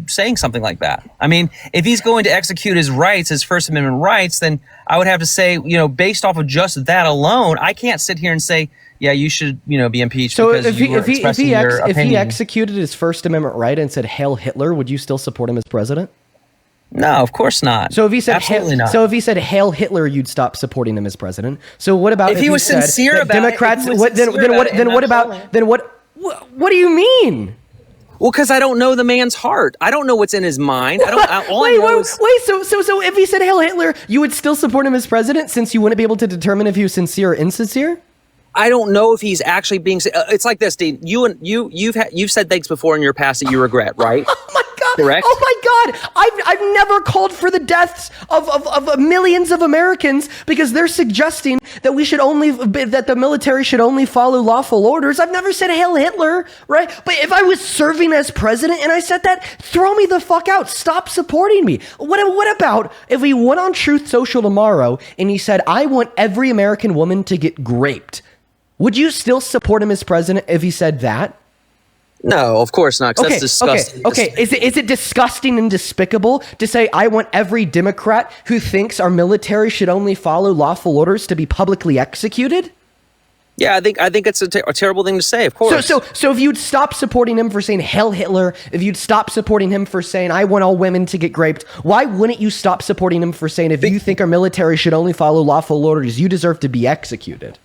saying something like that. I mean, if he's going to execute his rights, his First Amendment rights, then I would have to say, based off of just that alone, I can't sit here and say, yeah, you should, be impeached. So because if he executed his First Amendment right and said "Hail Hitler," would you still support him as president? No, of course not. So if he said absolutely not. So if he said "Hail Hitler," you'd stop supporting him as president. So what about if he was sincere about Democrats? What do you mean? Well, because I don't know the man's heart. I don't know what's in his mind. Wait. So if he said "Hail Hitler," you would still support him as president, since you wouldn't be able to determine if he was sincere or insincere? I don't know if he's actually being. It's like this, Dean. You've said things before in your past that you regret, right? Oh my God! Correct? Oh my God! I've never called for the deaths of millions of Americans because they're suggesting that the military should only follow lawful orders. I've never said "Hail Hitler," right? But if I was serving as president and I said that, throw me the fuck out. Stop supporting me. What about if he went on Truth Social tomorrow and he said, "I want every American woman to get raped"? Would you still support him as president if he said that? No, of course not. That's disgusting. Okay. Is it disgusting and despicable to say I want every Democrat who thinks our military should only follow lawful orders to be publicly executed? Yeah, I think it's a terrible thing to say. Of course. So if you'd stop supporting him for saying "Hail Hitler," if you'd stop supporting him for saying "I want all women to get raped," why wouldn't you stop supporting him for saying if you think our military should only follow lawful orders, you deserve to be executed?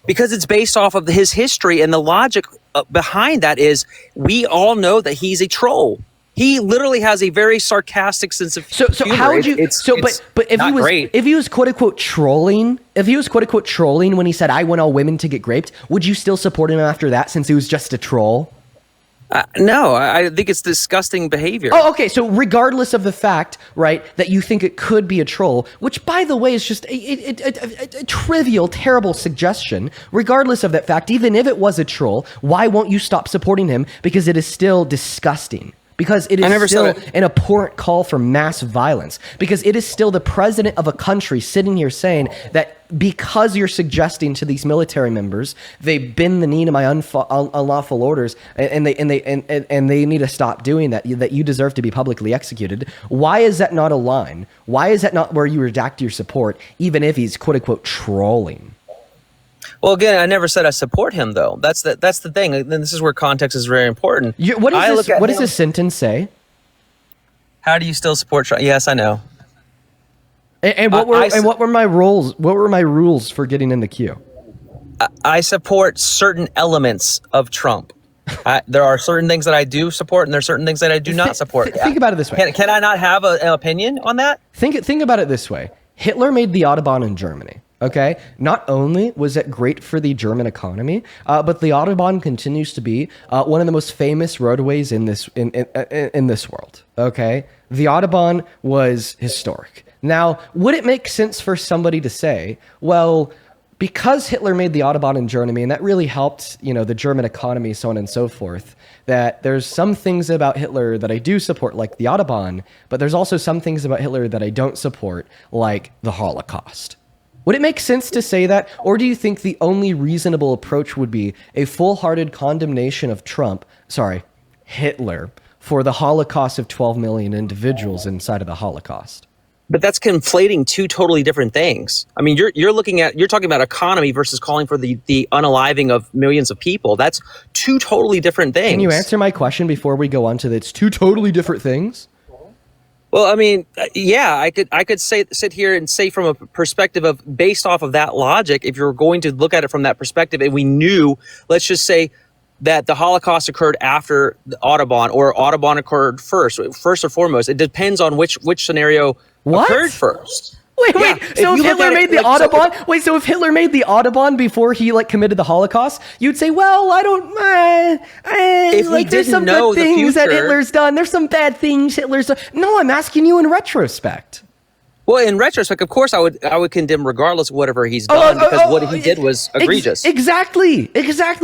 Because it's based off of his history, and the logic behind that is we all know that he's a troll. He literally has a very sarcastic sense of humor. So how would you? But if he was quote unquote trolling, when he said "I want all women to get raped," would you still support him after that, since he was just a troll? No, I think it's disgusting behavior. Oh, okay. So regardless of the fact, right, that you think it could be a troll, which, by the way, is just a trivial, terrible suggestion. Regardless of that fact, even if it was a troll, why won't you stop supporting him? Because it is still disgusting. Because it is still an abhorrent call for mass violence. Because it is still the president of a country sitting here saying that because you're suggesting to these military members they bend the knee to my unlawful orders and they need to stop doing that, that you deserve to be publicly executed. Why is that not a line? Why is that not where you redact your support, even if he's quote unquote trolling? Well, again, I never said I support him, though. That's the thing. And this is where context is very important. What does this sentence say? How do you still support Trump? Yes, I know. And what were my rules? What were my rules for getting in the queue? I support certain elements of Trump. There are certain things that I do support, and there are certain things that I do not support. Think about it this way. Can I not have an opinion on that? Think about it this way. Hitler made the Autobahn in Germany. Okay, not only was it great for the German economy, but the Autobahn continues to be one of the most famous roadways in this world. Okay, the Autobahn was historic. Now, would it make sense for somebody to say, well, because Hitler made the Autobahn in Germany, and that really helped, the German economy, so on and so forth, that there's some things about Hitler that I do support, like the Autobahn, but there's also some things about Hitler that I don't support, like the Holocaust? Would it make sense to say that? Or do you think the only reasonable approach would be a full-hearted condemnation of Hitler, for the Holocaust of 12 million individuals inside of the Holocaust? But that's conflating two totally different things. I mean, you're talking about economy versus calling for the unaliving of millions of people. That's two totally different things. Can you answer my question before we go on to it's two totally different things? Well, I mean, yeah, I could sit here and say from a perspective of based off of that logic, if you're going to look at it from that perspective, and we knew, let's just say that the Holocaust occurred after the Autobahn, or Autobahn occurred first or foremost. It depends on which scenario occurred first. Wait. So if Hitler made the Autobahn, so if Hitler made the Autobahn before he committed the Holocaust, you'd say, well, I don't. There's some good things that Hitler's done. There's some bad things Hitler's done. No, I'm asking you in retrospect. Well, in retrospect, of course, I would condemn regardless of whatever he's done, because what he did was egregious. Exactly.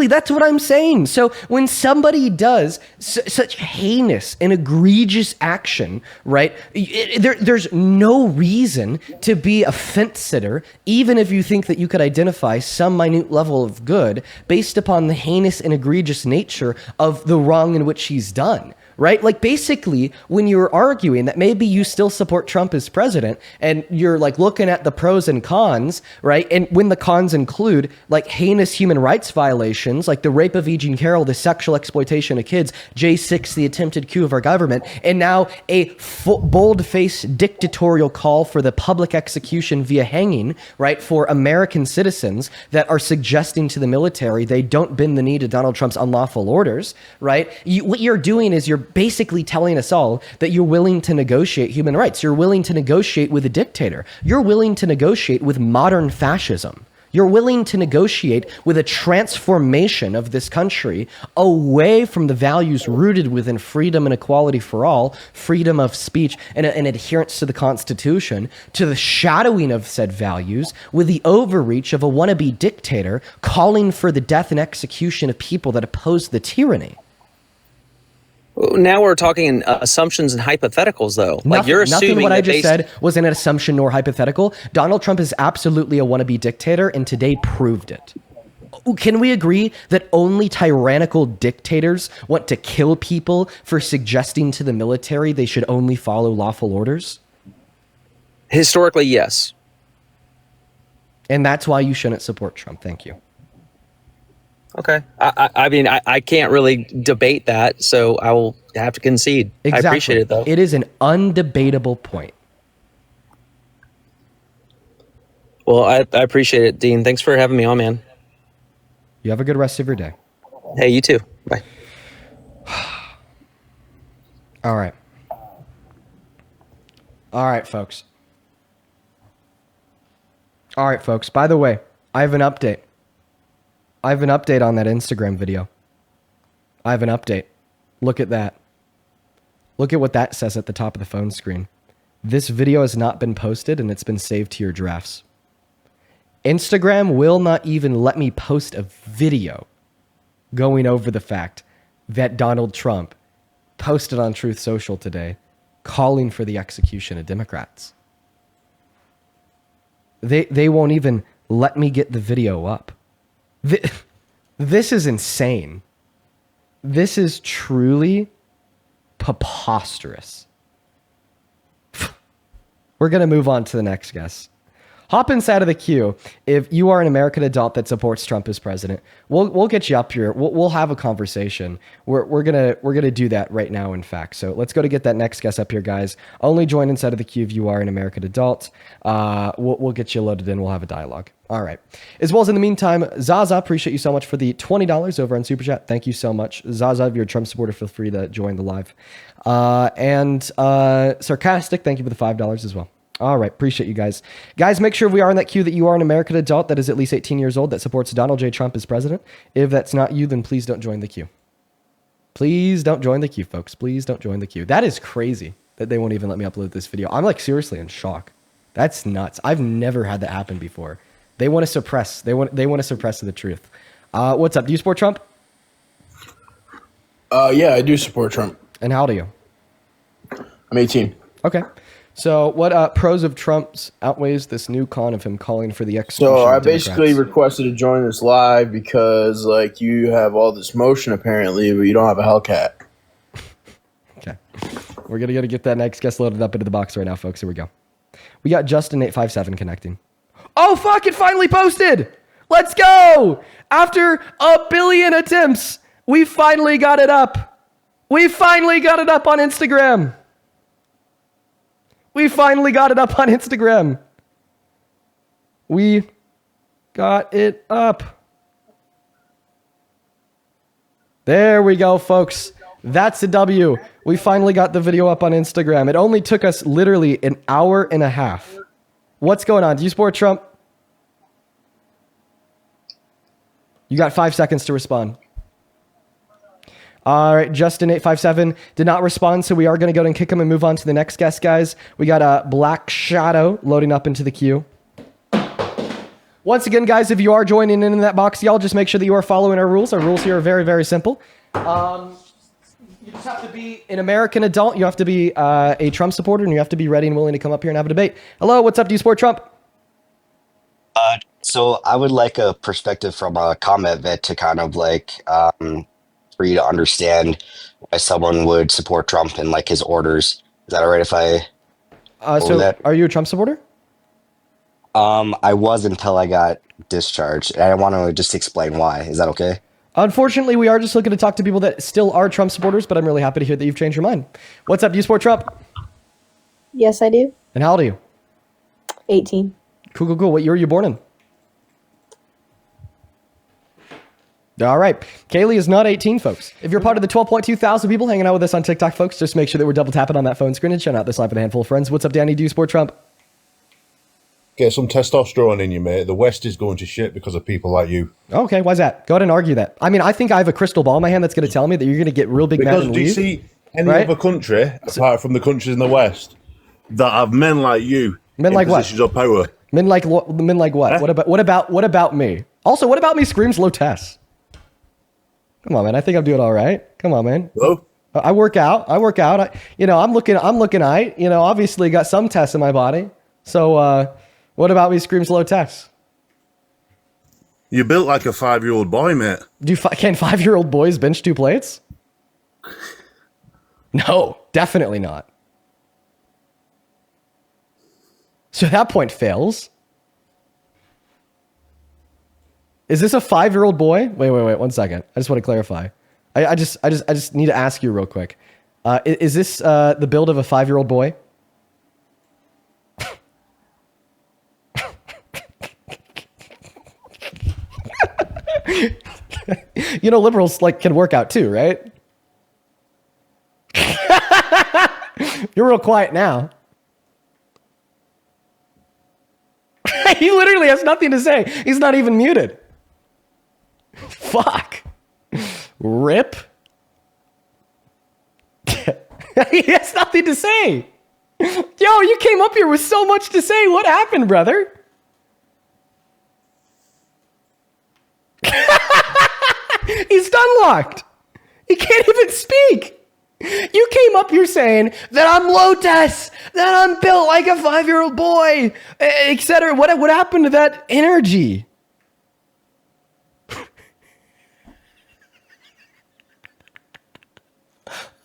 That's what I'm saying. So when somebody does such heinous and egregious action, right, there's no reason to be a fence sitter, even if you think that you could identify some minute level of good based upon the heinous and egregious nature of the wrong in which he's done. right? Like basically when you're arguing that maybe you still support Trump as president and you're like looking at the pros and cons, right? And when the cons include like heinous human rights violations, like the rape of E. Jean Carroll, the sexual exploitation of kids, J6, the attempted coup of our government, and now a bold-faced dictatorial call for the public execution via hanging, right, for American citizens that are suggesting to the military they don't bend the knee to Donald Trump's unlawful orders, right? What you're doing is you're basically telling us all that you're willing to negotiate human rights. You're willing to negotiate with a dictator. You're willing to negotiate with modern fascism. You're willing to negotiate with a transformation of this country away from the values rooted within freedom and equality for all, freedom of speech, and adherence to the Constitution, to the shadowing of said values with the overreach of a wannabe dictator calling for the death and execution of people that oppose the tyranny. Now we're talking in assumptions and hypotheticals, though. Like you're assuming nothing what I just based... said was an assumption nor hypothetical. Donald Trump is absolutely a wannabe dictator, and today proved it. Can we agree that only tyrannical dictators want to kill people for suggesting to the military they should only follow lawful orders? Historically, yes. And that's why you shouldn't support Trump. Thank you. Okay. I mean, I can't really debate that, so I will have to concede. Exactly. I appreciate it, though. It is an undebatable point. Well, I appreciate it, Dean. Thanks for having me on, man. You have a good rest of your day. Hey, you too. Bye. All right. All right, folks. All right, folks. By the way, I have an update. I have an update on that Instagram video. I have an update. Look at that. Look at what that says at the top of the phone screen. This video has not been posted and it's been saved to your drafts. Instagram will not even let me post a video going over the fact that Donald Trump posted on Truth Social today calling for the execution of Democrats. They won't even let me get the video up. This is insane. This is truly preposterous. We're going to move on to the next guest. Hop inside of the queue if you are an American adult that supports Trump as president. We'll get you up here. We'll have a conversation. We're gonna do that right now, in fact. So let's go to get that next guest up here, guys. Only join inside of the queue if you are an American adult. We'll get you loaded in. We'll have a dialogue. All right. As well as in the meantime, Zaza, appreciate you so much for the $20 over on Super Chat. Thank you so much. Zaza, if you're a Trump supporter, feel free to join the live. And Sarcastic, thank you for the $5 as well. All right. Appreciate you guys. Guys, make sure we are in that queue that you are an American adult that is at least 18 years old that supports Donald J. Trump as president. If that's not you, then please don't join the queue. Please don't join the queue, folks. Please don't join the queue. That is crazy that they won't even let me upload this video. I'm like seriously in shock. That's nuts. I've never had that happen before. They want to suppress. They want to suppress the truth. What's up? Do you support Trump? Yeah, I do support Trump. And how old are you? I'm 18. Okay. So what pros of Trump's outweighs this new con of him calling for the execution So I of Democrats? basically requested to join this live because like you have all this motion apparently, but you don't have a Hellcat. Okay. We're going to get that next guest loaded up into the box right now, folks. Here we go. We got Justin857 connecting. Oh, fuck, it finally posted. Let's go. After a billion attempts, we finally got it up. We finally got it up on Instagram. We finally got it up on Instagram. We got it up. There we go, folks. That's a W. We finally got the video up on Instagram. It only took us literally an hour and a half. What's going on? Do you support Trump? You got 5 seconds to respond. All right, Justin857 did not respond, so we are going to go and kick him and move on to the next guest, guys. We got a Black Shadow loading up into the queue. Once again, guys, if you are joining in that box, y'all just make sure that you are following our rules. Our rules here are very, very simple. You just have to be an American adult. You have to be a Trump supporter, and you have to be ready and willing to come up here and have a debate. Hello, what's up? Do you support Trump? So I would like a perspective from a comment vet to kind of like for you to understand why someone would support Trump and like his orders. Is that all right if I So that? are you a Trump supporter? I was until I got discharged. And I want to just explain why. Is that okay? Unfortunately, we are just looking to talk to people that still are Trump supporters, but I'm really happy to hear that you've changed your mind. What's up? Do you support Trump? Yes, I do. And how old are you? 18. Cool. What year were you born in? All right. Kaylee is not 18, folks. If you're part of the 12.2 thousand people hanging out with us on TikTok, folks, just make sure that we're double tapping on that phone screen and shouting out this live with a handful of friends. What's up, Danny? Do you support Trump? Get some testosterone in you, mate. The West is going to shit because of people like you. Okay, why's that? Go ahead and argue that. I mean, I think I have a crystal ball in my hand that's going to tell me that you're going to get real big mad Because and do you leave. see any right? other country, apart from the countries in the West, that have men like you Men in like what? positions of power? Men like what? Huh? What about me? Also, what about me screams low test? Come on, man. I think I'm doing all right. Come on, man. Hello? I work out. I'm looking. Obviously got some tests in my body. So, what about me screams low test? You're built like a 5-year-old boy, mate. Can 5-year-old boys bench 2 plates? No, definitely not. So that point fails. Is this a 5-year-old boy? Wait, 1 second. I just want to clarify. I just need to ask you real quick. Is this the build of a 5-year-old boy? Liberals can work out too, right? You're real quiet now. He literally has nothing to say. He's not even muted. Fuck. Rip. He has nothing to say. Yo, you came up here with so much to say. What happened, brother? He's stunlocked. He can't even speak. You came up here saying that I'm low test, that I'm built like a 5-year-old boy, etc. What happened to that energy?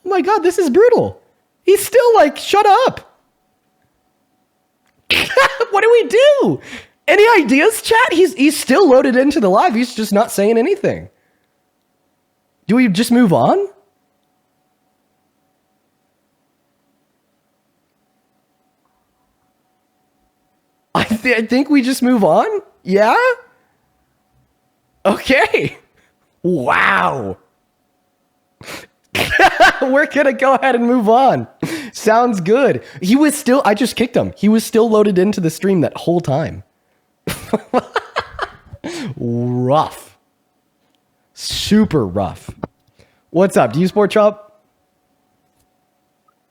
Oh my God, this is brutal. He's still shut up. What do we do? Any ideas, chat? He's still loaded into the live. He's just not saying anything. Do we just move on? I think we just move on? Yeah? Okay. Wow. We're gonna go ahead and move on. Sounds good. I just kicked him. He was still loaded into the stream that whole time. Rough. Super rough. What's up? Do you support Trump?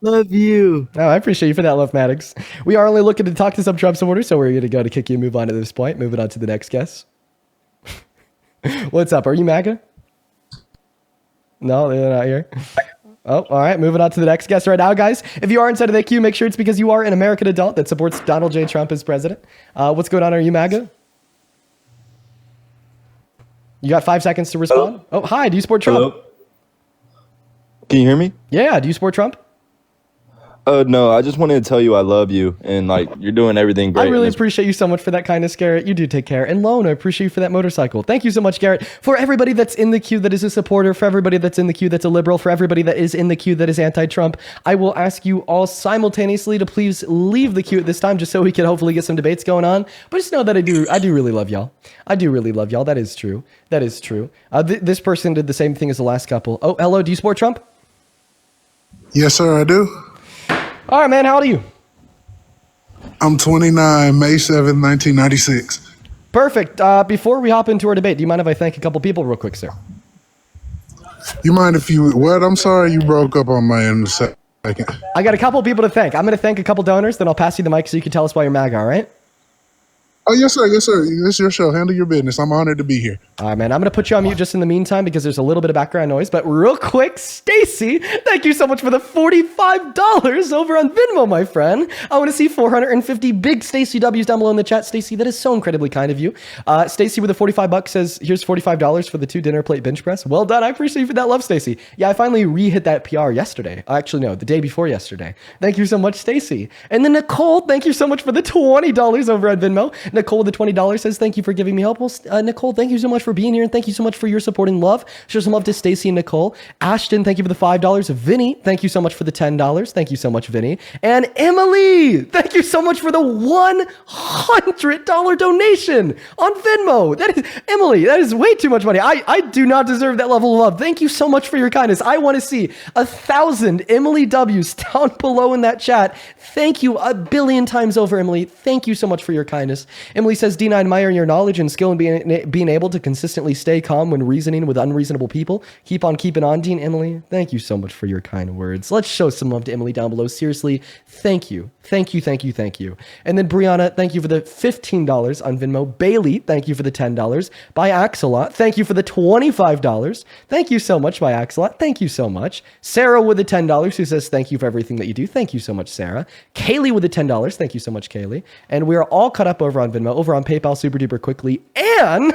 Love you. Oh, I appreciate you for that, Love Maddox. We are only looking to talk to some Trump supporters, so we're going to go to kick you and move on at this point. Moving on to the next guest. What's up? Are you MAGA? No, they're not here. Oh, all right. Moving on to the next guest right now, guys. If you are inside of the queue, make sure it's because you are an American adult that supports Donald J. Trump as president. What's going on? Are you MAGA? You got 5 seconds to respond. Hello? Oh, hi. Do you support Trump? Hello? Can you hear me? Yeah. Do you support Trump? No, I just wanted to tell you I love you and you're doing everything great. I really appreciate you so much for that kindness, Garrett. You do take care. And Lone, I appreciate you for that motorcycle. Thank you so much, Garrett. For everybody that's in the queue that is a supporter, for everybody that's in the queue that's a liberal, for everybody that is in the queue that is anti-Trump, I will ask you all simultaneously to please leave the queue at this time just so we can hopefully get some debates going on. But just know that I do really love y'all. I do really love y'all. That is true. That is true. This person did the same thing as the last couple. Oh, hello. Do you support Trump? Yes, sir, I do. All right, man. How old are you? I'm 29, May 7th, 1996. Perfect. Before we hop into our debate, do you mind if I thank a couple people real quick, sir? You mind if you, what? I'm sorry you broke up on my end a second. I got a couple people to thank. I'm going to thank a couple donors, then I'll pass you the mic so you can tell us why you're MAGA, all right? Oh, yes, sir. Yes, sir. This is your show. Handle your business. I'm honored to be here. All right, man. I'm going to put you on mute just in the meantime because there's a little bit of background noise. But real quick, Stacy, thank you so much for the $45 over on Venmo, my friend. I want to see 450 big Stacy W's down below in the chat. Stacy, that is so incredibly kind of you. Stacy with the $45 says, here's $45 for the 2 dinner plate bench press. Well done. I appreciate you for that love, Stacy. Yeah, I finally re-hit that PR yesterday. Actually, no, the day before yesterday. Thank you so much, Stacy. And then Nicole, thank you so much for the $20 over at Venmo. Nicole with the $20 says, thank you for giving me help. Well, Nicole, thank you so much for being here, and thank you so much for your support and love. Show some love to Stacy and Nicole. Ashton, thank you for the $5. Vinny, thank you so much for the $10. Thank you so much, Vinny. And Emily, thank you so much for the $100 donation on Venmo. That is, Emily, that is way too much money. I do not deserve that level of love. Thank you so much for your kindness. I want to see 1,000 Emily W's down below in that chat. Thank you a billion times over, Emily. Thank you so much for your kindness. Emily says, Dean, I admire your knowledge and skill in being able to consistently stay calm when reasoning with unreasonable people. Keep on keeping on, Dean. Emily, thank you so much for your kind words. Let's show some love to Emily down below. Seriously, thank you. Thank you, thank you, thank you. And then Brianna, thank you for the $15 on Venmo. Bailey, thank you for the $10. By Axelot, thank you for the $25. Thank you so much, by Axelot. Thank you so much. Sarah with the $10 who says, thank you for everything that you do. Thank you so much, Sarah. Kaylee with the $10. Thank you so much, Kaylee. And we are all caught up over on Venmo, over on PayPal, super duper quickly. And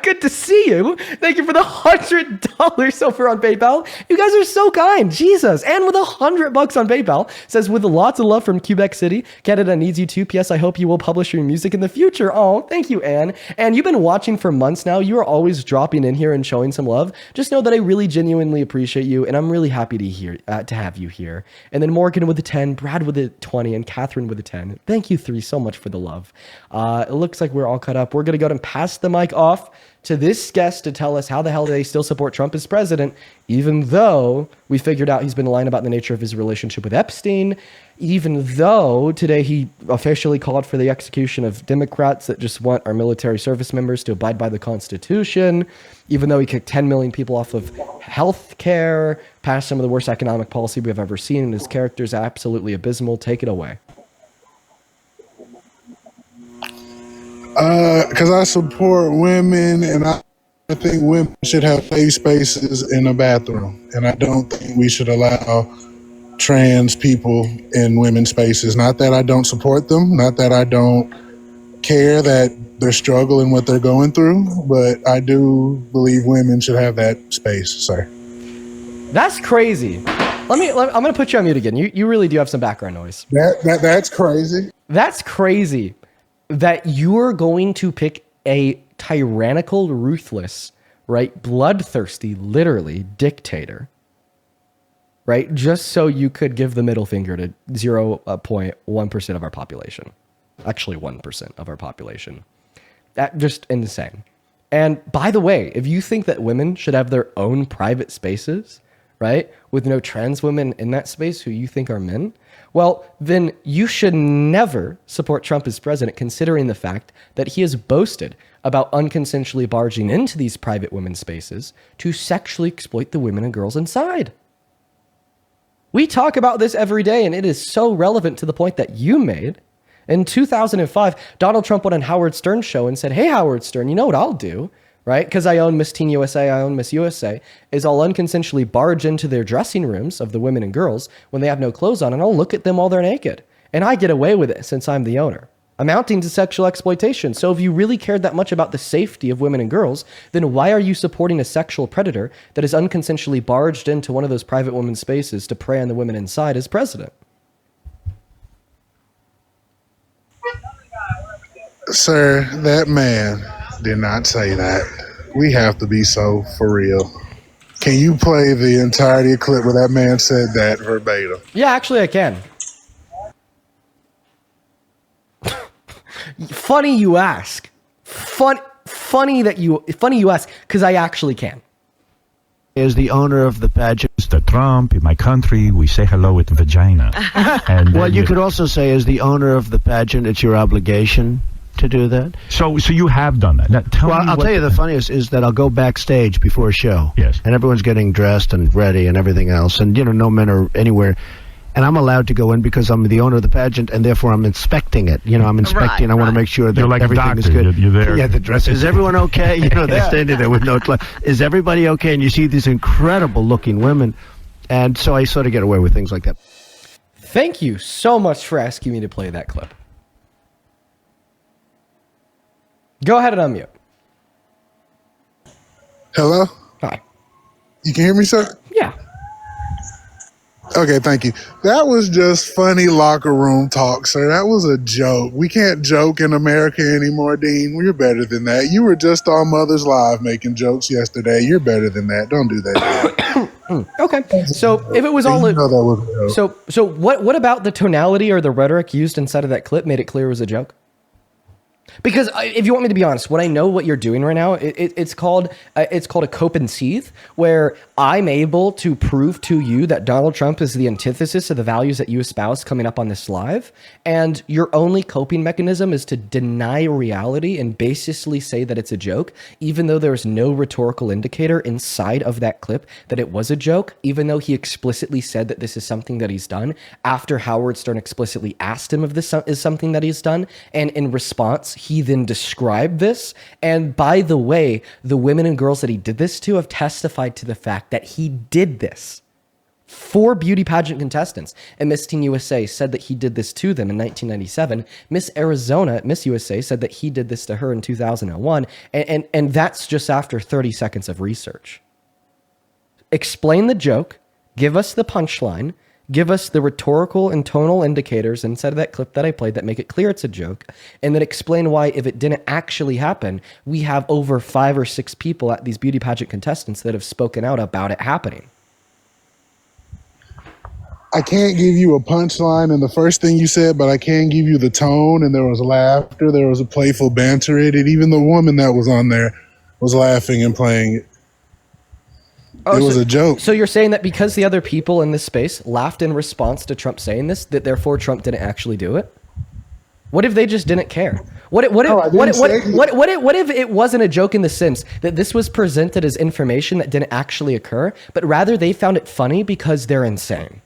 good to see you. Thank you for the $100 over on PayPal. You guys are so kind. Jesus. And with $100 on PayPal, says, with lots of love from Quebec City, Canada needs you too. P.S. I hope you will publish your music in the future. Oh, thank you, Anne. And you've been watching for months now. You are always dropping in here and showing some love. Just know that I really genuinely appreciate you, and I'm really happy to have you here. And then Morgan with the 10, Brad with the 20, and Catherine with the 10. Thank you three so much for the love. It looks like we're all caught up. We're going to go and pass the mic off to this guest to tell us how the hell do they still support Trump as president, even though we figured out he's been lying about the nature of his relationship with Epstein, even though today he officially called for the execution of Democrats that just want our military service members to abide by the Constitution, even though he kicked 10 million people off of health care, passed some of the worst economic policy we've ever seen, and his character is absolutely abysmal. Take it away. Because I support women, and I think women should have safe spaces in a bathroom, and I don't think we should allow trans people in women's spaces. Not that I don't support them, not that I don't care that they're struggling what they're going through, but I do believe women should have that space, sir. That's crazy. I'm going to put you on mute again. You really do have some background noise. That's crazy. That's crazy that you're going to pick a tyrannical, ruthless, right, bloodthirsty, literally, dictator, right, just so you could give the middle finger to 0.1% of our population. Actually, 1% of our population. That just insane. And by the way, if you think that women should have their own private spaces, right, with no trans women in that space who you think are men, well, then you should never support Trump as president, considering the fact that he has boasted about unconsensually barging into these private women's spaces to sexually exploit the women and girls inside. We talk about this every day, and it is so relevant to the point that you made. In 2005, Donald Trump went on Howard Stern's show and said, hey, Howard Stern, you know what I'll do? Right? Because I own Miss Teen USA, I own Miss USA, is I'll unconsensually barge into their dressing rooms of the women and girls when they have no clothes on, and I'll look at them while they're naked. And I get away with it since I'm the owner, amounting to sexual exploitation. So if you really cared that much about the safety of women and girls, then why are you supporting a sexual predator that has unconsensually barged into one of those private women's spaces to prey on the women inside as president? Sir, that man did not say that. We have to be so for real. Can you play the entirety of the clip where that man said that verbatim? Yeah, actually I can. Funny you ask. Funny you ask, because I actually can. As the owner of the pageant, Mr. Trump, in my country, we say hello with vagina. And well, you could also say, as the owner of the pageant, it's your obligation to do that. So you have done that. Now, I'll tell you the funniest is that I'll go backstage before a show. Yes. And everyone's getting dressed and ready and everything else. And, no men are anywhere. and I'm allowed to go in because I'm the owner of the pageant, and therefore I'm inspecting it. I'm inspecting. I want to make sure that You're like a everything is doctor. good. You're there. Yeah, the dress. Is everyone okay? They're standing there with no clothes. Is everybody okay? And you see these incredible-looking women, and so I sort of get away with things like that. Thank you so much for asking me to play that clip. Go ahead and unmute. Hello? Hi. You can hear me, sir? Yeah. Okay, thank you. That was just funny locker room talk, sir. That was a joke. We can't joke in America anymore, Dean. We're better than that. You were just on Mother's Live making jokes yesterday. You're better than that. Don't do that. Okay. So if it was all You know that was a joke. so what about the tonality or the rhetoric used inside of that clip made it clear it was a joke? Because if you want me to be honest, what I know what you're doing right now, it's called a cope and seethe, where I'm able to prove to you that Donald Trump is the antithesis of the values that you espouse coming up on this live, and your only coping mechanism is to deny reality and basically say that it's a joke, even though there's no rhetorical indicator inside of that clip that it was a joke, even though he explicitly said that this is something that he's done after Howard Stern explicitly asked him if this is something that he's done, and in response, he then described this. And by the way, the women and girls that he did this to have testified to the fact that he did this. 4 beauty pageant contestants and Miss Teen USA said that he did this to them in 1997. Miss Arizona, Miss USA, said that he did this to her in 2001. And that's just after 30 seconds of research. Explain the joke, give us the punchline, give us the rhetorical and tonal indicators inside of that clip that I played that make it clear it's a joke, and then explain why, if it didn't actually happen, we have over 5 or 6 people at these beauty pageant contestants that have spoken out about it happening. I can't give you a punchline in the first thing you said, but I can give you the tone, and there was laughter, there was a playful banter in it. Even the woman that was on there was laughing and playing it. It was a joke. So you're saying that because the other people in this space laughed in response to Trump saying this, that therefore Trump didn't actually do it? What if they just didn't care? What if it wasn't a joke in the sense that this was presented as information that didn't actually occur, but rather they found it funny because they're insane?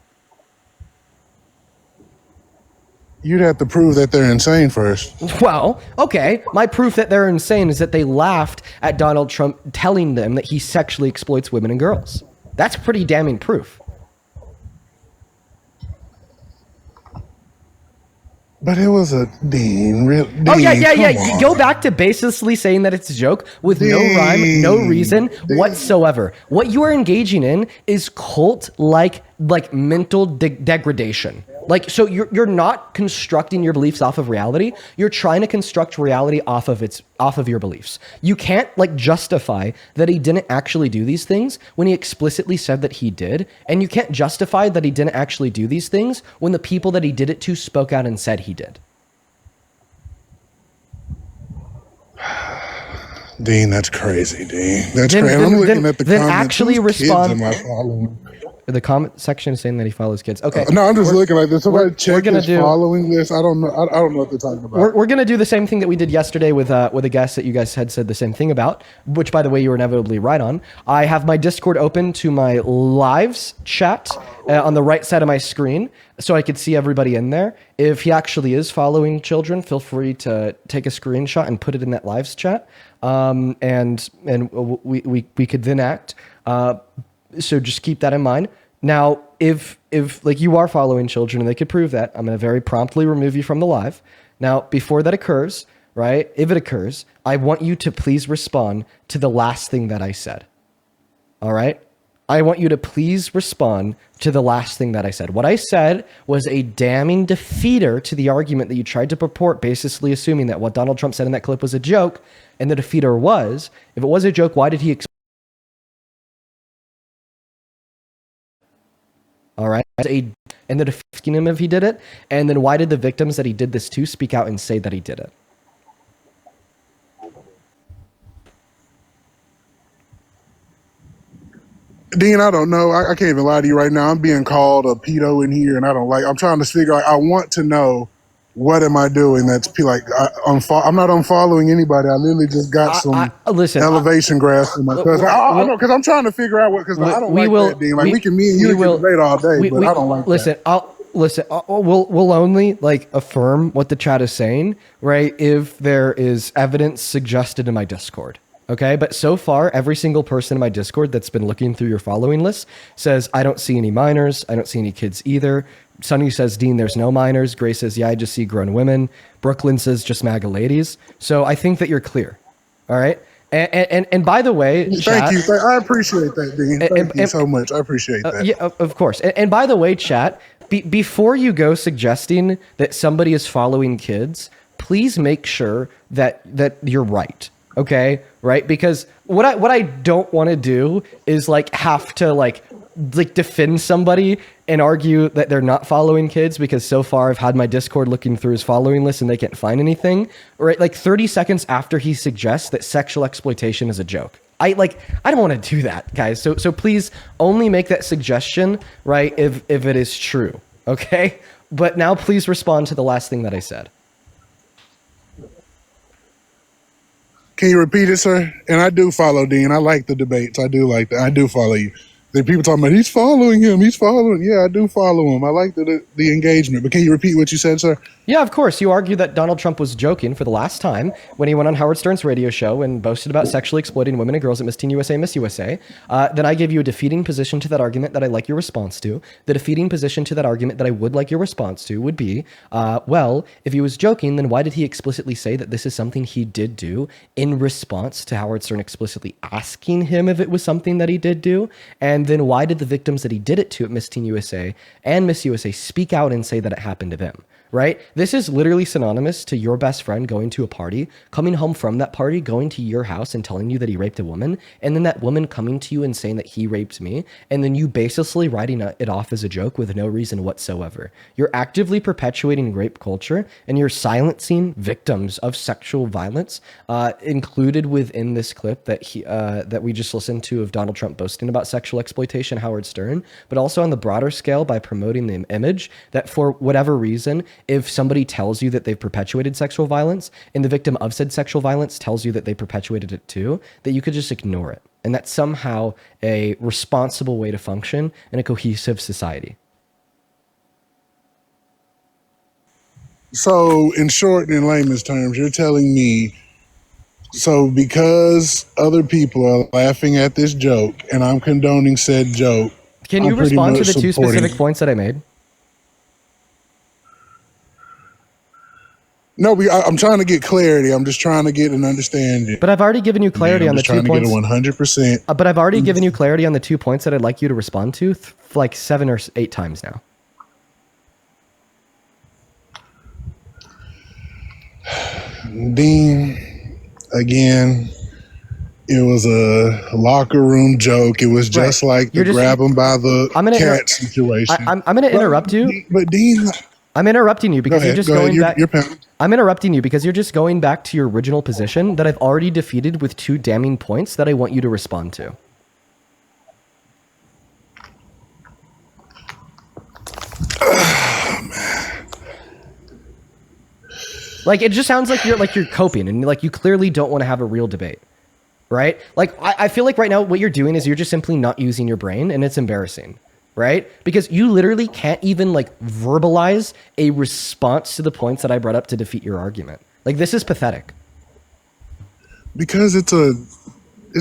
You'd have to prove that they're insane first. Well, okay. My proof that they're insane is that they laughed at Donald Trump telling them that he sexually exploits women and girls. That's pretty damning proof. But it was a Dean. Oh yeah. Go back to basically saying that it's a joke with no rhyme, no reason whatsoever. What you are engaging in is cult-like mental degradation. So you're not constructing your beliefs off of reality. You're trying to construct reality off of your beliefs. You can't justify that he didn't actually do these things when he explicitly said that he did, and you can't justify that he didn't actually do these things when the people that he did it to spoke out and said he did. Dean, that's crazy, Dean. That's crazy. I'm looking at the comments. Actually respond. Kids am I following? The comment section is saying that he follows kids. Okay. No, I'm just looking like this. Somebody check gonna is following this. I don't know. I don't know what they're talking about. We're going to do the same thing that we did yesterday with a guest that you guys had said the same thing about, which, by the way, you were inevitably right on. I have my Discord open to my lives chat on the right side of my screen so I could see everybody in there. If he actually is following children, feel free to take a screenshot and put it in that lives chat. And we could then act. So just keep that in mind. Now, if you are following children and they could prove that, I'm going to very promptly remove you from the live. Now, before that occurs, right? If it occurs, I want you to please respond to the last thing that I said. All right? I want you to please respond to the last thing that I said. What I said was a damning defeater to the argument that you tried to purport, basically assuming that what Donald Trump said in that clip was a joke, and the defeater was, if it was a joke, why did he all right, and the defending him if he did it, and then why did the victims that he did this to speak out and say that he did it? Dean, I don't know. I can't even lie to you right now. I'm being called a pedo in here, and I don't like. I'm trying to figure out. I want to know what am I doing that's I'm not unfollowing anybody. I literally just got some elevation grass in my cousin. I know, because I'm trying to figure out what, because I don't like that, Dean. Like, me and you can debate all day, but I don't like that. Listen, Listen, we'll only like affirm what the chat is saying, right? If there is evidence suggested in my Discord. Okay, but so far, every single person in my Discord that's been looking through your following list says, I don't see any minors. I don't see any kids either. Sunny says, Dean, there's no minors. Gray says, yeah, I just see grown women. Brooklyn says, just MAGA ladies. So I think that you're clear. All right. And by the way, thank you. I appreciate that, Dean. Thank you so much. I appreciate that. Yeah, of course. And by the way, chat, before you go suggesting that somebody is following kids, please make sure that you're right. Okay, right? Because what I don't want to do is like have to like defend somebody and argue that they're not following kids, because so far I've had my Discord looking through his following list and they can't find anything. Right? Like 30 seconds after he suggests that sexual exploitation is a joke. I don't want to do that, guys. So please only make that suggestion, right, if it is true. Okay? But now please respond to the last thing that I said. Can you repeat it, sir? And I do follow Dean. I like the debates. I do like that. I do follow you. The people talking about he's following him. He's following. Yeah, I do follow him. I like the engagement. But can you repeat what you said, sir? Yeah, of course. You argue that Donald Trump was joking for the last time when he went on Howard Stern's radio show and boasted about sexually exploiting women and girls at Miss Teen USA, Miss USA. Then I gave you a defeating position to that argument that I like your response to. The defeating position to that argument that I would like your response to would be, well, if he was joking, then why did he explicitly say that this is something he did do in response to Howard Stern explicitly asking him if it was something that he did do? And then why did the victims that he did it to at Miss Teen USA and Miss USA speak out and say that it happened to them? Right? This is literally synonymous to your best friend going to a party, coming home from that party, going to your house and telling you that he raped a woman, and then that woman coming to you and saying that he raped me, and then you basically writing it off as a joke with no reason whatsoever. You're actively perpetuating rape culture, and you're silencing victims of sexual violence, included within this clip that we just listened to of Donald Trump boasting about sexual exploitation, Howard Stern, but also on the broader scale by promoting the image that for whatever reason, if somebody tells you that they've perpetuated sexual violence and the victim of said sexual violence tells you that they perpetuated it too, that you could just ignore it. And that's somehow a responsible way to function in a cohesive society. So, in short and in layman's terms, you're telling me, so because other people are laughing at this joke and I'm condoning said joke, can you respond to the two specific points that I made? No, I'm trying to get clarity. I'm just trying to get an understanding. But I've already given you clarity on the 2 points. I'm trying to get it 100%. But I've already given you clarity on the 2 points that I'd like you to respond to like 7 or 8 times now. Dean, again, it was a locker room joke. It was just like the grab him by the cat situation. I'm going to interrupt you. But Dean... I'm interrupting you because you're just going back. You're I'm interrupting you because you're just going back to your original position that I've already defeated with 2 damning points that I want you to respond to. Oh, man. Like it just sounds like you're coping and like you clearly don't want to have a real debate, right? Like I feel like right now what you're doing is you're just simply not using your brain, and it's embarrassing. Right? Because you literally can't even like verbalize a response to the points that I brought up to defeat your argument. Like this is pathetic. Because it's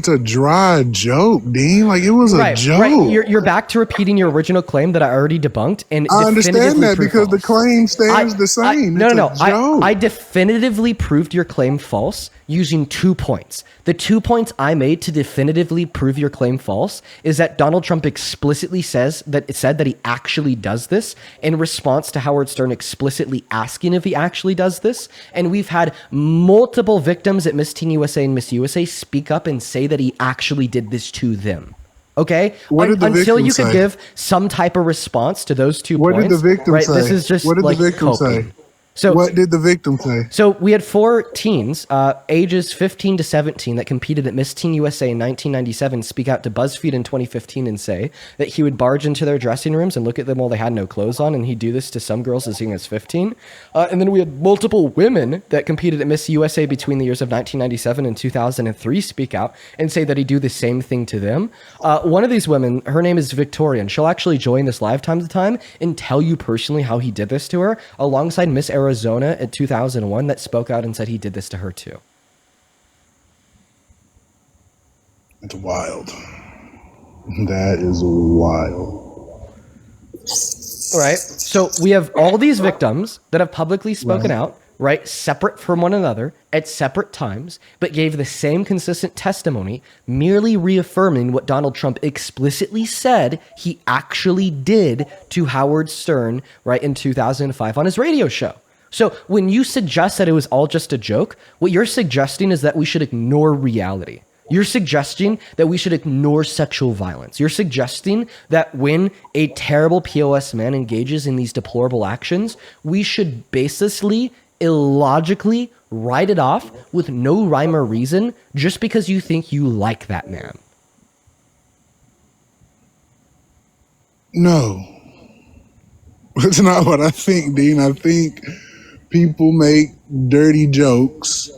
a dry joke, Dean. Like it was a joke. Right. You're back to repeating your original claim that I already debunked, and I understand that because the claim stands the same. No. I definitively proved your claim false using 2 points. The 2 points I made to definitively prove your claim false is that Donald Trump explicitly said that he actually does this in response to Howard Stern explicitly asking if he actually does this. And we've had multiple victims at Miss Teen USA and Miss USA speak up and say that he actually did this to them. Okay? Until you could give some type of response to those 2 points. What did the victim say? This is just what did like the victim say? So What did the victim say? So we had 4 teens, ages 15 to 17, that competed at Miss Teen USA in 1997, speak out to BuzzFeed in 2015 and say that he would barge into their dressing rooms and look at them while they had no clothes on, and he'd do this to some girls as young as 15. And then we had multiple women that competed at Miss USA between the years of 1997 and 2003 speak out and say that he'd do the same thing to them. One of these women, her name is Victoria, and she'll actually join this live time to time and tell you personally how he did this to her, alongside Miss Arizona at 2001 that spoke out and said he did this to her too. It's wild. That is wild. Right. So we have all these victims that have publicly spoken out, right, separate from one another at separate times, but gave the same consistent testimony, merely reaffirming what Donald Trump explicitly said he actually did to Howard Stern, right, in 2005 on his radio show. So when you suggest that it was all just a joke, what you're suggesting is that we should ignore reality. You're suggesting that we should ignore sexual violence. You're suggesting that when a terrible POS man engages in these deplorable actions, we should baselessly, illogically write it off with no rhyme or reason just because you think you like that man. No. That's not what I think, Dean. I think people make dirty jokes,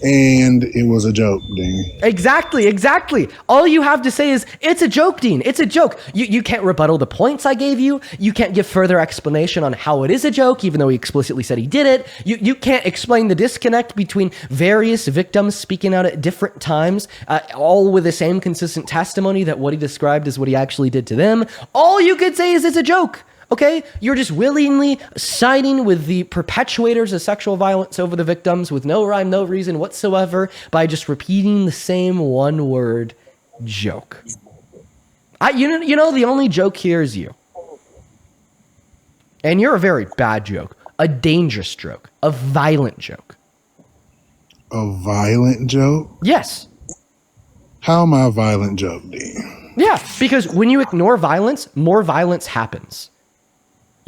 and it was a joke, Dean. Exactly. All you have to say is, it's a joke, Dean. It's a joke. You can't rebuttal the points I gave you. You can't give further explanation on how it is a joke, even though he explicitly said he did it. You can't explain the disconnect between various victims speaking out at different times, all with the same consistent testimony that what he described is what he actually did to them. All you could say is it's a joke. Okay? You're just willingly siding with the perpetuators of sexual violence over the victims with no rhyme, no reason whatsoever by just repeating the same one word, joke. You know, the only joke here is you. And you're a very bad joke, a dangerous joke, a violent joke. A violent joke? Yes. How am I a violent joke, Dean? Yeah, because when you ignore violence, more violence happens.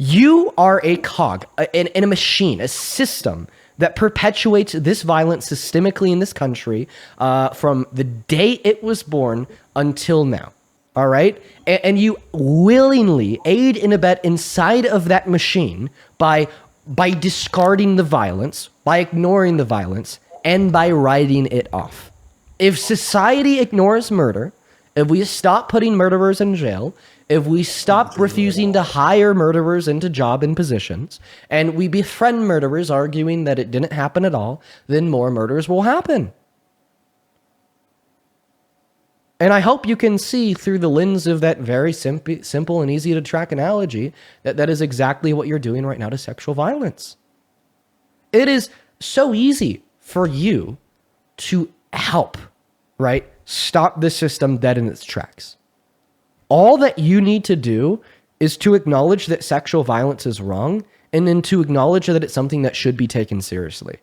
You are a cog in a machine, a system that perpetuates this violence systemically in this country from the day it was born until now. All right? And you willingly aid and abet inside of that machine by discarding the violence, by ignoring the violence, and by writing it off. If society ignores murder, if we stop putting murderers in jail, if we stop refusing to hire murderers into job and positions, and we befriend murderers arguing that it didn't happen at all, then more murders will happen. And I hope you can see through the lens of that very simple and easy to track analogy that that is exactly what you're doing right now to sexual violence. It is so easy for you to help, right, stop the system dead in its tracks. All that you need to do is to acknowledge that sexual violence is wrong, and then to acknowledge that it's something that should be taken seriously.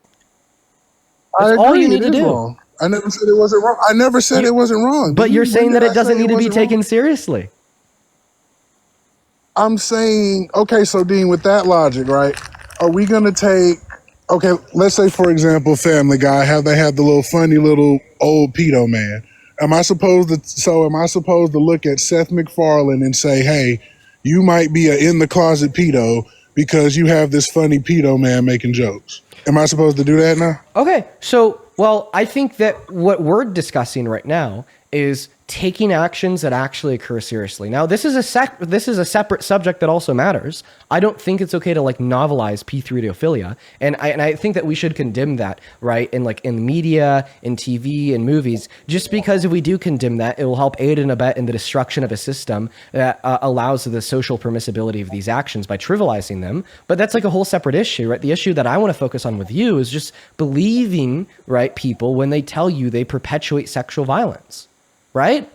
That's all you need to do. Wrong. I never said it wasn't wrong. I never said it wasn't wrong. But you're saying that it doesn't need to be taken seriously. I'm saying, okay, so Dean, with that logic, right? Are we going to take, okay, let's say, for example, Family Guy, how they have the little funny little old pedo man. Am I supposed to look at Seth MacFarlane and say, hey, you might be an in the closet pedo because you have this funny pedo man making jokes? Am I supposed to do that now? Okay, so, well, I think that what we're discussing right now is taking actions that actually occur seriously. Now, this is a separate subject that also matters. I don't think it's okay to like novelize P3-ophilia, and I think that we should condemn that, right? In media, in TV, in movies, just because if we do condemn that, it will help aid and abet in the destruction of a system that allows the social permissibility of these actions by trivializing them. But that's like a whole separate issue, right? The issue that I want to focus on with you is just believing, right, people when they tell you they perpetuate sexual violence. Right?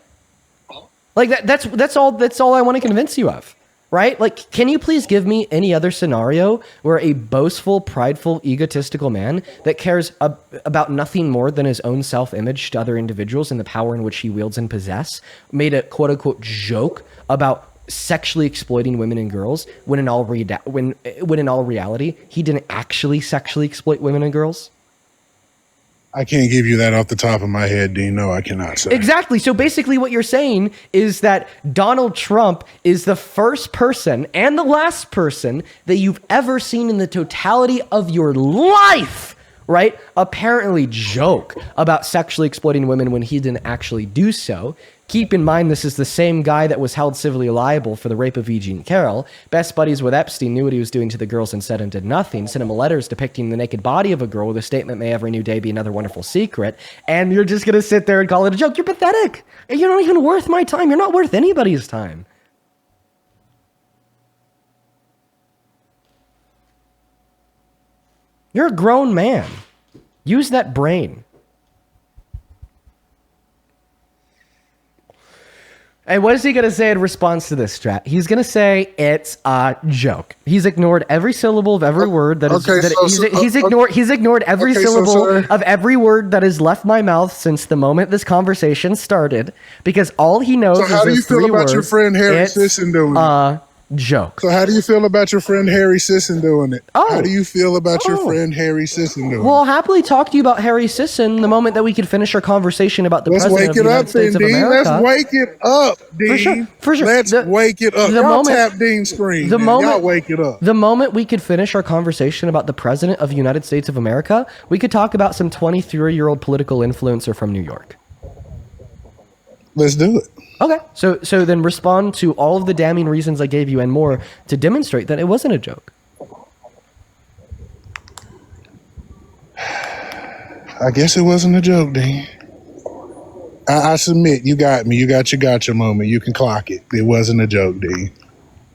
Like that's all I want to convince you of. Right? Like, can you please give me any other scenario where a boastful, prideful, egotistical man that cares about nothing more than his own self-image to other individuals and the power in which he wields and possess made a quote-unquote joke about sexually exploiting women and girls when in all reality he didn't actually sexually exploit women and girls? I can't give you that off the top of my head, Dean. No, I cannot say. Exactly. So basically what you're saying is that Donald Trump is the first person and the last person that you've ever seen in the totality of your life, right, apparently joke about sexually exploiting women when he didn't actually do so. Keep in mind, this is the same guy that was held civilly liable for the rape of E. Jean Carroll. Best buddies with Epstein, knew what he was doing to the girls and said and did nothing. Sent him letters depicting the naked body of a girl with a statement, "May every new day be another wonderful secret." And you're just going to sit there and call it a joke. You're pathetic. You're not even worth my time. You're not worth anybody's time. You're a grown man. Use that brain. And what is he going to say in response to this, Strat? He's going to say it's a joke. He's ignored every syllable of every word that is. Okay, He's ignored every syllable of every word that has left my mouth since the moment this conversation started, because all he knows So is how do you those feel three about words. your friend Harry Sisson doing it? Joke. So how do you feel about your friend Harry Sisson doing it? How do you feel about your friend Harry Sisson doing Well, it? I'll happily talk to you about Harry Sisson the moment that we can finish our conversation about the Let's president wake of the it United up, States then, of Dean. America. Let's wake it up, Dean. For sure. Let's wake it up. Y'all tap Dean's screen. Y'all wake it up. The moment we could finish our conversation about the president of the United States of America, we could talk about some 23-year-old political influencer from New York. Let's do it. Okay, so then respond to all of the damning reasons I gave you and more to demonstrate that it wasn't a joke. I guess it wasn't a joke, Dean. I submit. You got me. You got your gotcha moment. You can clock it. It wasn't a joke, Dean.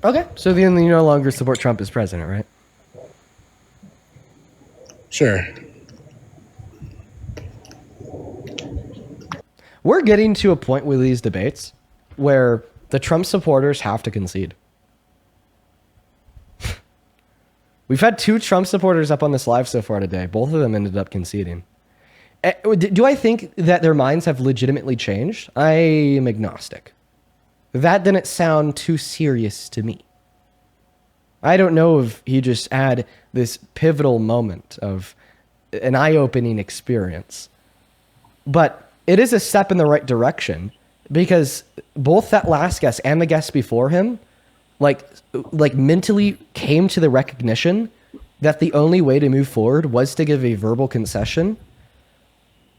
Okay, so then you no longer support Trump as president, right? Sure. We're getting to a point with these debates where the Trump supporters have to concede. We've had 2 Trump supporters up on this live so far today. Both of them ended up conceding. Do I think that their minds have legitimately changed? I am agnostic. That didn't sound too serious to me. I don't know if he just had this pivotal moment of an eye-opening experience. But it is a step in the right direction, because both that last guest and the guest before him, like mentally came to the recognition that the only way to move forward was to give a verbal concession.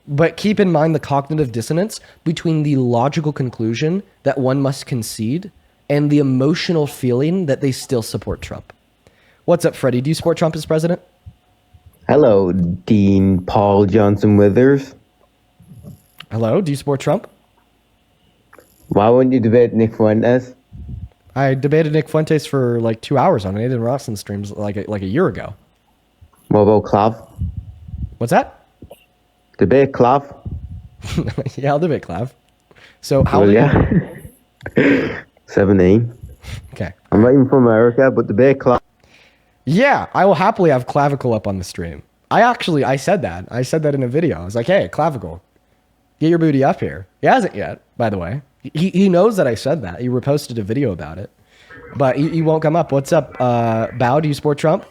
But keep in mind the cognitive dissonance between the logical conclusion that one must concede and the emotional feeling that they still support Trump. What's up, Freddie? Do you support Trump as president? Hello, Dean Paul Johnson Withers. Hello, do you support Trump? Why wouldn't you debate Nick Fuentes? I debated Nick Fuentes for like 2 hours on Nathan Rawson streams like a year ago. What about Clav? What's that? Debate Clav? Yeah, I'll debate Clav. So how Well, old are yeah. 17. Okay. I'm not even from America, but debate Clav. Yeah, I will happily have Clavicle up on the stream. I said that. I said that in a video. I was like, hey, Clavicle, get your booty up here. He hasn't yet, by the way. He knows that I said that. He reposted a video about it. But he won't come up. What's up, Bao? Do you support Trump?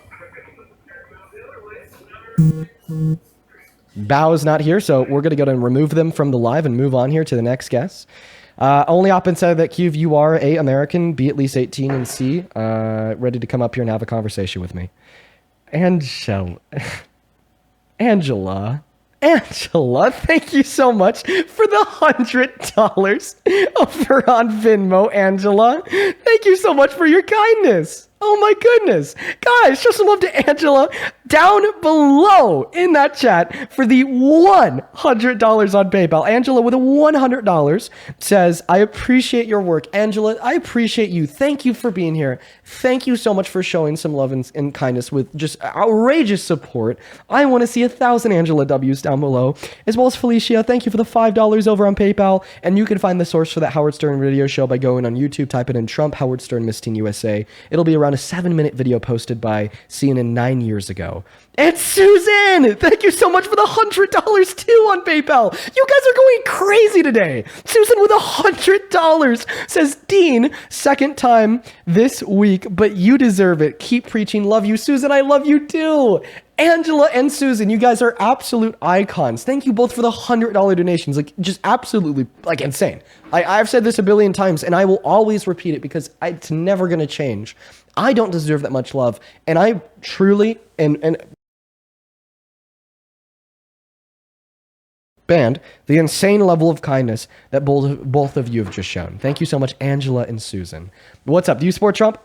Bao is not here, so we're going to go and remove them from the live and move on here to the next guest. Only up and said that Q, you are a American, be at least 18 and C, ready to come up here and have a conversation with me. Angela, thank you so much for the $100 over on Venmo, Angela. Thank you so much for your kindness. Oh my goodness. Guys, show some love to Angela down below in that chat for the $100 on PayPal. Angela with a $100 says, I appreciate your work. Angela, I appreciate you. Thank you for being here. Thank you so much for showing some love and kindness with just outrageous support. I want to see 1,000 Angela W's down below, as well as Felicia. Thank you for the $5 over on PayPal. And you can find the source for that Howard Stern radio show by going on YouTube, type it in Trump, Howard Stern, Miss Teen USA. It'll be around around a 7-minute video posted by CNN 9 years ago. And Susan, thank you so much for the $100 too on PayPal. You guys are going crazy today. Susan with $100 says, Dean, second time this week, but you deserve it. Keep preaching. Love you, Susan. I love you too. Angela and Susan, you guys are absolute icons. Thank you both for the $100 donations. Like, just absolutely, like, insane. I've said this a billion times, and I will always repeat it because it's never going to change. I don't deserve that much love, and I truly and band the insane level of kindness that both of you have just shown. Thank you so much, Angela and Susan. What's up? Do you support Trump?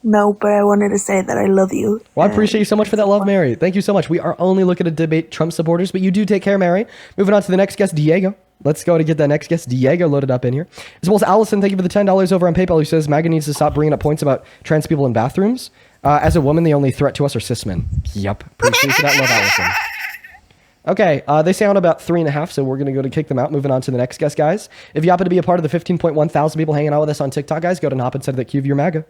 No, but I wanted to say that I love you. Well, I appreciate you so much for that love, Mary. Thank you so much. We are only looking to debate Trump supporters, but you do take care, Mary. Moving on to the next guest, Diego. Let's go to get that next guest, Diego, loaded up in here. As well as Allison, thank you for the $10 over on PayPal, who says Maga needs to stop bringing up points about trans people in bathrooms. As a woman, the only threat to us are cis men. Yep. Appreciate you for that love, Allison. Okay, they sound about 3.5, so we're going to go to kick them out. Moving on to the next guest, guys. If you happen to be a part of the 15.1 thousand people hanging out with us on TikTok, guys, go to and hop inside that queue of your MAGA.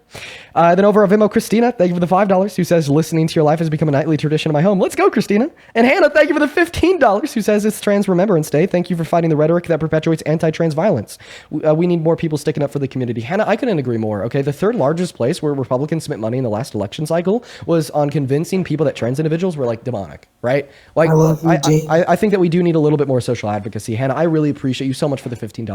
Then over on Venmo, Christina, thank you for the $5, who says listening to your life has become a nightly tradition in my home. Let's go, Christina. And Hannah, thank you for the $15, who says it's Trans Remembrance Day. Thank you for fighting the rhetoric that perpetuates anti-trans violence. We need more people sticking up for the community. Hannah, I couldn't agree more, okay? The third largest place where Republicans spent money in the last election cycle was on convincing people that trans individuals were, like, demonic, right? Like, I think that we do need a little bit more social advocacy. Hannah, I really appreciate you so much for the $15.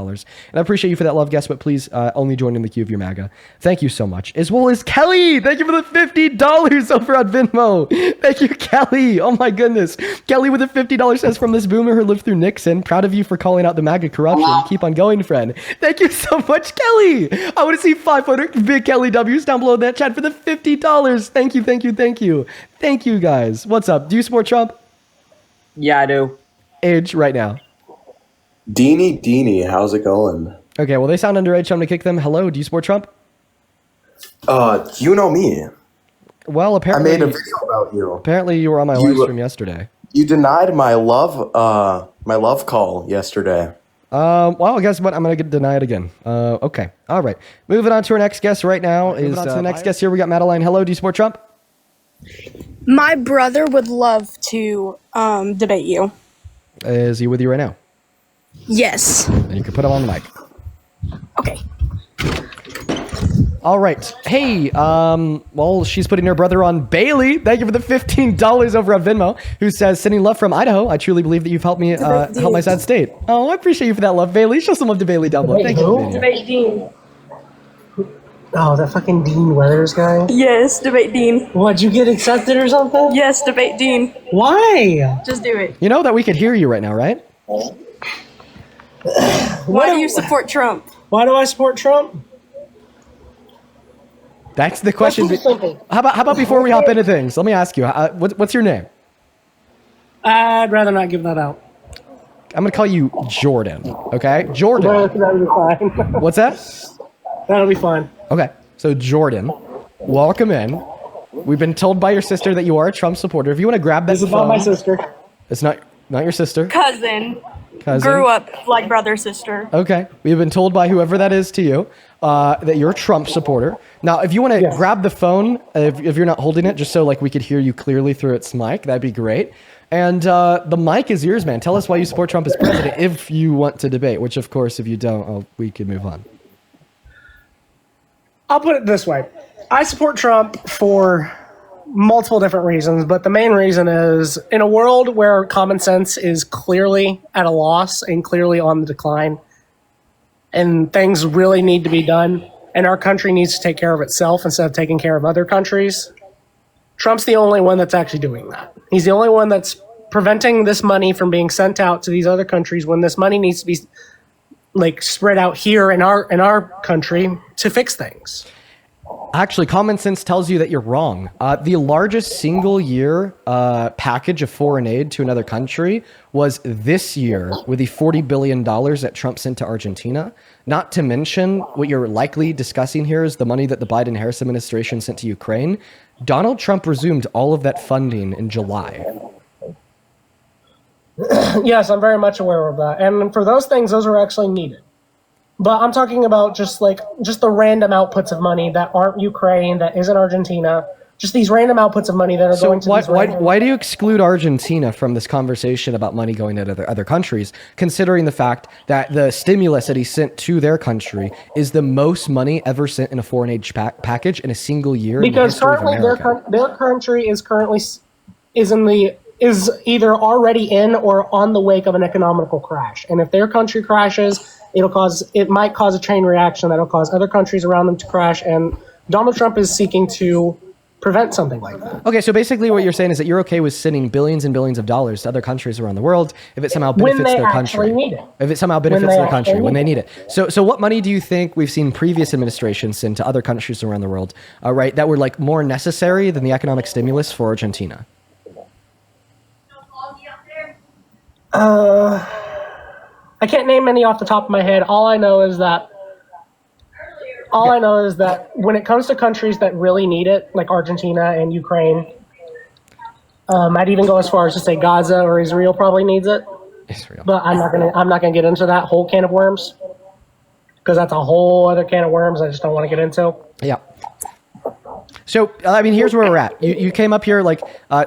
And I appreciate you for that love, guest, but please only join in the queue of your MAGA. Thank you so much. As well as Kelly, thank you for the $50 over on Venmo. Thank you, Kelly. Oh my goodness. Kelly with the $50 says, from this boomer who lived through Nixon, proud of you for calling out the MAGA corruption. Keep on going, friend. Thank you so much, Kelly. I want to see 500 big Kelly W's down below in that chat for the $50. Thank you, thank you, thank you. Thank you, guys. What's up? Do you support Trump? Yeah, I do. Age right now. Deanie, how's it going? Okay, well, they sound underage, so I'm going to kick them. Hello, do you support Trump? You know me. Well, apparently... I made a video about you. Apparently you were on my live stream yesterday. You denied my love call yesterday. Well, guess what? I'm going to get denied again. Okay, all right. Moving on to our next guest right now is... Moving on to the next guest here, we got Madeline. Hello, do you support Trump? My brother would love to debate you. Is he with you right now? Yes. And you can put him on the mic. Okay. All right. Hey, well, she's putting her brother on. Bailey, thank you for the $15 over on Venmo, who says, sending love from Idaho. I truly believe that you've helped me help my sad state. Oh, I appreciate you for that love, Bailey. Show some love to Bailey down below. Thank you. Debate Dean. Oh, that fucking Dean Weathers guy? Yes, debate Dean. What, you get accepted or something? Yes, debate Dean. Why? Just do it. You know that we could hear you right now, right? Why do you support Trump? Why do I support Trump? That's the question. How about before we hop into things, let me ask you, what's your name? I'd rather not give that out. I'm going to call you Jordan, okay? Jordan. That'll be fine. What's that? That'll be fine. Okay, so Jordan, welcome in. We've been told by your sister that you are a Trump supporter. If you want to grab that This is phone, not my sister. It's not your sister. Cousin. Cousin. Grew up like brother, sister. Okay, we've been told by whoever that is to you that you're a Trump supporter. Now, if you want to grab the phone, if you're not holding it, just so like we could hear you clearly through its mic, that'd be great. And the mic is yours, man. Tell us why you support Trump as president if you want to debate, which of course, if you don't, we can move on. I'll put it this way. I support Trump for multiple different reasons, but the main reason is in a world where common sense is clearly at a loss and clearly on the decline, and things really need to be done, and our country needs to take care of itself instead of taking care of other countries, Trump's the only one that's actually doing that. He's the only one that's preventing this money from being sent out to these other countries when this money needs to be like spread out here in our country to fix things. Actually, common sense tells you that you're wrong. The largest single year package of foreign aid to another country was this year with the $40 billion that Trump sent to Argentina. Not to mention what you're likely discussing here is the money that the Biden-Harris administration sent to Ukraine. Donald Trump resumed all of that funding in July. Yes, I'm very much aware of that. And for those things, those are actually needed. But I'm talking about just the random outputs of money that aren't Ukraine, that isn't Argentina. Just these random outputs of money that are going to these random... why do you exclude Argentina from this conversation about money going to other countries, considering the fact that the stimulus that he sent to their country is the most money ever sent in a foreign aid package in a single year? Because currently their country is either already in or on the wake of an economical crash. And if their country crashes, it might cause a chain reaction that'll cause other countries around them to crash. And Donald Trump is seeking to prevent something like that. Okay, so basically what you're saying is that you're okay with sending billions and billions of dollars to other countries around the world if it somehow benefits their country. If it somehow benefits their country when they need it. So what money do you think we've seen previous administrations send to other countries around the world, right, that were like more necessary than the economic stimulus for Argentina? I can't name any off the top of my head. All I know is that when it comes to countries that really need it, like Argentina and Ukraine, I'd even go as far as to say Gaza or Israel probably needs it. Israel. But I'm not gonna get into that whole can of worms, because that's a whole other can of worms I just don't want to get into. Yeah. So, I mean, here's where we're at. You came up here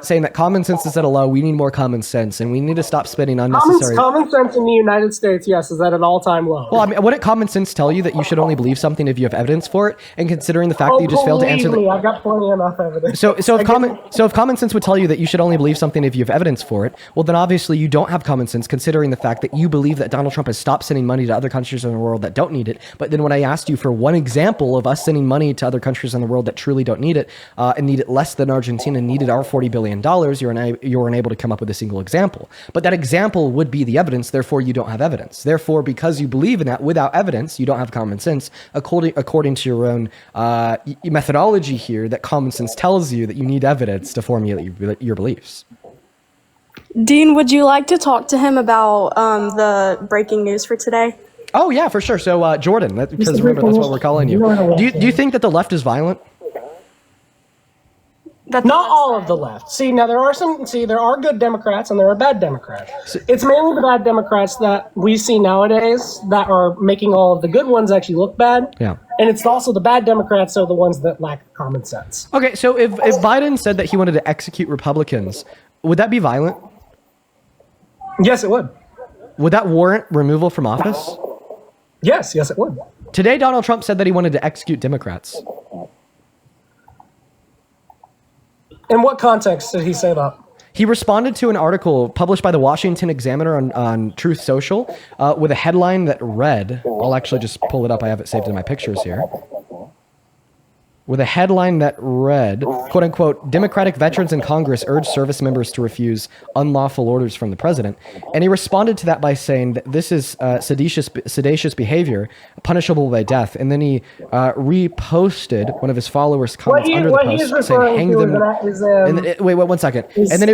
saying that common sense is at a low. We need more common sense, and we need to stop spending unnecessary... Common sense in the United States, yes, is at an all-time low. Well, I mean, wouldn't common sense tell you that you should only believe something if you have evidence for it? And considering the fact that you just failed to answer... I've got plenty enough evidence. So if common sense would tell you that you should only believe something if you have evidence for it, well, then obviously you don't have common sense, considering the fact that you believe that Donald Trump has stopped sending money to other countries in the world that don't need it. But then when I asked you for one example of us sending money to other countries in the world that truly don't need it, and need it less than Argentina needed our $40 billion, you're unable to come up with a single example. But that example would be the evidence, therefore you don't have evidence. Therefore, because you believe in that without evidence, you don't have common sense, according to your own methodology here, that common sense tells you that you need evidence to formulate your beliefs. Dean, would you like to talk to him about the breaking news for today? Oh, yeah, for sure. So, Jordan, because remember, that's what we're calling you. Do you think that the left is violent? Not all of the left. See, now there are good Democrats and there are bad Democrats. It's mainly the bad Democrats that we see nowadays that are making all of the good ones actually look bad. Yeah. And it's also the bad Democrats are the ones that lack common sense. Okay, so if Biden said that he wanted to execute Republicans, would that be violent? Yes, it would. Would that warrant removal from office? Yes, it would. Today, Donald Trump said that he wanted to execute Democrats. In what context did he say that? He responded to an article published by the Washington Examiner on Truth Social with a headline that read, I'll actually just pull it up, I have it saved in my pictures here. With a headline that read, quote unquote, Democratic veterans in Congress urge service members to refuse unlawful orders from the president. And he responded to that by saying that this is seditious behavior, punishable by death. And then he reposted one of his followers' comments under the post saying, hang them. Wait, one second. And then he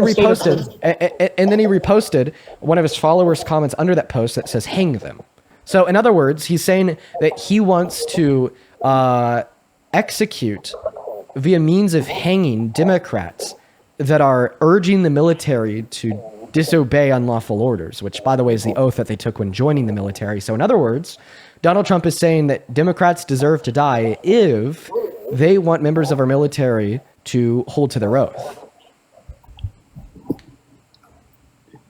reposted one of his followers' comments under that post that says, hang them. So in other words, he's saying that he wants to execute via means of hanging Democrats that are urging the military to disobey unlawful orders, which, by the way, is the oath that they took when joining the military. So in other words, Donald Trump is saying that Democrats deserve to die if they want members of our military to hold to their oath.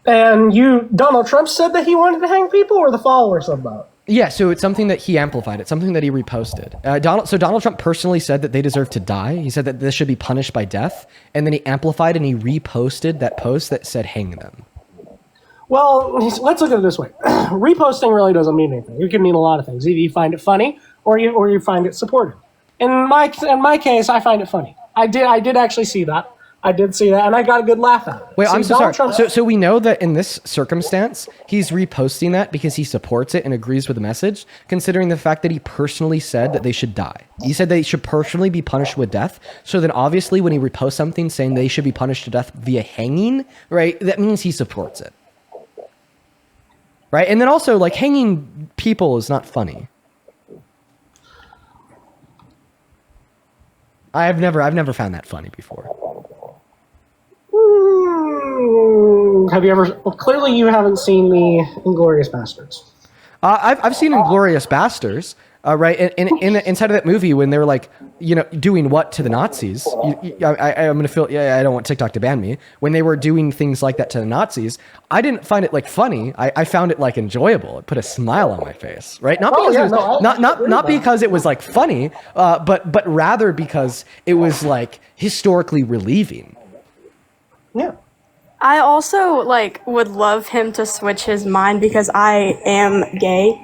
And Donald Trump said that he wanted to hang people, or the followers said that? Yeah, so it's something that he amplified. It's something that he reposted. Donald Trump personally said that they deserve to die. He said that this should be punished by death. And then he amplified and he reposted that post that said hang them. Well, let's look at it this way. Reposting really doesn't mean anything. It can mean a lot of things. Either you find it funny or you find it supportive. In my case, I find it funny. I did actually see that. I did see that, and I got a good laugh at it. Wait, I'm so sorry. So we know that in this circumstance, he's reposting that because he supports it and agrees with the message, considering the fact that he personally said that they should die. He said they should personally be punished with death. So then obviously when he reposts something saying they should be punished to death via hanging, right, that means he supports it. Right? And then also, like, hanging people is not funny. I've never found that funny before. Have you ever... Well, clearly you haven't seen the Inglourious Bastards. I've seen Inglorious Bastards, right? Inside of that movie when they were like, doing what to the Nazis? I'm gonna feel. Yeah, I don't want TikTok to ban me. When they were doing things like that to the Nazis, I didn't find it like funny. I found it like enjoyable. It put a smile on my face, right? Not because it was, not because it was like funny, but rather because it was like historically relieving. Yeah. I also would love him to switch his mind because I am gay.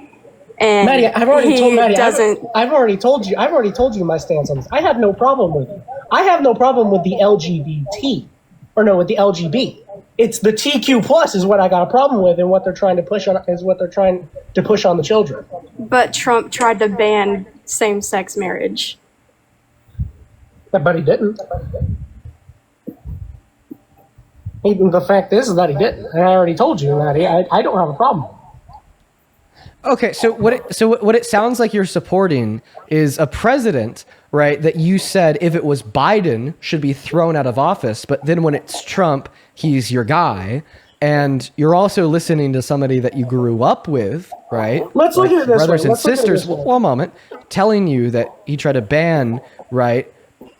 And Maddie, I've already told you my stance on this. I have no problem with it. I have no problem with the LGBT, with the LGB. It's the TQ plus is what I got a problem with, and what they're trying to push on the children. But Trump tried to ban same-sex marriage. But he didn't. The fact is that he didn't. And I already told you, Maddie. I don't have a problem. Okay, so what it sounds like you're supporting is a president, right, that you said if it was Biden should be thrown out of office, but then when it's Trump, he's your guy, and you're also listening to somebody that you grew up with, right? Let's look at it this way. Brothers and sisters, one moment, telling you that he tried to ban, right,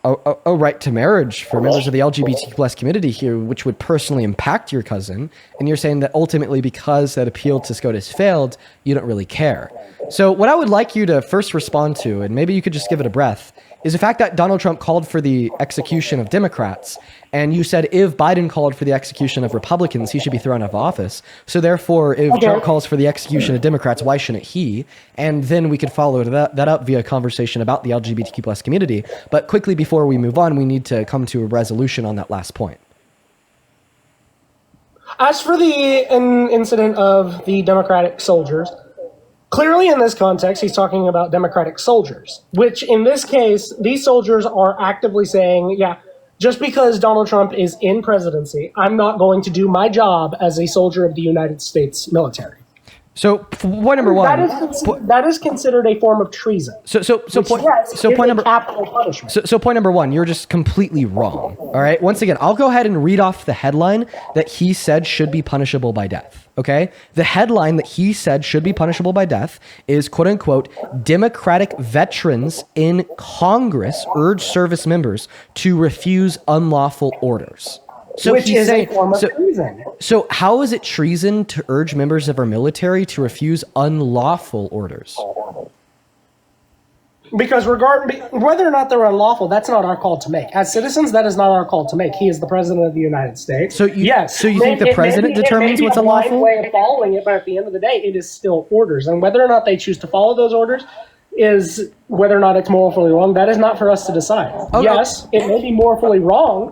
a right to marriage for members of the LGBTQ plus community here, which would personally impact your cousin. And you're saying that ultimately because that appeal to SCOTUS failed, you don't really care. So what I would like you to first respond to, and maybe you could just give it a breath, is the fact that Donald Trump called for the execution of Democrats. And you said if Biden called for the execution of Republicans, he should be thrown out of office. So therefore, if Trump calls for the execution of Democrats, why shouldn't he? And then we could follow that up via conversation about the LGBTQ plus community. But quickly before we move on, we need to come to a resolution on that last point. As for the incident of the Democratic soldiers, clearly in this context, he's talking about Democratic soldiers, which in this case, these soldiers are actively saying, yeah, just because Donald Trump is in presidency, I'm not going to do my job as a soldier of the United States military. So point number one, that is considered a form of treason. So point number one, you're just completely wrong. All right. Once again, I'll go ahead and read off the headline that he said should be punishable by death. Okay. The headline that he said should be punishable by death is quote unquote, Democratic veterans in Congress urge service members to refuse unlawful orders. So which is a form of treason. So how is it treason to urge members of our military to refuse unlawful orders? Because whether or not they're unlawful, that's not our call to make. As citizens, that is not our call to make. He is the president of the United States. So you think the president determines what's unlawful? It may be a blind way of following it, but at the end of the day, it is still orders. And whether or not they choose to follow those orders is whether or not it's morally wrong. That is not for us to decide. Okay. Yes, it may be morally wrong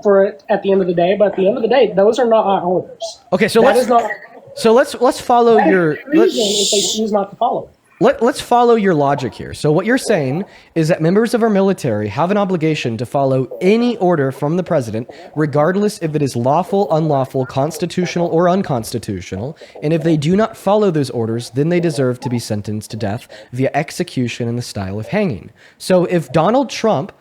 for it at the end of the day, but at the end of the day, those are not our orders. Okay, so let's follow your. If they choose not to follow it. Let's follow your logic here. So what you're saying is that members of our military have an obligation to follow any order from the president, regardless if it is lawful, unlawful, constitutional, or unconstitutional. And if they do not follow those orders, then they deserve to be sentenced to death via execution in the style of hanging. So if Donald Trump,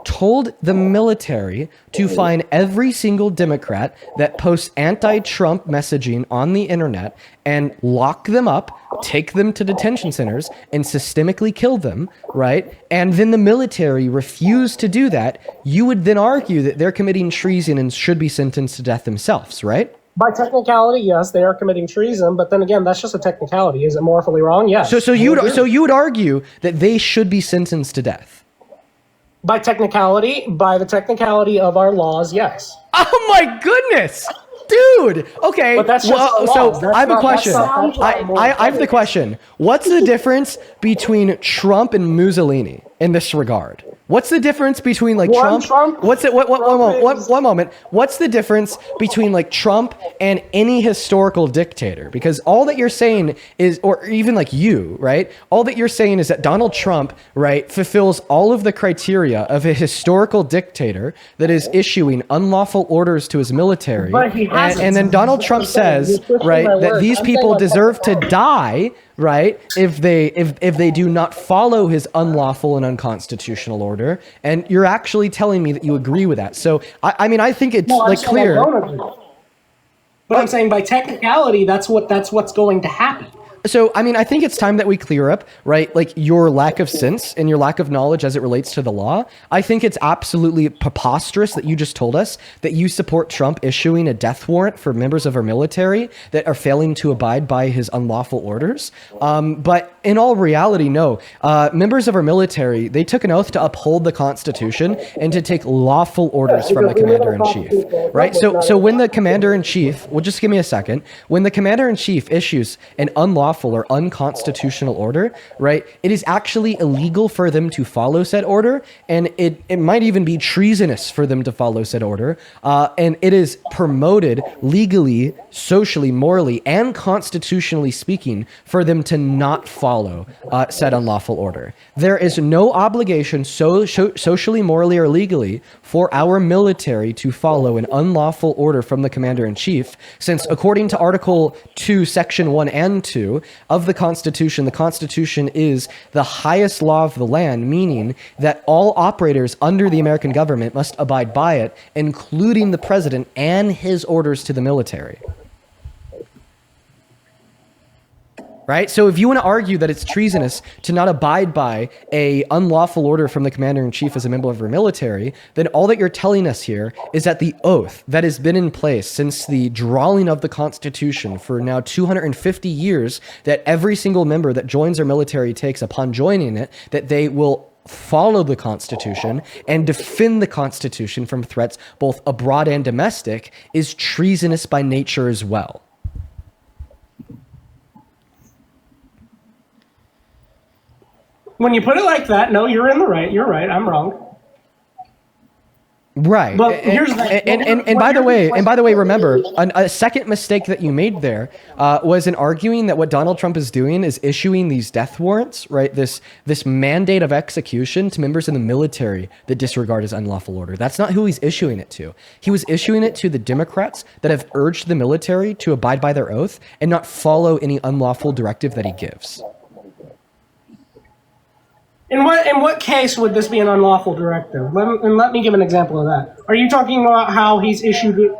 told the military to find every single Democrat that posts anti-Trump messaging on the internet and lock them up, take them to detention centers, and systemically kill them, right? And then the military refused to do that, you would then argue that they're committing treason and should be sentenced to death themselves, right? By technicality, yes, they are committing treason, but then again, that's just a technicality. Is it morally wrong? Yes. So you would argue that they should be sentenced to death. By the technicality of our laws, yes. Oh my goodness, dude. Okay. But that's just so I have a question. I have the question. What's the difference between Trump and Mussolini in this regard? What's the difference between Trump? One moment. What's the difference between Trump and any historical dictator? Because all that you're saying is, or even you, right? All that you're saying is that Donald Trump, right, fulfills all of the criteria of a historical dictator that is issuing unlawful orders to his military. And then Donald Trump says, right, that these people deserve to die, right, if they do not follow his unlawful and unconstitutional order. And you're actually telling me that you agree with that. So I think it's clear. But I'm saying by technicality, that's what's going to happen. So, I mean, I think it's time that we clear up, right? Like your lack of sense and your lack of knowledge as it relates to the law. I think it's absolutely preposterous that you just told us that you support Trump issuing a death warrant for members of our military that are failing to abide by his unlawful orders. But in all reality, no. Members of our military, they took an oath to uphold the Constitution and to take lawful orders from the commander-in-chief, right? So when the commander-in-chief, well, just give me a second. When the commander-in-chief issues an unlawful or unconstitutional order, right, it is actually illegal for them to follow said order, and it might even be treasonous for them to follow said order, and it is promoted legally, socially, morally, and constitutionally speaking for them to not follow said unlawful order. There is no obligation socially, morally, or legally for our military to follow an unlawful order from the commander-in-chief, since according to Article 2, Section 1 and 2 of the Constitution is the highest law of the land, meaning that all operators under the American government must abide by it, including the president and his orders to the military. Right? So if you want to argue that it's treasonous to not abide by a unlawful order from the commander-in-chief as a member of our military, then all that you're telling us here is that the oath that has been in place since the drawing of the Constitution for now 250 years, that every single member that joins our military takes upon joining it, that they will follow the Constitution and defend the Constitution from threats both abroad and domestic, is treasonous by nature as well. When you put it like that, no, you're in the right. You're right. I'm wrong. Right. But here's and by the way, remember, a second mistake that you made there was in arguing that what Donald Trump is doing is issuing these death warrants, right? This mandate of execution to members in the military that disregard his unlawful order. That's not who he's issuing it to. He was issuing it to the Democrats that have urged the military to abide by their oath and not follow any unlawful directive that he gives. In what case would this be an unlawful directive? Let me give an example of that. Are you talking about how he's issued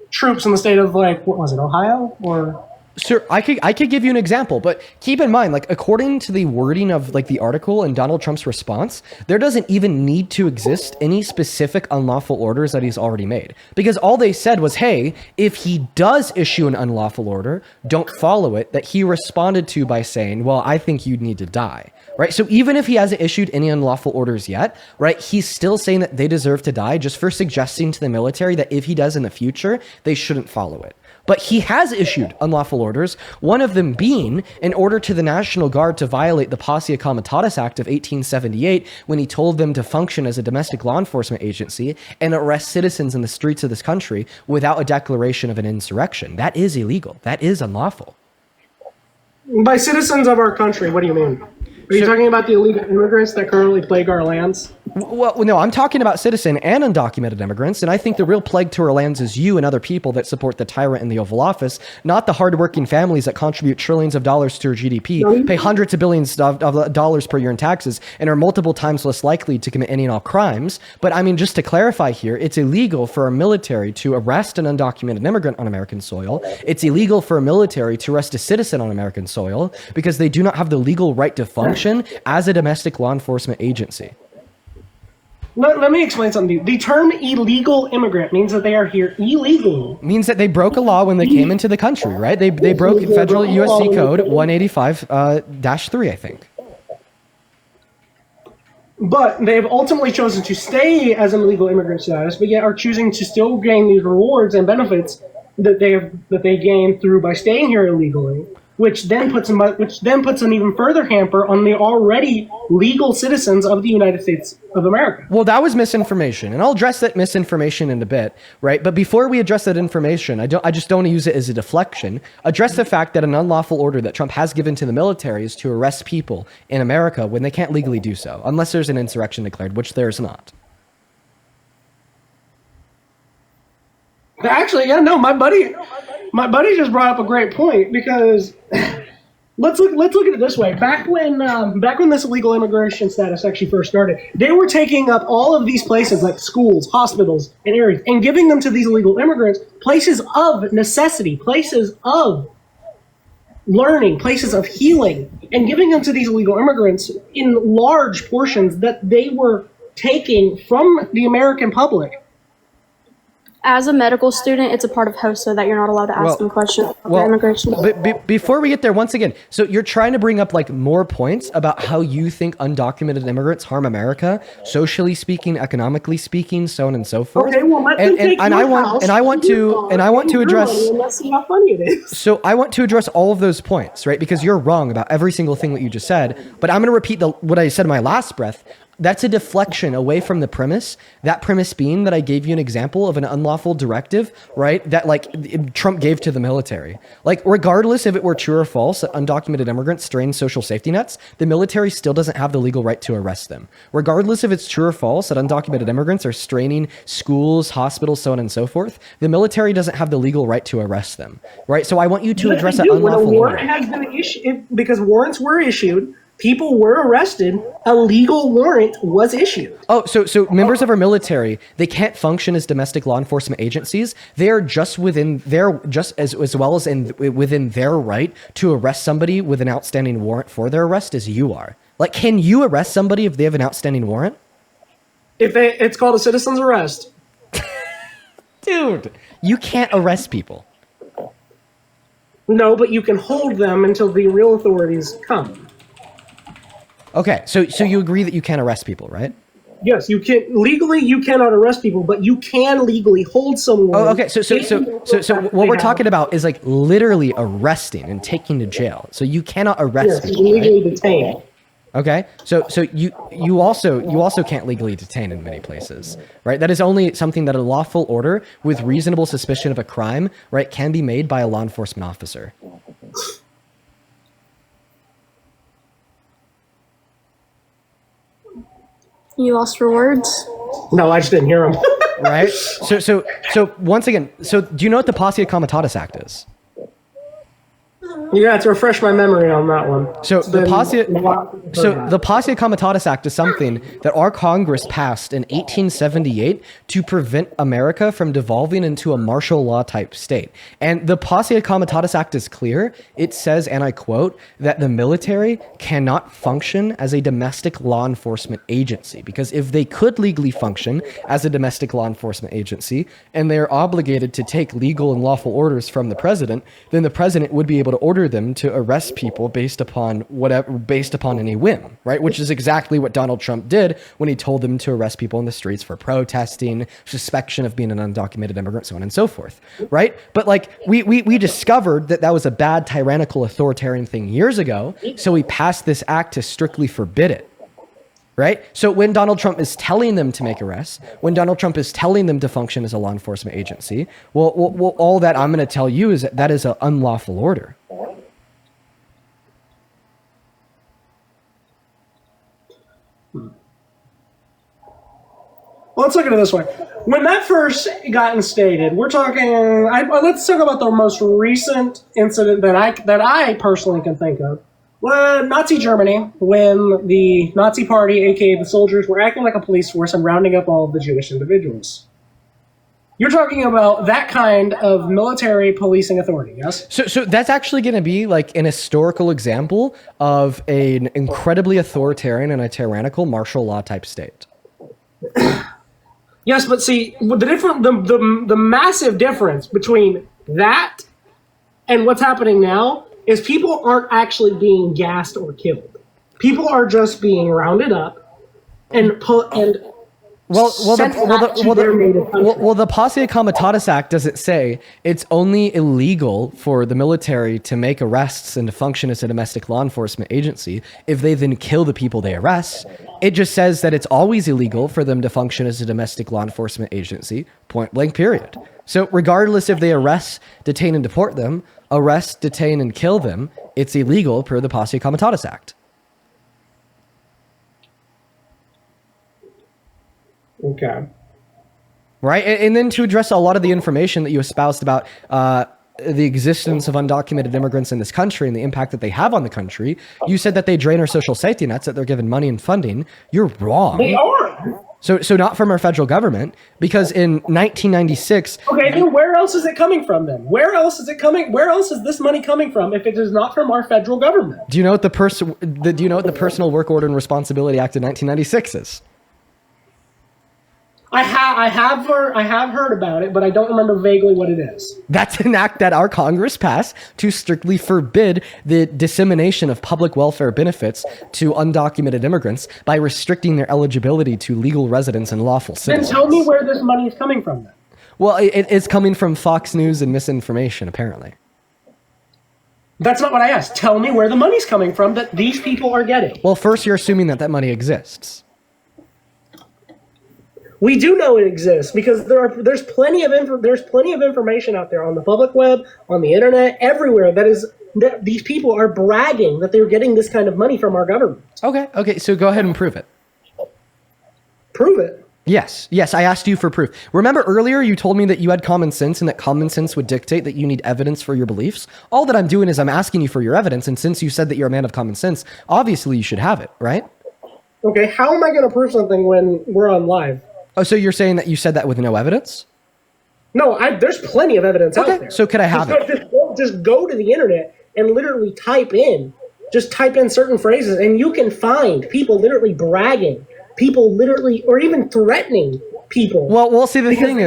troops in the state of, like, what was it, Ohio? Or Sure, I could give you an example, but keep in mind, like, according to the wording of, like, the article and Donald Trump's response, there doesn't even need to exist any specific unlawful orders that he's already made. Because all they said was, hey, if he does issue an unlawful order, don't follow it, that he responded to by saying, well, I think you'd need to die. Right? So even if he hasn't issued any unlawful orders yet, right, he's still saying that they deserve to die just for suggesting to the military that if he does in the future, they shouldn't follow it. But he has issued unlawful orders, one of them being an order to the National Guard to violate the Posse Comitatus Act of 1878 when he told them to function as a domestic law enforcement agency and arrest citizens in the streets of this country without a declaration of an insurrection. That is illegal. That is unlawful. by citizens of our country, what do you mean? Are you talking about the illegal immigrants that currently plague our lands? Well, no, I'm talking about citizen and undocumented immigrants, and I think the real plague to our lands is you and other people that support the tyrant in the Oval Office, not the hardworking families that contribute trillions of dollars to our GDP, pay hundreds of billions of dollars per year in taxes, and are multiple times less likely to commit any and all crimes. But I mean, just to clarify here, it's illegal for our military to arrest an undocumented immigrant on American soil. It's illegal for a military to arrest a citizen on American soil because they do not have the legal right to function as a domestic law enforcement agency. Let me explain something to you. The term illegal immigrant means that they are here illegally. Means that they broke a law when they came into the country, right? They broke federal USC code 185-3, I think. But they've ultimately chosen to stay as an illegal immigrant status, but yet are choosing to still gain these rewards and benefits that they gain through by staying here illegally. Which then puts an even further hamper on the already legal citizens of the United States of America. Well, that was misinformation, and I'll address that misinformation in a bit, right? But before we address that information, I just don't want to use it as a deflection. Address the fact that an unlawful order that Trump has given to the military is to arrest people in America when they can't legally do so, unless there's an insurrection declared, which there's not. Actually, yeah, no, my buddy just brought up a great point, because let's look at it this way. Back when this illegal immigration status actually first started, they were taking up all of these places like schools, hospitals, and areas, and giving them to these illegal immigrants, places of necessity, places of learning, places of healing, and giving them to these illegal immigrants in large portions that they were taking from the American public. As a medical student, it's a part of HOSA that you're not allowed to ask them questions about their immigration. Before we get there, once again, so you're trying to bring up like more points about how you think undocumented immigrants harm America, socially speaking, economically speaking, so on and so forth. Okay, well, let them take your house, and I want to address. And let's see how funny it is. So I want to address all of those points, right? Because you're wrong about every single thing that you just said. But I'm going to repeat what I said in my last breath. That's a deflection away from the premise. That premise being that I gave you an example of an unlawful directive, right? That like Trump gave to the military. Like regardless if it were true or false that undocumented immigrants strain social safety nets, the military still doesn't have the legal right to arrest them. Regardless if it's true or false that undocumented immigrants are straining schools, hospitals, so on and so forth, the military doesn't have the legal right to arrest them, right? So I want you to address that unlawful When a warrant has been issued, because warrants were issued, people were arrested. A legal warrant was issued. Oh, so members of our military, they can't function as domestic law enforcement agencies. They are just within their, just as well as within their right to arrest somebody with an outstanding warrant for their arrest as you are. Like, can you arrest somebody if they have an outstanding warrant? It's called a citizen's arrest. Dude, you can't arrest people. No, but you can hold them until the real authorities come. Okay, so you agree that you can't arrest people, right? Yes, you can legally. You cannot arrest people, but you can legally hold someone. Oh, okay. So what we're talking about is like literally arresting and taking to jail. So you cannot arrest people. Yes, legally detain. Okay, so you also can't legally detain in many places, right? That is only something that a lawful order with reasonable suspicion of a crime, right, can be made by a law enforcement officer. You lost for words? No, I just didn't hear him. Right? So once again, so do you know what the Posse Comitatus Act is? You have to refresh my memory on that one. So the Posse Comitatus Act is something that our Congress passed in 1878 to prevent America from devolving into a martial law type state. And the Posse Comitatus Act is clear. It says, and I quote, that the military cannot function as a domestic law enforcement agency, because if they could legally function as a domestic law enforcement agency and they're obligated to take legal and lawful orders from the president, then the president would be able to order them to arrest people based upon any whim, right? Which is exactly what Donald Trump did when he told them to arrest people in the streets for protesting, suspicion of being an undocumented immigrant, so on and so forth, right? But like we discovered that was a bad tyrannical authoritarian thing years ago, so we passed this act to strictly forbid it. Right? So when Donald Trump is telling them to make arrests, when Donald Trump is telling them to function as a law enforcement agency, well all that I'm going to tell you is that is an unlawful order. Well, let's look at it this way. When that first got instated, we're talking. Let's talk about the most recent incident that I personally can think of. Well, Nazi Germany, when the Nazi Party, aka the soldiers, were acting like a police force and rounding up all of the Jewish individuals. You're talking about that kind of military policing authority, yes? So that's actually going to be like an historical example of an incredibly authoritarian and a tyrannical martial law type state. Yes, but see, the massive difference between that and what's happening now is people aren't actually being gassed or killed. People are just being rounded up and the Posse Comitatus Act doesn't say it's only illegal for the military to make arrests and to function as a domestic law enforcement agency if they then kill the people they arrest. It just says that it's always illegal for them to function as a domestic law enforcement agency, point blank period. So regardless if they arrest, detain, and deport them, arrest, detain, and kill them, it's illegal per the Posse Comitatus Act. Okay. Right, and then to address a lot of the information that you espoused about the existence of undocumented immigrants in this country and the impact that they have on the country, you said that they drain our social safety nets, that they're given money and funding. You're wrong. They are. So not from our federal government, because in 1996. Okay, then where else is it coming from then? Where else is it coming? Where else is this money coming from if it is not from our federal government? Do you know what the Personal Work Order and Responsibility Act of 1996 is? I have heard about it, but I don't remember vaguely what it is. That's an act that our Congress passed to strictly forbid the dissemination of public welfare benefits to undocumented immigrants by restricting their eligibility to legal residence and lawful citizens. Then tell me where this money is coming from then. Well, it's coming from Fox News and misinformation, apparently. That's not what I asked. Tell me where the money's coming from that these people are getting. Well, first you're assuming that money exists. We do know it exists because there's plenty of information out there on the public web, on the internet, everywhere that these people are bragging that they're getting this kind of money from our government. Okay, so go ahead and prove it. Prove it? Yes, I asked you for proof. Remember earlier you told me that you had common sense and that common sense would dictate that you need evidence for your beliefs? All that I'm doing is I'm asking you for your evidence, and since you said that you're a man of common sense, obviously you should have it, right? Okay, how am I going to prove something when we're on live? Oh, so you're saying that you said that with no evidence? No, there's plenty of evidence out there. So could I have it? Just go to the internet and literally type in certain phrases, and you can find people literally bragging, people literally, or even threatening people. Well, see, the thing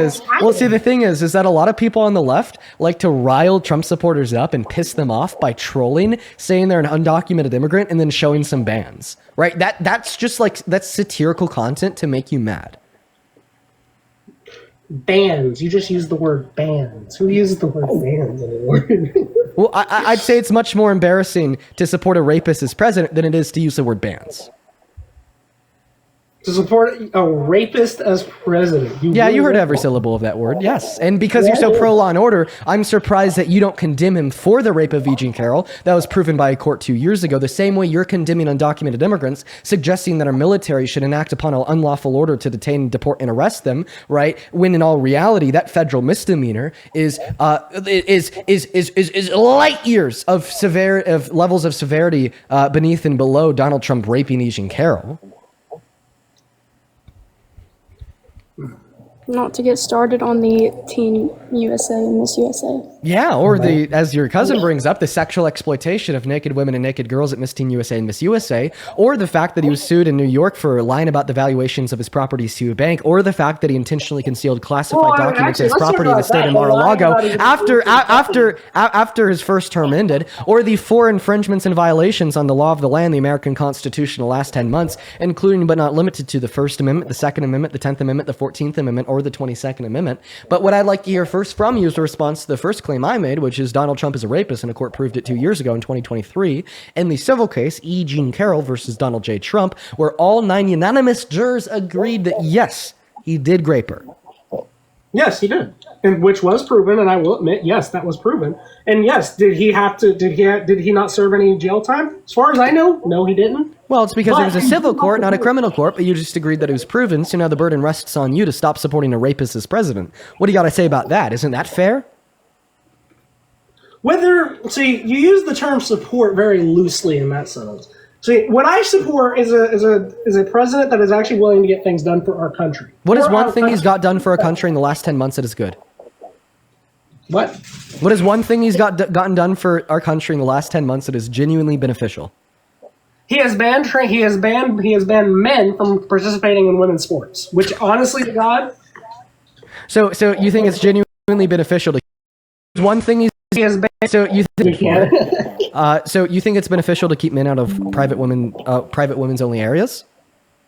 is that a lot of people on the left like to rile Trump supporters up and piss them off by trolling, saying they're an undocumented immigrant, and then showing some bans, right? That's just that's satirical content to make you mad. Bans. You just used the word bans. Who uses the word bans anymore? Well, I'd say it's much more embarrassing to support a rapist as president than it is to use the word bans. To support a rapist as president. You heard every syllable of that word, yes. And because you're so pro-law and order, I'm surprised that you don't condemn him for the rape of E. Jean Carroll. That was proven by a court 2 years ago, the same way you're condemning undocumented immigrants, suggesting that our military should enact upon an unlawful order to detain, deport, and arrest them, right? When in all reality, that federal misdemeanor is light years of levels of severity beneath and below Donald Trump raping E. Jean Carroll. Not to get started on the Teen USA and Miss USA. Yeah, or as your cousin brings up, the sexual exploitation of naked women and naked girls at Miss Teen USA and Miss USA, or the fact that he was sued in New York for lying about the valuations of his properties to a bank, or the fact that he intentionally concealed classified documents of his property in the state of Mar-a-Lago after his first term ended, or the 4 infringements and violations on the law of the land, the American Constitution, the last 10 months, including but not limited to the First Amendment, the Second Amendment, the 10th Amendment, the 14th Amendment, or the 22nd Amendment. But what I'd like to hear first from you is a response to the first claim I made, which is Donald Trump is a rapist, and a court proved it 2 years ago in 2023, in the civil case, E. Jean Carroll versus Donald J. Trump, where all 9 unanimous jurors agreed that yes, he did rape her. Yes, he did, and which was proven, and I will admit, yes, that was proven. And yes, did he not serve any jail time? As far as I know, no, he didn't. Well, it's because it was a civil court, not a criminal court, but you just agreed that it was proven, so now the burden rests on you to stop supporting a rapist as president. What do you got to say about that? Isn't that fair? You use the term support very loosely in that sentence. See, what I support is a president that is actually willing to get things done for our country. What is one thing he's got done for our country in the last 10 months that is good? What? What is one thing he's gotten done for our country in the last 10 months that is genuinely beneficial? He has banned men from participating in women's sports, which honestly to God. So you think it's genuinely beneficial to one thing he has banned? So you think it's beneficial to keep men out of private women's only areas?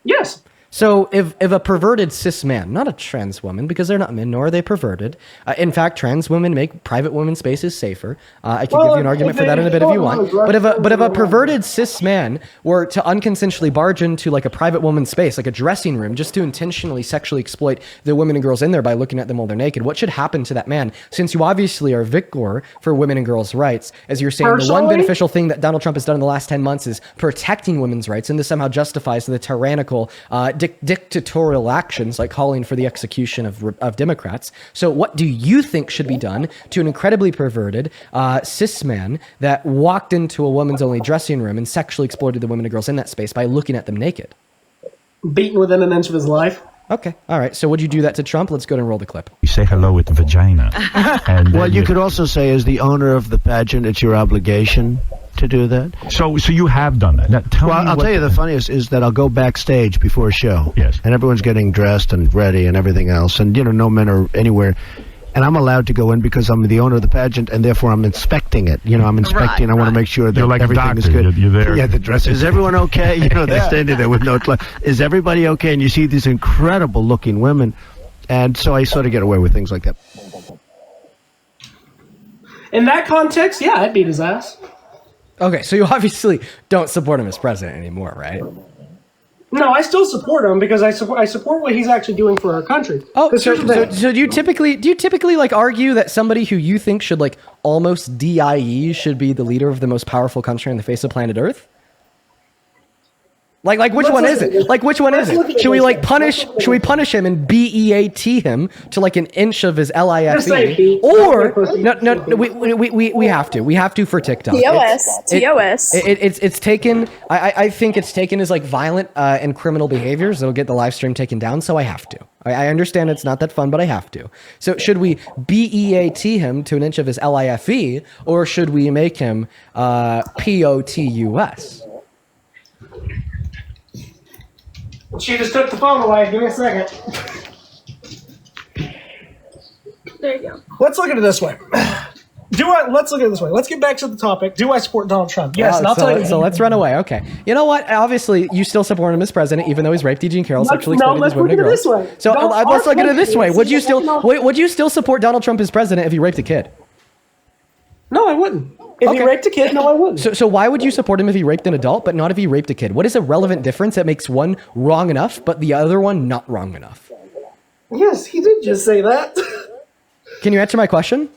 Yes. So if a perverted cis man, not a trans woman, because they're not men, nor are they perverted. In fact, trans women make private women's spaces safer. I can give you an argument for that in a bit if you want. But if a perverted cis man were to unconsensually barge into like a private woman's space, like a dressing room, just to intentionally sexually exploit the women and girls in there by looking at them while they're naked, what should happen to that man? Since you obviously are victor for women and girls' rights, as you're saying, the one beneficial thing that Donald Trump has done in the last 10 months is protecting women's rights, and this somehow justifies the tyrannical dictatorial actions like calling for the execution of Democrats. So what do you think should be done to an incredibly perverted cis man that walked into a woman's only dressing room and sexually exploited the women and girls in that space by looking at them naked? Beaten within an inch of his life. Okay, all right. So would you do that to Trump? Let's go ahead and roll the clip. You say hello with vagina. And Well, you could also say, as the owner of the pageant, it's your obligation to do that. So you have done that. Now, tell me I'll what- tell you the funniest is that I'll go backstage before a show. Yes. And everyone's getting dressed and ready and everything else. And, no men are anywhere. And I'm allowed to go in because I'm the owner of the pageant, and therefore I'm inspecting it. I'm inspecting. I want to make sure that You're like a everything is doctor. good. You're there. Yeah, the dress. Is everyone okay? They're standing there with no clothes. Is everybody okay? And you see these incredible-looking women. And so I sort of get away with things like that. In that context, yeah, I'd beat his ass. Okay, so you obviously don't support him as president anymore, right? No, I still support him because I support what he's actually doing for our country. Oh, 'Cause so here's the thing. do you typically like argue that somebody who you think should like almost DIE should be the leader of the most powerful country on the face of planet Earth? Like which one is it? Like which one is it? Should we like punish? Should we punish him and BEAT him to like an inch of his LIFE? Or no, we have to. We have to for TikTok. TOS. It's taken. I think it's taken as like violent and criminal behaviors. It'll get the live stream taken down. So I have to. I understand it's not that fun, but I have to. So should we BEAT him to an inch of his LIFE, or should we make him POTUS? She just took the phone away. Give me a second. There you go. Let's look at it this way. Let's look at it this way. Let's get back to the topic. Do I support Donald Trump? Yes, and I'll tell you. So let's run away. Okay. You know what? Obviously, you still support him as president, even though he's raped Eugene Carroll, sexually exploited his women and girls. So let's look at it this way. Would you still support Donald Trump as president if he raped a kid? No, I wouldn't. If he raped a kid, no, I wouldn't. So why would you support him if he raped an adult, but not if he raped a kid? What is a relevant difference that makes one wrong enough, but the other one not wrong enough? Yes, he did just say that. Can you answer my question?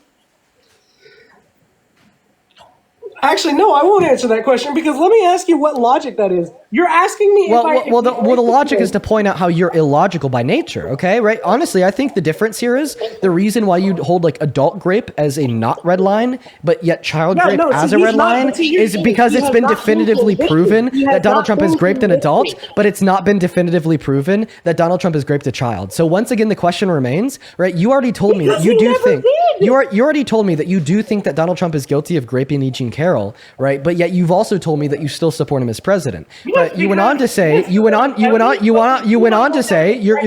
Actually, no, I won't answer that question because let me ask you what logic that is. You're asking me the logic is to point out how you're illogical by nature, okay? Right? Honestly, I think the difference here is the reason why you hold like adult rape as a not red line, but yet child rape as a red line is because it's been definitively proven that Donald Trump has raped an adult, but it's not been definitively proven that Donald Trump has raped a child. So once again, the question remains, right? You already told me that you do think you already told me that you do think that Donald Trump is guilty of raping Eugene Carroll, right? But yet you've also told me that you still support him as president. But you went on to say you're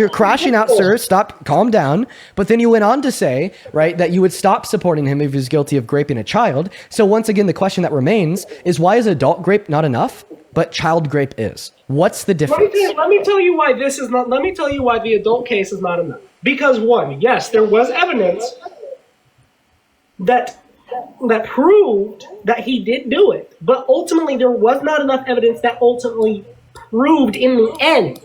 crashing out, sir. Stop, calm down. But then you went on to say, right, that you would stop supporting him if he's guilty of raping a child. So once again, the question that remains is why is adult rape not enough, but child rape is? What's the difference? Let me tell you why this is not. Let me tell you why the adult case is not enough. Because one, yes, there was evidence that proved that he did do it, but ultimately there was not enough evidence that ultimately proved in the end.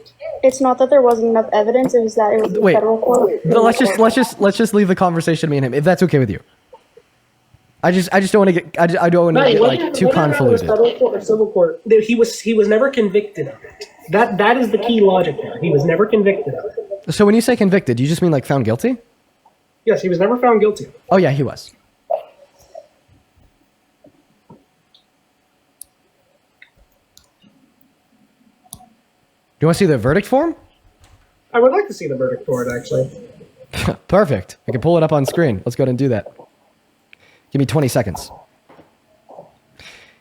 It's not that there wasn't enough evidence; it was that it was in federal court. But let's just leave the conversation me and him, if that's okay with you. I just don't want to get I don't want to get like too convoluted. Federal court or civil court, he was never convicted of it. That is the key logic there. He was never convicted of it. So when you say convicted, do you just mean like found guilty? Yes, he was never found guilty. Oh yeah, he was. Do you want to see the verdict form? I would like to see the verdict for it, actually. Perfect. I can pull it up on screen. Let's go ahead and do that. Give me 20 seconds.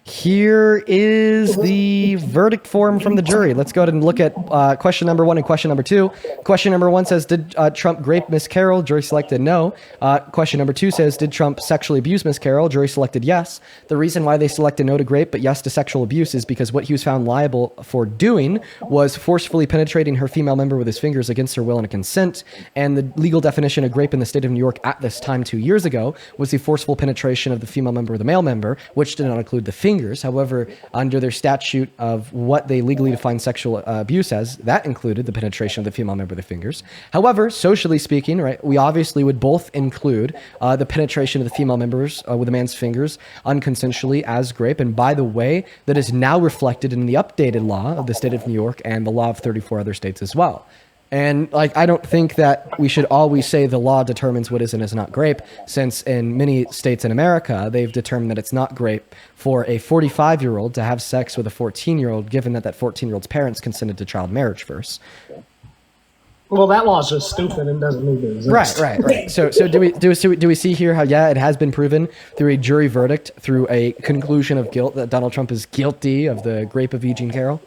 Here is the verdict form from the jury. Let's go ahead and look at question number 1 and question number 2. Question number 1 says, did Trump rape Miss Carroll? Jury selected no. Question number 2 says, did Trump sexually abuse Miss Carroll? Jury selected yes. The reason why they selected no to rape but yes to sexual abuse is because what he was found liable for doing was forcefully penetrating her female member with his fingers against her will and consent. And the legal definition of rape in the state of New York at this time 2 years ago was the forceful penetration of the female member with the male member, which did not include the finger. fingers. However, under their statute of what they legally define sexual abuse as, that included the penetration of the female member of the fingers. However, socially speaking, right, we obviously would both include the penetration of the female members with a man's fingers unconsensually as grape. And by the way, that is now reflected in the updated law of the state of New York and the law of 34 other states as well. And like, I don't think that we should always say the law determines what is and is not grape, since in many states in America, they've determined that it's not grape for a 45-year-old to have sex with a 14-year-old, given that 14-year-old's parents consented to child marriage first. Well, that law's just stupid and doesn't need to exist. Right. So do we see here how, yeah, it has been proven through a jury verdict, through a conclusion of guilt, that Donald Trump is guilty of the grape of Eugene Carroll?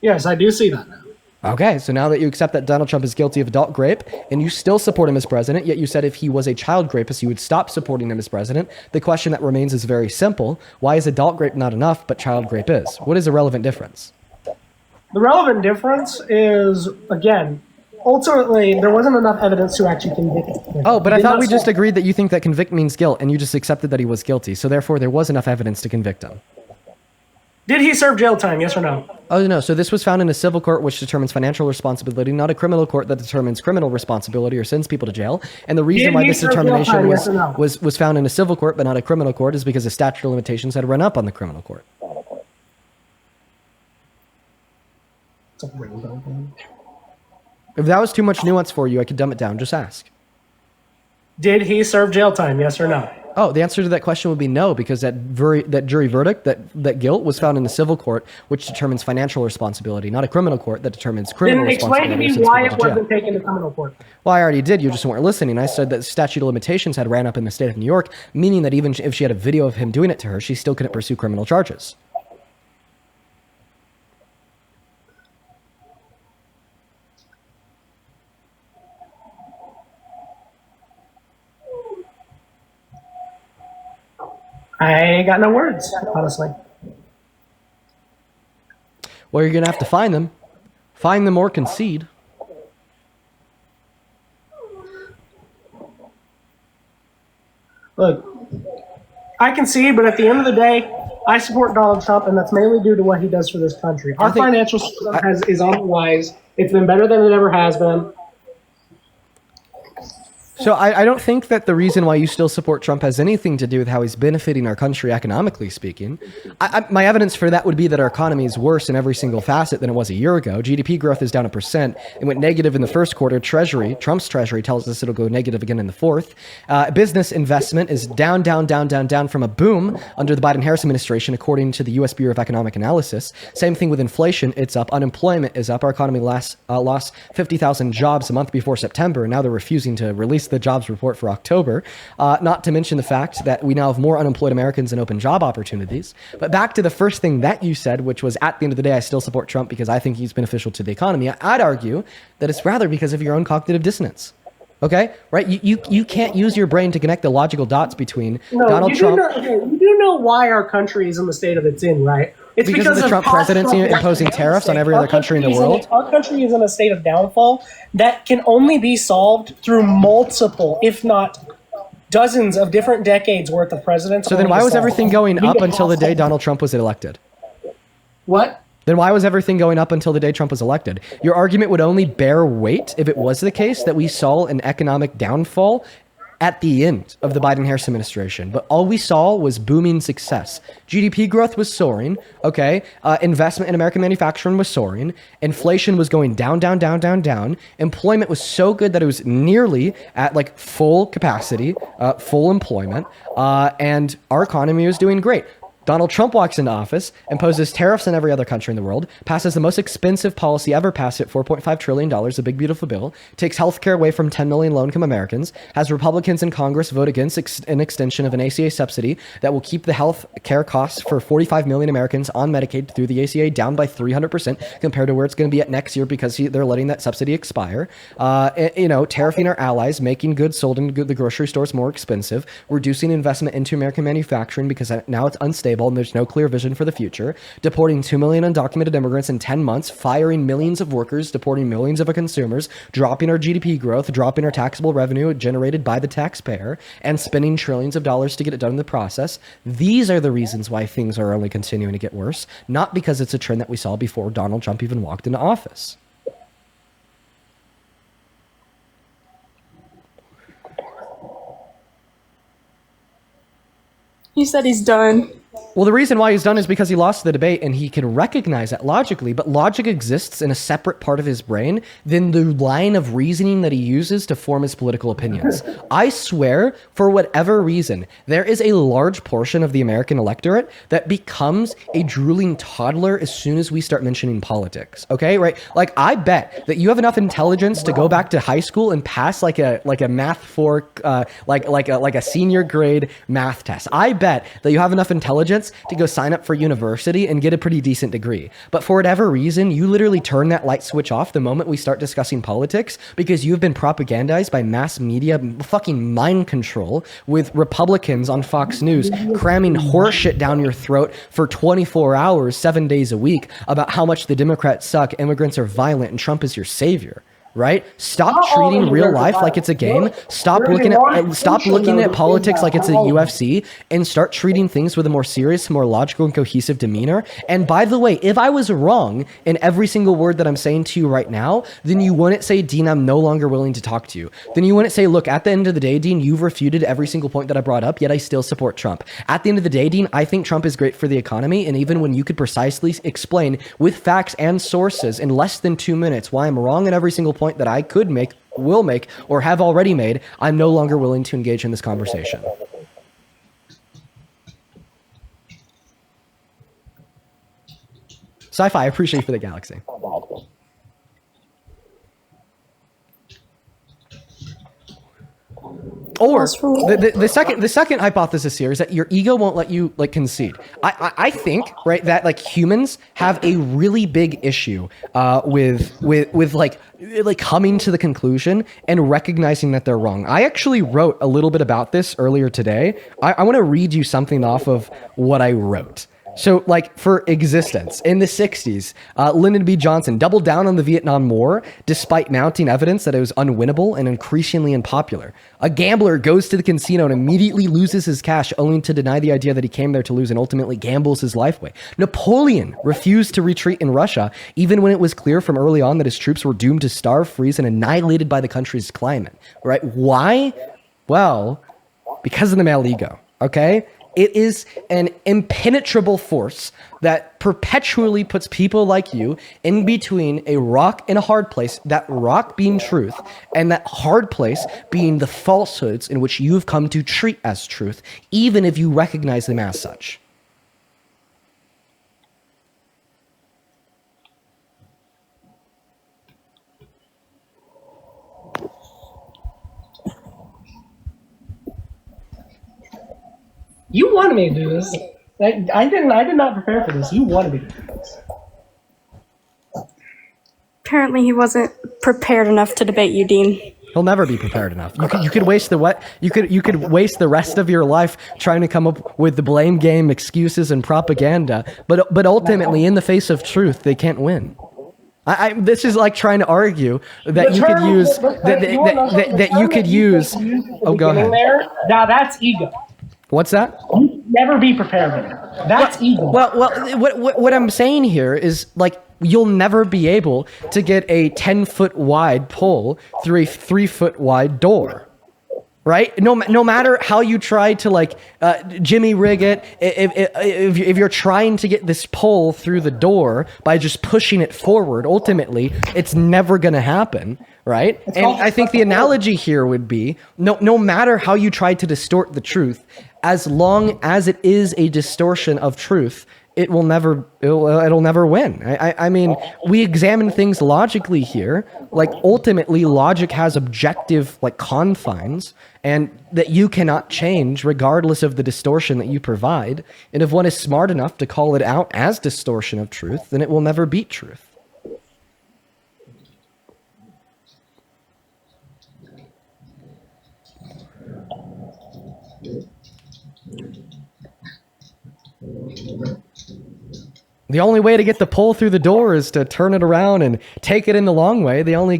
Yes, I do see that now. Okay, so now that you accept that Donald Trump is guilty of adult grape, and you still support him as president, yet you said if he was a child rapist, you would stop supporting him as president, the question that remains is very simple. Why is adult grape not enough, but child grape is? What is the relevant difference? The relevant difference is, again, ultimately, there wasn't enough evidence to actually convict him. Oh, but I thought we just agreed that you think that convict means guilt, and you just accepted that he was guilty, so therefore there was enough evidence to convict him. Did he serve jail time, yes or no? Oh, no. So this was found in a civil court which determines financial responsibility, not a criminal court that determines criminal responsibility or sends people to jail. And the reason why this determination was found in a civil court but not a criminal court is because the statute of limitations had run up on the criminal court. If that was too much nuance for you, I could dumb it down. Just ask. Did he serve jail time, yes or no? Oh, the answer to that question would be no, because that jury verdict, that guilt was found in the civil court, which determines financial responsibility, not a criminal court that determines criminal responsibility. Then explain to me why it wasn't taken to criminal court. Well, I already did. You just weren't listening. I said that the statute of limitations had ran up in the state of New York, meaning that even if she had a video of him doing it to her, she still couldn't pursue criminal charges. I got no words, honestly. Well, you're going to have to find them. Find them or concede. Look, I concede, but at the end of the day, I support Donald Trump, and that's mainly due to what he does for this country. Our financial system is on the rise. It's been better than it ever has been. So I don't think that the reason why you still support Trump has anything to do with how he's benefiting our country economically speaking. My evidence for that would be that our economy is worse in every single facet than it was a year ago. GDP growth is down 1%. It went negative in the first quarter. Trump's Treasury tells us it'll go negative again in the fourth. Business investment is down from a boom under the Biden-Harris administration, according to the U.S. Bureau of Economic Analysis. Same thing with inflation. It's up. Unemployment is up. Our economy lost 50,000 jobs a month before September, and now they're refusing to release the jobs report for October, not to mention the fact that we now have more unemployed Americans and open job opportunities. But back to the first thing that you said, which was at the end of the day, I still support Trump because I think he's beneficial to the economy. I'd argue that it's rather because of your own cognitive dissonance. Okay? Right? You can't use your brain to connect the logical dots between Donald Trump. You do know why our country is in the state of it's in, right? It's because of the Trump presidency imposing tariffs on every other country in the world. Our country is in a state of downfall that can only be solved through multiple, if not dozens of different decades worth of presidents. So then why was everything going up until the day Donald Trump was elected? What? Then why was everything going up until the day Trump was elected? Your argument would only bear weight if it was the case that we saw an economic downfall at the end of the Biden-Harris administration. But all we saw was booming success. GDP growth was soaring, okay? Investment in American manufacturing was soaring. Inflation was going down. Employment was so good that it was nearly at like full capacity, full employment, and our economy was doing great. Donald Trump walks into office, imposes tariffs on every other country in the world, passes the most expensive policy ever passed at $4.5 trillion, a big, beautiful bill, takes healthcare away from 10 million low-income Americans, has Republicans in Congress vote against an extension of an ACA subsidy that will keep the health care costs for 45 million Americans on Medicaid through the ACA down by 300% compared to where it's going to be at next year because they're letting that subsidy expire. Tariffing our allies, making goods sold in the grocery stores more expensive, reducing investment into American manufacturing because now it's unstable. unstable and there's no clear vision for the future, deporting 2 million undocumented immigrants in 10 months, firing millions of workers, deporting millions of consumers, dropping our GDP growth, dropping our taxable revenue generated by the taxpayer, and spending trillions of dollars to get it done in the process. These are the reasons why things are only continuing to get worse, not because it's a trend that we saw before Donald Trump even walked into office. He said he's done. Well, the reason why he's done is because he lost the debate and he can recognize that logically, but logic exists in a separate part of his brain than the line of reasoning that he uses to form his political opinions. I swear, for whatever reason, there is a large portion of the American electorate that becomes a drooling toddler as soon as we start mentioning politics. Okay, right? Like, I bet that you have enough intelligence to go back to high school and pass like a math fork, like a senior grade math test. I bet that you have enough intelligence to go sign up for university and get a pretty decent degree. But for whatever reason, you literally turn that light switch off the moment we start discussing politics because you've been propagandized by mass media fucking mind control with Republicans on Fox News cramming horseshit down your throat for 24 hours, 7 days a week about how much the Democrats suck, immigrants are violent, and Trump is your savior. Right? Stop treating real life like it's a game. Stop looking at politics like it's a UFC, and start treating things with a more serious, more logical and cohesive demeanor. And by the way, if I was wrong in every single word that I'm saying to you right now, then you wouldn't say, Dean, I'm no longer willing to talk to you. Then you wouldn't say, look, at the end of the day, Dean, you've refuted every single point that I brought up, yet I still support Trump. At the end of the day, Dean, I think Trump is great for the economy. And even when you could precisely explain with facts and sources in less than 2 minutes why I'm wrong in every single point that I could make, will make, or have already made, I'm no longer willing to engage in this conversation. Sci-fi, I appreciate you for the galaxy. Or the second hypothesis here is that your ego won't let you like concede. I think, right, that like humans have a really big issue with like coming to the conclusion and recognizing that they're wrong. I actually wrote a little bit about this earlier today. I want to read you something off of what I wrote. So, like, for existence, in the 60s, Lyndon B. Johnson doubled down on the Vietnam War despite mounting evidence that it was unwinnable and increasingly unpopular. A gambler goes to the casino and immediately loses his cash, only to deny the idea that he came there to lose and ultimately gambles his life away. Napoleon refused to retreat in Russia, even when it was clear from early on that his troops were doomed to starve, freeze, and annihilated by the country's climate. Right? Why? Well, because of the male ego, okay? It is an impenetrable force that perpetually puts people like you in between a rock and a hard place, that rock being truth, and that hard place being the falsehoods in which you've come to treat as truth, even if you recognize them as such. You wanted me to do this. I did not prepare for this. You wanted me to do this. Apparently he wasn't prepared enough to debate you, Dean. He'll never be prepared enough. You could waste you could waste the rest of your life trying to come up with the blame game, excuses, and propaganda. But ultimately, in the face of truth, they can't win. This is like trying to argue that you could use that you could use. Oh, go ahead. Now that's ego. What's that? Never be prepared for that. That's ego. Well, what I'm saying here is like you'll never be able to get a 10-foot wide pole through a 3-foot wide door, right? No matter how you try to like Jimmy rig it, if you're trying to get this pole through the door by just pushing it forward, ultimately it's never going to happen. Right? And I think the analogy here would be no matter how you try to distort the truth, as long as it is a distortion of truth, it'll never win. I mean, we examine things logically here. Like ultimately, logic has objective like confines, and that you cannot change regardless of the distortion that you provide. And if one is smart enough to call it out as distortion of truth, then it will never beat truth. The only way to get the pull through the door is to turn it around and take it in the long way. The only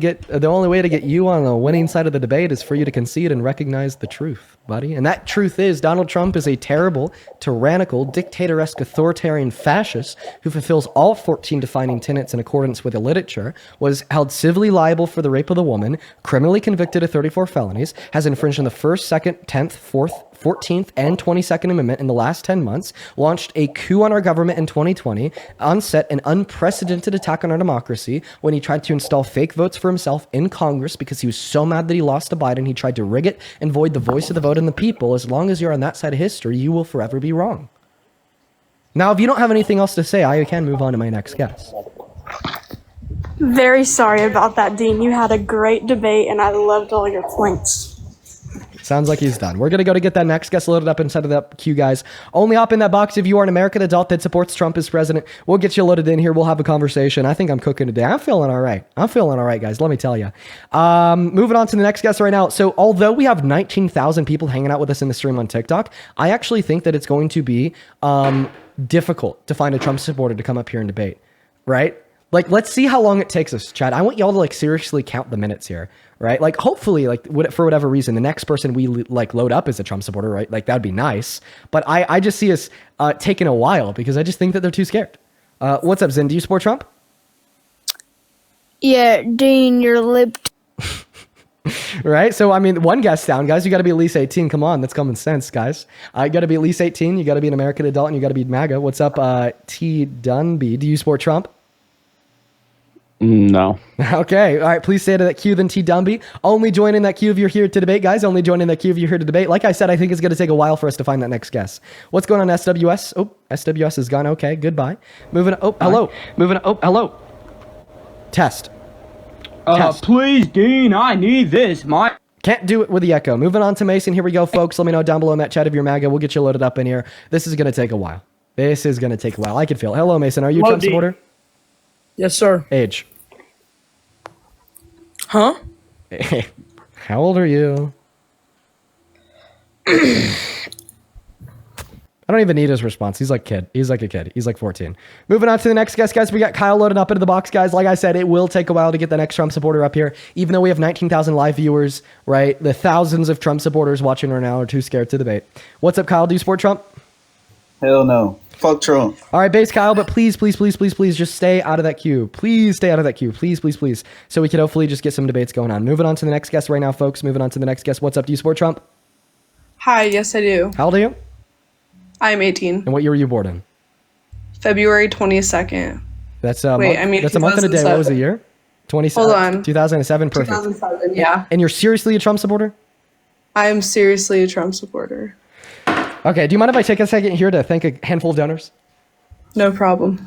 way to get you on the winning side of the debate is for you to concede and recognize the truth, buddy. And that truth is Donald Trump is a terrible, tyrannical, dictator-esque authoritarian fascist who fulfills all 14 defining tenets in accordance with the literature, was held civilly liable for the rape of the woman, criminally convicted of 34 felonies, has infringed on the 1st, 2nd, 10th, 4th, 14th and 22nd Amendment in the last 10 months, launched a coup on our government in 2020, onset an unprecedented attack on our democracy when he tried to install fake votes for himself in Congress because he was so mad that he lost to Biden. He tried to rig it and void the voice of the vote in the people. As long as you're on that side of history, you will forever be wrong. Now, if you don't have anything else to say, I can move on to my next guest. Very sorry about that, Dean. You had a great debate, and I loved all your points. Sounds like he's done. We're going to go to get that next guest loaded up inside of that queue, guys. Only hop in that box if you are an American adult that supports Trump as president. We'll get you loaded in here. We'll have a conversation. I think I'm cooking today. I'm feeling all right. Guys. Let me tell you. Moving on to the next guest right now. So although we have 19,000 people hanging out with us in the stream on TikTok, I actually think that it's going to be difficult to find a Trump supporter to come up here and debate, right? Like, let's see how long it takes us, Chad. I want y'all to, like, seriously count the minutes here, right? Like, hopefully, like, for whatever reason, the next person we, like, load up is a Trump supporter, right? Like, that'd be nice. But I just see us taking a while because I just think that they're too scared. What's up, Zin? Do you support Trump? Yeah, Dean, you're lip. Right? So, I mean, one guest down, guys. You got to be at least 18. Come on. That's common sense, guys. You got to be at least 18. You got to be an American adult, and you got to be MAGA. What's up, T. Dunby? Do you support Trump? No. Okay. All right. Please stay to that queue then, T. Dumby. Only join in that queue if you're here to debate, guys. Only join in that queue if you're here to debate. Like I said, I think it's going to take a while for us to find that next guest. What's going on, SWS? Oh, SWS is gone. Okay. Goodbye. Moving. Oh, hello. Moving. Oh, hello. Test. Test. Please, Dean, I need this. Can't do it with the echo. Moving on to Mason. Here we go, folks. Let me know down below in that chat if you're MAGA. We'll get you loaded up in here. This is going to take a while. I can feel it. Hello, Mason. Are you a Trump supporter? Yes, sir. Age. Huh? How old are you? I don't even need his response. He's like a kid. He's like 14. Moving on to the next guest, guys. We got Kyle loaded up into the box, guys. Like I said, it will take a while to get the next Trump supporter up here. Even though we have 19,000 live viewers, right? The thousands of Trump supporters watching right now are too scared to debate. What's up, Kyle? Do you support Trump? Hell no. Fuck Trump. All right, base Kyle, but please just stay out of that queue. Please stay out of that queue. Please. So we can hopefully just get some debates going on. Moving on to the next guest right now, folks. What's up? Do you support Trump? Hi, yes I do. How old are you? I'm 18. And what year were you born in? February 22nd. That's a month and a day. What was the year? 27. Hold on. 2007. Perfect. 2007, yeah. And you're seriously a Trump supporter? I am seriously a Trump supporter. Okay, do you mind if I take a second here to thank a handful of donors? No problem.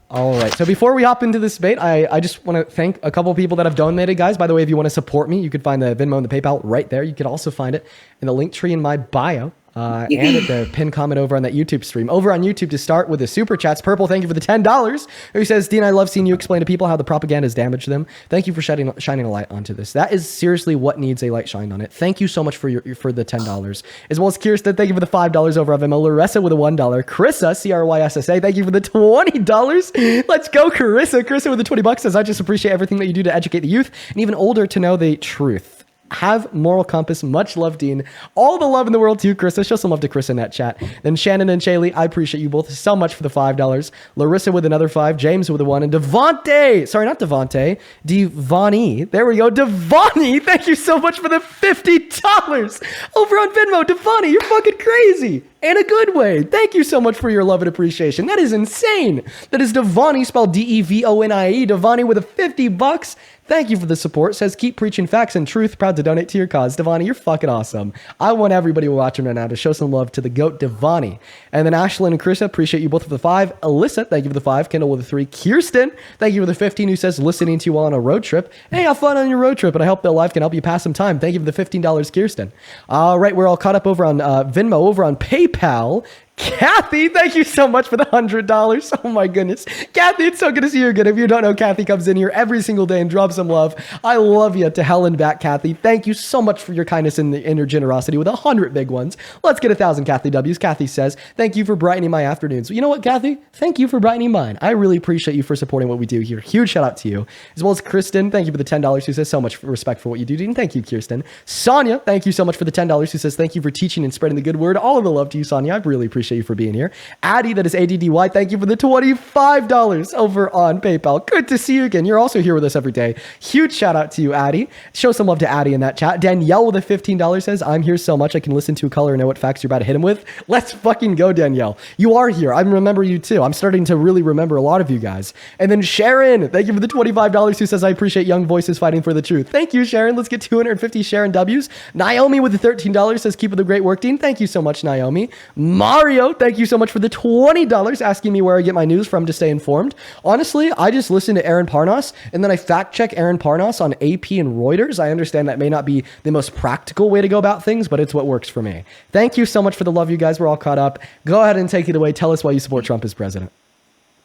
All right, so before we hop into this debate, I just want to thank a couple of people that have donated, guys. By the way, if you want to support me, you can find the Venmo and the PayPal right there. You can also find it in the link tree in my bio. And at the pinned comment over on that YouTube stream. Over on YouTube to start with the super chats. Purple, thank you for the $10. Who says, Dean, I love seeing you explain to people how the propaganda has damaged them. Thank you for shining a light onto this. That is seriously what needs a light shined on it. Thank you so much for the $10. As well as Kirsten, thank you for the $5 over on Venmo. Larissa with a $1. Carissa, CRYSSA, thank you for the $20. Let's go, Carissa. Carissa with the $20 says, I just appreciate everything that you do to educate the youth and even older to know the truth. Have moral compass. Much love, Dean. All the love in the world to you, Krista. Show some love to Chris in that chat. Then Shannon and Shaylee, I appreciate you both so much for the $5. Larissa with another $5. James with a 1. And Devontae. Sorry, not Devontae. Devani. There we go. Devani. Thank you so much for the $50 over on Venmo. Devani, you're fucking crazy. In a good way. Thank you so much for your love and appreciation. That is insane. That is Devani, spelled Devonie. Devani with a $50. Thank you for the support. Says, keep preaching facts and truth. Proud to donate to your cause. Devani, you're fucking awesome. I want everybody watching right now to show some love to the GOAT, Devani. And then Ashlyn and Krista, appreciate you both for the 5. Alyssa, thank you for the 5. Kendall with a 3. Kirsten, thank you for the 15, who says, listening to you on a road trip. Hey, have fun on your road trip, and I hope that life can help you pass some time. Thank you for the $15, Kirsten. All right, we're all caught up over on Venmo, over on PayPal. Kathy, thank you so much for the $100. Oh my goodness. Kathy, it's so good to see you again. If you don't know, Kathy comes in here every single day and drops some love. I love you to hell and back, Kathy. Thank you so much for your kindness and your generosity with 100 big ones. Let's get 1,000 Kathy W's. Kathy says, thank you for brightening my afternoons. You know what, Kathy? Thank you for brightening mine. I really appreciate you for supporting what we do here. Huge shout out to you. As well as Kristen, thank you for the $10 who says so much respect for what you do. And thank you, Kirsten. Sonia, thank you so much for the $10 who says thank you for teaching and spreading the good word. All of the love to you, Sonia. I really appreciate you for being here. Addie, that is ADDY, thank you for the $25 over on PayPal. Good to see you again. You're also here with us every day. Huge shout out to you, Addie. Show some love to Addie in that chat. Danielle with a $15 says, I'm here so much I can listen to a color and know what facts you're about to hit him with. Let's fucking go, Danielle. You are here. I remember you too. I'm starting to really remember a lot of you guys. And then Sharon, thank you for the $25 who says, I appreciate young voices fighting for the truth. Thank you, Sharon. Let's get 250 Sharon W's. Naomi with the $13 says, keep up the great work, Dean. Thank you so much, Naomi. Mario, thank you so much for the $20 asking me where I get my news from to stay informed. Honestly, I just listen to Aaron Parnas and then I fact check Aaron Parnas on AP and Reuters. I understand that may not be the most practical way to go about things, but it's what works for me. Thank you so much for the love, you guys. We're all caught up. Go ahead and take it away. Tell us why you support Trump as president.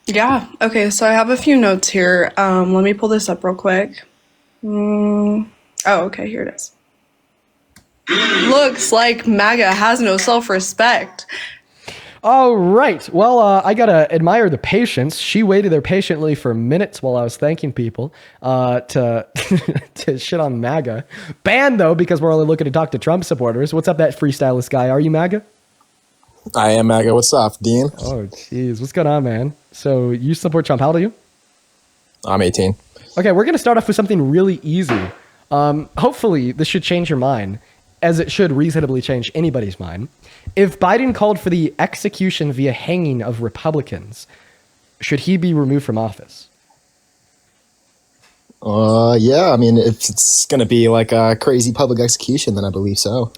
Yeah. Okay. So I have a few notes here. Let me pull this up real quick. Oh, okay. Here it is. Looks like MAGA has no self-respect. All right. Well, I gotta admire the patience. She waited there patiently for minutes while I was thanking people to to shit on MAGA. Banned though, because we're only looking to talk to Trump supporters. What's up, that freestylist guy? Are you MAGA? I am MAGA. What's up, Dean? Oh, jeez. What's going on, man? So you support Trump. How old are you? I'm 18. Okay, we're gonna start off with something really easy. Hopefully, this should change your mind, as it should reasonably change anybody's mind. If Biden called for the execution via hanging of Republicans, should he be removed from office? Yeah. I mean, if it's going to be like a crazy public execution, then I believe so.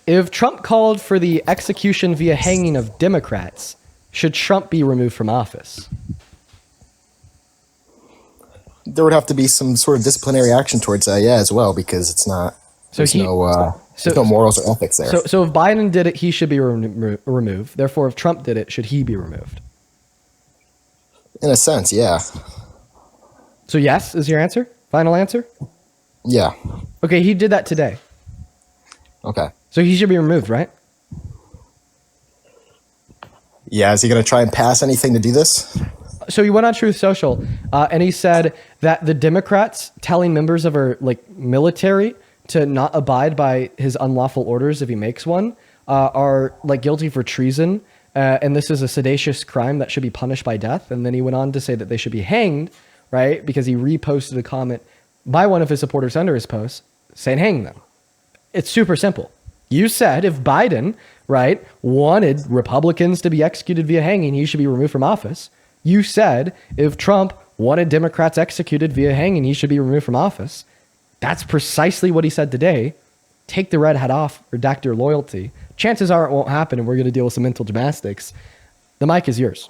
If Trump called for the execution via hanging of Democrats, should Trump be removed from office? There would have to be some sort of disciplinary action towards that, yeah, as well, because it's not. There's no morals or ethics there. So if Biden did it, he should be removed. Therefore, if Trump did it, should he be removed? In a sense, yeah. So yes is your answer? Final answer? Yeah. Okay, he did that today. Okay. So he should be removed, right? Yeah, is he going to try and pass anything to do this? So he went on Truth Social, and he said that the Democrats telling members of our military to not abide by his unlawful orders if he makes one are guilty for treason, and this is a seditious crime that should be punished by death. And then he went on to say that they should be hanged, right? Because he reposted a comment by one of his supporters under his post saying hang them. It's super simple. You said if Biden, right, wanted Republicans to be executed via hanging, he should be removed from office. You said if Trump wanted Democrats executed via hanging, he should be removed from office. That's precisely what he said today. Take the red hat off, redact your loyalty. Chances are it won't happen, and we're going to deal with some mental gymnastics. The mic is yours.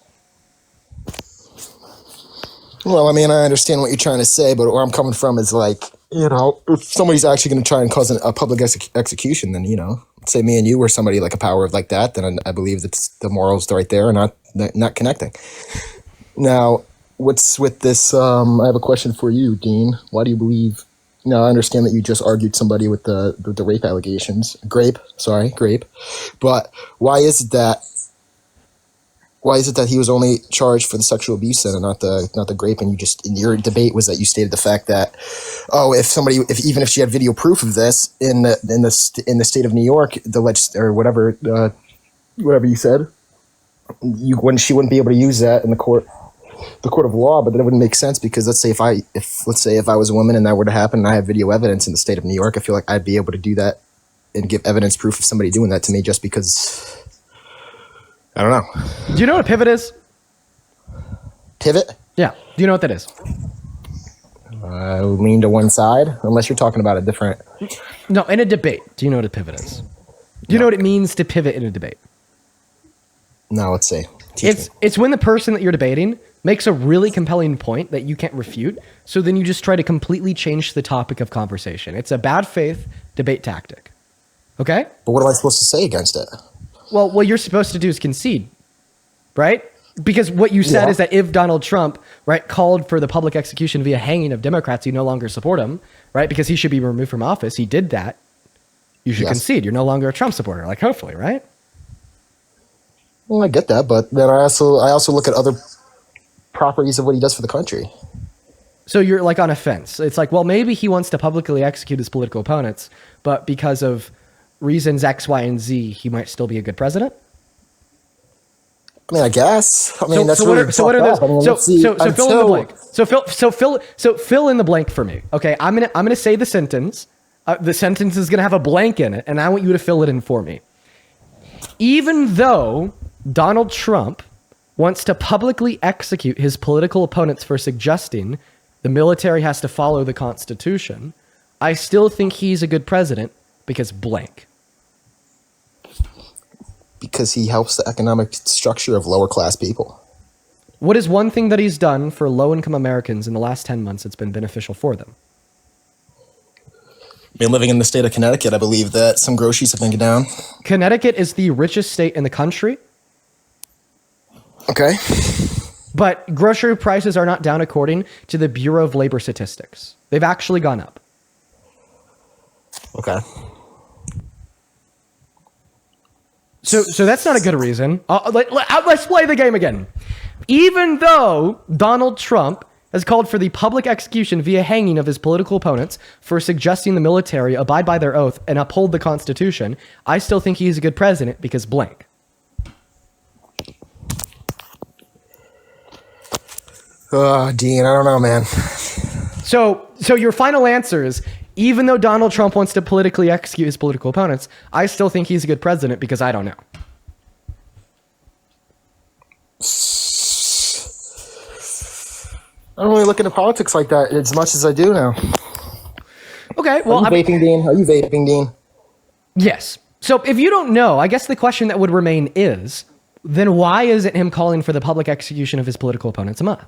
Well, I mean, I understand what you're trying to say, but where I'm coming from is if somebody's actually going to try and cause a public execution, then, say me and you were somebody like a power like that, then I believe that the morals right there are not connecting. Now, what's with this? I have a question for you, Dean. Why do you believe? Now, I understand that you just argued somebody with the rape allegations. Grape. But why is it that he was only charged for the sexual abuse and not the grape? And your debate was that you stated the fact that, even if she had video proof of this in the state of New York, or whatever you said, she wouldn't be able to use that in the court of law. But then it wouldn't make sense, because let's say if I was a woman and that were to happen and I have video evidence in the state of New York, I feel like I'd be able to do that and give evidence proof of somebody doing that to me just because. I don't know. Do you know what a pivot is? Pivot? Yeah. Do you know what that is? Lean to one side, unless you're talking about a different. No, in a debate. Do you know what a pivot is? Do you know what it means to pivot in a debate? No, let's see. It's when the person that you're debating makes a really compelling point that you can't refute, so then you just try to completely change the topic of conversation. It's a bad faith debate tactic. Okay? But what am I supposed to say against it? Well, what you're supposed to do is concede, right? Because what you said is that if Donald Trump, right, called for the public execution via hanging of Democrats, you no longer support him, right? Because he should be removed from office. He did that. You should concede. You're no longer a Trump supporter, like hopefully, right? Well, I get that, but then I also look at other properties of what he does for the country. So you're like on a fence. It's like, well, maybe he wants to publicly execute his political opponents, but because of reasons X, Y, and Z, he might still be a good president. I mean, I guess. I mean, So what are those? So fill in the blank. So fill in the blank for me. Okay, I'm gonna say the sentence. The sentence is gonna have a blank in it, and I want you to fill it in for me. Even though Donald Trump wants to publicly execute his political opponents for suggesting the military has to follow the Constitution, I still think he's a good president because blank. Because he helps the economic structure of lower class people. What is one thing that he's done for low-income Americans in the last 10 months that's been beneficial for them? I mean, living in the state of Connecticut, I believe that some groceries have been down. Connecticut is the richest state in the country. Okay. But grocery prices are not down according to the Bureau of Labor Statistics. They've actually gone up. Okay. So that's not a good reason. Let's play the game again. Even though Donald Trump has called for the public execution via hanging of his political opponents for suggesting the military abide by their oath and uphold the Constitution, I still think he's a good president because blank. Dean, I don't know, man. So your final answer is, even though Donald Trump wants to politically execute his political opponents, I still think he's a good president because I don't know. I don't really look into politics like that as much as I do now. Okay, well, Are you vaping, Dean? Yes. So if you don't know, I guess the question that would remain is, then why isn't him calling for the public execution of his political opponents enough?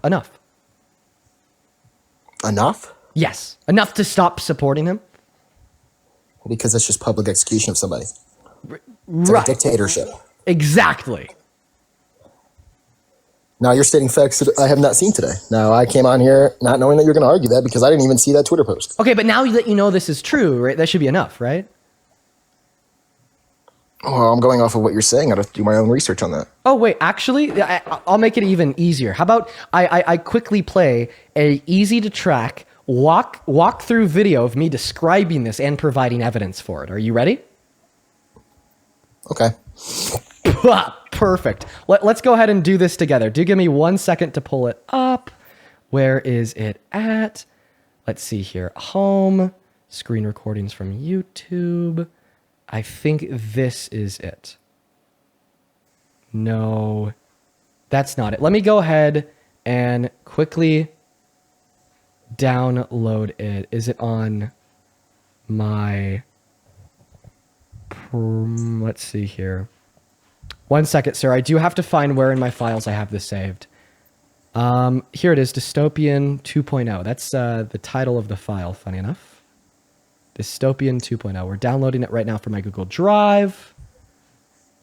Enough? Yes. Enough to stop supporting him? Because that's just public execution of somebody. It's Right. like a dictatorship. Exactly. Now you're stating facts that I have not seen today. Now I came on here not knowing that you're going to argue that because I didn't even see that Twitter post. Okay, but now that you know this is true, right? That should be enough, right? Well, I'm going off of what you're saying. I have to do my own research on that. Oh, wait, actually, I'll make it even easier. How about I quickly play a easy to track walk through video of me describing this and providing evidence for it. Are you ready? Okay. Perfect. Let's go ahead and do this together. Do give me 1 second to pull it up. Where is it at? Let's see here. Home, screen recordings from YouTube. I think this is it. No, that's not it. Let me go ahead and quickly download it. Is it on my... Let's see here. 1 second, sir. I do have to find where in my files I have this saved. Here it is, Dystopian 2.0. That's the title of the file, funny enough. Dystopian 2.0. We're downloading it right now from my Google Drive.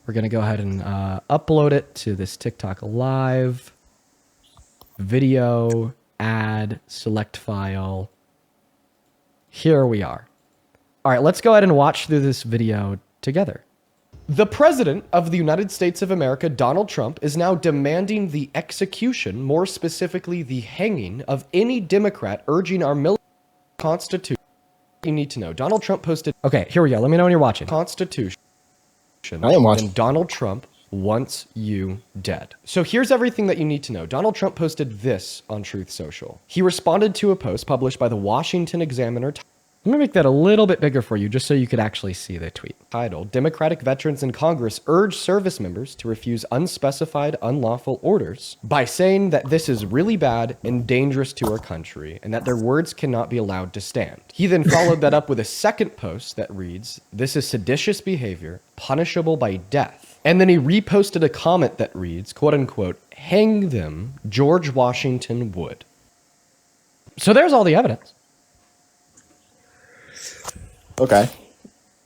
We're going to go ahead and upload it to this TikTok Live. Video, add, select file. Here we are. All right, let's go ahead and watch through this video together. The President of the United States of America, Donald Trump, is now demanding the execution, more specifically the hanging, of any Democrat urging our military Constitution. You need to know. Donald Trump posted... Okay, here we go. Let me know when you're watching. Constitution. I am watching. And Donald Trump wants you dead. So here's everything that you need to know. Donald Trump posted this on Truth Social. He responded to a post published by the Washington Examiner. I'm going to make that a little bit bigger for you just so you could actually see the tweet. Titled, Democratic Veterans in Congress urge service members to refuse unspecified unlawful orders by saying that this is really bad and dangerous to our country and that their words cannot be allowed to stand. He then followed that up with a second post that reads, this is seditious behavior, punishable by death. And then he reposted a comment that reads, quote unquote, hang them, George Washington would. So there's all the evidence. Okay.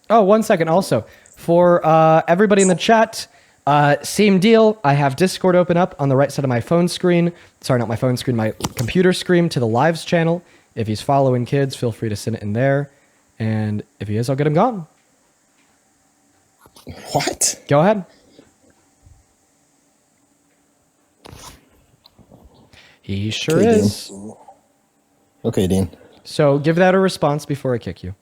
Oh, 1 second. Also, For everybody in the chat, same deal. I have Discord open up on the right side of my phone screen. Sorry, not my phone screen, my computer screen to the lives channel. If he's following kids, feel free to send it in there. And if he is, I'll get him gone. What? Go ahead. He sure Okay, is. Dean. Okay, Dean. So give that a response before I kick you.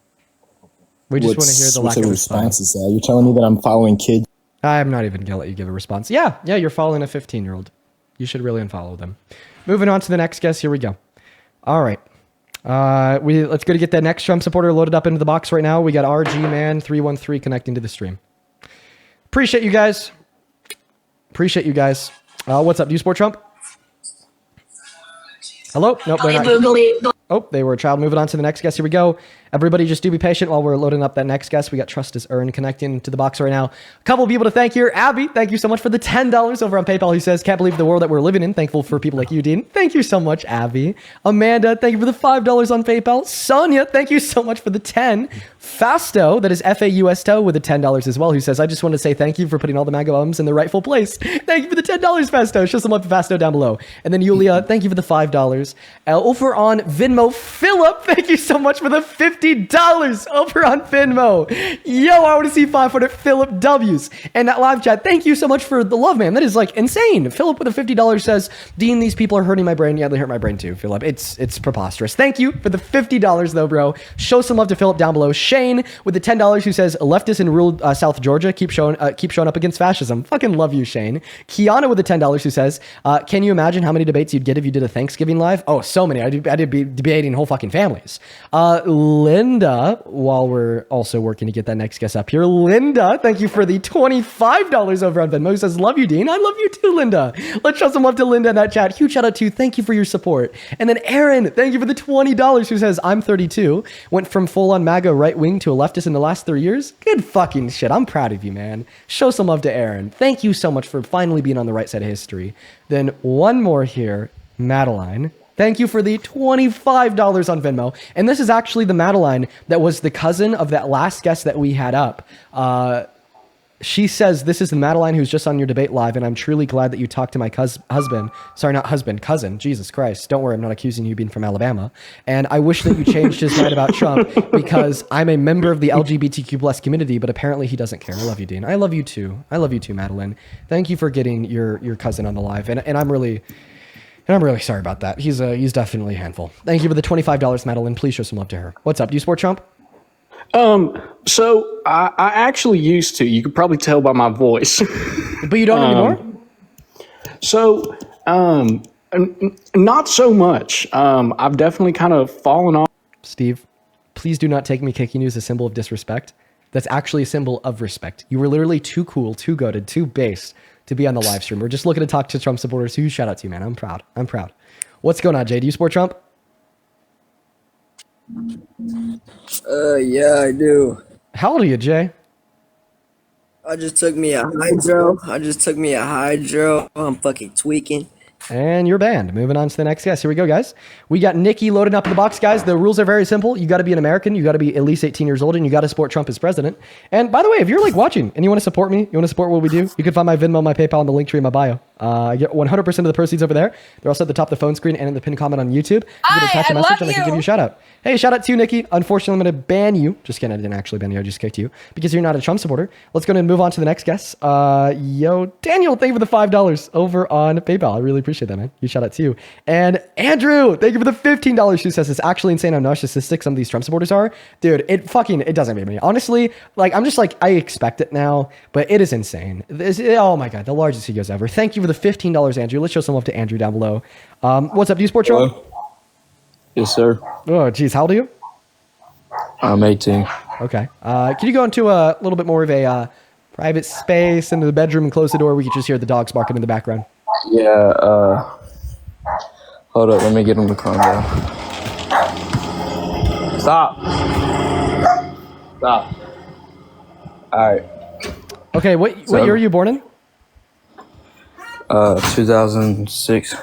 We just want to hear the lack of response. Is that? You're telling me that I'm following kids? I'm not even going to let you give a response. Yeah, you're following a 15-year-old. You should really unfollow them. Moving on to the next guest. Here we go. All right. Let's go to get that next Trump supporter loaded up into the box right now. We got RGman313 connecting to the stream. Appreciate you guys. What's up? Do you support Trump? Hello? Nope. Oh, they were a child. Moving on to the next guest. Here we go. Everybody just do be patient while we're loading up that next guest. We got Trust is Earned connecting to the box right now. A couple of people to thank here. Abby, thank you so much for the $10 over on PayPal. He says, can't believe the world that we're living in. Thankful for people like you, Dean. Thank you so much, Abby. Amanda, thank you for the $5 on PayPal. Sonia, thank you so much for the 10. Fasto, that is FAUSTO with the $10 as well, who says, I just want to say thank you for putting all the Maga ums in the rightful place. Thank you for the $10, Fasto. Show some love to Fasto down below. And then Yulia, thank you for the $5. Over on Venmo, Philip, thank you so much for the $50 over on Venmo. Yo, I want to see 500 Philip W's. And that live chat, thank you so much for the love, man. That is like insane. Philip with the $50 says, Dean, these people are hurting my brain. Yeah, they hurt my brain too, Philip. It's preposterous. Thank you for the $50 though, bro. Show some love to Philip down below. Shane with the $10 who says, leftist in rural South Georgia, keep showing up against fascism. Fucking love you, Shane. Kiana with the $10 who says, can you imagine how many debates you'd get if you did a Thanksgiving live? Oh, so many. I'd be debating whole fucking families. Linda, while we're also working to get that next guest up here, Linda, thank you for the $25 over on Venmo. Who says, love you, Dean. I love you too, Linda. Let's show some love to Linda in that chat. Huge shout out to you. Thank you for your support. And then Aaron, thank you for the $20 who says, I'm 32. Went from full on MAGA right wing to a leftist in the last 3 years. Good fucking shit. I'm proud of you, man. Show some love to Aaron. Thank you so much for finally being on the right side of history. Then one more here, Madeline. Thank you for the $25 on Venmo. And this is actually the Madeline that was the cousin of that last guest that we had up. She says, this is the Madeline who's just on your debate live, and I'm truly glad that you talked to my husband. Sorry, not husband, cousin. Jesus Christ. Don't worry, I'm not accusing you of being from Alabama. And I wish that you changed his mind about Trump because I'm a member of the LGBTQ plus community, but apparently he doesn't care. I love you, Dean. I love you too. I love you too, Madeline. Thank you for getting your cousin on the live. And I'm really sorry about that. He's definitely a handful. Thank you for the $25, Madeline. Please show some love to her. What's up? Do you support Trump? So I actually used to. You could probably tell by my voice. But you don't anymore? So, not so much. I've definitely kind of fallen off. Steve, please do not take me kicking you as a symbol of disrespect. That's actually a symbol of respect. You were literally too cool, too goated, too base to be on the live stream. We're just looking to talk to Trump supporters. Huge shout out to you, man. I'm proud. What's going on, Jay? Do you support Trump? Yeah, I do. How old are you, Jay? I just took me a hydro. I'm fucking tweaking. And you're banned. Moving on to the next guest. Here we go, guys. We got Nikki loaded up in the box, guys. The rules are very simple. You got to be an American. You got to be at least 18 years old, and you got to support Trump as president. And by the way, if you're like watching and you want to support me, you want to support what we do, you can find my Venmo, my PayPal, and the link tree in my bio. I get 100% of the proceeds over there. They're also at the top of the phone screen and in the pinned comment on YouTube. You can attach a message and I can give you a shout out. Hey, shout out to you, Nikki. Unfortunately, I'm going to ban you. Just kidding. I didn't actually ban you. I just kicked you because you're not a Trump supporter. Let's go ahead and move on to the next guest. Yo, Daniel, thank you for the $5 over on PayPal. I really appreciate that, man. You shout out to you. And Andrew, thank you for the $15. Who says it's actually insane how narcissistic some of these Trump supporters are. Dude, it doesn't make me. Honestly, like, I'm just like, I expect it now, but it is insane. Oh my God, the largest egos ever. Thank you for the $15, Andrew. Let's show some love to Andrew down below. What's up? Do you support Trump? Yes, sir. Oh, geez. How old are you? I'm 18. Okay. Can you go into a little bit more of a private space, into the bedroom and close the door? We could just hear the dogs barking in the background. Yeah, hold up. Let me get him to calm down. Stop. All right. Okay, what year are you born in? 2006.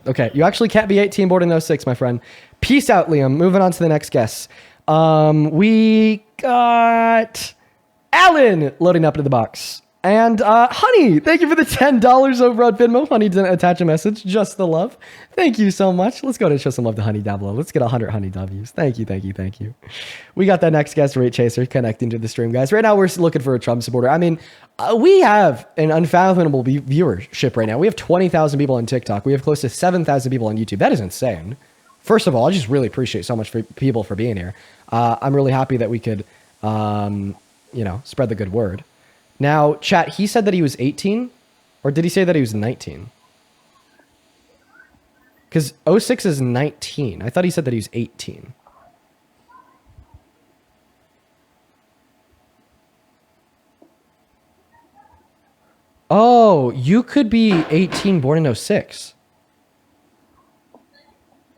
Okay, you actually can't be 18, born in 06, my friend. Peace out, Liam. Moving on to the next guest. We got Alan loading up to the box. And Honey, thank you for the $10 over on Venmo. Honey didn't attach a message, just the love. Thank you so much. Let's go to show some love to Honey down below. Let's get 100 Honey W's. Thank you. We got that next guest, Rate Chaser, connecting to the stream, guys. Right now, we're looking for a Trump supporter. I mean, we have an unfathomable viewership right now. We have 20,000 people on TikTok. We have close to 7,000 people on YouTube. That is insane. First of all, I just really appreciate so much for people for being here. I'm really happy that we could, spread the good word. Now, chat, he said that he was 18, or did he say that he was 19? Because 06 is 19. I thought he said that he was 18. Oh, you could be 18 born in 06.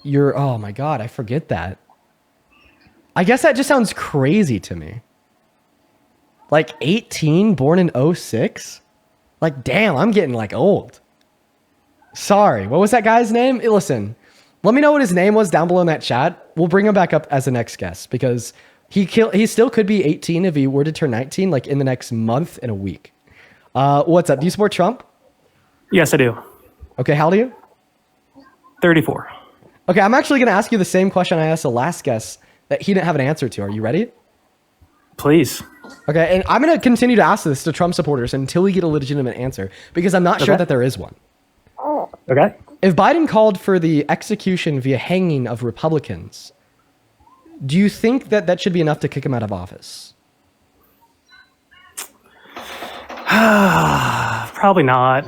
Oh my God, I forget that. I guess that just sounds crazy to me. Like 18, born in 06? Like, damn, I'm getting like old. Sorry, what was that guy's name? Listen, let me know what his name was down below in that chat. We'll bring him back up as the next guest because he still could be 18 if he were to turn 19, like in the next month and a week. What's up? Do you support Trump? Yes, I do. Okay, how old are you? 34. Okay, I'm actually going to ask you the same question I asked the last guest that he didn't have an answer to. Are you ready? Please. Okay, and I'm going to continue to ask this to Trump supporters until we get a legitimate answer because I'm not sure that there is one. Okay. If Biden called for the execution via hanging of Republicans, do you think that that should be enough to kick him out of office? Probably not.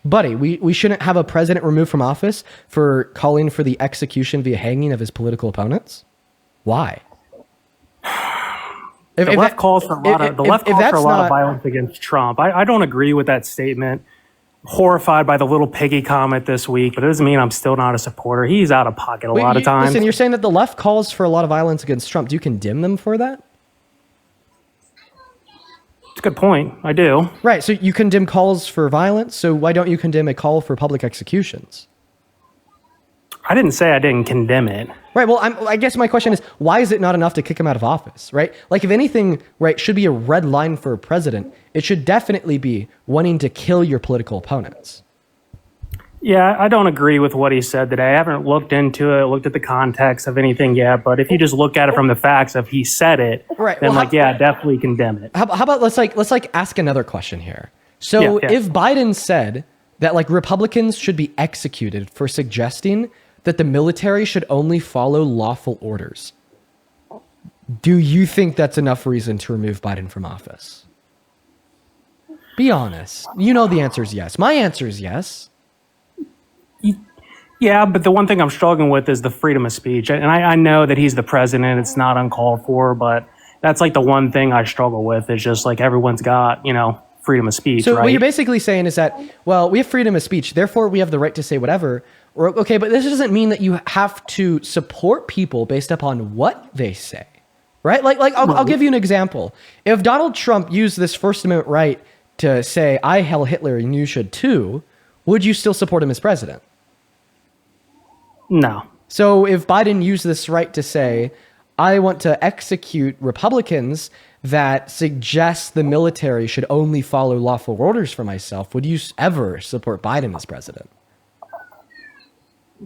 Buddy, we shouldn't have a president removed from office for calling for the execution via hanging of his political opponents? Why? The left calls for a lot of violence against Trump. I don't agree with that statement. Horrified by the little piggy comment this week, but it doesn't mean I'm still not a supporter. He's out of pocket a lot of times. Listen, you're saying that the left calls for a lot of violence against Trump. Do you condemn them for that? It's a good point. I do. Right. So you condemn calls for violence. So why don't you condemn a call for public executions? I didn't say I didn't condemn it. Right. Well, I guess my question is, why is it not enough to kick him out of office? Right. Like, if anything, right, should be a red line for a president, it should definitely be wanting to kill your political opponents. Yeah, I don't agree with what he said today. I haven't looked into it, looked at the context of anything yet. But if you just look at it from the facts of he said it, right, then definitely condemn it. How about let's ask another question here. So if Biden said that like Republicans should be executed for suggesting that the military should only follow lawful orders, do you think that's enough reason to remove Biden from office? Be honest. You know the answer is yes. My answer is yes. Yeah, but the one thing I'm struggling with is the freedom of speech. And I know that he's the president. It's not uncalled for, but that's like the one thing I struggle with is just like everyone's got, freedom of speech, so right? What you're basically saying is that, well, we have freedom of speech, therefore we have the right to say whatever. Or, okay, but this doesn't mean that you have to support people based upon what they say, right? I'll give you an example. If Donald Trump used this First Amendment right to say, I hail Hitler and you should too, would you still support him as president? No. So if Biden used this right to say, I want to execute Republicans that suggest the military should only follow lawful orders for myself, would you ever support Biden as president?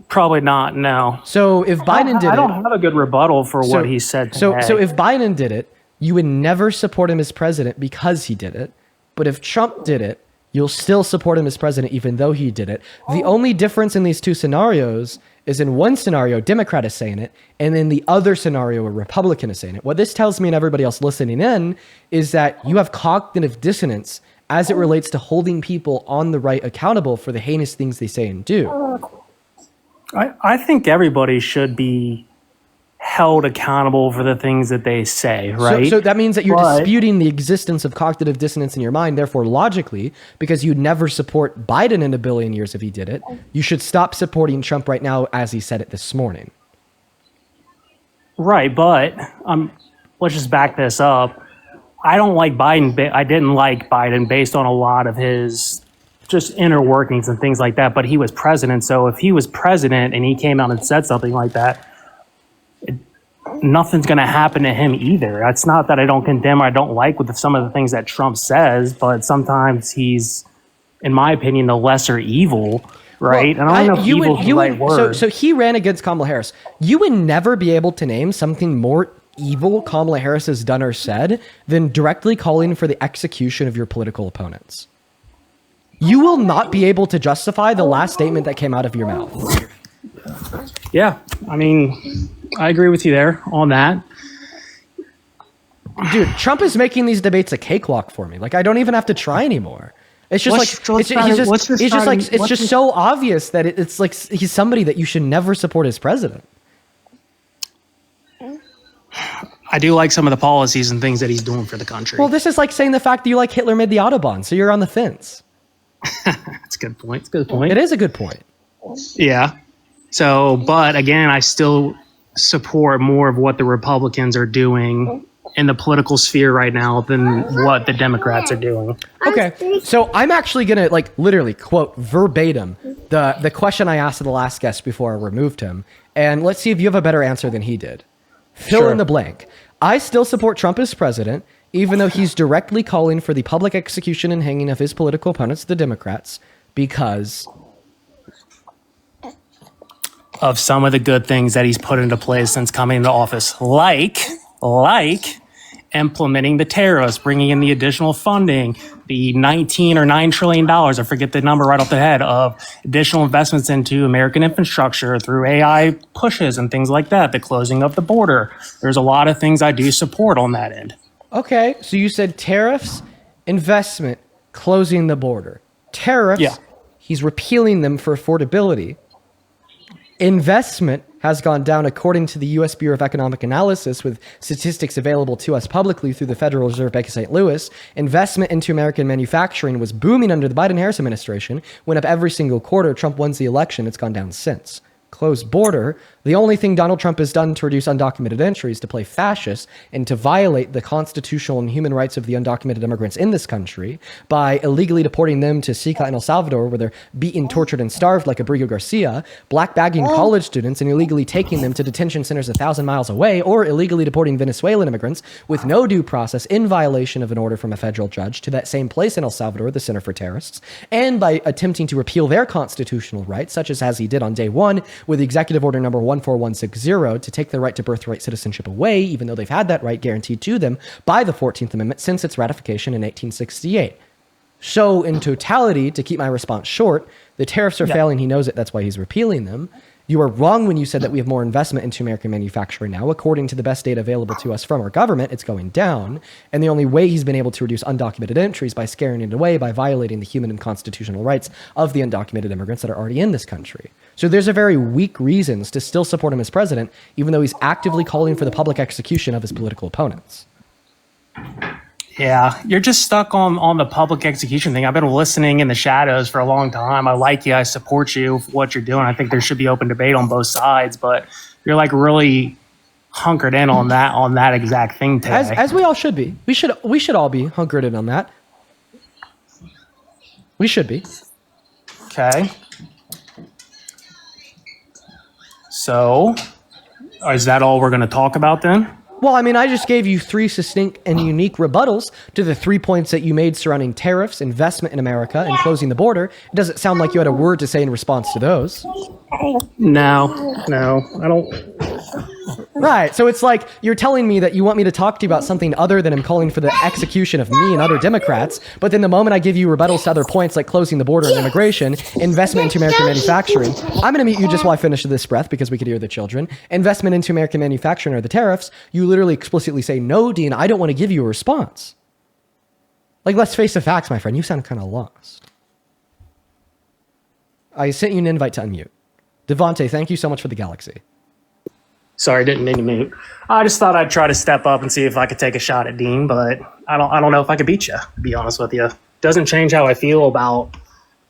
Probably not, no. So if Biden did it... I don't have a good rebuttal for what he said today. So if Biden did it, you would never support him as president because he did it. But if Trump did it, you'll still support him as president even though he did it. The only difference in these two scenarios is in one scenario, a Democrat is saying it, and in the other scenario, a Republican is saying it. What this tells me and everybody else listening in is that you have cognitive dissonance as it relates to holding people on the right accountable for the heinous things they say and do. I think everybody should be held accountable for the things that they say, right? So that means that you're disputing the existence of cognitive dissonance in your mind. Therefore, logically, because you'd never support Biden in a billion years if he did it, you should stop supporting Trump right now as he said it this morning. Right, but let's just back this up. I don't like Biden. I didn't like Biden based on a lot of his just inner workings and things like that, but he was president. So if he was president and he came out and said something like that, nothing's going to happen to him either. It's not that I don't condemn or I don't like with some of the things that Trump says, but sometimes he's, in my opinion, the lesser evil, right? Well, and I don't know if evil is the right word. So he ran against Kamala Harris. You would never be able to name something more evil Kamala Harris has done or said than directly calling for the execution of your political opponents. You will not be able to justify the last statement that came out of your mouth. Yeah, I mean, I agree with you there on that. Dude, Trump is making these debates a cakewalk for me. Like, I don't even have to try anymore. It's just it's just so obvious that it's like he's somebody that you should never support as president. I do like some of the policies and things that he's doing for the country. Well, this is like saying the fact that you like Hitler made the Autobahn, so you're on the fence. That's a good point. It's a good point. It is a good point. Yeah. So, but again, I still support more of what the Republicans are doing in the political sphere right now than what the Democrats are doing. Okay, so I'm actually gonna like literally quote verbatim the question I asked the last guest before I removed him, and let's see if you have a better answer than he did. Fill in the blank. I still support Trump as president, even though he's directly calling for the public execution and hanging of his political opponents, the Democrats, because of some of the good things that he's put into place since coming into office, like implementing the tariffs, bringing in the additional funding, the 19 or $9 trillion, I forget the number right off the head, of additional investments into American infrastructure through AI pushes and things like that, the closing of the border. There's a lot of things I do support on that end. Okay, so you said tariffs, investment, closing the border. Tariffs, yeah. He's repealing them for affordability. Investment has gone down according to the U.S. Bureau of Economic Analysis, with statistics available to us publicly through the Federal Reserve Bank of St. Louis. Investment into American manufacturing was booming under the Biden-Harris administration. Went up every single quarter. Trump wins the election. It's gone down since. Closed border. The only thing Donald Trump has done to reduce undocumented entry is to play fascist and to violate the constitutional and human rights of the undocumented immigrants in this country by illegally deporting them to Sica and El Salvador, where they're beaten, tortured, and starved like Abrigo Garcia, black bagging college students and illegally taking them to detention centers 1,000 miles away, or illegally deporting Venezuelan immigrants with no due process in violation of an order from a federal judge to that same place in El Salvador, the Center for Terrorists, and by attempting to repeal their constitutional rights, such as he did on day one with the executive order number 14160 to take the right to birthright citizenship away, even though they've had that right guaranteed to them by the 14th Amendment since its ratification in 1868. So in totality, to keep my response short, the tariffs are failing. He knows it. That's why he's repealing them. You are wrong when you said that we have more investment into American manufacturing now. According to the best data available to us from our government, it's going down. And the only way he's been able to reduce undocumented entry is by scaring it away, by violating the human and constitutional rights of the undocumented immigrants that are already in this country. So there's a very weak reasons to still support him as president, even though he's actively calling for the public execution of his political opponents. Yeah, you're just stuck on the public execution thing. I've been listening in the shadows for a long time. I like you. I support you for what you're doing. I think there should be open debate on both sides, but you're like really hunkered in on that exact thing today. As we all should be. We should all be hunkered in on that. We should be. Okay. So, is that all we're going to talk about then? Well, I mean, I just gave you 3 succinct and unique rebuttals to the 3 points that you made surrounding tariffs, investment in America, and closing the border. It doesn't sound like you had a word to say in response to those. No, I don't. Right, so it's like you're telling me that you want me to talk to you about something other than him calling for the execution of me and other Democrats, but then the moment I give you rebuttals to other points like closing the border and immigration, investment into American manufacturing, I'm going to mute you just while I finish this breath because we could hear the children, investment into American manufacturing or the tariffs, you literally explicitly say, no, Dean, I don't want to give you a response. Like, let's face the facts, my friend, you sound kind of lost. I sent you an invite to unmute. Devontae, thank you so much for the galaxy. Sorry, didn't mean to mute. I just thought I'd try to step up and see if I could take a shot at Dean, but I don't know if I could beat you, to be honest with you. Doesn't change how I feel about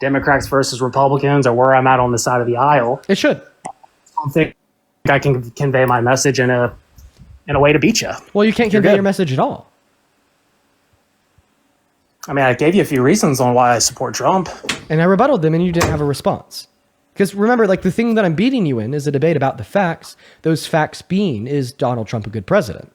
Democrats versus Republicans or where I'm at on the side of the aisle. It should. I don't think I can convey my message in a way to beat you. Well, you can't convey your message at all. I mean, I gave you a few reasons on why I support Trump. And I rebutted them and you didn't have a response. Because remember, like, the thing that I'm beating you in is a debate about the facts. Those facts being, is Donald Trump a good president?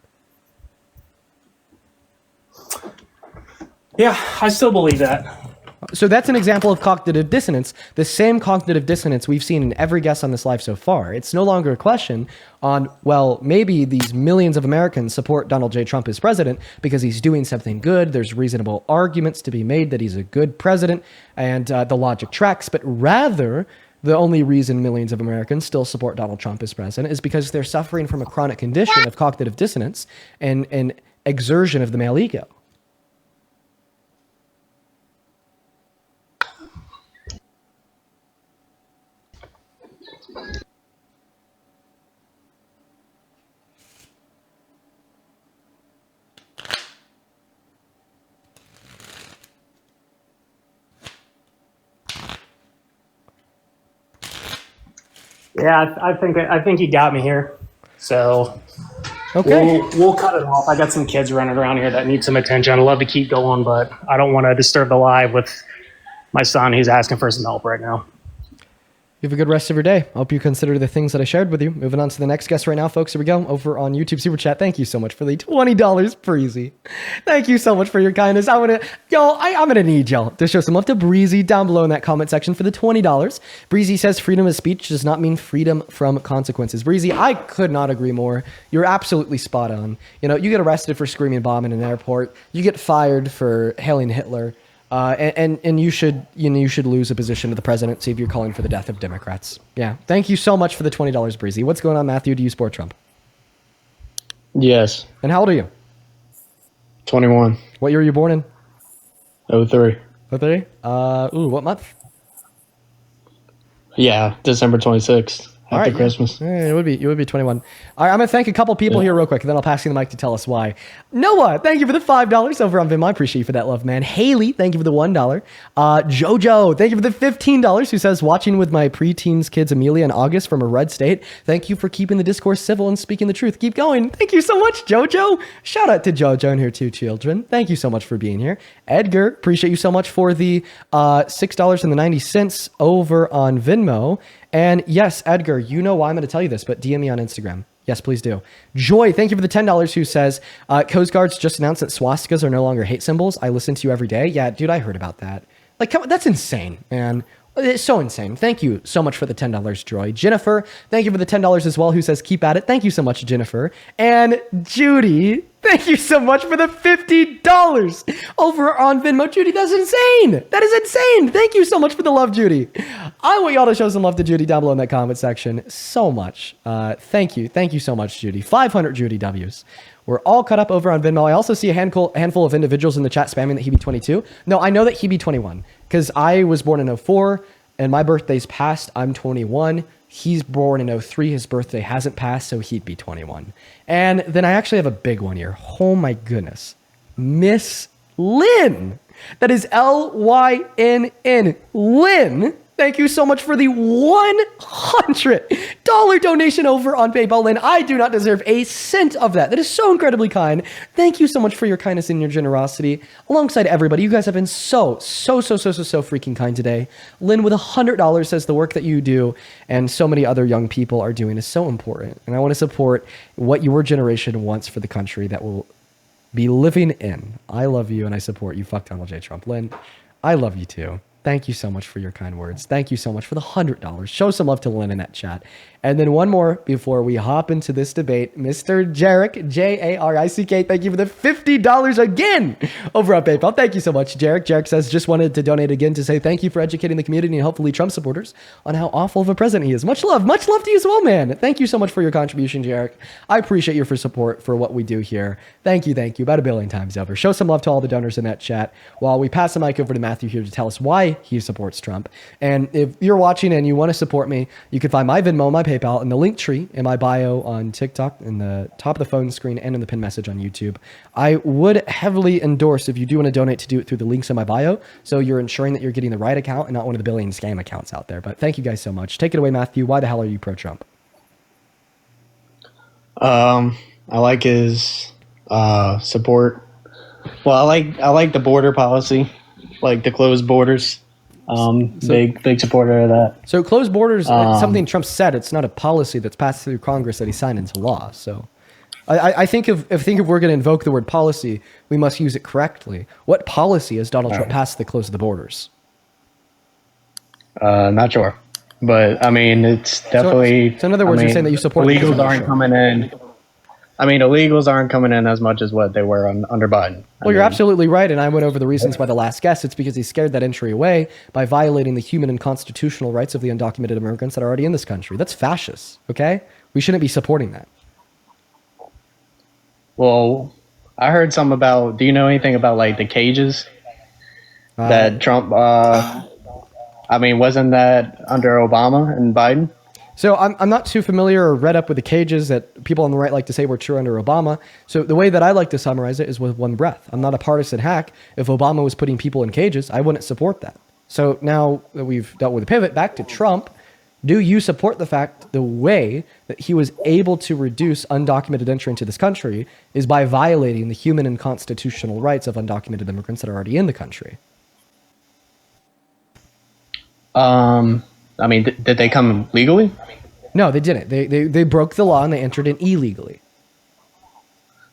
Yeah, I still believe that. So that's an example of cognitive dissonance, the same cognitive dissonance we've seen in every guest on this live so far. It's no longer a question on, well, maybe these millions of Americans support Donald J. Trump as president because he's doing something good. There's reasonable arguments to be made that he's a good president, and the logic tracks. But rather, the only reason millions of Americans still support Donald Trump as president is because they're suffering from a chronic condition of cognitive dissonance and exertion of the male ego. Yeah, I think he got me here. So okay, we'll cut it off. I got some kids running around here that need some attention. I'd love to keep going, but I don't want to disturb the live with my son who's asking for some help right now. You have a good rest of your day. I hope you consider the things that I shared with you. Moving on to the next guest right now, folks. Here we go. Over on YouTube Super Chat. Thank you so much for the $20, Breezy. Thank you so much for your kindness. I'm gonna need y'all to show some love to Breezy down below in that comment section for the $20. Breezy says freedom of speech does not mean freedom from consequences. Breezy, I could not agree more. You're absolutely spot on. You know, you get arrested for screaming bomb in an airport. You get fired for hailing Hitler. And you should lose a position to the presidency if you're calling for the death of Democrats. Yeah. Thank you so much for the $20, Breezy. What's going on, Matthew? Do you support Trump? Yes. And how old are you? 21. What year were you born in? 03. 03? What month? Yeah, December 26th. After Christmas. Yeah, you would be 21. All right, I'm going to thank a couple people here real quick, and then I'll pass you the mic to tell us why. Noah, thank you for the $5 over on Vim. I appreciate you for that love, man. Haley, thank you for the $1. Jojo, thank you for the $15, who says, watching with my preteens kids, Amelia and August from a red state. Thank you for keeping the discourse civil and speaking the truth. Keep going. Thank you so much, Jojo. Shout out to Jojo and her 2 children. Thank you so much for being here. Edgar, appreciate you so much for the $6.90 over on Venmo. And yes, Edgar, you know why I'm going to tell you this, but DM me on Instagram. Yes, please do. Joy, thank you for the $10, who says, Coast Guards just announced that swastikas are no longer hate symbols. I listen to you every day. Yeah, dude, I heard about that. Like, come on, that's insane, man. It's so insane. Thank you so much for the $10, Joy. Jennifer, thank you for the $10 as well, who says, keep at it. Thank you so much, Jennifer. And Judy, thank you so much for the $50 over on Venmo. Judy, that's insane. That is insane. Thank you so much for the love, Judy. I want y'all to show some love to Judy down below in that comment section so much. Thank you. Thank you so much, Judy. 500 Judy W's. We're all cut up over on Venmo. I also see a handful of individuals in the chat spamming that he be 22. No, I know that he be 21 because I was born in 04 and my birthday's passed. I'm 21. He's born in 03. His birthday hasn't passed, so he'd be 21. And then I actually have a big one here. Oh my goodness. Miss Lynn. That is Lynn. Lynn. Thank you so much for the $100 donation over on PayPal, Lynn. I do not deserve a cent of that. That is so incredibly kind. Thank you so much for your kindness and your generosity. Alongside everybody, you guys have been so freaking kind today. Lynn with $100 says the work that you do and so many other young people are doing is so important. And I want to support what your generation wants for the country that will be living in. I love you and I support you. Fuck Donald J. Trump. Lynn, I love you too. Thank you so much for your kind words. Thank you so much for the $100. Show some love to Lynn in that chat. And then one more before we hop into this debate. Mr. Jarek, Jarick, thank you for the $50 again over on PayPal. Thank you so much, Jarek. Jarek says, just wanted to donate again to say thank you for educating the community and hopefully Trump supporters on how awful of a president he is. Much love to you as well, man. Thank you so much for your contribution, Jarek. I appreciate your support for what we do here. Thank you. About 1 billion times over. Show some love to all the donors in that chat while we pass the mic over to Matthew here to tell us why he supports Trump. And if you're watching and you want to support me, you can find my Venmo, my PayPal, in the link tree in my bio on TikTok, in the top of the phone screen, and in the pinned message on YouTube. I would heavily endorse, if you do want to donate, to do it through the links in my bio, so you're ensuring that you're getting the right account and not one of the billion scam accounts out there. But thank you guys so much. Take it away, Matthew. Why the hell are you pro-Trump? I like his support. Well, I like the border policy, like the closed borders. Big supporter of that. So closed borders, something Trump said. It's not a policy that's passed through Congress that he signed into law. So I think if we're going to invoke the word policy, we must use it correctly. What policy has Donald Trump passed to close the borders? Not sure, but I mean, it's definitely. So in other words, you're saying that you support illegals aren't coming in. I mean, illegals aren't coming in as much as what they were under Biden. Well, you're absolutely right, and I went over the reasons by the last guest. It's because he scared that entry away by violating the human and constitutional rights of the undocumented immigrants that are already in this country. That's fascist, okay? We shouldn't be supporting that. Well, I heard some about. Do you know anything about like the cages that Trump? I mean, wasn't that under Obama and Biden? So I'm not too familiar or read up with the cages that people on the right like to say were true under Obama. So the way that I like to summarize it is with one breath. I'm not a partisan hack. If Obama was putting people in cages, I wouldn't support that. So now that we've dealt with the pivot back to Trump, do you support the fact the way that he was able to reduce undocumented entry into this country is by violating the human and constitutional rights of undocumented immigrants that are already in the country? I mean, did they come legally? No, they didn't. They broke the law and they entered in illegally.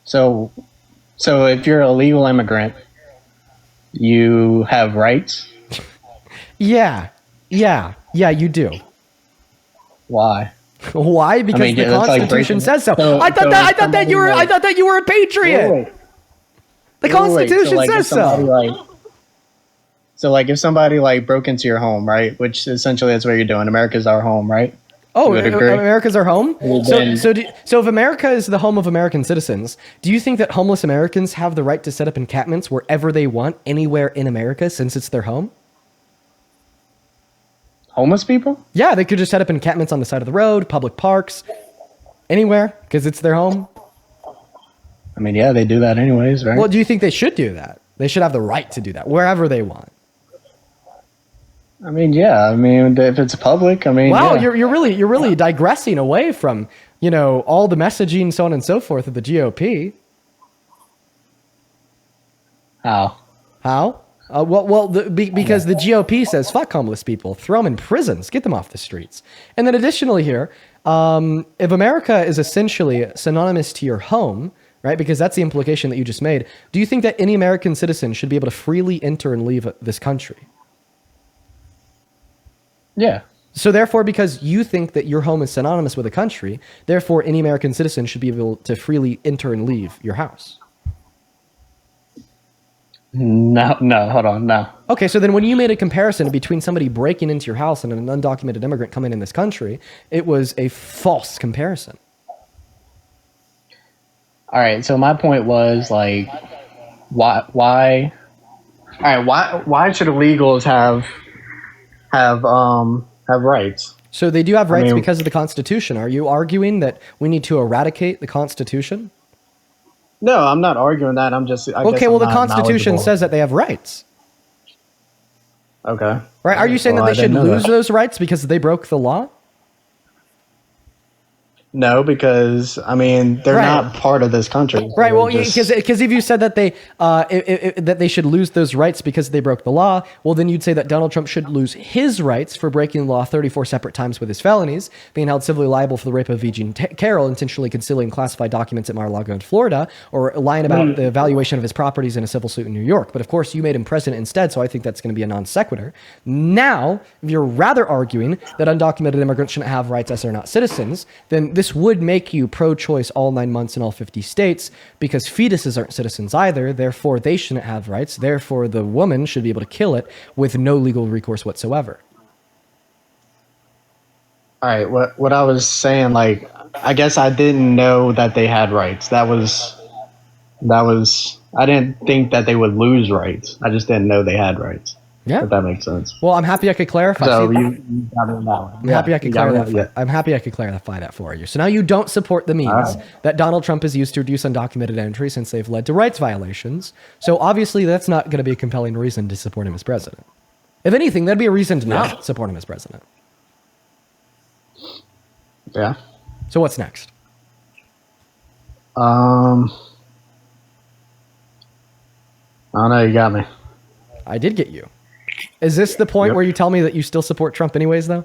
So if you're a legal immigrant, you have rights? Yeah, you do. Why? Why? Because the Constitution says so. I thought that you were a patriot. The Constitution says so. So, like, if somebody like broke into your home, right? Which essentially that's what you're doing. America's our home, right? Oh, America's our home. So if America is the home of American citizens, do you think that homeless Americans have the right to set up encampments wherever they want, anywhere in America, since it's their home? Homeless people? Yeah, they could just set up encampments on the side of the road, public parks, anywhere, because it's their home. I mean, yeah, they do that anyways, right? Well, do you think they should do that? They should have the right to do that wherever they want. I mean, yeah. I mean, if it's public, I mean, wow, yeah. you're really digressing away from all the messaging, so on and so forth of the GOP. How? Because the GOP says fuck homeless people, throw them in prisons, get them off the streets, and then additionally here, if America is essentially synonymous to your home, right? Because that's the implication that you just made. Do you think that any American citizen should be able to freely enter and leave this country? Yeah. So therefore, because you think that your home is synonymous with a country, therefore any American citizen should be able to freely enter and leave your house. No, hold on, no. Okay, so then when you made a comparison between somebody breaking into your house and an undocumented immigrant coming in this country, it was a false comparison. All right, so my point was like, why should illegals have rights? So they do have rights because of the Constitution. Are you arguing that we need to eradicate the Constitution? No, I'm not arguing that. I'm just the Constitution says that they have rights. Okay. Right? Are you saying that they should lose those rights because they broke the law? No, because I mean they're not part of this country. Right. Well, because if you said that they should lose those rights because they broke the law, well, then you'd say that Donald Trump should lose his rights for breaking the law 34 separate times with his felonies, being held civilly liable for the rape of V. Jean Carroll, intentionally concealing classified documents at Mar-a-Lago in Florida, or lying about the valuation of his properties in a civil suit in New York. But of course, you made him president instead, so I think that's going to be a non sequitur. Now, if you're rather arguing that undocumented immigrants shouldn't have rights as they're not citizens, then this would make you pro-choice all 9 months in all 50 states, because fetuses aren't citizens either, therefore they shouldn't have rights, therefore the woman should be able to kill it with no legal recourse whatsoever. All right, what I was saying, like, I guess I didn't know that they had rights. That was I didn't think that they would lose rights. I just didn't know they had rights. Yeah, if that makes sense. Well, I'm happy I could clarify. So you got it now. I'm happy I could clarify. I'm happy I could clarify that for you. So now you don't support the means that Donald Trump has used to reduce undocumented entry since they've led to rights violations. So obviously that's not going to be a compelling reason to support him as president. If anything, that'd be a reason to not support him as president. Yeah. So what's next? I don't know. You got me. I did get you. Is this the point Yep. where you tell me that you still support Trump anyways, though?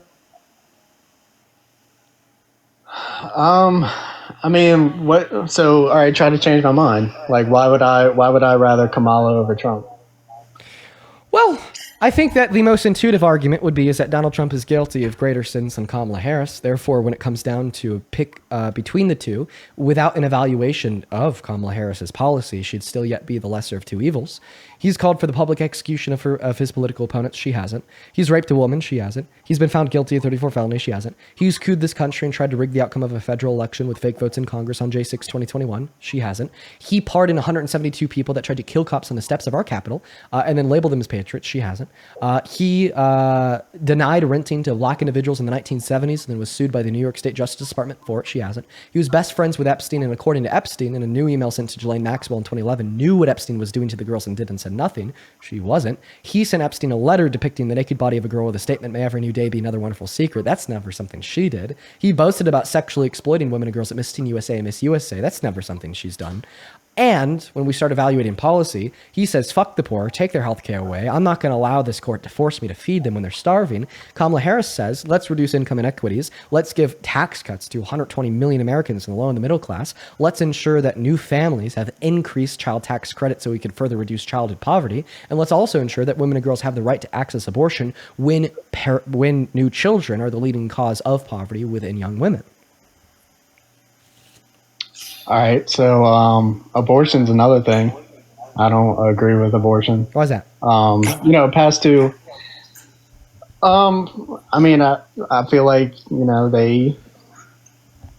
I mean, what? So, all right, try to change my mind. Like, why would I rather Kamala over Trump? Well, I think that the most intuitive argument would be is that Donald Trump is guilty of greater sins than Kamala Harris. Therefore, when it comes down to pick between the two, without an evaluation of Kamala Harris's policy, she'd still yet be the lesser of two evils. He's called for the public execution of his political opponents. She hasn't. He's raped a woman. She hasn't. He's been found guilty of 34 felonies. She hasn't. He's couped this country and tried to rig the outcome of a federal election with fake votes in Congress on J6 2021. She hasn't. He pardoned 172 people that tried to kill cops on the steps of our Capitol and then labeled them as patriots. She hasn't. He denied renting to black individuals in the 1970s and then was sued by the New York State Justice Department for it. She hasn't. He was best friends with Epstein, and according to Epstein, in a new email sent to Ghislaine Maxwell in 2011, knew what Epstein was doing to the girls and did and said nothing. She wasn't. He sent Epstein a letter depicting the naked body of a girl with a statement, "May every new day be another wonderful secret." That's never something she did. He boasted about sexually exploiting women and girls at Miss Teen USA and Miss USA. That's never something she's done. And when we start evaluating policy, he says, fuck the poor, take their health care away. I'm not going to allow this court to force me to feed them when they're starving. Kamala Harris says, let's reduce income inequities. Let's give tax cuts to 120 million Americans in the low and the middle class. Let's ensure that new families have increased child tax credit so we can further reduce childhood poverty. And let's also ensure that women and girls have the right to access abortion when new children are the leading cause of poverty within young women. All right, so abortion's another thing. I don't agree with abortion. Why is that? Past two. I mean, I feel like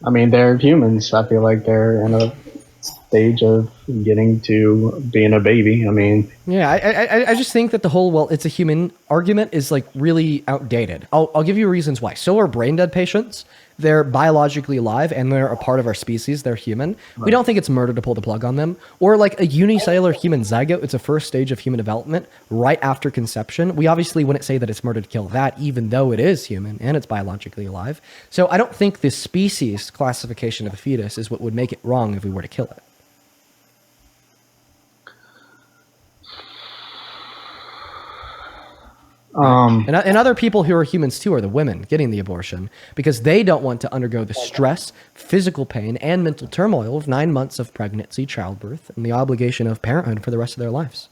they're humans. I feel like they're in a stage of getting to being a baby. I mean, yeah, I just think that the whole, well, it's a human argument is like really outdated. I'll give you reasons why. So are brain dead patients. They're biologically alive and they're a part of our species. They're human. Right. We don't think it's murder to pull the plug on them. Or like a unicellular human zygote. It's a first stage of human development right after conception. We obviously wouldn't say that it's murder to kill that, even though it is human and it's biologically alive. So I don't think the species classification of a fetus is what would make it wrong if we were to kill it. And other people who are humans too are the women getting the abortion because they don't want to undergo the stress, physical pain, and mental turmoil of 9 months of pregnancy, childbirth, and the obligation of parenthood for the rest of their lives.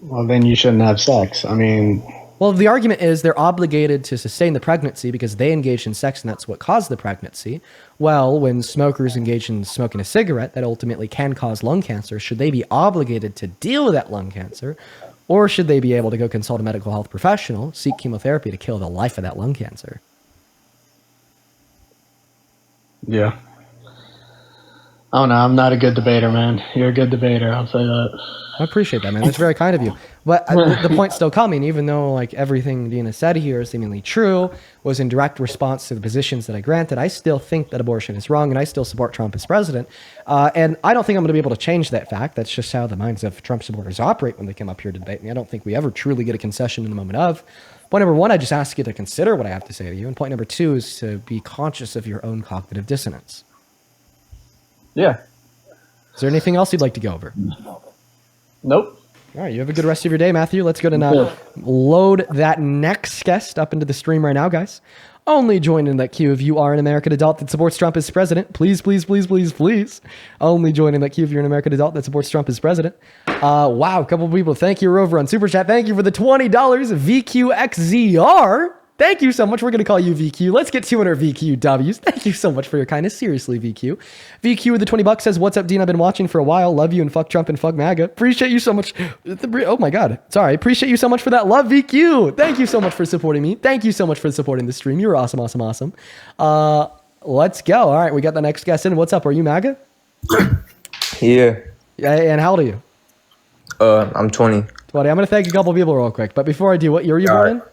Well, then you shouldn't have sex. I mean... Well, the argument is they're obligated to sustain the pregnancy because they engaged in sex and that's what caused the pregnancy. Well, when smokers engage in smoking a cigarette that ultimately can cause lung cancer, should they be obligated to deal with that lung cancer? Or should they be able to go consult a medical health professional, seek chemotherapy to kill the life of that lung cancer? Yeah. I don't know. I'm not a good debater, man. You're a good debater. I'll say that. I appreciate that, man. That's very kind of you. But the point's still coming, even though like everything Dina said here is seemingly true, was in direct response to the positions that I granted. I still think that abortion is wrong, and I still support Trump as president. And I don't think I'm going to be able to change that fact. That's just how the minds of Trump supporters operate when they come up here to debate me. I don't think we ever truly get a concession in the moment of. Point number one, I just ask you to consider what I have to say to you. And point number two is to be conscious of your own cognitive dissonance. Yeah. Is there anything else you'd like to go over? Nope. All right, you have a good rest of your day, Matthew. Let's go to now load that next guest up into the stream right now, guys. Only join in that queue if you are an American adult that supports Trump as president. Please, please, please, please, please. Only join in that queue if you're an American adult that supports Trump as president. Wow, a couple of people. Thank you. You're over on Super Chat. Thank you for the $20 VQXZR. Thank you so much. We're going to call you VQ. Let's get 200 VQWs. Thank you so much for your kindness. Seriously, VQ. VQ with the $20 says, what's up, Dean? I've been watching for a while. Love you and fuck Trump and fuck MAGA. Appreciate you so much. Oh my God. Sorry. Appreciate you so much for that. Love, VQ. Thank you so much for supporting me. Thank you so much for supporting the stream. You're awesome, awesome, awesome. Let's go. All right. We got the next guest in. What's up? Are you MAGA? Yeah. And how old are you? I'm 20. 20. I'm going to thank a couple people real quick. But before I do, what year are you born in?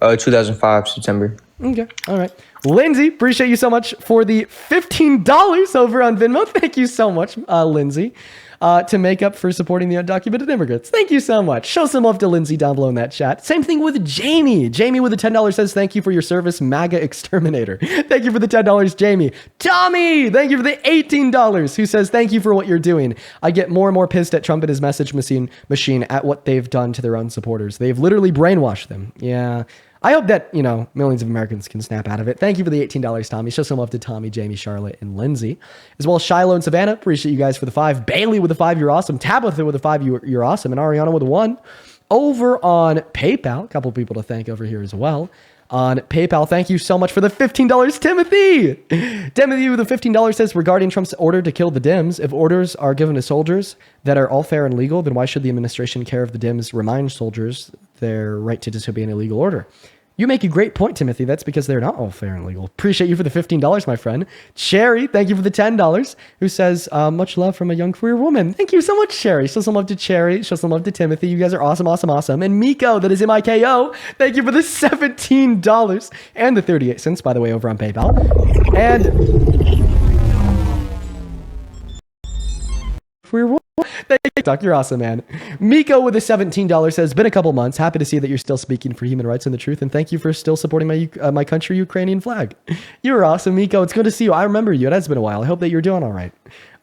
2005, September. Okay. All right. Lindsay, appreciate you so much for the $15 over on Venmo. Thank you so much, Lindsay, to make up for supporting the undocumented immigrants. Thank you so much. Show some love to Lindsay down below in that chat. Same thing with Jamie. Jamie with the $10 says, thank you for your service, MAGA exterminator. Thank you for the $10, Jamie. Tommy, thank you for the $18, who says, thank you for what you're doing. I get more and more pissed at Trump and his message machine at what they've done to their own supporters. They've literally brainwashed them. Yeah. I hope that, millions of Americans can snap out of it. Thank you for the $18, Tommy. Show some love to Tommy, Jamie, Charlotte, and Lindsay. As well as Shiloh and Savannah. Appreciate you guys for the 5. Bailey with the 5, you're awesome. Tabitha with the 5, you're awesome. And Ariana with the 1. Over on PayPal, a couple of people to thank over here as well. On PayPal, thank you so much for the $15, Timothy. Timothy with the $15 says, regarding Trump's order to kill the Dems, if orders are given to soldiers that are all fair and legal, then why should the administration care if the Dems remind soldiers their right to disobey an illegal order? You make a great point, Timothy. That's because they're not all fair and legal. Appreciate you for the $15, my friend. Cherry, thank you for the $10, who says, much love from a young queer woman. Thank you so much, Cherry. Show some love to Cherry. Show some love to Timothy. You guys are awesome, awesome, awesome. And Miko, that is MIKO. Thank you for the $17 and the 38 cents, by the way, over on PayPal. And queer woman. Thank you, TikTok. You're awesome, man. Miko with the $17 says, been a couple months. Happy to see that you're still speaking for human rights and the truth. And thank you for still supporting my country, Ukrainian flag. You're awesome, Miko. It's good to see you. I remember you. It has been a while. I hope that you're doing all right.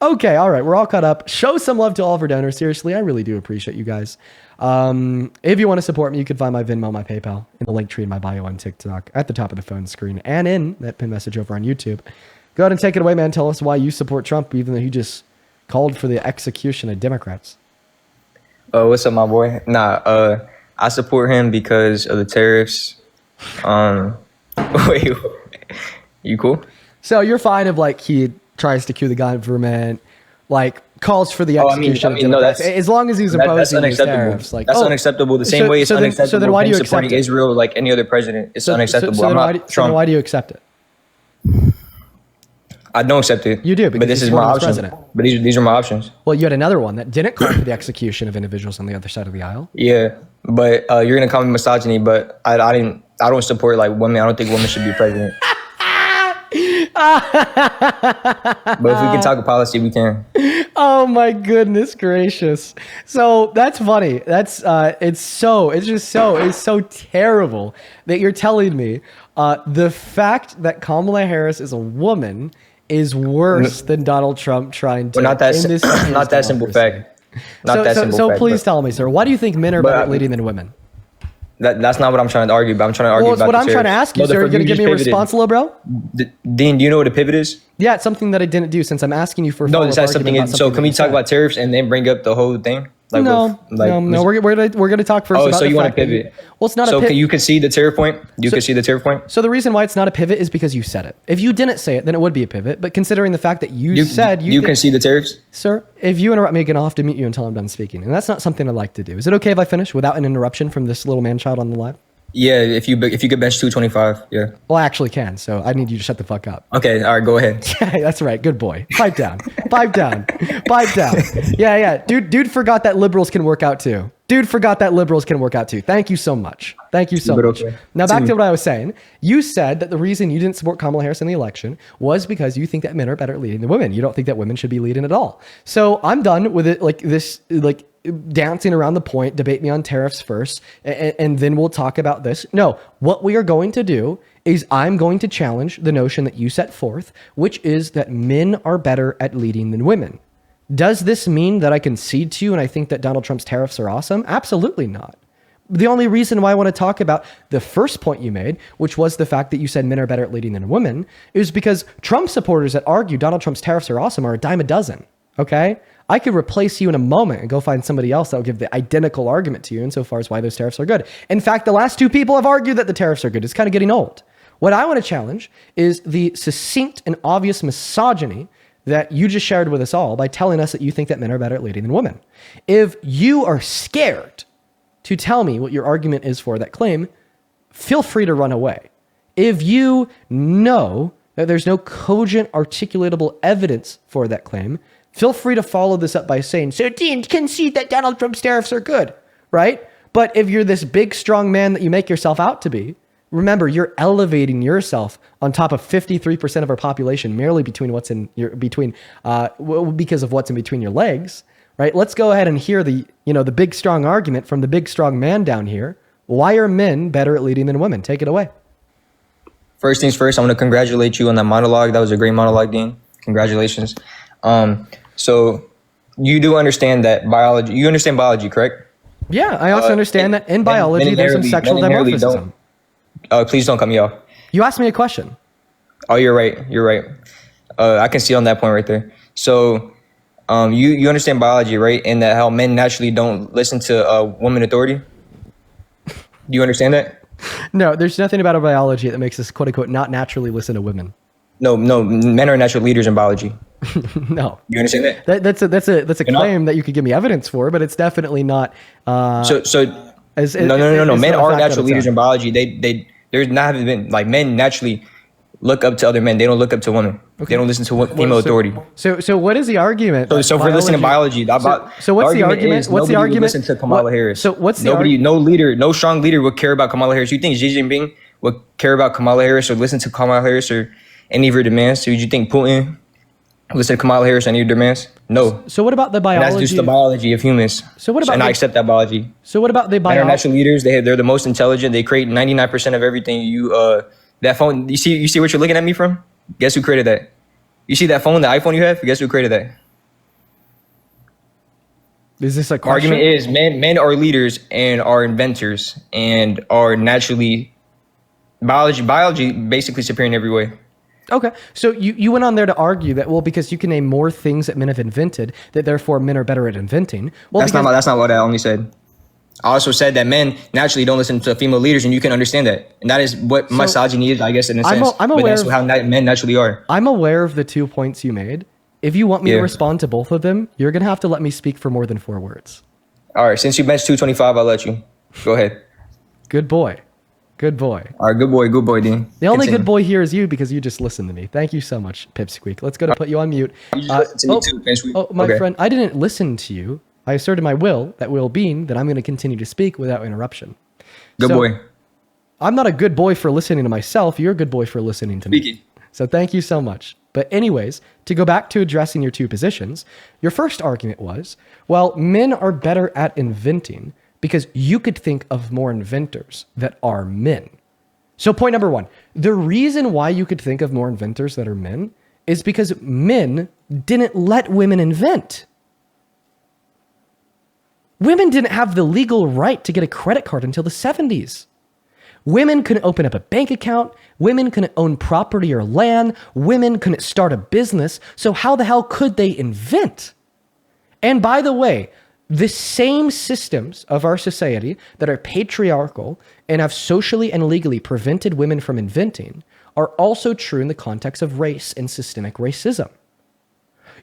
Okay. All right. We're all caught up. Show some love to all of our donors. Seriously, I really do appreciate you guys. If you want to support me, you can find my Venmo, my PayPal in the link tree in my bio on TikTok at the top of the phone screen and in that pin message over on YouTube. Go ahead and take it away, man. Tell us why you support Trump, even though he just called for the execution of Democrats. What's up, my boy? I support him because of the tariffs. Wait, you cool? So you're fine if he tries to coup the government, calls for the execution of Democrats, as long as he's imposing these tariffs. That's unacceptable. The same way it's unacceptable. So then why do you accept supporting Israel like any other president? It's unacceptable. So then why do you accept it? I don't accept it. You do, but this is my option. But these are my options. Well, you had another one that didn't call for the execution of individuals on the other side of the aisle. Yeah, but you're gonna call me misogyny, but I don't support women. I don't think women should be president. But if we can talk policy, we can. Oh my goodness gracious! So that's funny. That's it's so terrible that you're telling me the fact that Kamala Harris is a woman is worse than Donald Trump trying to. Not that simple fact. So please tell me, sir, why do you think men are better leading than women? That's not what I'm trying to argue, but I'm trying to argue about what I'm trying to ask you, sir. Are you going to give me a response, little bro? Dean, do you know what a pivot is? Yeah, it's something that I didn't do since I'm asking you for. No, that's something. So can we talk about tariffs and then bring up the whole thing? No. We're gonna talk first. Oh, about so you want to pivot? Well, it's not a pivot. So you can see the tariff point. You can see the tariff point. So the reason why it's not a pivot is because you said it. If you didn't say it, then it would be a pivot. But considering the fact that you said you can see the tariffs, sir. If you interrupt me again, I'll have to mute you until I'm done speaking, and that's not something I like to do. Is it okay if I finish without an interruption from this little man child on the live? Yeah, if you could bench 225, yeah. Well, I actually can, so I need you to shut the fuck up. Okay, all right, go ahead. Yeah, that's right. Good boy. Pipe down. Pipe down. Pipe down. Yeah. Dude forgot that liberals can work out too. Thank you so much. Now back to what I was saying. You said that the reason you didn't support Kamala Harris in the election was because you think that men are better at leading than women. You don't think that women should be leading at all. So I'm done with it dancing around the point. Debate me on tariffs first, and then we'll talk about this. No, what we are going to do is I'm going to challenge the notion that you set forth, which is that men are better at leading than women. Does this mean that I concede to you and I think that Donald Trump's tariffs are awesome? Absolutely not. The only reason why I want to talk about the first point you made, which was the fact that you said men are better at leading than women, is because Trump supporters that argue Donald Trump's tariffs are awesome are a dime a dozen. Okay? I could replace you in a moment and go find somebody else that will give the identical argument to you insofar as why those tariffs are good. In fact, the last two people have argued that the tariffs are good. It's kind of getting old. What I want to challenge is the succinct and obvious misogyny that you just shared with us all by telling us that you think that men are better at leading than women. If you are scared to tell me what your argument is for that claim, feel free to run away. If you know that there's no cogent, articulatable evidence for that claim, feel free to follow this up by saying, so Dean, concede that Donald Trump's tariffs are good, right? But if you're this big, strong man that you make yourself out to be, Remember, you're elevating yourself on top of 53% of our population merely between what's in your because of what's in between your legs, right? Let's go ahead and hear the big strong argument from the big strong man down here. Why are men better at leading than women? Take it away. First things first, I want to congratulate you on that monologue. That was a great monologue, Dean. Congratulations. So you do understand that biology. You understand biology, correct? Yeah, I also understand that in biology there's some sexual dimorphism. Please don't cut me off. You asked me a question. Oh, you're right. You're right. I can see on that point right there. So, you understand biology, right? And that how men naturally don't listen to woman authority. Do you understand that? No, there's nothing about our biology that makes us quote unquote not naturally listen to women. No, men are natural leaders in biology. No, you understand that? That's a claim that you could give me evidence for, but it's definitely not. No. Men are natural leaders in biology. There's not been like men naturally look up to other men. They don't look up to women. Okay. They don't listen to female authority. So what is the argument? So if we're listening to biology, so what's the argument? What's the argument? Listen to Kamala Harris. So what's the no strong leader would care about Kamala Harris. You think Xi Jinping would care about Kamala Harris or listen to Kamala Harris or any of her demands? So would you think Putin listen to Kamala Harris or any of her demands? No. So what about the biology? And that's just the biology of humans. So what about? And I accept that biology. So what about the biology? Men are natural leaders. They're the most intelligent. They create 99% of everything. That phone. You see what you're looking at me from? Guess who created that? You see that phone, the iPhone you have? Guess who created that? Is this a question? Argument is men are leaders and are inventors and are naturally biology basically superior in every way. Okay, so you went on there to argue that, well, because you can name more things that men have invented, that therefore men are better at inventing. Well, that's not what I only said. I also said that men naturally don't listen to female leaders, and you can understand that. And that is what misogyny is, I guess, in a sense. I'm aware but that's how men naturally are. I'm aware of the 2 points you made. If you want me to respond to both of them, you're going to have to let me speak for more than 4 words. All right, since you benched 225, I'll let you. Go ahead. Good boy. Good boy. All right, good boy, Dean. The only good boy here is you because you just listened to me. Thank you so much, Pipsqueak. Let's go to put you on mute. You just listened to me too, Pipsqueak. Oh, my friend, I didn't listen to you. I asserted my will, that will being that I'm going to continue to speak without interruption. Good boy. I'm not a good boy for listening to myself. You're a good boy for listening to me. So thank you so much. But anyways, to go back to addressing your 2 positions, your first argument was, well, men are better at inventing because you could think of more inventors that are men. So point number 1, the reason why you could think of more inventors that are men is because men didn't let women invent. Women didn't have the legal right to get a credit card until the 70s. Women couldn't open up a bank account. Women couldn't own property or land. Women couldn't start a business. So how the hell could they invent? And by the way, the same systems of our society that are patriarchal and have socially and legally prevented women from inventing are also true in the context of race and systemic racism.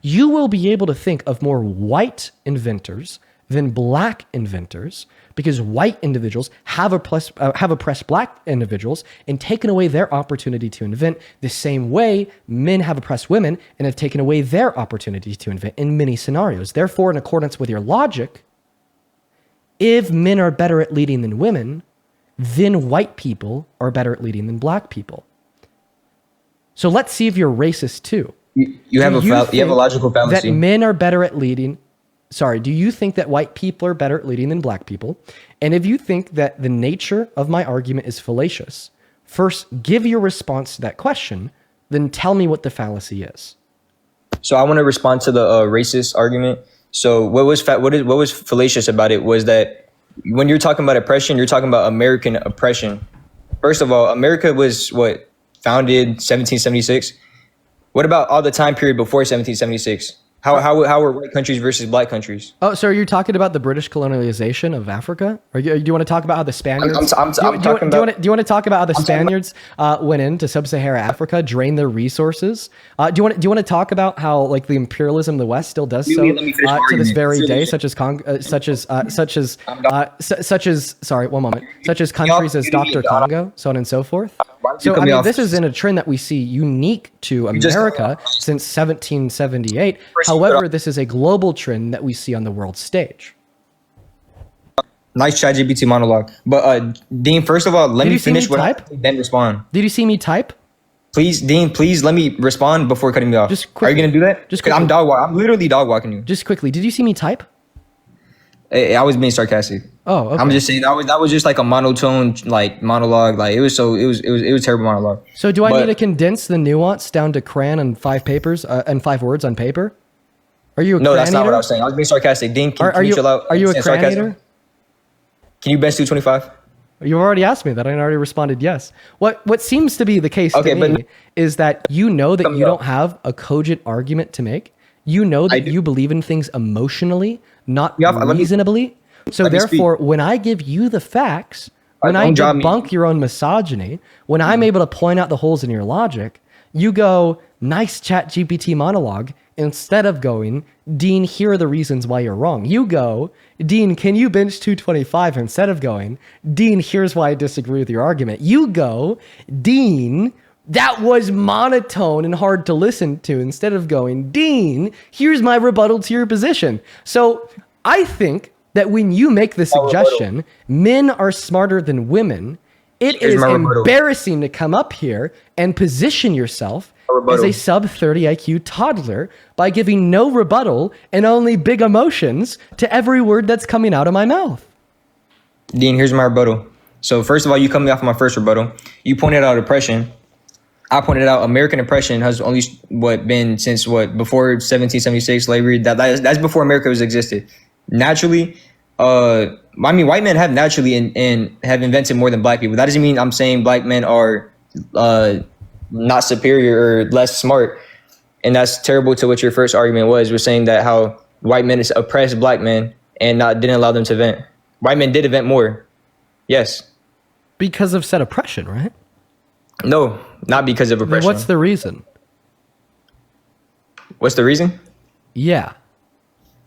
You will be able to think of more white inventors than black inventors because white individuals have oppressed black individuals and taken away their opportunity to invent the same way men have oppressed women and have taken away their opportunity to invent in many scenarios. Therefore, in accordance with your logic, if men are better at leading than women, then white people are better at leading than black people. So let's see if you're racist too. You have a logical fallacy. That men are better at leading. Sorry, do you think that white people are better at leading than black people? And if you think that the nature of my argument is fallacious, first give your response to that question, then tell me what the fallacy is. So I want to respond to the racist argument. So what was fallacious about it was that when you're talking about oppression, you're talking about American oppression. First of all, America was founded 1776. What about all the time period before 1776? How were white countries versus black countries? Oh, so are you talking about the British colonialization of Africa? Or do you want to talk about how the Spaniards? Do you want to talk about how the Spaniards went into sub-Saharan Africa, drained their resources? Do you want to talk about how like the imperialism of the West still does so to this very day, such as countries as Dr. Congo, so on and so forth? So I mean, this is in a trend that we see unique to America since 1778. However, this is a global trend that we see on the world stage. Nice ChatGPT monologue. But Dean, first of all, let Did me you see finish me what type? then respond. Did you see me type? Please, Dean, please let me respond before cutting me off. Just Are quickly. you gonna do that? Just 'Cause I'm quickly. I'm literally dog walking you. Just quickly, did you see me type? I was being sarcastic. Oh, okay. I'm just saying that was just like a monotone like monologue. Like it was terrible monologue. So do I But- need to condense the nuance down to crayon and 5 papers and 5 words on paper? Are you a No, crayon that's not eater? what I was saying. I was being sarcastic. Dean, Are can you you chill out? are you a Saying crayon sarcasm? eater? Can you bench 225? You've already asked me that. I already responded yes. What seems to be the case Okay, to but- me is that you know that Come you on. don't have a cogent argument to make. You know that you believe in things emotionally, not Yeah, let me- reasonably. So let me speak. therefore, when I give you the facts, when I don't job me. debunk your own misogyny, when I'm able to point out the holes in your logic, you go, nice chat GPT monologue, instead of going, Dean, here are the reasons why you're wrong. You go, Dean, can you bench 225? Instead of going, Dean, here's why I disagree with your argument. You go, Dean, that was monotone and hard to listen to, instead of going, Dean, here's my rebuttal to your position. So I think that when you make the suggestion, men are smarter than women, it Here's is my rebuttal. embarrassing to come up here and position yourself as a sub 30 IQ toddler by giving no rebuttal and only big emotions to every word that's coming out of my mouth. Dean, here's my rebuttal. So first of all, you cut me off on my first rebuttal. You pointed out oppression. I pointed out American oppression has only been since before 1776 slavery. That's before America was existed. Naturally, white men have naturally and have invented more than black people. That doesn't mean I'm saying black men are not superior or less smart. And that's terrible to what your first argument was. We're saying that how white men oppressed black men and didn't allow them to vent. White men did invent more. Yes. Because of said oppression, right? No, not because of Then oppression. what's the reason? What's the reason? Yeah.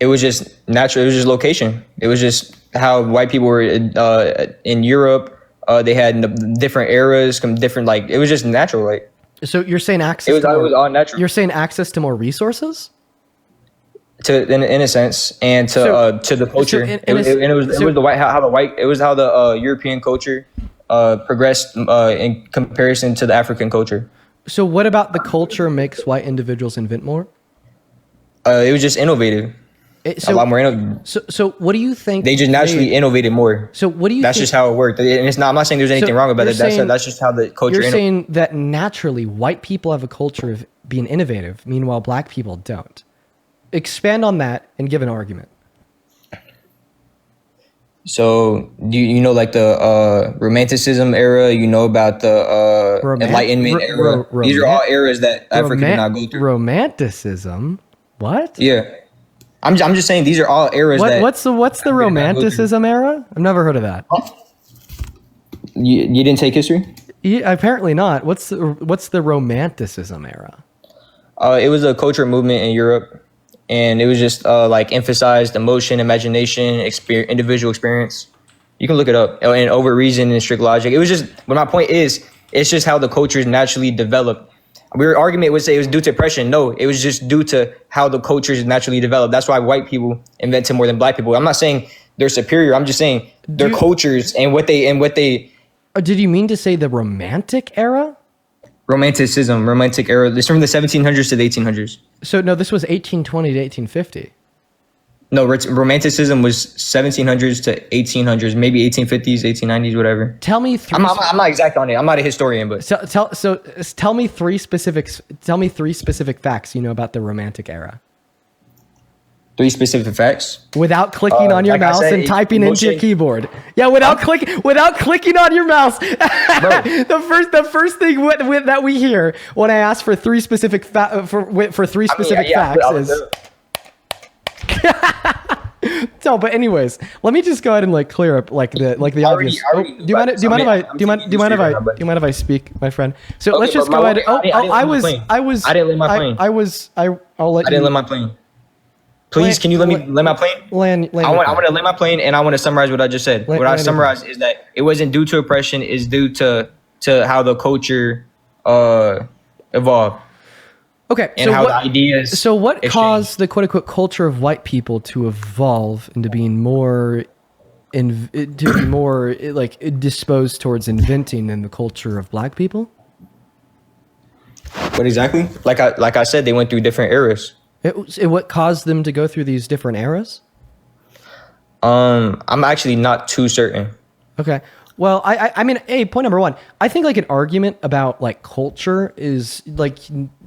It was just natural. It was just location. It was just how white people were in Europe. They had different eras, different it was just natural. Like So you're saying access it was all natural. You're saying access to more resources? In a sense, and to the culture. It was how the European culture progressed in comparison to the African culture. So what about the culture makes white individuals invent more? It was just innovative. A lot more innovative. So what do you think? They just naturally innovated more. So what do you? That's think, just how it worked. And it's not. I'm not saying there's anything wrong about you're it. saying- That's just how the culture. You're saying that naturally white people have a culture of being innovative, meanwhile black people don't. Expand on that and give an argument. So do you know like the Romanticism era? You know about the Enlightenment era. These are all eras that Africa did not go through. Romanticism? What? Yeah, I'm just saying these are all eras that. What's the Romanticism era? I've never heard of that. You didn't take history? Yeah, apparently not. What's the Romanticism era? It was a cultural movement in Europe, and it was just like emphasized emotion, imagination, individual experience. You can look it up, and over reason and strict logic. It was just. But my point is, it's just how the cultures naturally developed. Your argument would say it was due to oppression. No, it was just due to how the cultures naturally developed. That's why white people invented more than black people. I'm not saying they're superior. I'm just saying their cultures and what they. Did you mean to say the Romantic era? Romanticism, Romantic era. It's from the 1700s to the 1800s. So no, this was 1820 to 1850. No, Romanticism was 1700s to 1800s, maybe 1850s, 1890s, whatever. Tell me three. I'm not exact on it. I'm not a historian, but tell me three specifics. Tell me 3 specific facts you know about the Romantic era. 3 specific facts. Without clicking on your like I mouse said, and typing into your emotion. keyboard. Yeah, without clicking on your mouse. the first thing that we hear when I ask for 3 specific facts is. No, but anyways, let me just go ahead and clear up the obvious. Do you mind if I speak, my friend? So let's just go ahead. I didn't land my plane. I'll let you. I didn't land my plane. Please, can you let me land my plane? I want to land my plane, and I want to summarize what I just said. What I summarized is that it wasn't due to oppression; it's due to how the culture evolved. Okay, and how the ideas. So what caused the quote unquote culture of white people to evolve into being more to be more like disposed towards inventing than the culture of black people? What exactly? Like I said, they went through different eras. What caused them to go through these different eras? I'm actually not too certain. Okay. Well, I mean, hey, point number one, I think like an argument about like culture is like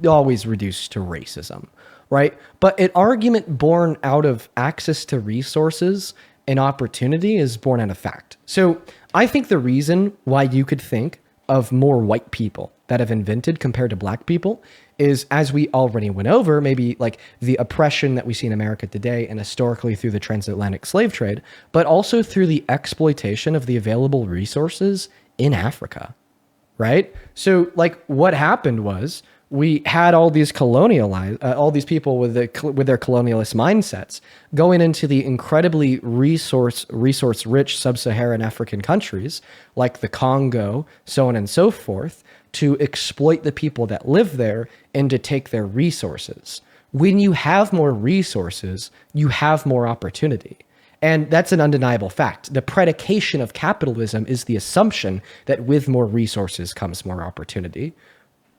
always reduced to racism, right? But an argument born out of access to resources and opportunity is born out of fact. So I think the reason why you could think of more white people that have invented compared to black people is, as we already went over, maybe like the oppression that we see in America today and historically through the transatlantic slave trade, but also through the exploitation of the available resources in Africa, right? So like what happened was we had all these all these people with their colonialist mindsets going into the incredibly resource rich sub-Saharan African countries like the Congo, so on and so forth, to exploit the people that live there and to take their resources. When you have more resources, you have more opportunity. And that's an undeniable fact. The predication of capitalism is the assumption that with more resources comes more opportunity.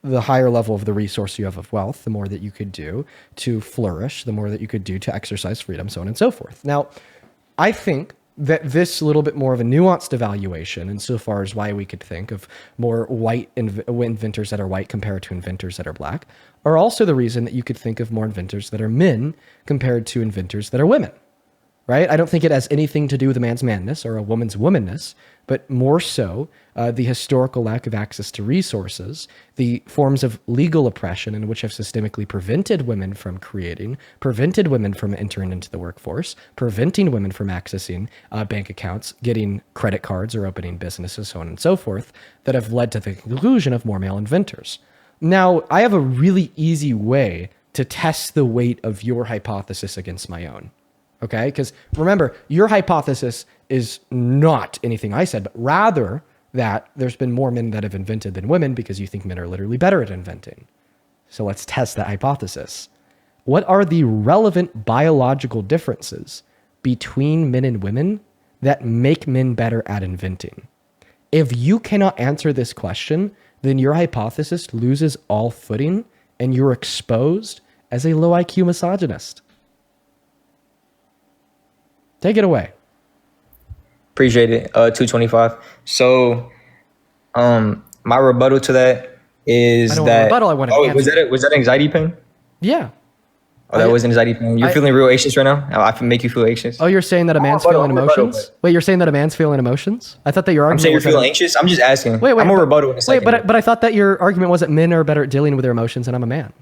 The higher level of the resource you have of wealth, the more that you could do to flourish, the more that you could do to exercise freedom, so on and so forth. Now, I think that this little bit more of a nuanced evaluation insofar as why we could think of more white inventors that are white compared to inventors that are black are also the reason that you could think of more inventors that are men compared to inventors that are women, right? I don't think it has anything to do with a man's manness or a woman's womanness, but more so the historical lack of access to resources, the forms of legal oppression in which have systemically prevented women from creating, prevented women from entering into the workforce, preventing women from accessing bank accounts, getting credit cards or opening businesses, so on and so forth, that have led to the conclusion of more male inventors. Now, I have a really easy way to test the weight of your hypothesis against my own. Okay, because remember, your hypothesis is not anything I said, but rather that there's been more men that have invented than women because you think men are literally better at inventing. So let's test that hypothesis. What are the relevant biological differences between men and women that make men better at inventing? If you cannot answer this question, then your hypothesis loses all footing and you're exposed as a low IQ misogynist. Take it away. Appreciate it. 225. So, my rebuttal to that is I don't that. want a rebuttal, I want an answer. Was that anxiety pain? Yeah. Oh, that was anxiety pain. You're feeling real anxious right now. I can make you feel anxious. Oh, you're saying that a man's feeling emotions? Wait, you're saying that a man's feeling emotions? I thought that your argument. I'm saying you're was that feeling anxious. I'm just asking. Wait, I'm a rebuttal in a second. Wait, but I thought that your argument was that men are better at dealing with their emotions, and I'm a man.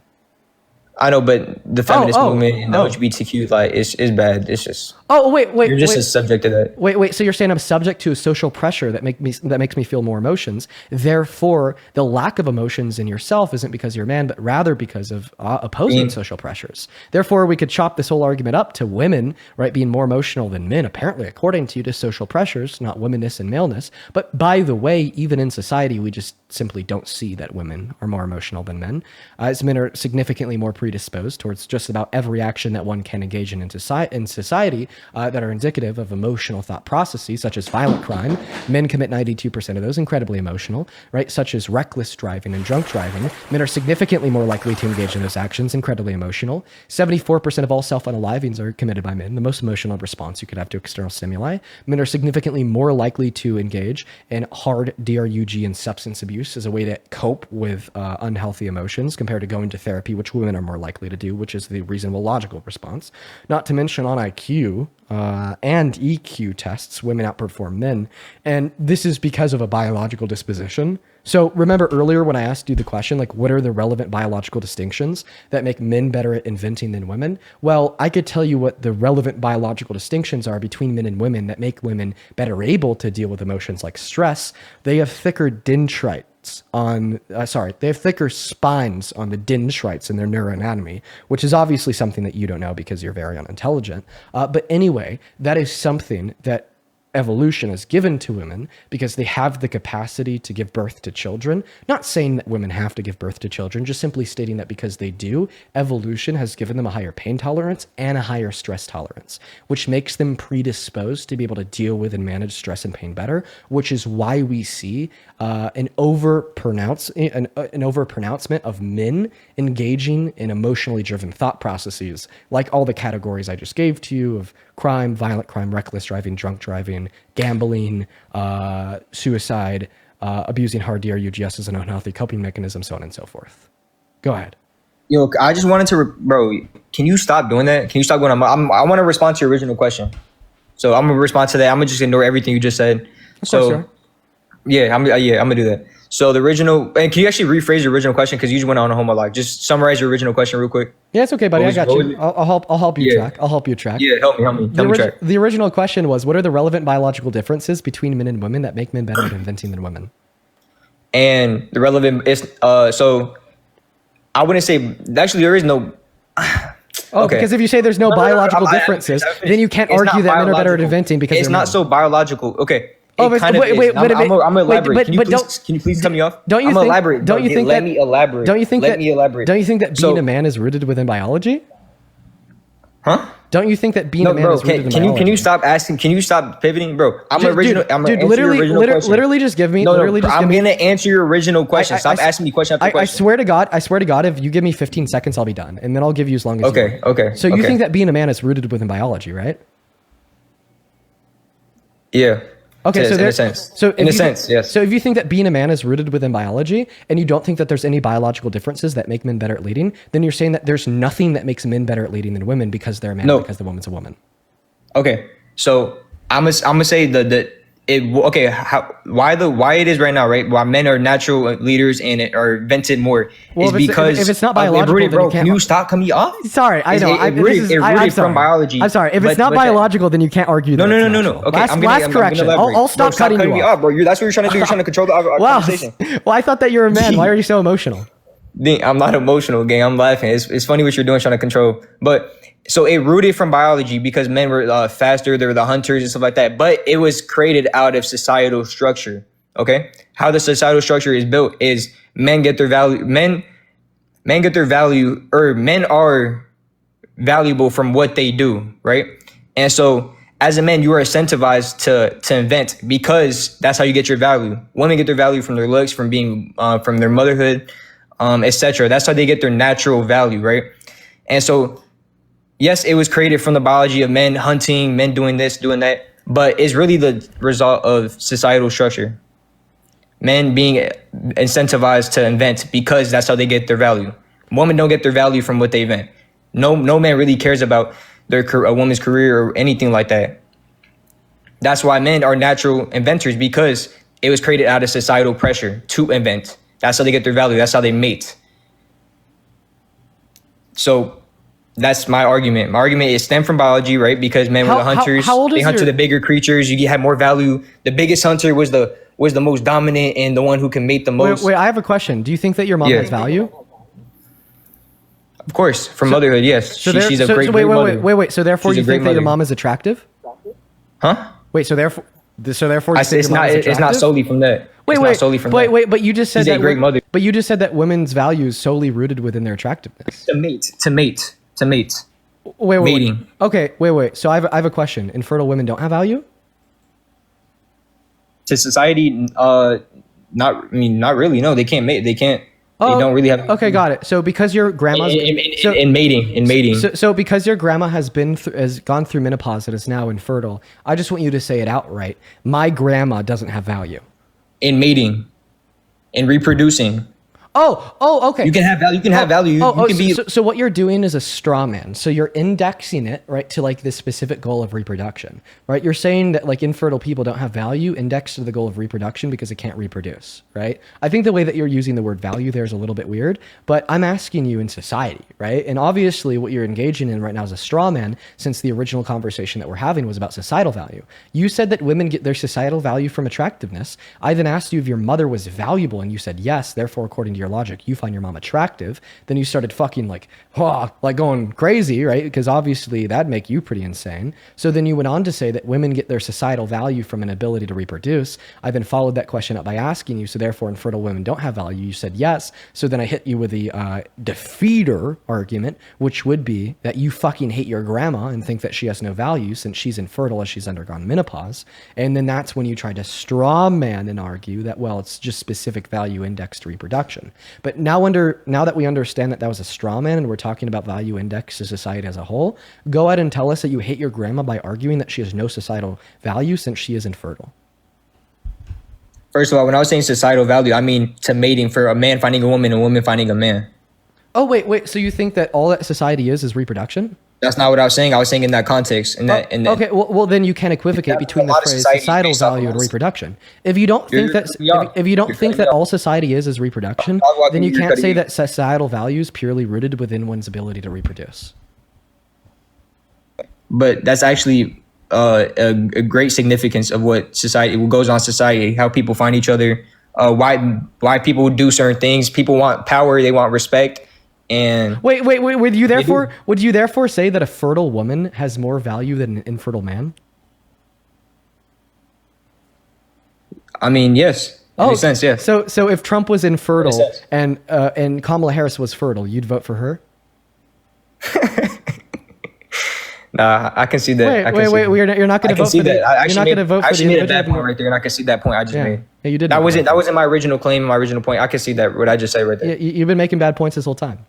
I know, but the feminist movement and the LGBTQ, like, it's bad. It's just. Oh, wait. You're just a subject to that. Wait. So you're saying I'm subject to a social pressure that makes me feel more emotions. Therefore, the lack of emotions in yourself isn't because you're a man, but rather because of opposing social pressures. Therefore, we could chop this whole argument up to women, right, being more emotional than men, apparently, according to you, to social pressures, not womanness and maleness. But by the way, even in society, we just simply don't see that women are more emotional than men, as men are significantly more predisposed towards just about every action that one can engage in society that are indicative of emotional thought processes, such as violent crime. Men commit 92% of those, incredibly emotional, right? Such as reckless driving and drunk driving. Men are significantly more likely to engage in those actions, incredibly emotional. 74% of all self-unalivings are committed by men, the most emotional response you could have to external stimuli. Men are significantly more likely to engage in hard DRUG and substance abuse as a way to cope with unhealthy emotions compared to going to therapy, which women are more likely to do, which is the reasonable logical response. Not to mention on IQ and EQ tests, women outperform men. And this is because of a biological disposition. So remember earlier when I asked you the question, like, what are the relevant biological distinctions that make men better at inventing than women? Well, I could tell you what the relevant biological distinctions are between men and women that make women better able to deal with emotions like stress. They have thicker dendrites they have thicker spines on the dendrites in their neuroanatomy, which is obviously something that you don't know because you're very unintelligent. But anyway, that is something that evolution is given to women because they have the capacity to give birth to children. Not saying that women have to give birth to children, just simply stating that because they do, evolution has given them a higher pain tolerance and a higher stress tolerance, which makes them predisposed to be able to deal with and manage stress and pain better, which is why we see an over-pronouncement of men engaging in emotionally driven thought processes, like all the categories I just gave to you of crime, violent crime, reckless driving, drunk driving, gambling, suicide, abusing hard DRUGS as an unhealthy coping mechanism, so on and so forth. Go ahead. Yo, I just wanted to, bro, can you stop doing that? Can you stop going on? I want to respond to your original question. So I'm going to respond to that. I'm going to just ignore everything you just said. Sure. Yeah, I'm going to do that. So the original, and can you actually rephrase your original question? Because you just went on a whole lot. Just summarize your original question real quick. Yeah, it's okay, buddy. I got you. I'll help you track. I'll help you track. Yeah, help me track. The original question was, what are the relevant biological differences between men and women that make men better at inventing than women? And the relevant is, so I wouldn't say, actually there is no, okay. Because if you say there's no biological differences, then you can't argue that men are better at inventing because it's not so biological. Okay. Wait a minute. I'm gonna elaborate. Can you please cut me off? Don't you I'm think? Elaborate. Don't you think let that? me elaborate. Don't you think let that? me elaborate. Don't you think that being a man is rooted within biology? Huh? Don't you think that being a man is rooted in biology? Can you stop asking? Can you stop pivoting, bro? I'm literally just give me. I'm gonna answer your original question. Stop asking me question after question. I swear to God, if you give me 15 seconds, I'll be done, and then I'll give you as long as. Okay. So you think that being a man is rooted within biology, right? Yeah. Okay, in a sense. Yes. So if you think that being a man is rooted within biology, and you don't think that there's any biological differences that make men better at leading, then you're saying that there's nothing that makes men better at leading than women because they're a man, because the woman's a woman. Okay, so I'm gonna say why it is right now, right? Why men are natural leaders and are invented more is because if it's not biological, then bro, you can't. Can you stop cutting me off? Sorry, I know. It rooted from biology. I'm sorry. If it's not biological, then you can't argue. No. Okay, last correction. I'll stop cutting you off, bro. That's what you're trying to do. You're trying to control the conversation. Well, I thought that you're a man. Why are you so emotional? I'm not emotional, gang. I'm laughing. It's funny what you're doing, trying to control. But so it rooted from biology because men were faster. They were the hunters and stuff like that. But it was created out of societal structure. Okay, how the societal structure is built is men get their value. Men get their value, or men are valuable from what they do, right? And so as a man, you are incentivized to invent because that's how you get your value. Women get their value from their looks, from being from their motherhood, etc. That's how they get their natural value, right? And so, yes, it was created from the biology of men hunting, men doing this, doing that, but it's really the result of societal structure. Men being incentivized to invent because that's how they get their value. Women don't get their value from what they invent. No man really cares about a woman's career or anything like that. That's why men are natural inventors, because it was created out of societal pressure to invent. That's how they get their value. That's how they mate. So that's my argument. My argument is stemmed from biology, right? Because men were the hunters. They hunted the bigger creatures. You had more value. The biggest hunter was the most dominant and the one who can mate the most. Wait, I have a question. Do you think that your mom has value? Of course, from motherhood, yes. She's a great mother. Wait. So therefore, you think that your mom is attractive? Huh? Wait. So therefore, it's not solely from that. Wait. But you just said great mother. But you just said that women's value is solely rooted within their attractiveness. To mate. Mating. Okay. Wait. So I have a question. Infertile women don't have value? To society, not really. No, they can't mate. They can't. They don't really have. Okay, got it. So because your grandma's in mating. So because your grandma has gone through menopause and is now infertile, I just want you to say it outright. My grandma doesn't have value. In mating, in reproducing. Oh, okay. You can have value. You can have value. You can be. So what you're doing is a straw man. So you're indexing it, right, to like this specific goal of reproduction, right? You're saying that like infertile people don't have value indexed to the goal of reproduction because it can't reproduce, right? I think the way that you're using the word value there is a little bit weird, but I'm asking you in society, right? And obviously what you're engaging in right now is a straw man, since the original conversation that we're having was about societal value. You said that women get their societal value from attractiveness. I then asked you if your mother was valuable, and you said yes. Therefore, according to your logic, you find your mom attractive, then you started fucking like going crazy, right? Because obviously that'd make you pretty insane. So then you went on to say that women get their societal value from an ability to reproduce. I then followed that question up by asking you, so therefore infertile women don't have value. You said yes. So then I hit you with the defeater argument, which would be that you fucking hate your grandma and think that she has no value since she's infertile as she's undergone menopause. And then that's when you tried to straw man and argue that, well, it's just specific value indexed reproduction. But now that we understand that that was a straw man and we're talking about value index to society as a whole, go ahead and tell us that you hate your grandma by arguing that she has no societal value since she is infertile. First of all, when I was saying societal value, I mean to mating, for a man finding a woman and a woman finding a man. Oh, wait. So you think that all that society is reproduction? That's not what I was saying. I was saying in that context. Okay, well, then you can equivocate between the phrase societal value and reproduction. If you don't think that all society is reproduction, then you can't say that societal value is purely rooted within one's ability to reproduce. But that's actually a great significance of what goes on in society, how people find each other, why people do certain things. People want power, they want respect. And wait, would you therefore say that a fertile woman has more value than an infertile man? I mean, yes. Makes sense, yeah. So if Trump was infertile and Kamala Harris was fertile, you'd vote for her? Nah, I can see that. Wait. You're not going to vote for that. You're not going to vote for the individual. I actually made a bad point right there, and I can see that point I just made. Yeah, you did. That wasn't my original claim, my original point. I can see that what I just said right there. You've been making bad points this whole time.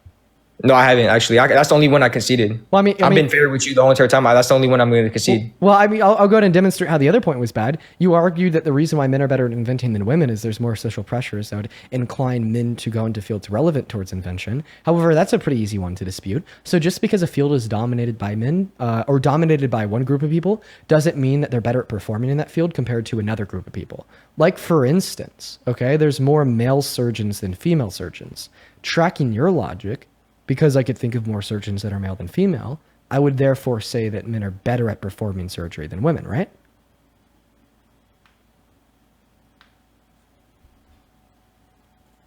No, I haven't actually. That's the only one I conceded. Well, I've been fair with you the whole entire time. That's the only one I'm going to concede. Well, I'll go ahead and demonstrate how the other point was bad. You argued that the reason why men are better at inventing than women is there's more social pressures that would incline men to go into fields relevant towards invention. However, that's a pretty easy one to dispute. So just because a field is dominated by men or dominated by one group of people doesn't mean that they're better at performing in that field compared to another group of people. Like, for instance, okay, there's more male surgeons than female surgeons. Tracking your logic, because I could think of more surgeons that are male than female, I would therefore say that men are better at performing surgery than women, right?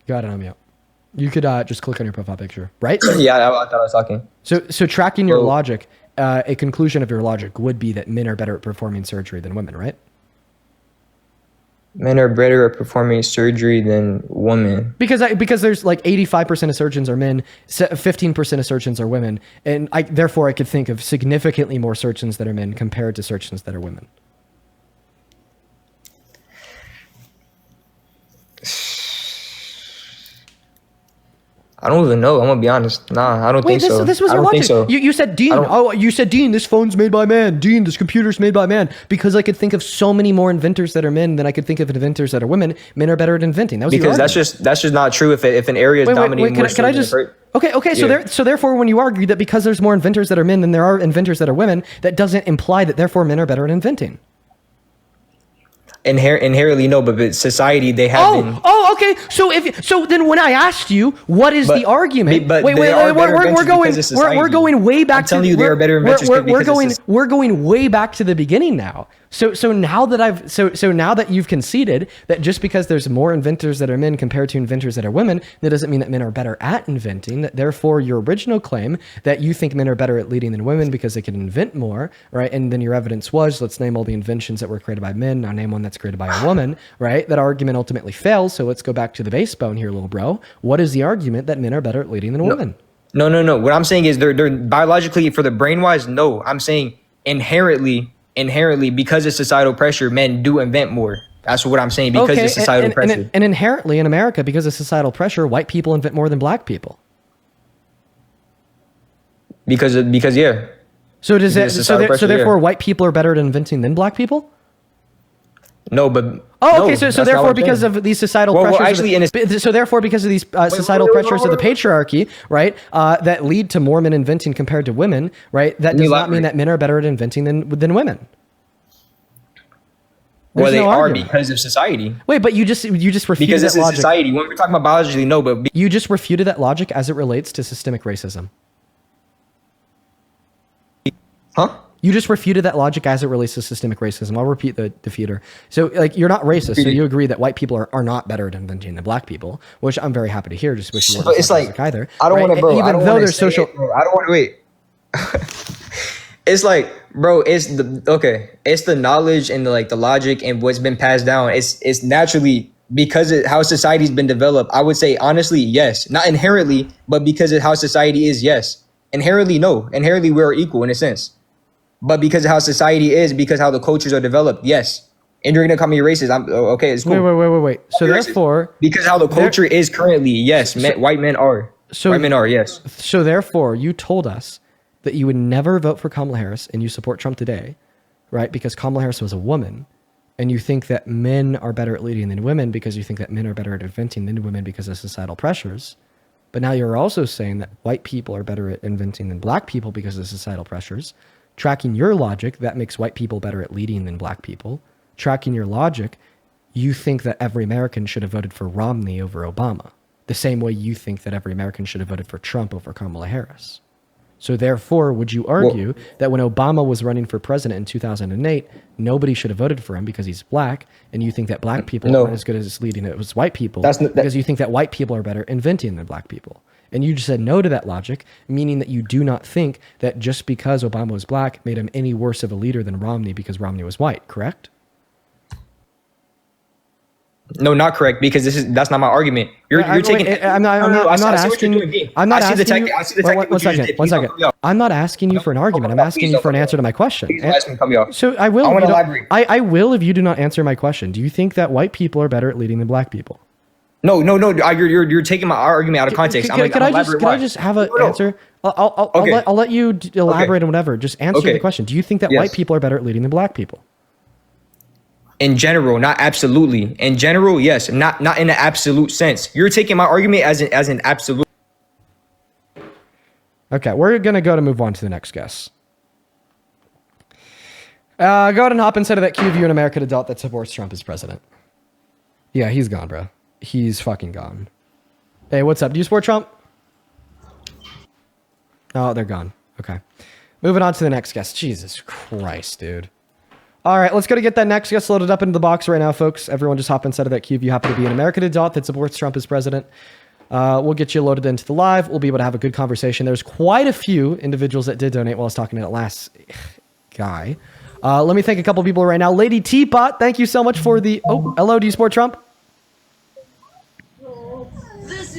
Got it, I'm out. You could just click on your profile picture, right? Yeah, I thought I was talking. So tracking your logic, a conclusion of your logic would be that men are better at performing surgery than women, right? Men are better at performing surgery than women. Because there's like 85% of surgeons are men, 15% of surgeons are women, and therefore I could think of significantly more surgeons that are men compared to surgeons that are women. I don't even know. I'm gonna be honest. Nah, I don't think so. This was your logic. You said, Dean. You said, Dean, this phone's made by man. Dean, this computer's made by man. Because I could think of so many more inventors that are men than I could think of inventors that are women. Men are better at inventing. That was because that's just not true. If an area is dominating more. Can I just? Okay. Yeah. So therefore, when you argue that because there's more inventors that are men than there are inventors that are women, that doesn't imply that therefore men are better at inventing. Inherently no, but society they have been. Oh, okay. So then when I asked you what is the argument? Wait, we're going way back. I'm telling you, they are better inventors. We're going way back to the beginning now. So now that you've conceded that just because there's more inventors that are men compared to inventors that are women, that doesn't mean that men are better at inventing. That therefore your original claim that you think men are better at leading than women because they can invent more, right? And then your evidence was, let's name all the inventions that were created by men. Now name one that's created by a woman, right? That argument ultimately fails. So let's go back to the base bone here, little bro. What is the argument that men are better at leading than women? No. What I'm saying is they're biologically, for the brain wise, no. I'm saying inherently, because of societal pressure, men do invent more. That's what I'm saying, because of societal pressure. And inherently in America, because of societal pressure, white people invent more than black people. Because yeah. So therefore white people are better at inventing than black people? No, but so therefore because of these societal pressures because of these societal pressures of the patriarchy, right, that lead to more men inventing compared to women, right, that does not mean that men are better at inventing than women. Well, they are because of society. Wait, but you just refuted because that this is logic. Society. When we're talking about biologically, no, but you just refuted that logic as it relates to systemic racism. Huh? You just refuted that logic as it relates to systemic racism. I'll repeat the defeater. So like you're not racist, so you agree that white people are not better at inventing than black people, which I'm very happy to hear. Just wish you weren't It's like either. I don't want to, bro. Even I don't though wanna there's say social, it, bro. I don't want to wait. It's like, bro, it's the knowledge and the logic and what's been passed down. It's naturally because of how society's been developed. I would say honestly, yes, not inherently, but because of how society is, yes. Inherently, no. Inherently, we're equal in a sense, but because of how society is, because how the cultures are developed, yes. And you're gonna call me racist? I'm okay. It's cool. Wait. So therefore, because how the culture is currently, yes, white men are. White men are, yes. So therefore, you told us that you would never vote for Kamala Harris and you support Trump today, right? Because Kamala Harris was a woman, and you think that men are better at leading than women because you think that men are better at inventing than women because of societal pressures. But now you're also saying that white people are better at inventing than black people because of societal pressures. Tracking your logic, that makes white people better at leading than black people. Tracking your logic, you think that every American should have voted for Romney over Obama, the same way you think that every American should have voted for Trump over Kamala Harris. So therefore, would you argue that when Obama was running for president in 2008, nobody should have voted for him because he's black, and you think that black people aren't as good as leading it as white people because you think that white people are better inventing than black people? And you just said no to that logic, meaning that you do not think that just because Obama was black made him any worse of a leader than Romney because Romney was white, correct? No, not correct, because that's not my argument. You're taking. I'm not asking you. I'm not asking you. One second. I'm not asking you for an argument. I'm asking you for an answer to my question. Please ask me, cut me off. So I will. I want to elaborate. I will if you do not answer my question. Do you think that white people are better at leading than black people? No. You're taking my argument out of context. Can I just have an answer? I'll let you elaborate on whatever. Just answer the question. Do you think that white people are better at leading than black people? In general, not absolutely. In general, yes. Not in an absolute sense. You're taking my argument as an absolute. Okay, we're gonna move on to the next guest. Go ahead and hop inside of that queue of you, an American adult that supports Trump as president. Yeah, he's gone, bro. He's fucking gone. Hey, what's up? Do you support Trump? Oh, they're gone. Okay. Moving on to the next guest. Jesus Christ, dude. All right, let's go to get that next guest loaded up into the box right now, folks. Everyone just hop inside of that queue if you happen to be an American adult that supports Trump as president. We'll get you loaded into the live. We'll be able to have a good conversation. There's quite a few individuals that did donate while I was talking to that last guy. Let me thank a couple people right now. Lady Teapot, thank you so much for the... Oh, hello, do you support Trump?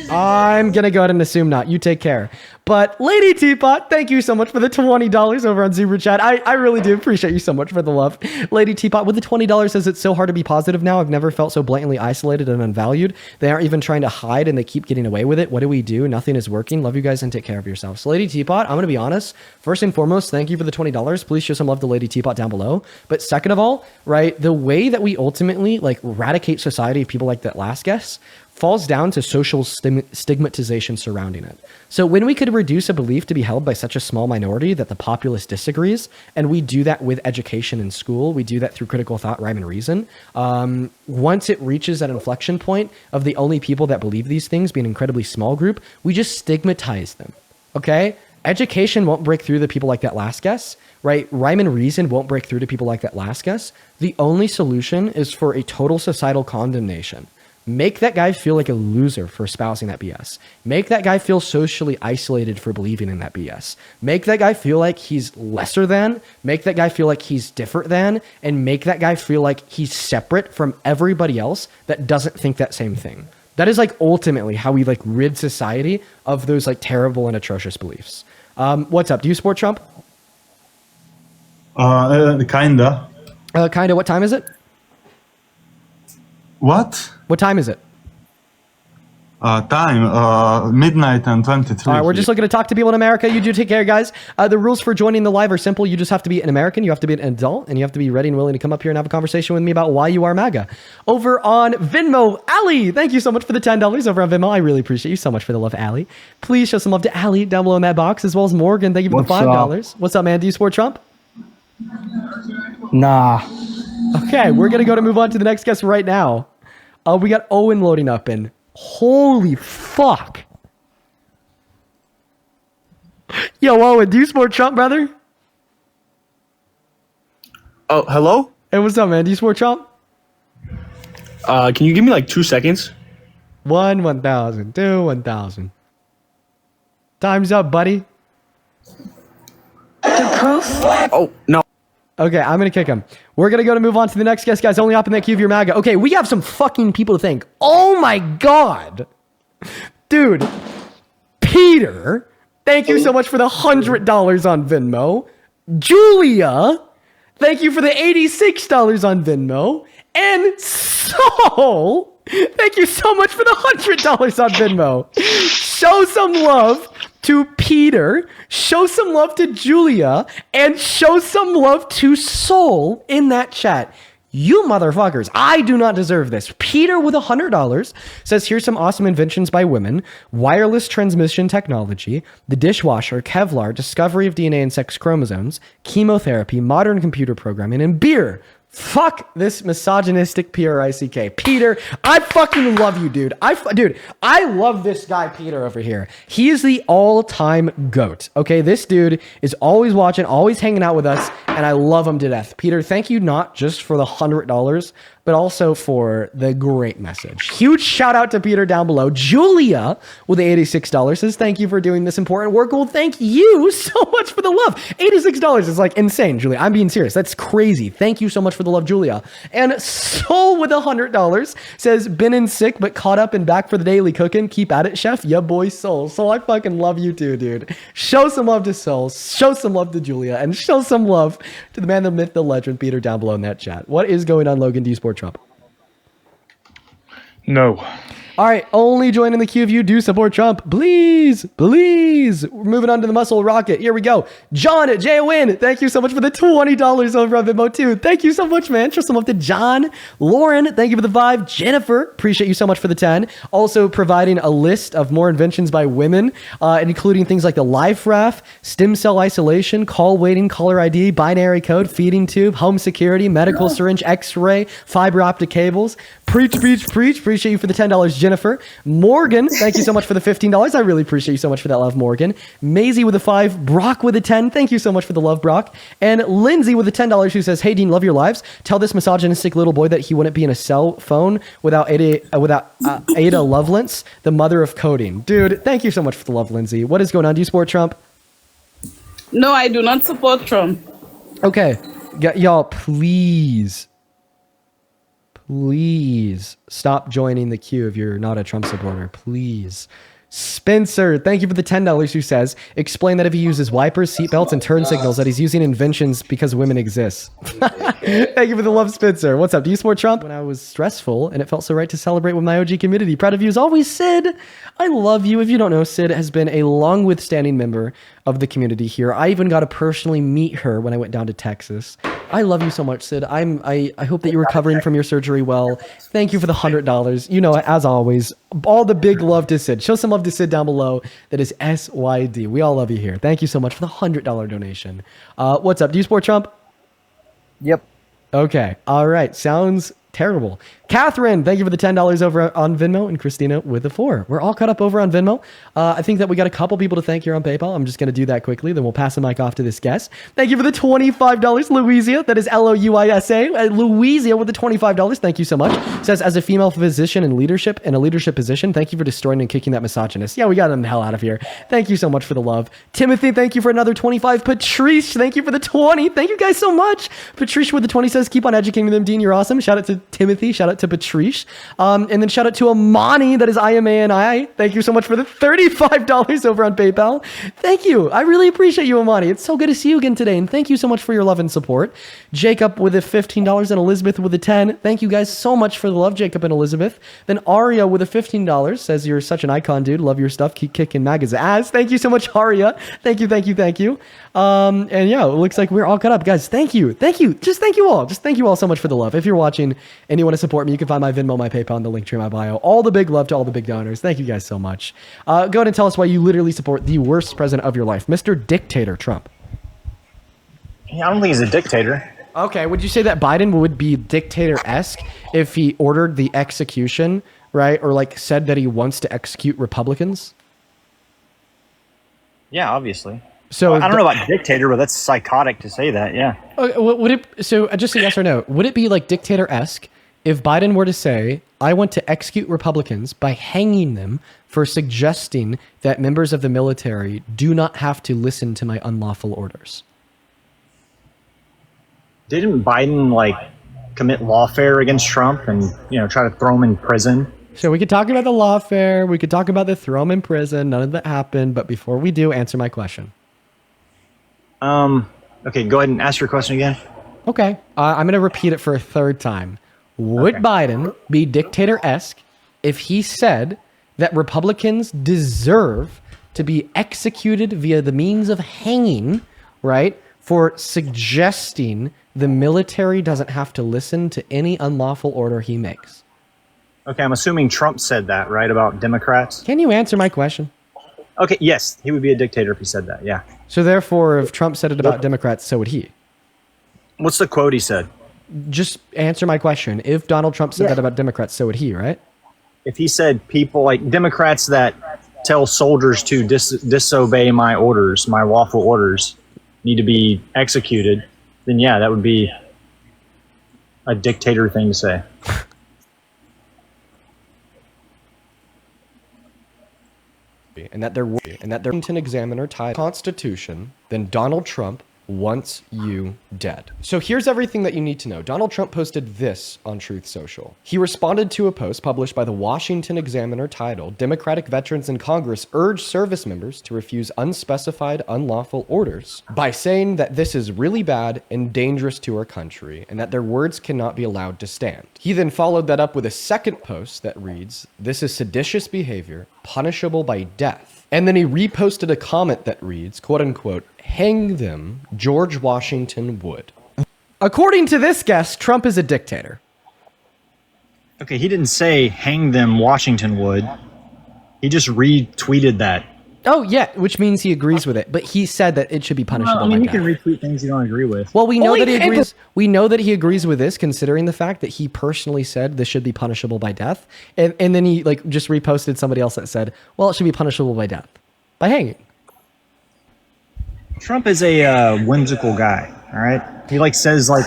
I'm going to go ahead and assume not. You take care. But Lady Teapot, thank you so much for the $20 over on Super Chat. I really do appreciate you so much for the love. Lady Teapot with the $20 says it's so hard to be positive now. I've never felt so blatantly isolated and unvalued. They aren't even trying to hide and they keep getting away with it. What do we do? Nothing is working. Love you guys and take care of yourselves. So Lady Teapot, I'm going to be honest. First and foremost, thank you for the $20. Please show some love to Lady Teapot down below. But second of all, right, the way that we ultimately like eradicate society of people like that last guest falls down to social stigmatization surrounding it. So when we could reduce a belief to be held by such a small minority that the populace disagrees, and we do that with education in school, we do that through critical thought, rhyme, and reason, once it reaches that inflection point of the only people that believe these things being an incredibly small group, we just stigmatize them, okay? Education won't break through to people like that last guest, right? Rhyme and reason won't break through to people like that last guest. The only solution is for a total societal condemnation. Make that guy feel like a loser for espousing that BS. Make that guy feel socially isolated for believing in that BS. Make that guy feel like he's lesser than, make that guy feel like he's different than, and make that guy feel like he's separate from everybody else that doesn't think that same thing. That is like ultimately how we like rid society of those like terrible and atrocious beliefs. What's up? Do you support Trump? Kinda. Kinda. What time is it? What? What time is it? Midnight and 23. All right, we're just looking to talk to people in America. You do take care, guys. The rules for joining the live are simple. You just have to be an American, you have to be an adult, and you have to be ready and willing to come up here and have a conversation with me about why you are MAGA. Over on Venmo, Ali, thank you so much for the $10 over on Venmo. I really appreciate you so much for the love, Ali. Please show some love to Ali down below in that box, as well as Morgan. Thank you for the $5. What's up, man? Do you support Trump? Nah. Okay, we're going to move on to the next guest right now. We got Owen loading up, and holy fuck. Yo, Owen, do you support Trump, brother? Oh, hello? Hey, what's up, man? Do you support Trump? Can you give me like 2 seconds? 1,000, 1,000. Time's up, buddy. The proof? Oh, no. Okay, I'm gonna kick him. We're gonna move on to the next guest, guys. Only hop in that queue if you're MAGA. Okay, we have some fucking people to thank. Oh my god, dude, Peter, thank you so much for the $100 on Venmo. Julia, thank you for the $86 on Venmo. And Soul, thank you so much for the $100 on Venmo. Show some love to Peter, show some love to Julia, and show some love to Soul in that chat. You motherfuckers, I do not deserve this. Peter with $100 says, here's some awesome inventions by women: wireless transmission technology, the dishwasher, Kevlar, discovery of DNA and sex chromosomes, chemotherapy, modern computer programming, and beer. Fuck this misogynistic PRICK. Peter, I fucking love you, dude. Dude, I love this guy, Peter, over here. He is the all-time GOAT. Okay, this dude is always watching, always hanging out with us, and I love him to death. Peter, thank you not just for the $100, but also for the great message. Huge shout out to Peter down below. Julia with the $86 says, thank you for doing this important work. Well, thank you so much for the love. $86 is like insane, Julia. I'm being serious. That's crazy. Thank you so much for the love, Julia. And Soul with $100 says, been in sick, but caught up and back for the daily cooking. Keep at it, chef. Yeah, boy, Soul. Soul, I fucking love you too, dude. Show some love to Soul. Show some love to Julia. And show some love to the man, the myth, the legend, Peter down below in that chat. What is going on, Logan? Do you support Trump? No. All right, only join in the queue if you do support Trump. Please, please. We're moving on to the muscle rocket. Here we go. John at JON, thank you so much for the $20 over on Venmo too. Thank you so much, man. Show some love to John. Lauren, thank you for the 5. Jennifer, appreciate you so much for the 10. Also providing a list of more inventions by women, including things like the life raft, stem cell isolation, call waiting, caller ID, binary code, feeding tube, home security, medical syringe, x-ray, fiber optic cables. Preach, preach, preach. Appreciate you for the $10, Jennifer. Morgan, thank you so much for the $15. I really appreciate you so much for that love, Morgan. Maisie with a 5. Brock with a 10. Thank you so much for the love, Brock. And Lindsay with a $10 who says, hey, Dean, love your lives. Tell this misogynistic little boy that he wouldn't be in a cell phone without Ada Lovelace, the mother of coding. Dude, thank you so much for the love, Lindsay. What is going on? Do you support Trump? No, I do not support Trump. Okay. Y'all, please stop joining the queue if you're not a Trump supporter. Please. Spencer, thank you for the $10 who says, explain that if he uses wipers, seatbelts, and turn signals that he's using inventions because women exist. Thank you for the love, Spencer. What's up? Do you support Trump? When I was stressful and it felt so right to celebrate with my OG community. Proud of you as always, Sid. I love you. If you don't know, Sid has been a long withstanding member of the community here. I even got to personally meet her when I went down to Texas. I love you so much, Sid. I hope that you're recovering from your surgery well. Thank you for the $100. You know, as always, all the big love to Sid. Show some love to Sid down below. That is SYD. We all love you here. Thank you so much for the $100 donation. What's up? Do you support Trump? Yep. Okay. All right. Sounds terrible. Catherine, thank you for the $10 over on Venmo, and Christina with the 4. We're all caught up over on Venmo. I think that we got a couple people to thank here on PayPal. I'm just going to do that quickly, then we'll pass the mic off to this guest. Thank you for the $25, Louisa. That is Louisa. Louisa with the $25. Thank you so much. Says, as a female physician in a leadership position, thank you for destroying and kicking that misogynist. Yeah, we got him the hell out of here. Thank you so much for the love. Timothy, thank you for another 25. Patrice, thank you for the 20. Thank you guys so much. Patrice with the 20 says, keep on educating them, Dean. You're awesome. Shout out to Timothy. Shout out to Patrice. And then shout out to Amani, that is IMANI. Thank you so much for the $35 over on PayPal. Thank you. I really appreciate you, Amani. It's so good to see you again today. And thank you so much for your love and support. Jacob with the $15 and Elizabeth with the 10. Thank you guys so much for the love, Jacob and Elizabeth. Then Aria with the $15 says, you're such an icon, dude. Love your stuff. Keep kicking Maga's ass. Thank you so much, Aria. Thank you, thank you, thank you. And yeah, it looks like we're all caught up. Guys, thank you. Thank you. Just thank you all. Just thank you all so much for the love. If you're watching and you want to support me, you can find my Venmo, my PayPal, and the link tree in my bio. All the big love to all the big donors. Thank you guys so much. Go ahead and tell us why you literally support the worst president of your life, Mr. Dictator Trump. I don't think he's a dictator. Okay, would you say that Biden would be dictator-esque if he ordered the execution, right? Or like said that he wants to execute Republicans? Yeah, obviously. So I don't know about dictator, but that's psychotic to say that. Yeah. Would it? So just a yes or no. Would it be like dictator-esque if Biden were to say, "I want to execute Republicans by hanging them for suggesting that members of the military do not have to listen to my unlawful orders"? Didn't Biden commit lawfare against Trump and try to throw him in prison? So we could talk about the lawfare. We could talk about the throw him in prison. None of that happened. But before we do, answer my question. Okay, go ahead and ask your question again. Okay, I'm going to repeat it for a third time. Would Biden be dictator-esque if he said that Republicans deserve to be executed via the means of hanging, right, for suggesting the military doesn't have to listen to any unlawful order he makes? Okay, I'm assuming Trump said that, right, about Democrats? Can you answer my question? Okay, yes, he would be a dictator if he said that, yeah. So therefore, if Trump said it about Democrats, so would he. What's the quote he said? Just answer my question. If Donald Trump said that about Democrats, so would he, right? If he said people like Democrats that tell soldiers to disobey my orders, my lawful orders, need to be executed, then yeah, that would be a dictator thing to say. And that there Washington Examiner tied Constitution, then Donald Trump wants you dead. So here's everything that you need to know. Donald Trump posted this on Truth Social. He responded to a post published by the Washington Examiner titled, "Democratic Veterans in Congress Urge Service Members to Refuse Unspecified Unlawful Orders," by saying that this is really bad and dangerous to our country and that their words cannot be allowed to stand. He then followed that up with a second post that reads, "This is seditious behavior, punishable by death." And then he reposted a comment that reads, quote unquote, "Hang them, George Washington would." According to this guest, Trump is a dictator. Okay, he didn't say hang them, Washington would. He just retweeted that. Oh, yeah, which means he agrees with it. But he said that it should be punishable by you death. can retweet things you don't agree with. Well, we know that he agrees. We know that he agrees with this, considering the fact that he personally said this should be punishable by death, and then he just reposted somebody else that said, "Well, it should be punishable by death, by hanging." Trump is a whimsical guy. All right, he says but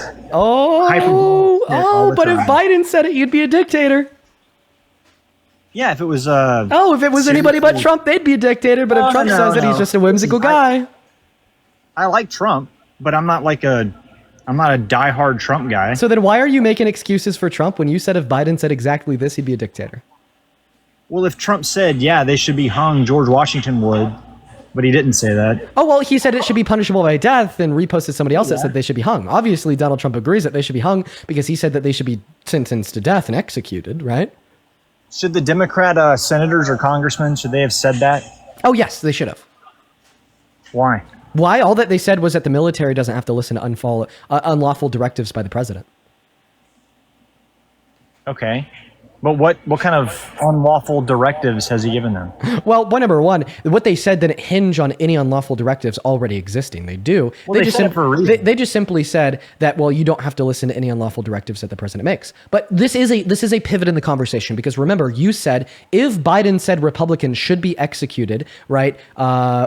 if Biden said it, you'd be a dictator. Yeah, if it was if it was anybody but Trump, they'd be a dictator. But if Trump says that, he's just a whimsical guy. I like Trump, but I'm not a diehard Trump guy. So then why are you making excuses for Trump when you said if Biden said exactly this, he'd be a dictator? Well, if Trump said, yeah, they should be hung, George Washington would, but he didn't say that. Oh, well, he said it should be punishable by death and reposted somebody else that said they should be hung. Obviously, Donald Trump agrees that they should be hung because he said that they should be sentenced to death and executed, right? Should the Democrat senators or congressmen, should they have said that? Oh, yes, they should have. Why? Why? All that they said was that the military doesn't have to listen to unlawful directives by the president. Okay. But what kind of unlawful directives has he given them? Well, number one, what they said didn't hinge on any unlawful directives already existing. They do. Well, they said it for a reason. They just simply said that, well, you don't have to listen to any unlawful directives that the president makes. But this is a pivot in the conversation because remember, you said if Biden said Republicans should be executed, right,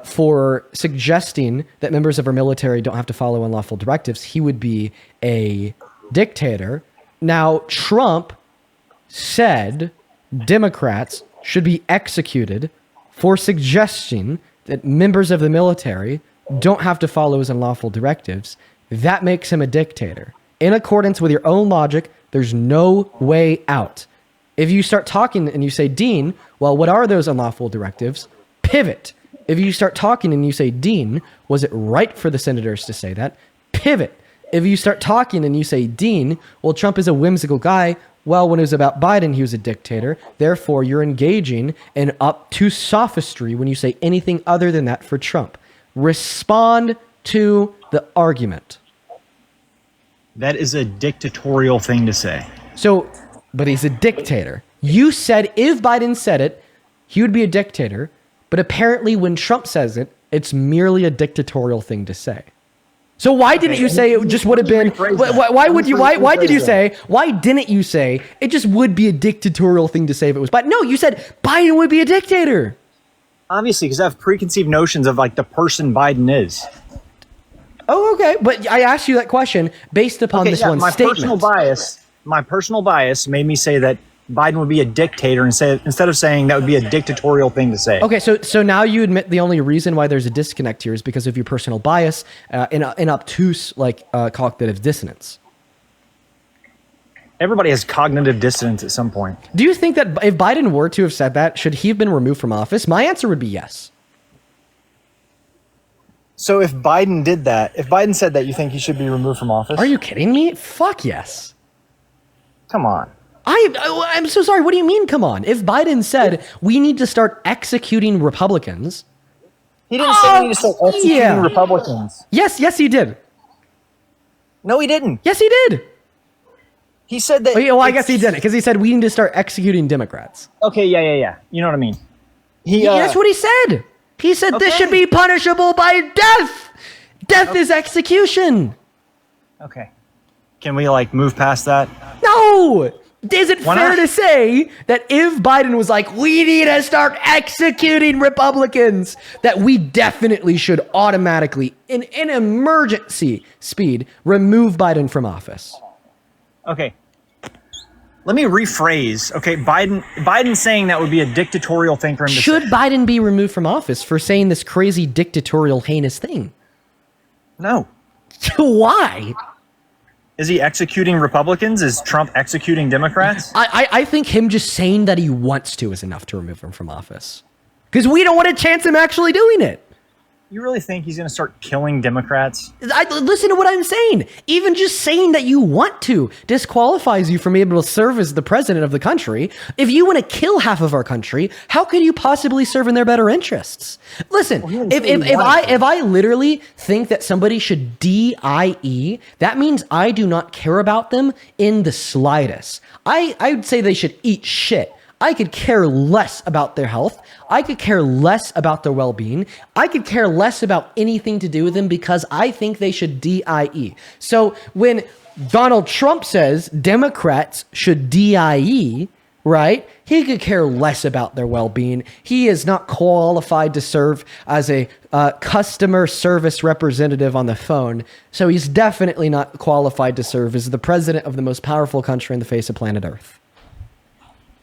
for suggesting that members of our military don't have to follow unlawful directives, he would be a dictator. Now, Trump said Democrats should be executed for suggesting that members of the military don't have to follow his unlawful directives. That makes him a dictator. In accordance with your own logic, there's no way out. If you start talking and you say, Dean, well, what are those unlawful directives? Pivot. If you start talking and you say, Dean, was it right for the senators to say that? Pivot. If you start talking and you say, Dean, well, Trump is a whimsical guy. Well, when it was about Biden, he was a dictator. Therefore, you're engaging in obtuse sophistry when you say anything other than that for Trump. Respond to the argument. That is a dictatorial thing to say. So, but he's a dictator. You said if Biden said it, he would be a dictator. But apparently when Trump says it, it's merely a dictatorial thing to say. So why didn't you say it just would have been? Why didn't you say it just would be a dictatorial thing to say if it was? But no, you said Biden would be a dictator. Obviously, because I have preconceived notions of like the person Biden is. Oh, okay. But I asked you that question based upon this one statement. My personal bias made me say that Biden would be a dictator instead of saying that would be a dictatorial thing to say. Okay, so now you admit the only reason why there's a disconnect here is because of your personal bias in obtuse cognitive dissonance. Everybody has cognitive dissonance at some point. Do you think that if Biden were to have said that, should he have been removed from office? My answer would be yes. So if Biden did that, if Biden said that, you think he should be removed from office? Are you kidding me? Fuck yes. Come on. I'm so sorry. What do you mean, come on? If Biden said we need to start executing Republicans. He didn't say we need to start executing Republicans. Yes, he did. No, he didn't. Yes, he did. He said that. Well, I guess he didn't, because he said we need to start executing Democrats. Okay, yeah. You know what I mean. That's what he said. He said this should be punishable by death. Death is execution. Okay. Can we move past that? No. Is it Why fair not? to say that if Biden was like, we need to start executing Republicans, that we definitely should automatically, in emergency speed, remove Biden from office? Okay. Let me rephrase. Okay, Biden saying that would be a dictatorial thing for him to say. Should Biden be removed from office for saying this crazy dictatorial heinous thing? No. Why? Is he executing Republicans? Is Trump executing Democrats? I think him just saying that he wants to is enough to remove him from office. Because we don't want to chance him actually doing it. You really think he's going to start killing Democrats? Listen to what I'm saying. Even just saying that you want to disqualifies you from being able to serve as the president of the country. If you want to kill half of our country, how could you possibly serve in their better interests? Listen, if I literally think that somebody should DIE, that means I do not care about them in the slightest. I would say they should eat shit. I could care less about their health. I could care less about their well-being. I could care less about anything to do with them because I think they should DIE. So when Donald Trump says Democrats should DIE, right? He could care less about their well-being. He is not qualified to serve as a customer service representative on the phone. So he's definitely not qualified to serve as the president of the most powerful country on the face of planet Earth.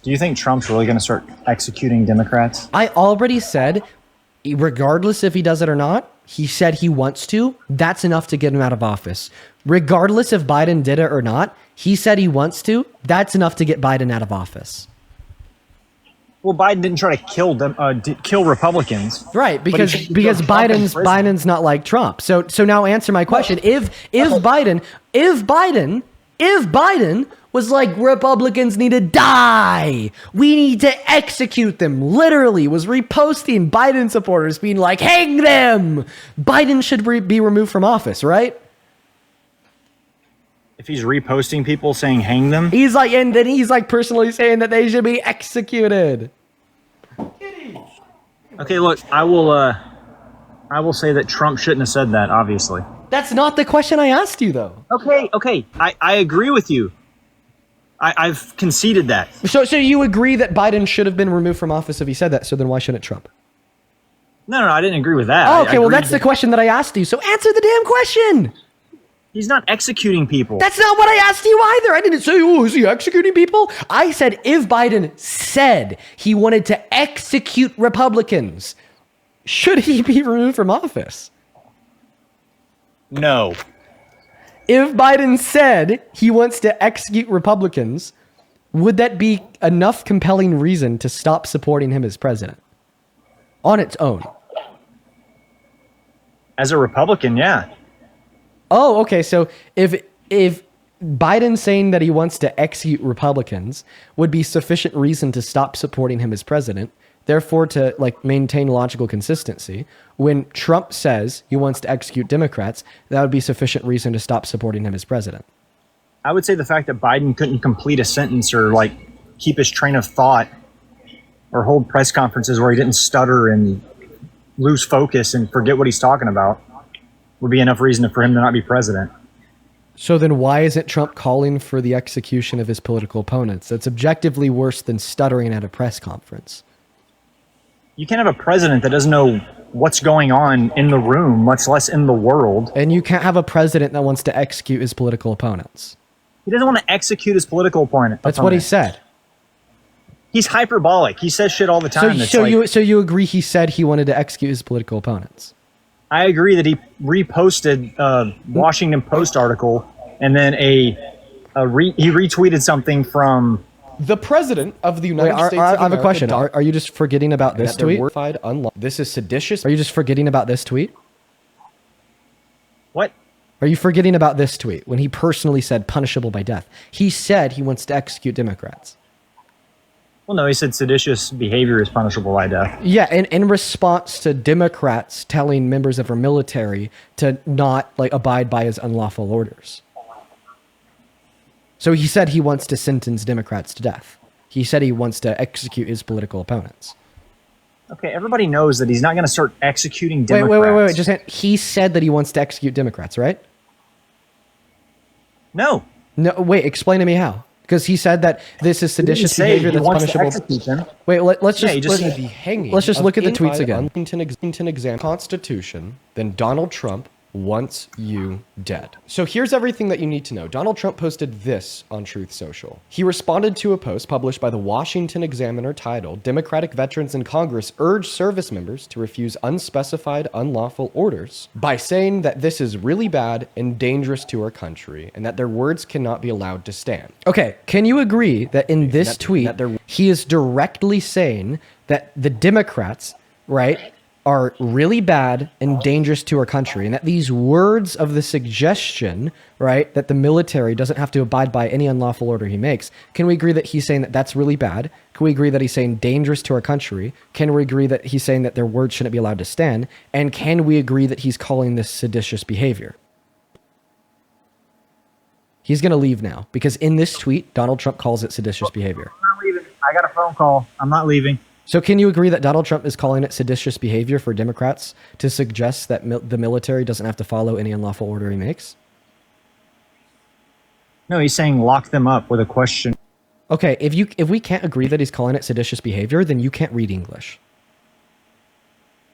Do you think Trump's really going to start executing Democrats? I already said, regardless if he does it or not, he said he wants to. That's enough to get him out of office. Regardless if Biden did it or not, he said he wants to. That's enough to get Biden out of office. Well, Biden didn't try to kill Republicans, right? Because Biden's not like Trump. So now answer my question: If Biden was like, Republicans need to die, we need to execute them, literally was reposting Biden supporters being like, hang them, Biden should be removed from office, right? If he's reposting people saying hang them, he's like, and then he's like personally saying that they should be executed. Okay, look, I will say that Trump shouldn't have said that, obviously. That's not the question I asked you, though. Okay, I agree with you. I've conceded that. So you agree that Biden should have been removed from office if he said that, so then why shouldn't Trump? No, I didn't agree with that. Oh, okay, well, that's the question that I asked you, so answer the damn question! He's not executing people. That's not what I asked you either. I didn't say, oh, is he executing people? I said if Biden said he wanted to execute Republicans, should he be removed from office? No. If Biden said he wants to execute Republicans, would that be enough compelling reason to stop supporting him as president? On its own. As a Republican, yeah. Oh, okay. So if Biden saying that he wants to execute Republicans would be sufficient reason to stop supporting him as president, therefore to maintain logical consistency, when Trump says he wants to execute Democrats, that would be sufficient reason to stop supporting him as president. I would say the fact that Biden couldn't complete a sentence or keep his train of thought or hold press conferences where he didn't stutter and lose focus and forget what he's talking about would be enough reason for him to not be president. So then why isn't Trump calling for the execution of his political opponents? That's objectively worse than stuttering at a press conference. You can't have a president that doesn't know what's going on in the room, much less in the world. And you can't have a president that wants to execute his political opponents. He doesn't want to execute his political opponent. That's what he said. He's hyperbolic. He says shit all the time. So you agree he said he wanted to execute his political opponents? I agree that he reposted a Washington Post article, and then he retweeted something from the president of the United States. I have a question. Are you just forgetting about this tweet? This is seditious. Are you just forgetting about this tweet? What? Are you forgetting about this tweet when he personally said punishable by death? He said he wants to execute Democrats. Well, no, he said seditious behavior is punishable by death. Yeah, and in response to Democrats telling members of our military to not abide by his unlawful orders. So he said he wants to sentence Democrats to death. He said he wants to execute his political opponents. Okay, everybody knows that he's not going to start executing Democrats. Wait. He said that he wants to execute Democrats, right? No. No, wait, explain to me how. Because he said that this is seditious behavior that's punishable. Wait, let's just look at the tweets again. Washington Constitution, then Donald Trump wants you dead. So here's everything that you need to know. Donald Trump posted this on Truth Social. He responded to a post published by the Washington Examiner titled, Democratic Veterans in Congress urge service members to refuse unspecified unlawful orders by saying that this is really bad and dangerous to our country and that their words cannot be allowed to stand. Okay, can you agree that in this tweet, he is directly saying that the Democrats, right, are really bad and dangerous to our country, and that these words of the suggestion, right, that the military doesn't have to abide by any unlawful order he makes, can we agree that he's saying that that's really bad? Can we agree that he's saying dangerous to our country? Can we agree that he's saying that their words shouldn't be allowed to stand? And can we agree that he's calling this seditious behavior? He's going to leave now, because in this tweet, Donald Trump calls it seditious behavior. I'm not leaving. I got a phone call. I'm not leaving. So can you agree that Donald Trump is calling it seditious behavior for Democrats to suggest that the military doesn't have to follow any unlawful order he makes? No, he's saying lock them up with a question. Okay, if we can't agree that he's calling it seditious behavior, then you can't read English.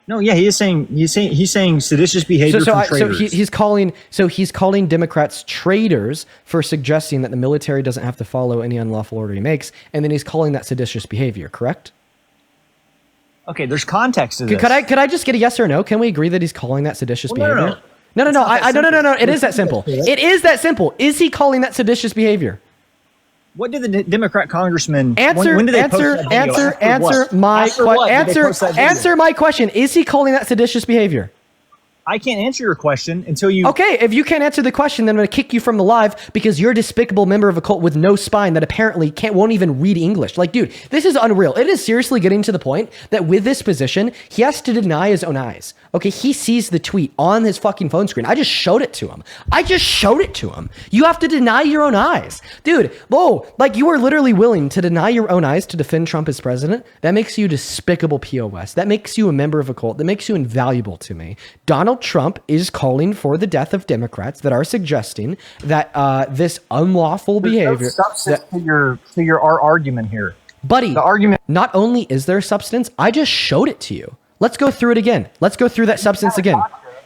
No, yeah, he's saying seditious behavior from traitors. So he's calling Democrats traitors for suggesting that the military doesn't have to follow any unlawful order he makes, and then he's calling that seditious behavior, correct? Okay, there's context to this. Could I just get a yes or no? Can we agree that he's calling that seditious behavior? No. No. It is that simple. It is that simple. Is he calling that seditious behavior? What did the Democrat congressman answer my question? Is he calling that seditious behavior? I can't answer your question until you... Okay, if you can't answer the question, then I'm going to kick you from the live because you're a despicable member of a cult with no spine that apparently won't even read English. Like, dude, this is unreal. It is seriously getting to the point that with this position, he has to deny his own eyes. Okay, he sees the tweet on his fucking phone screen. I just showed it to him. You have to deny your own eyes. Dude, you are literally willing to deny your own eyes to defend Trump as president? That makes you a despicable POS. That makes you a member of a cult. That makes you invaluable to me. Donald Trump is calling for the death of Democrats that are suggesting that this unlawful behavior... to your argument here. Buddy, the argument... Not only is there substance, I just showed it to you. Let's go through it again. Let's go through that substance again.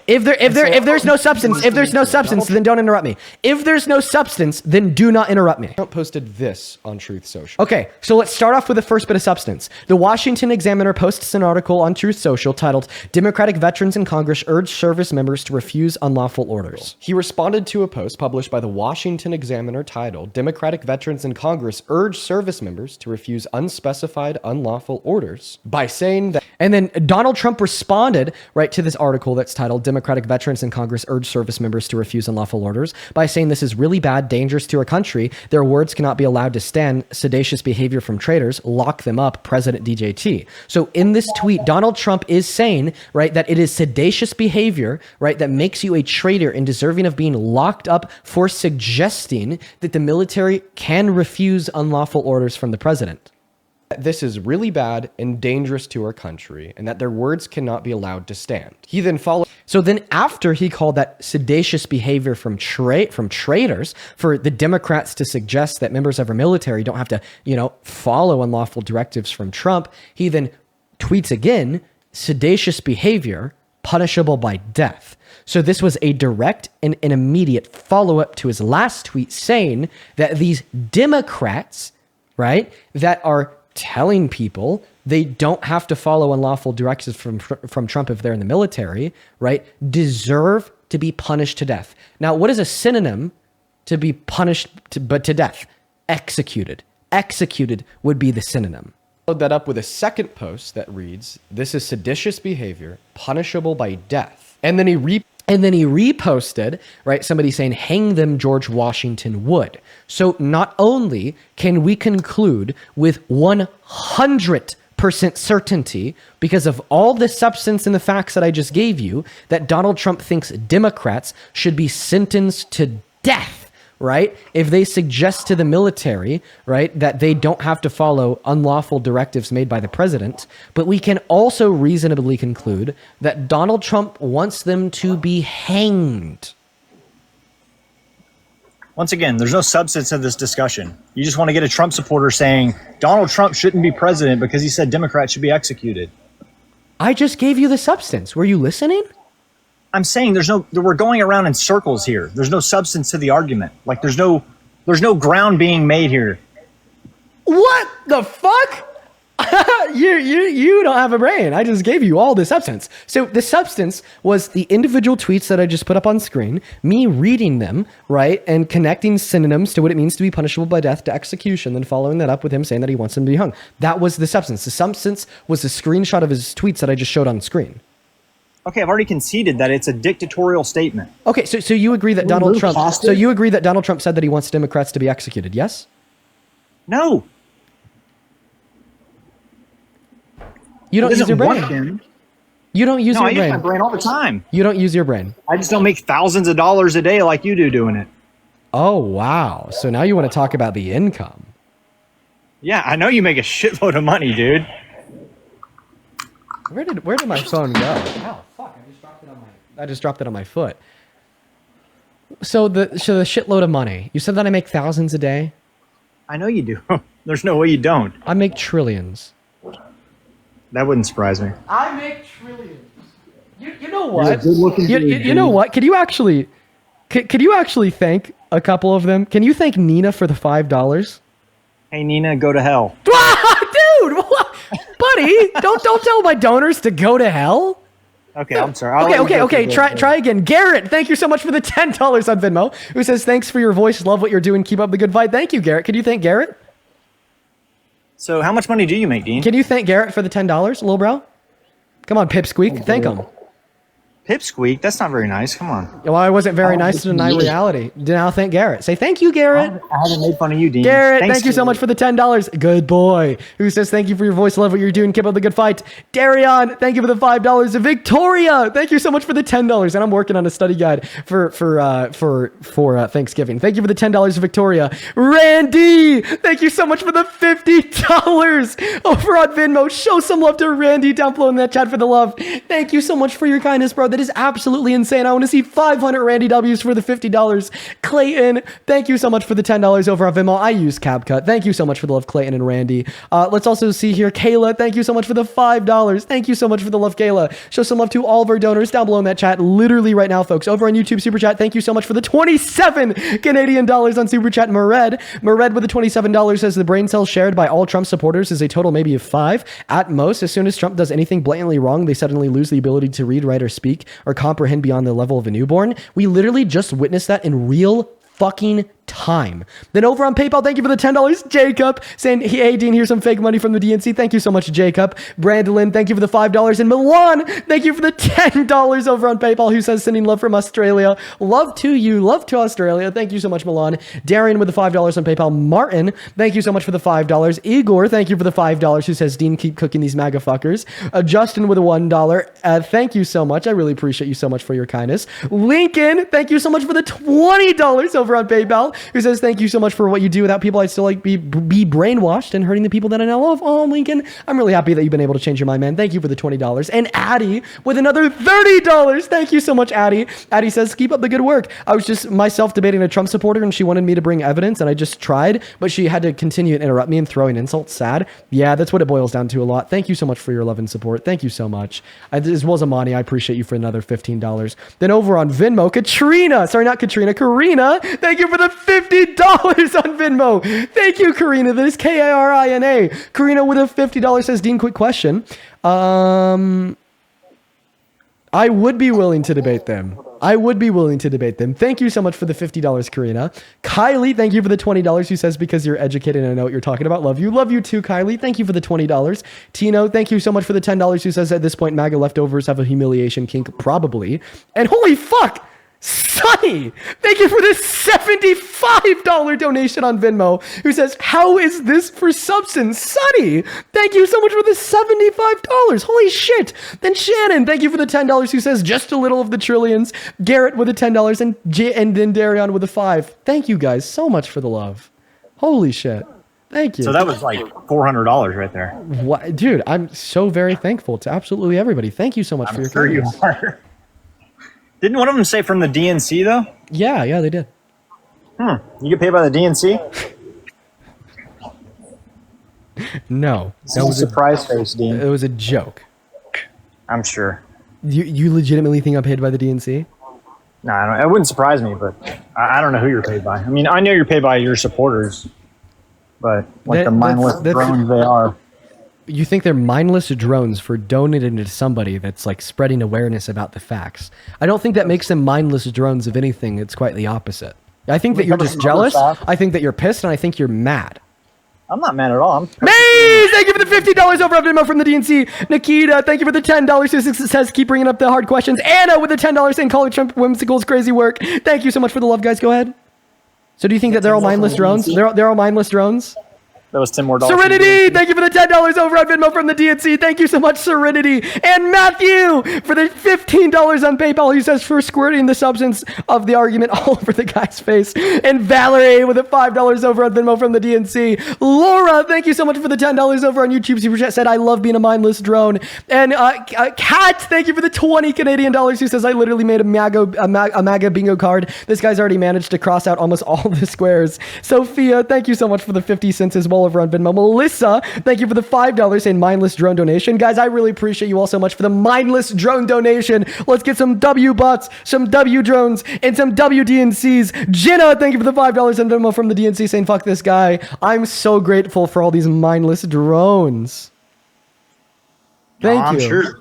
If there's no substance, then don't interrupt me. If there's no substance, then do not interrupt me. Trump posted this on Truth Social. Okay, so let's start off with the first bit of substance. The Washington Examiner posts an article on Truth Social titled, Democratic Veterans in Congress urge service members to refuse unlawful orders. He responded to a post published by the Washington Examiner titled, Democratic Veterans in Congress urge service members to refuse unspecified unlawful orders by saying that... And then Donald Trump responded, right, to this article that's titled, Democratic veterans in Congress urge service members to refuse unlawful orders by saying this is really bad, dangerous to our country. Their words cannot be allowed to stand. Seditious behavior from traitors. Lock them up, President DJT. So in this tweet, Donald Trump is saying, right, that it is seditious behavior, right, that makes you a traitor and deserving of being locked up for suggesting that the military can refuse unlawful orders from the president. This is really bad and dangerous to our country, and that their words cannot be allowed to stand. He then followed. So then after he called that seditious behavior from traitors for the Democrats to suggest that members of our military don't have to, follow unlawful directives from Trump, he then tweets again, "Seditious behavior, punishable by death." So this was a direct and an immediate follow-up to his last tweet saying that these Democrats, right, that are telling people they don't have to follow unlawful directives from Trump if they're in the military, right, deserve to be punished to death. Now, what is a synonym to be punished but to death? Executed. Executed would be the synonym. Followed that up with a second post that reads, "This is seditious behavior, punishable by death." And then he reposted, right, somebody saying, "Hang them, George Washington would." So not only can we conclude with 100% certainty, because of all the substance and the facts that I just gave you, that Donald Trump thinks Democrats should be sentenced to death, right, if they suggest to the military, right, that they don't have to follow unlawful directives made by the president, but we can also reasonably conclude that Donald Trump wants them to be hanged. Once again, there's no substance in this discussion. You just want to get a Trump supporter saying Donald Trump shouldn't be president because he said Democrats should be executed. I just gave you the substance. Were you listening? I'm saying we're going around in circles here. There's no substance to the argument. Like there's no ground being made here. What the fuck? You don't have a brain. I just gave you all the substance. So the substance was the individual tweets that I just put up on screen, me reading them, right, and connecting synonyms to what it means to be punishable by death to execution, then following that up with him saying that he wants him to be hung. That was the substance. The substance was a screenshot of his tweets that I just showed on screen. Okay, I've already conceded that it's a dictatorial statement. Okay, so you agree that Donald Trump said that he wants Democrats to be executed, yes? No. You don't use your brain. You don't use your brain. I use my brain all the time. You don't use your brain. I just don't make thousands of dollars a day like you do doing it. Oh, wow. So now you want to talk about the income. Yeah, I know you make a shitload of money, dude. Where did my phone go? Oh, fuck. I just dropped it on my foot. So the shitload of money. You said that I make thousands a day? I know you do. There's no way you don't. I make trillions. That wouldn't surprise me. I make trillions. You know what? You know what? Could you actually thank a couple of them? Can you thank Nina for the $5? Hey Nina, go to hell. Dude, what? Buddy, don't tell my donors to go to hell. Okay, I'm sorry. Okay. Try again. Garrett, thank you so much for the $10 on Venmo. Who says thanks for your voice, love what you're doing, keep up the good fight. Thank you, Garrett. Can you thank Garrett? So how much money do you make, Dean? Can you thank Garrett for the $10, little bro? Come on, Pipsqueak, thank him. Pipsqueak? That's not very nice. Come on. Well, I wasn't very nice to deny reality. Now thank Garrett. Say thank you, Garrett. I haven't made fun of you, Dean. Garrett, thank you so much for the $10. Good boy. Who says thank you for your voice, love what you're doing, keep up the good fight. Darion, thank you for the $5. Victoria, thank you so much for the $10. And I'm working on a study guide for Thanksgiving. Thank you for the $10, Victoria. Randy, thank you so much for the $50 over on Venmo. Show some love to Randy down below in that chat for the love. Thank you so much for your kindness, bro. That is absolutely insane. I want to see 500 Randy W's for the $50. Clayton, thank you so much for the $10 over on Venmo. I use CapCut. Thank you so much for the love, Clayton and Randy. Let's also see here, Kayla, thank you so much for the $5. Thank you so much for the love, Kayla. Show some love to all of our donors down below in that chat, literally right now, folks. Over on YouTube Super Chat, thank you so much for the 27 Canadian dollars on Super Chat. Mered with the $27 says the brain cells shared by all Trump supporters is a total maybe of 5. At most, as soon as Trump does anything blatantly wrong, they suddenly lose the ability to read, write, or speak, or comprehend beyond the level of a newborn. We literally just witnessed that in real fucking time. Then over on PayPal, thank you for the $10. Jacob saying, hey, Dean, here's some fake money from the DNC. Thank you so much, Jacob. Brandolyn, thank you for the $5. And Milan, thank you for the $10 over on PayPal, who says sending love from Australia. Love to you. Love to Australia. Thank you so much, Milan. Darian with the $5 on PayPal. Martin, thank you so much for the $5. Igor, thank you for the $5, who says, Dean, keep cooking these MAGA fuckers. Justin with a $1. Thank you so much. I really appreciate you so much for your kindness. Lincoln, thank you so much for the $20 over on PayPal. who says, thank you so much for what you do. Without people, I'd still like be brainwashed and hurting the people that I now love. Oh, Lincoln, I'm really happy that you've been able to change your mind, man. Thank you for the $20. And Addie with another $30. Thank you so much, Addie. Addie says, keep up the good work. I was just myself debating a Trump supporter and she wanted me to bring evidence and I just tried, but she had to continue to interrupt me and throwing insults. Sad. Yeah, that's what it boils down to a lot. Thank you so much for your love and support. Thank you so much. As well as Amani, I appreciate you for another $15. Then over on Venmo, Karina, thank you for the $50 on Venmo. Thank you, Karina. That is Karina. Karina with a $50 says, Dean, quick question. I would be willing to debate them. Thank you so much for the $50, Karina. Kylie, thank you for the $20, who says, because you're educated and I know what you're talking about. Love you. Love you too, Kylie. Thank you for the $20. Tino, thank you so much for the $10, who says, at this point, MAGA leftovers have a humiliation kink, probably. And holy fuck! Sonny, thank you for this $75 donation on Venmo, who says, how is this for substance? Sonny, thank you so much for the $75. Holy shit. Then Shannon, thank you for the $10, who says, just a little of the trillions. Garrett with the $10 and then Darion with a 5. Thank you guys so much for the love. Holy shit. Thank you. So that was like $400 right there. What, dude, I'm so very thankful to absolutely everybody. Thank you so much for your kindness. You are. Didn't one of them say from the DNC, though? Yeah, they did. You get paid by the DNC? No. That was a surprise face, Dean. It was a joke. I'm sure. You legitimately think I'm paid by the DNC? No, I don't. It wouldn't surprise me, but I don't know who you're paid by. I mean, I know you're paid by your supporters, but the mindless drones they are. You think they're mindless drones for donating to somebody that's like spreading awareness about the facts. I don't think that makes them mindless drones. If anything, it's quite the opposite. I think that you're just jealous. I think that you're pissed, and I think you're mad. I'm not mad at all. Maze, thank you for the $50 over on Venmo from the DNC. Nikita, thank you for the $10. Who says keep bringing up the hard questions. Anna with the $10 saying calling Trump whimsical's crazy work. Thank you so much for the love, guys. Go ahead. So do you think that they're all mindless drones? They're all mindless drones? That was 10 more dollars. Serenity, thank you for the $10 over on Venmo from the DNC. Thank you so much, Serenity. And Matthew for the $15 on PayPal. He says for squirting the substance of the argument all over the guy's face. And Valerie with the $5 over on Venmo from the DNC. Laura, thank you so much for the $10 over on YouTube Super Chat. Said I love being a mindless drone. And Kat, thank you for the 20 Canadian dollars. Who says I literally made a MAGA bingo card. This guy's already managed to cross out almost all the squares. Sophia, thank you so much for the 50 cents as well over on Venmo. Melissa, thank you for the $5 saying mindless drone donation. Guys, I really appreciate you all so much for the mindless drone donation. Let's get some W bots, some W drones, and some W DNCs. Jenna, thank you for the $5 on Venmo from the DNC saying fuck this guy. I'm so grateful for all these mindless drones. Thank you. Sure.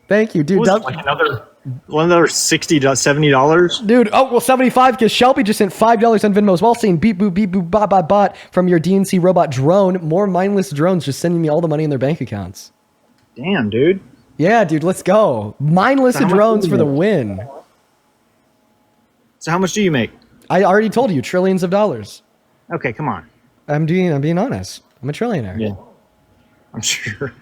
Thank you, dude. Like another $60 to $70, dude. Oh well, 75 because Shelby just sent $5 on Venmo as well, saying beep boop bot from your DNC robot drone. More mindless drones just sending me all the money in their bank accounts. Damn, dude. Yeah, dude. Let's go. Mindless drones for the win. So how much do you make? I already told you, trillions of dollars. Okay, come on. I'm being honest. I'm a trillionaire. Yeah, I'm sure.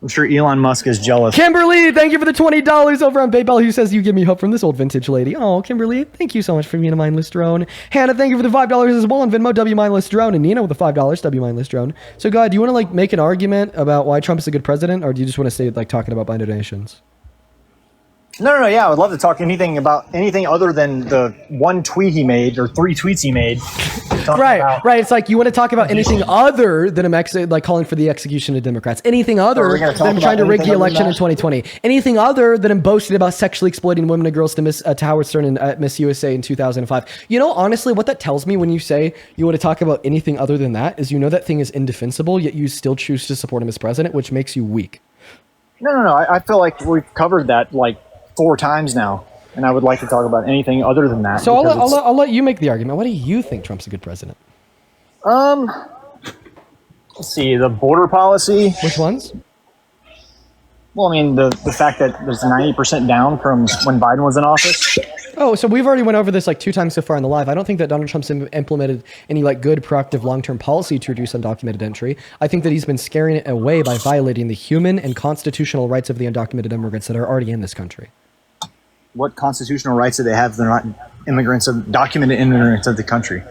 I'm sure Elon Musk is jealous. Kimberly, thank you for the $20 over on PayPal. Who says you give me hope from this old vintage lady? Oh, Kimberly, thank you so much for being a mindless drone. Hannah, thank you for the $5 as well on Venmo. W mindless drone, and Nina with the $5 W mindless drone. So, God, do you want to like make an argument about why Trump is a good president, or do you just want to stay like talking about blind donations? No. Yeah, I would love to talk anything other than the one tweet he made or 3 tweets he made. Right. It's like you want to talk about anything other than him like calling for the execution of Democrats. Anything other than him trying to rig the election in 2020. Anything other than him boasting about sexually exploiting women and girls to Howard Stern and Miss USA in 2005. You know, honestly, what that tells me when you say you want to talk about anything other than that is you know that thing is indefensible, yet you still choose to support him as president, which makes you weak. No. I feel like we've covered that like 4 times now, and I would like to talk about anything other than that. So I'll let you make the argument. Why do you think Trump's a good president? Let's see, the border policy. Which ones? Well, I mean, the fact that there's 90% down from when Biden was in office. Oh, so we've already went over this like 2 times so far in the live. I don't think that Donald Trump's implemented any like good, proactive, long-term policy to reduce undocumented entry. I think that he's been scaring it away by violating the human and constitutional rights of the undocumented immigrants that are already in this country. What constitutional rights do they have? They're not immigrants, documented immigrants of the country.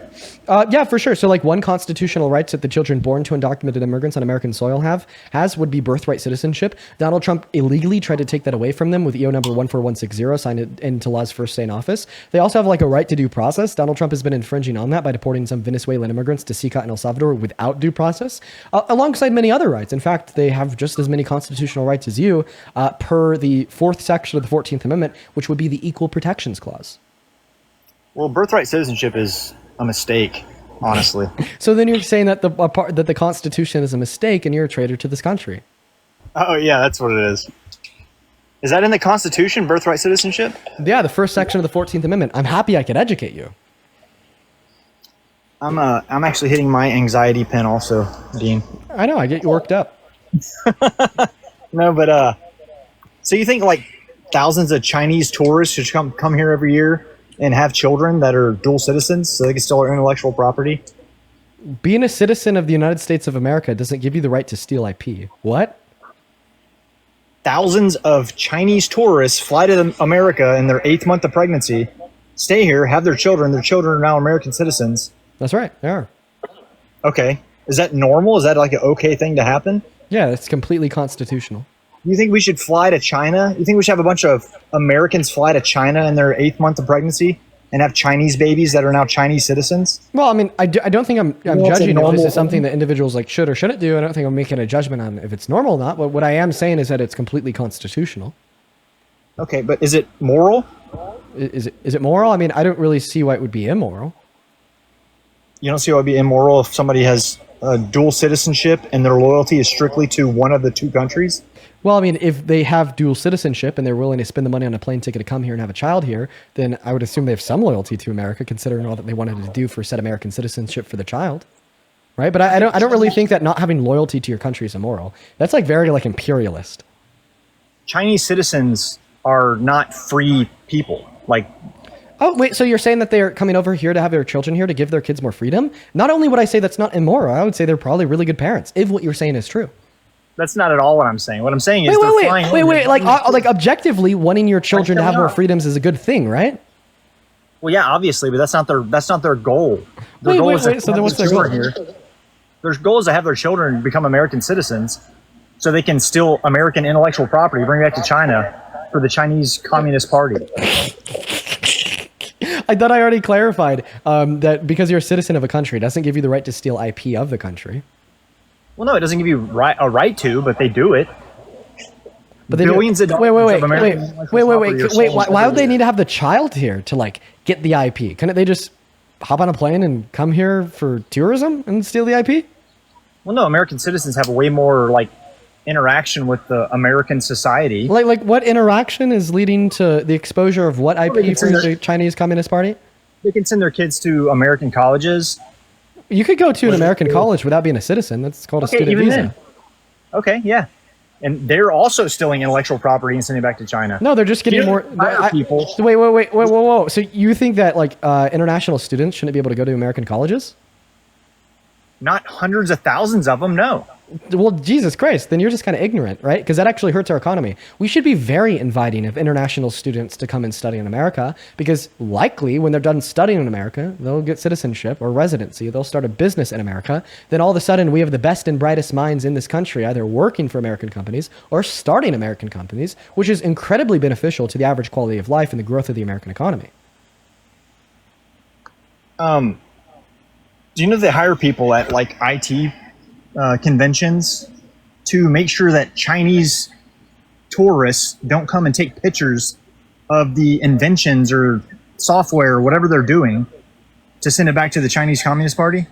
Yeah, for sure. So, like, one constitutional rights that the children born to undocumented immigrants on American soil would be birthright citizenship. Donald Trump illegally tried to take that away from them with EO number 14160, signed it into law's first day in office. They also have like a right to due process. Donald Trump has been infringing on that by deporting some Venezuelan immigrants to Sica and El Salvador without due process, alongside many other rights. In fact, they have just as many constitutional rights as you, per the 4th section of the 14th Amendment, which would be the Equal Protections Clause. Well, birthright citizenship is a mistake, honestly. So then you're saying that that the Constitution is a mistake and you're a traitor to this country. Oh, yeah, that's what it is. Is that in the Constitution, birthright citizenship? Yeah, the 1st section of the 14th Amendment. I'm happy I could educate you. I'm actually hitting my anxiety pin also, Dean. I know, I get you worked up. No, but so you think like thousands of Chinese tourists should come here every year and have children that are dual citizens so they can steal our intellectual property? Being a citizen of the United States of America doesn't give you the right to steal IP. What? Thousands of Chinese tourists fly to America in their 8th month of pregnancy, stay here, have their children. Their children are now American citizens. That's right, they are. Okay. Is that normal? Is that like an okay thing to happen? Yeah, it's completely constitutional. You think we should fly to China? You think we should have a bunch of Americans fly to China in their 8th month of pregnancy and have Chinese babies that are now Chinese citizens? Well, I mean, I don't think I'm judging if this is something that individuals like should or shouldn't do. I don't think I'm making a judgment on if it's normal or not. But what I am saying is that it's completely constitutional. Okay, but is it moral? Is it moral? I mean, I don't really see why it would be immoral. You don't see why it would be immoral if somebody has dual citizenship and their loyalty is strictly to one of the two countries? Well, I mean, if they have dual citizenship and they're willing to spend the money on a plane ticket to come here and have a child here, then I would assume they have some loyalty to America, considering all that they wanted to do for said American citizenship for the child, right? But I don't really think that not having loyalty to your country is immoral. That's like very like imperialist. Chinese citizens are not free people. Like, oh wait, so you're saying that they're coming over here to have their children here to give their kids more freedom? Not only would I say that's not immoral, I would say they're probably really good parents if what you're saying is true. That's not at all what I'm saying. What I'm saying is wait. Like objectively, wanting your children to have more freedoms is a good thing, right? Well, yeah, obviously, but that's not their goal. Their goal is so then what's their goal? Their goal is to have their children become American citizens, so they can steal American intellectual property, bring it back to China for the Chinese Communist Party. I thought I already clarified that because you're a citizen of a country doesn't give you the right to steal IP of the country. Well, no, it doesn't give you a right to, but they do it. But they billions of dollars of American intellectual property are wait. sold Why would they need to have the child here to like get the IP? Couldn't they just hop on a plane and come here for tourism and steal the IP? Well, no, American citizens have way more like interaction with the American society. Like what interaction is leading to the exposure of what IP for the Chinese Communist Party? They can send their kids to American colleges. You could go to an American college without being a citizen. That's called a student visa. Then. Okay, yeah. And they're also stealing intellectual property and sending it back to China. No, they're just getting more people. Wait, whoa. So you think that like international students shouldn't be able to go to American colleges? Not hundreds of thousands of them, no. Well, Jesus Christ, then you're just kind of ignorant, right? Because that actually hurts our economy. We should be very inviting of international students to come and study in America, because likely when they're done studying in America, they'll get citizenship or residency. They'll start a business in America. Then all of a sudden we have the best and brightest minds in this country, either working for American companies or starting American companies, which is incredibly beneficial to the average quality of life and the growth of the American economy. Do you know they hire people at like IT conventions to make sure that Chinese tourists don't come and take pictures of the inventions or software or whatever they're doing to send it back to the Chinese Communist Party?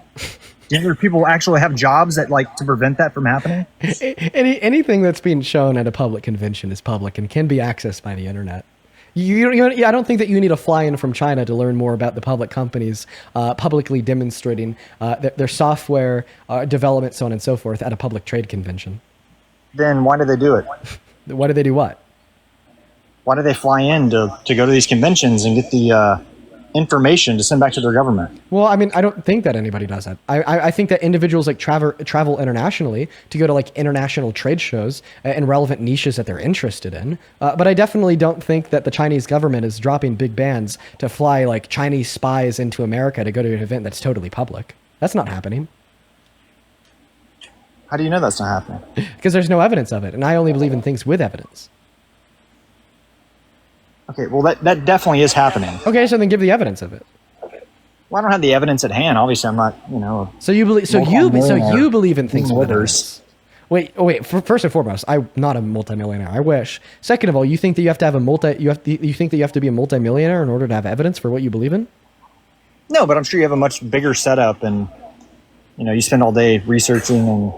Do other people actually have jobs that like to prevent that from happening? Anything that's being shown at a public convention is public and can be accessed by the internet. I don't think that you need to fly in from China to learn more about the public companies publicly demonstrating their software development, so on and so forth, at a public trade convention. Then why do they do it? Why do they do what? Why do they fly in to go to these conventions and get the information to send back to their government. Well, I mean, I don't think that anybody does that. I think that individuals like travel internationally to go to like international trade shows and relevant niches that they're interested in. But I definitely don't think that the Chinese government is dropping big bands to fly like Chinese spies into America to go to an event that's totally public. That's not happening. How do you know that's not happening? Because there's no evidence of it, and I only believe in things with evidence. Okay, well that definitely is happening. Okay, so then give the evidence of it. Well, I don't have the evidence at hand. Obviously, I'm not, So you believe? So you believe in things with others. evidence. Wait. First and foremost, I'm not a multimillionaire. I wish. Second of all, you think that you have to have you think that you have to be a multimillionaire in order to have evidence for what you believe in? No, but I'm sure you have a much bigger setup, and you spend all day researching and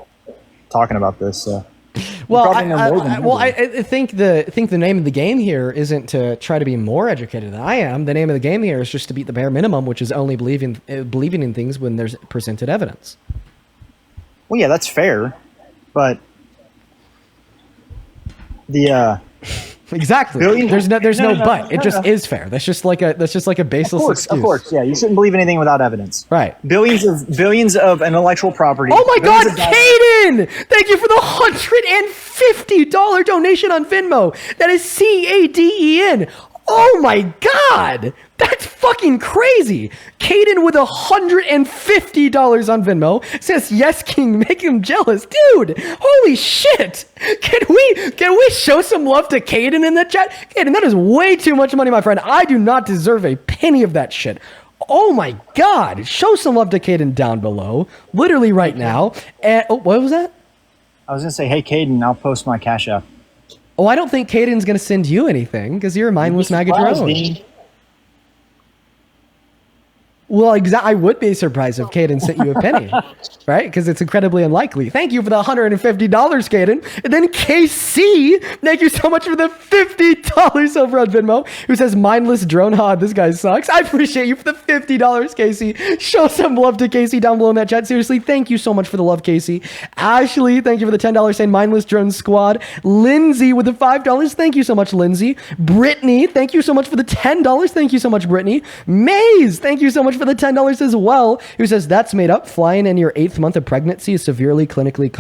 talking about this. So. Well, I think the name of the game here isn't to try to be more educated than I am. The name of the game here is just to beat the bare minimum, which is only believing in things when there's presented evidence. Well, yeah, that's fair, but the exactly there's no but. It just is fair. That's just like a baseless excuse. Of course, yeah. You shouldn't believe anything without evidence. Right. Billions of intellectual property. Oh my God, Caden! Thank you for the $150 donation on Venmo. That is CADEN. Oh my God, that's fucking crazy. Caden with $150 on Venmo says, "Yes, King, make him jealous, dude." Holy shit! Can we show some love to Caden in the chat? Caden, that is way too much money, my friend. I do not deserve a penny of that shit. Oh my God, show some love to Caden down below, literally right now. And what was that? I was gonna say, hey, Caden, I'll post my Cash App. Oh, I don't think Caden's going to send you anything because you're a mindless Maga drone. Well, I would be surprised if Caden sent you a penny, right? Because it's incredibly unlikely. Thank you for the $150, Caden. And then KC, thank you so much for the $50 over on Venmo, who says, "Mindless drone hod, this guy sucks." I appreciate you for the $50, Casey. Show some love to Casey down below in that chat. Seriously, thank you so much for the love, Casey. Ashley, thank you for the $10 saying "Mindless drone squad." Lindsay with the $5. Thank you so much, Lindsay. Brittany, thank you so much for the $10. Thank you so much, Brittany. Maze, thank you so much for the $10 as well, who says, "That's made up. Flying in your 8th month of pregnancy is severely clinically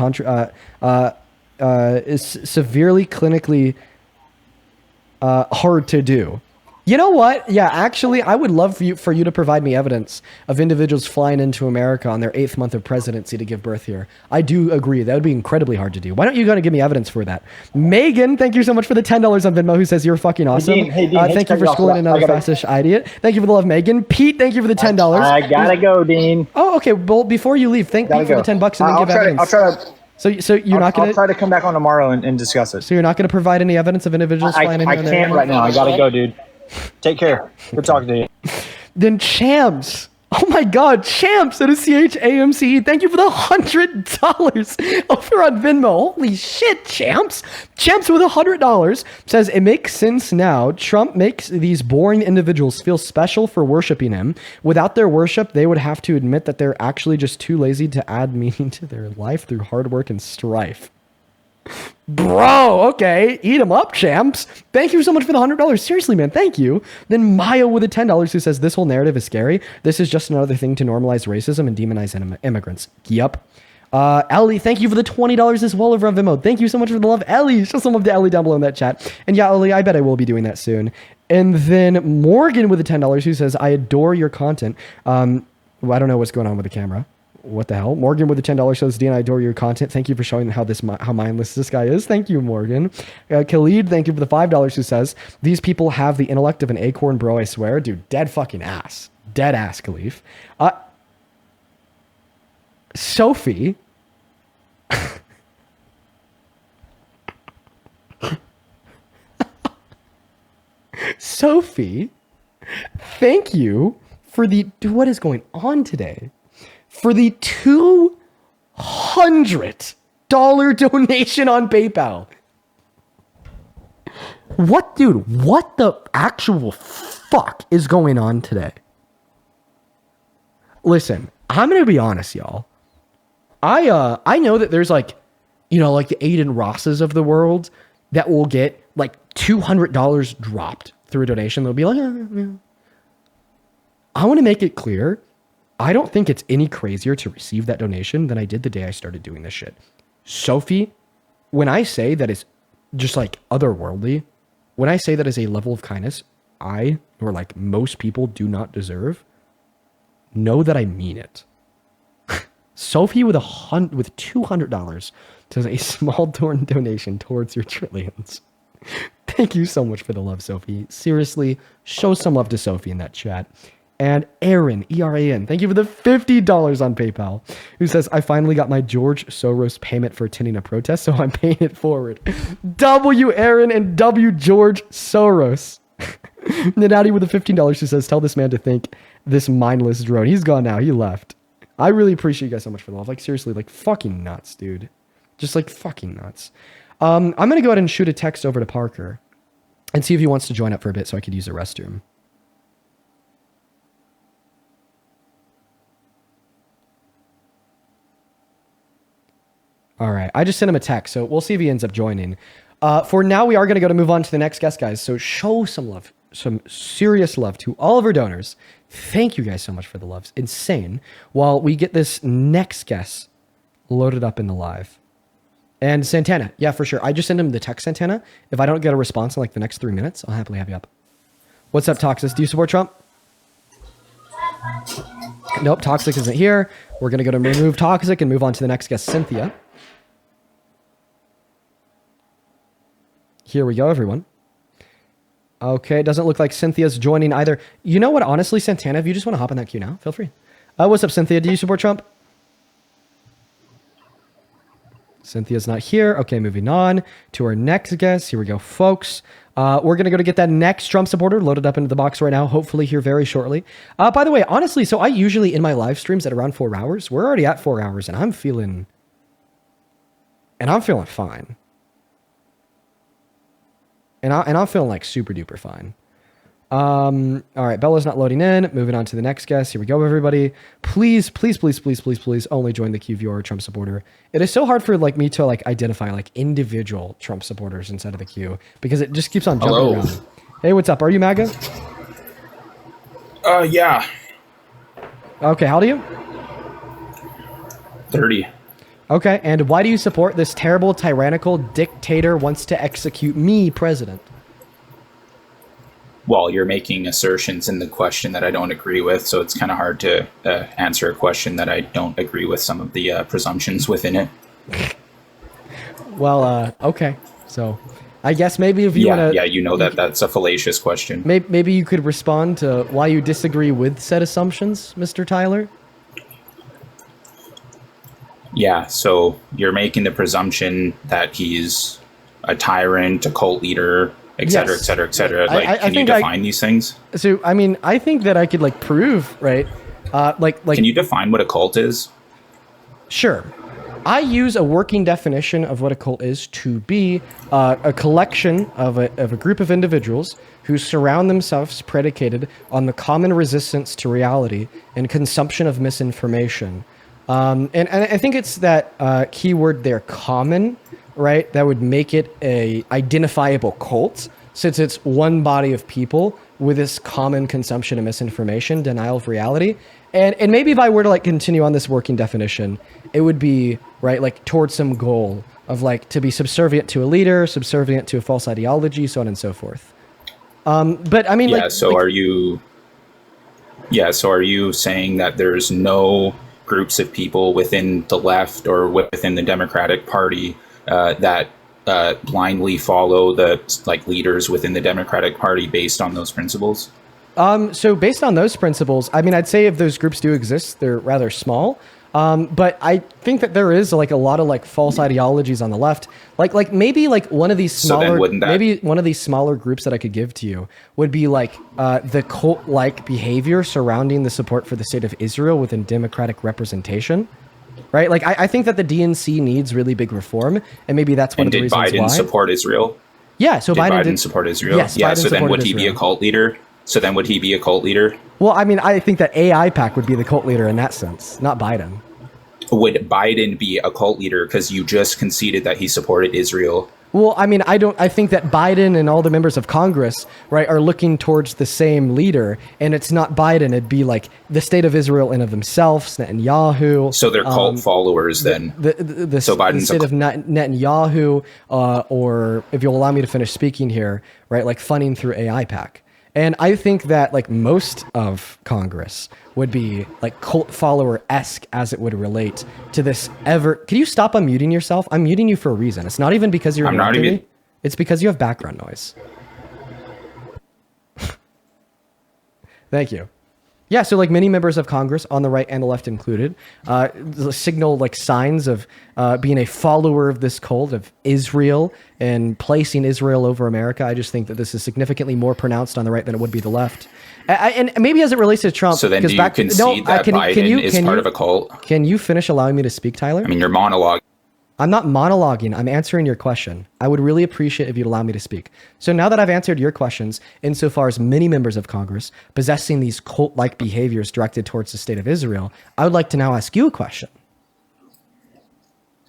hard to do." You know what? Yeah, actually, I would love for you to provide me evidence of individuals flying into America on their 8th month of presidency to give birth here. I do agree. That would be incredibly hard to do. Why don't you go and give me evidence for that? Megan, thank you so much for the $10 on Venmo, who says you're fucking awesome. Hey, Dean, thank you for schooling another fastish idiot. Thank you for the love, Megan. Pete, thank you for the $10. I gotta go, Dean. Oh, okay. Well, before you leave, thank Pete for the $10 and then give evidence. I'll try to. So you're not gonna. I'll try to come back on tomorrow and discuss it. So you're not gonna provide any evidence of individuals flying in? I can't right now. I gotta go, dude. Take care. Good talking to you. Then Champs. Oh my God, Champs at a CHAMCE. Thank you for the $100 over on Venmo. Holy shit, Champs. Champs with $100 says, "It makes sense now. Trump makes these boring individuals feel special for worshiping him. Without their worship, they would have to admit that they're actually just too lazy to add meaning to their life through hard work and strife." Bro, okay, eat them up, Champs. Thank you so much for the $100. Seriously, man, thank you. Then Maya with a $10 who says, "This whole narrative is scary. This is just another thing to normalize racism and demonize immigrants." Yup. Ellie, thank you for the $20 as well over on Venmo. Thank you so much for the love, Ellie. Show some love to Ellie down below in that chat. And yeah, Ellie, I bet I will be doing that soon. And then Morgan with the $10 who says, "I adore your content." Well, I don't know what's going on with the camera. What the hell? Morgan with the $10 says, "Dean, I adore your content. Thank you for showing how mindless this guy is." Thank you, Morgan. Khalid, thank you for the $5 who says, "These people have the intellect of an acorn, bro, I swear." Dude, dead fucking ass. Dead ass, Khalif. Sophie. Sophie, thank you for the... Dude, what is going on today? For the $200 donation on PayPal. What, dude? What the actual fuck is going on today? Listen, I'm gonna be honest, y'all. I know that there's like the Aiden Rosses of the world that will get like $200 dropped through a donation. They'll be like, I want to make it clear, I don't think it's any crazier to receive that donation than I did the day I started doing this shit. Sophie, when I say that it's just like otherworldly, when I say that is a level of kindness I, or like most people, do not deserve, know that I mean it. Sophie with $200 does a small donation towards your trillions. Thank you so much for the love, Sophie. Seriously, show some love to Sophie in that chat. And Aaron, E-R-A-N, thank you for the $50 on PayPal, who says, I finally got my George Soros payment for attending a protest, so I'm paying it forward. W Aaron and W George Soros. Nadati with the $15 who says, tell this man to think this mindless drone. He's gone now. He left. I really appreciate you guys so much for the love. Like, seriously, like, fucking nuts, dude. Just, like, fucking nuts. I'm going to go ahead and shoot a text over to Parker and see if he wants to join up for a bit so I could use the restroom. All right. I just sent him a text, so we'll see if he ends up joining. For now, we are going to move on to the next guest, guys. So show some love, some serious love to all of our donors. Thank you guys so much for the love. It's insane. While we get this next guest loaded up in the live. And Santana, yeah, for sure. I just sent him the text, Santana. If I don't get a response in like the next 3 minutes, I'll happily have you up. What's up, Toxis? Do you support Trump? Nope, Toxic isn't here. We're going to go to remove Toxic and move on to the next guest, Cynthia. Here we go, everyone. Okay, it doesn't look like Cynthia's joining either. You know what, honestly, Santana, if you just want to hop in that queue now, feel free. What's up, Cynthia? Do you support Trump? Cynthia's not here. Okay, moving on to our next guest. Here we go, folks. We're going to go to get that next Trump supporter loaded up into the box right now, hopefully here very shortly. By the way, honestly, so I usually in my live streams at around 4 hours. We're already at 4 hours, and I'm feeling fine. And I'm feeling like super duper fine. All right, Bella's not loading in. Moving on to the next guest. Here we go, everybody. Please, please, please, please, please, please only join the queue if you are a Trump supporter. It is so hard for like me to like identify like individual Trump supporters inside of the queue because it just keeps on jumping around. Hey, what's up? Are you MAGA? Yeah. Okay, how old are you? 30. Okay, and why do you support this terrible, tyrannical dictator wants to execute me, president? Well, you're making assertions in the question that I don't agree with, so it's kind of hard to answer a question that I don't agree with some of the presumptions within it. Well, okay. So I guess maybe if you want to... Yeah, you know that's a fallacious question. Maybe you could respond to why you disagree with said assumptions, Mr. Tyler? Yeah, so you're making the presumption that he's a tyrant, a cult leader, et cetera, et cetera, et cetera. Like, can you define these things? So, I mean, I think that I could, like, prove, right? Like, can you define what a cult is? Sure. I use a working definition of what a cult is to be a collection of a group of individuals who surround themselves predicated on the common resistance to reality and consumption of misinformation. And I think it's that keyword there, common, right? That would make it a identifiable cult, since it's one body of people with this common consumption of misinformation, denial of reality. And maybe if I were to like continue on this working definition, it would be, right, like towards some goal of like to be subservient to a leader, subservient to a false ideology, so on and so forth. But I mean, yeah, are you saying that there's no groups of people within the left or within the Democratic Party that blindly follow the like leaders within the Democratic Party based on those principles? So based on those principles, I mean, I'd say if those groups do exist, they're rather small. But I think that there is like a lot of like false ideologies on the left. Like maybe like one of these smaller, maybe one of these smaller groups that I could give to you would be like the cult-like behavior surrounding the support for the state of Israel within democratic representation. Right? Like I think that the DNC needs really big reform, and maybe that's one of the reasons why. Did Biden support Israel? Yeah, so Biden did support Israel. Yes, yeah. Biden So then would he Israel. be a cult leader? So then would he be a cult leader? Well, I mean, I think that AI PAC would be the cult leader in that sense, not Biden. Would Biden be a cult leader because you just conceded that he supported Israel? Well, I mean, I think that Biden and all the members of Congress, right, are looking towards the same leader, and it's not Biden. It'd be like the state of Israel in of themselves, Netanyahu. So they're cult followers then. So Biden's the state of Netanyahu, or if you'll allow me to finish speaking here, right, like funding through AI PAC. And I think that like most of Congress would be like cult follower-esque as it would relate to this ever. Can you stop unmuting yourself? I'm muting you for a reason. It's not even because you're interrupting me. It's because you have background noise. Thank you. Yeah, so like many members of Congress, on the right and the left included, signal like signs of being a follower of this cult of Israel and placing Israel over America. I just think that this is significantly more pronounced on the right than it would be the left. And maybe as it relates to Trump. So then do you concede that Biden is part of a cult? Can you finish allowing me to speak, Tyler? I mean, you're monologuing. I'm not monologuing. I'm answering your question. I would really appreciate if you'd allow me to speak. So now that I've answered your questions, insofar as many members of Congress possessing these cult-like behaviors directed towards the state of Israel, I would like to now ask you a question.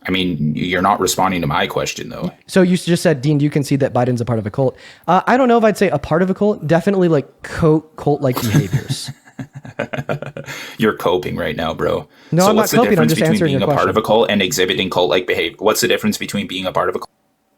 I mean, you're not responding to my question, though. So you just said, Dean, do you concede that Biden's a part of a cult? I don't know if I'd say a part of a cult. Definitely like cult-like behaviors. You're coping right now, bro. No, so I'm what's not coping. I'm just between answering being your a part question. of a cult and exhibiting cult-like behavior? What's the difference between being a part of a cult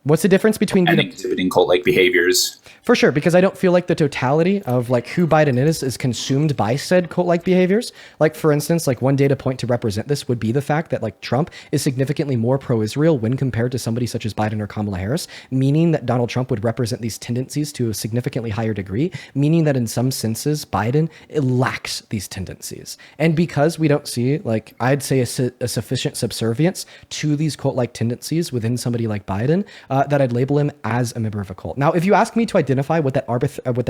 What's the difference between and exhibiting cult-like behaviors? For sure, because I don't feel like the totality of like who Biden is consumed by said cult-like behaviors. Like for instance, like one data point to represent this would be the fact that like Trump is significantly more pro-Israel when compared to somebody such as Biden or Kamala Harris, meaning that Donald Trump would represent these tendencies to a significantly higher degree, meaning that in some senses Biden lacks these tendencies. And because we don't see like I'd say a sufficient subservience to these cult-like tendencies within somebody like Biden, that I'd label him as a member of a cult. Now, if you ask me to identify what that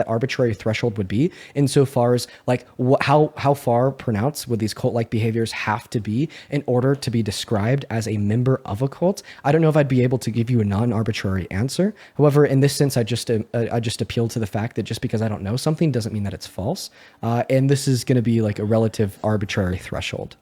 arbitrary threshold would be, insofar as like how far pronounced would these cult-like behaviors have to be in order to be described as a member of a cult, I don't know if I'd be able to give you a non-arbitrary answer. However, in this sense, I just appeal to the fact that just because I don't know something doesn't mean that it's false, and this is going to be like a relative arbitrary threshold.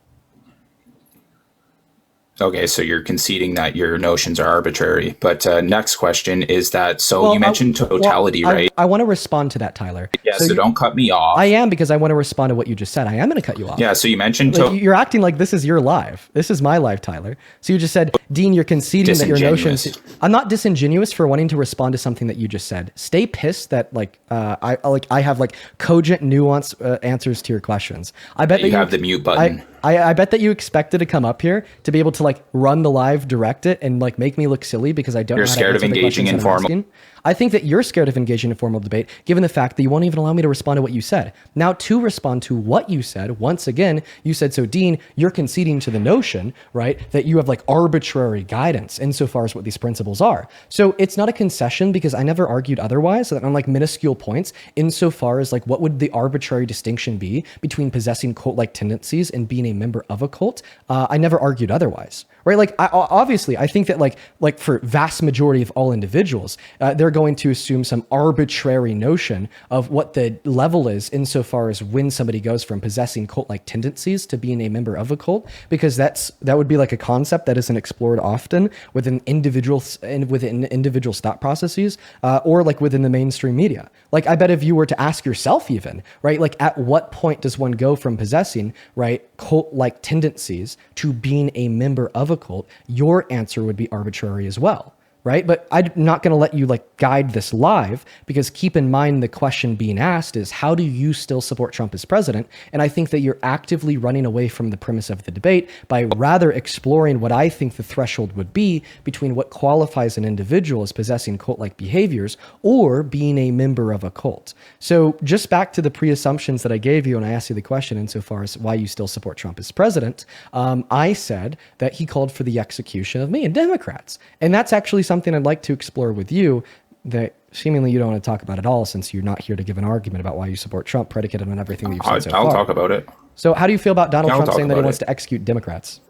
Okay, so you're conceding that your notions are arbitrary. But next question is that, so you mentioned totality, right? I want to respond to that, Tyler. Yeah, so don't cut me off. I am, because I want to respond to what you just said. I am going to cut you off. Yeah, so you mentioned... Like, you're acting like this is your live. This is my live, Tyler. So you just said, Dean, you're conceding that your notions... I'm not disingenuous for wanting to respond to something that you just said. Stay pissed that I have like cogent, nuanced answers to your questions. I bet that you have the mute button. I bet that you expected to come up here to be able to like run the live, direct it, and like make me look silly because I don't know how to answer the questions that I'm asking. I think that you're scared of engaging in formal debate, given the fact that you won't even allow me to respond to what you said. Now, to respond to what you said, once again, you said, so Dean, you're conceding to the notion, right, that you have like arbitrary guidance insofar as what these principles are. So it's not a concession because I never argued otherwise, that on like minuscule points, insofar as like what would the arbitrary distinction be between possessing cult-like tendencies and being a member of a cult. I never argued otherwise. Right, like obviously, I think that like for vast majority of all individuals, they're going to assume some arbitrary notion of what the level is insofar as when somebody goes from possessing cult-like tendencies to being a member of a cult, because that would be like a concept that isn't explored often within individual thought processes, or like within the mainstream media. Like I bet if you were to ask yourself even, right, like at what point does one go from possessing, right, cult-like tendencies to being a member of a cult, your answer would be arbitrary as well, right? But I'm not going to let you like guide this live, because keep in mind the question being asked is, how do you still support Trump as president? And I think that you're actively running away from the premise of the debate by rather exploring what I think the threshold would be between what qualifies an individual as possessing cult-like behaviors or being a member of a cult. So just back to the pre-assumptions that I gave you when I asked you the question insofar as why you still support Trump as president, I said that he called for the execution of me and Democrats. And that's actually something I'd like to explore with you that seemingly you don't want to talk about at all, since you're not here to give an argument about why you support Trump predicated on everything that you've said so far. I'll talk about it. So how do you feel about Donald Trump saying that he wants to execute Democrats?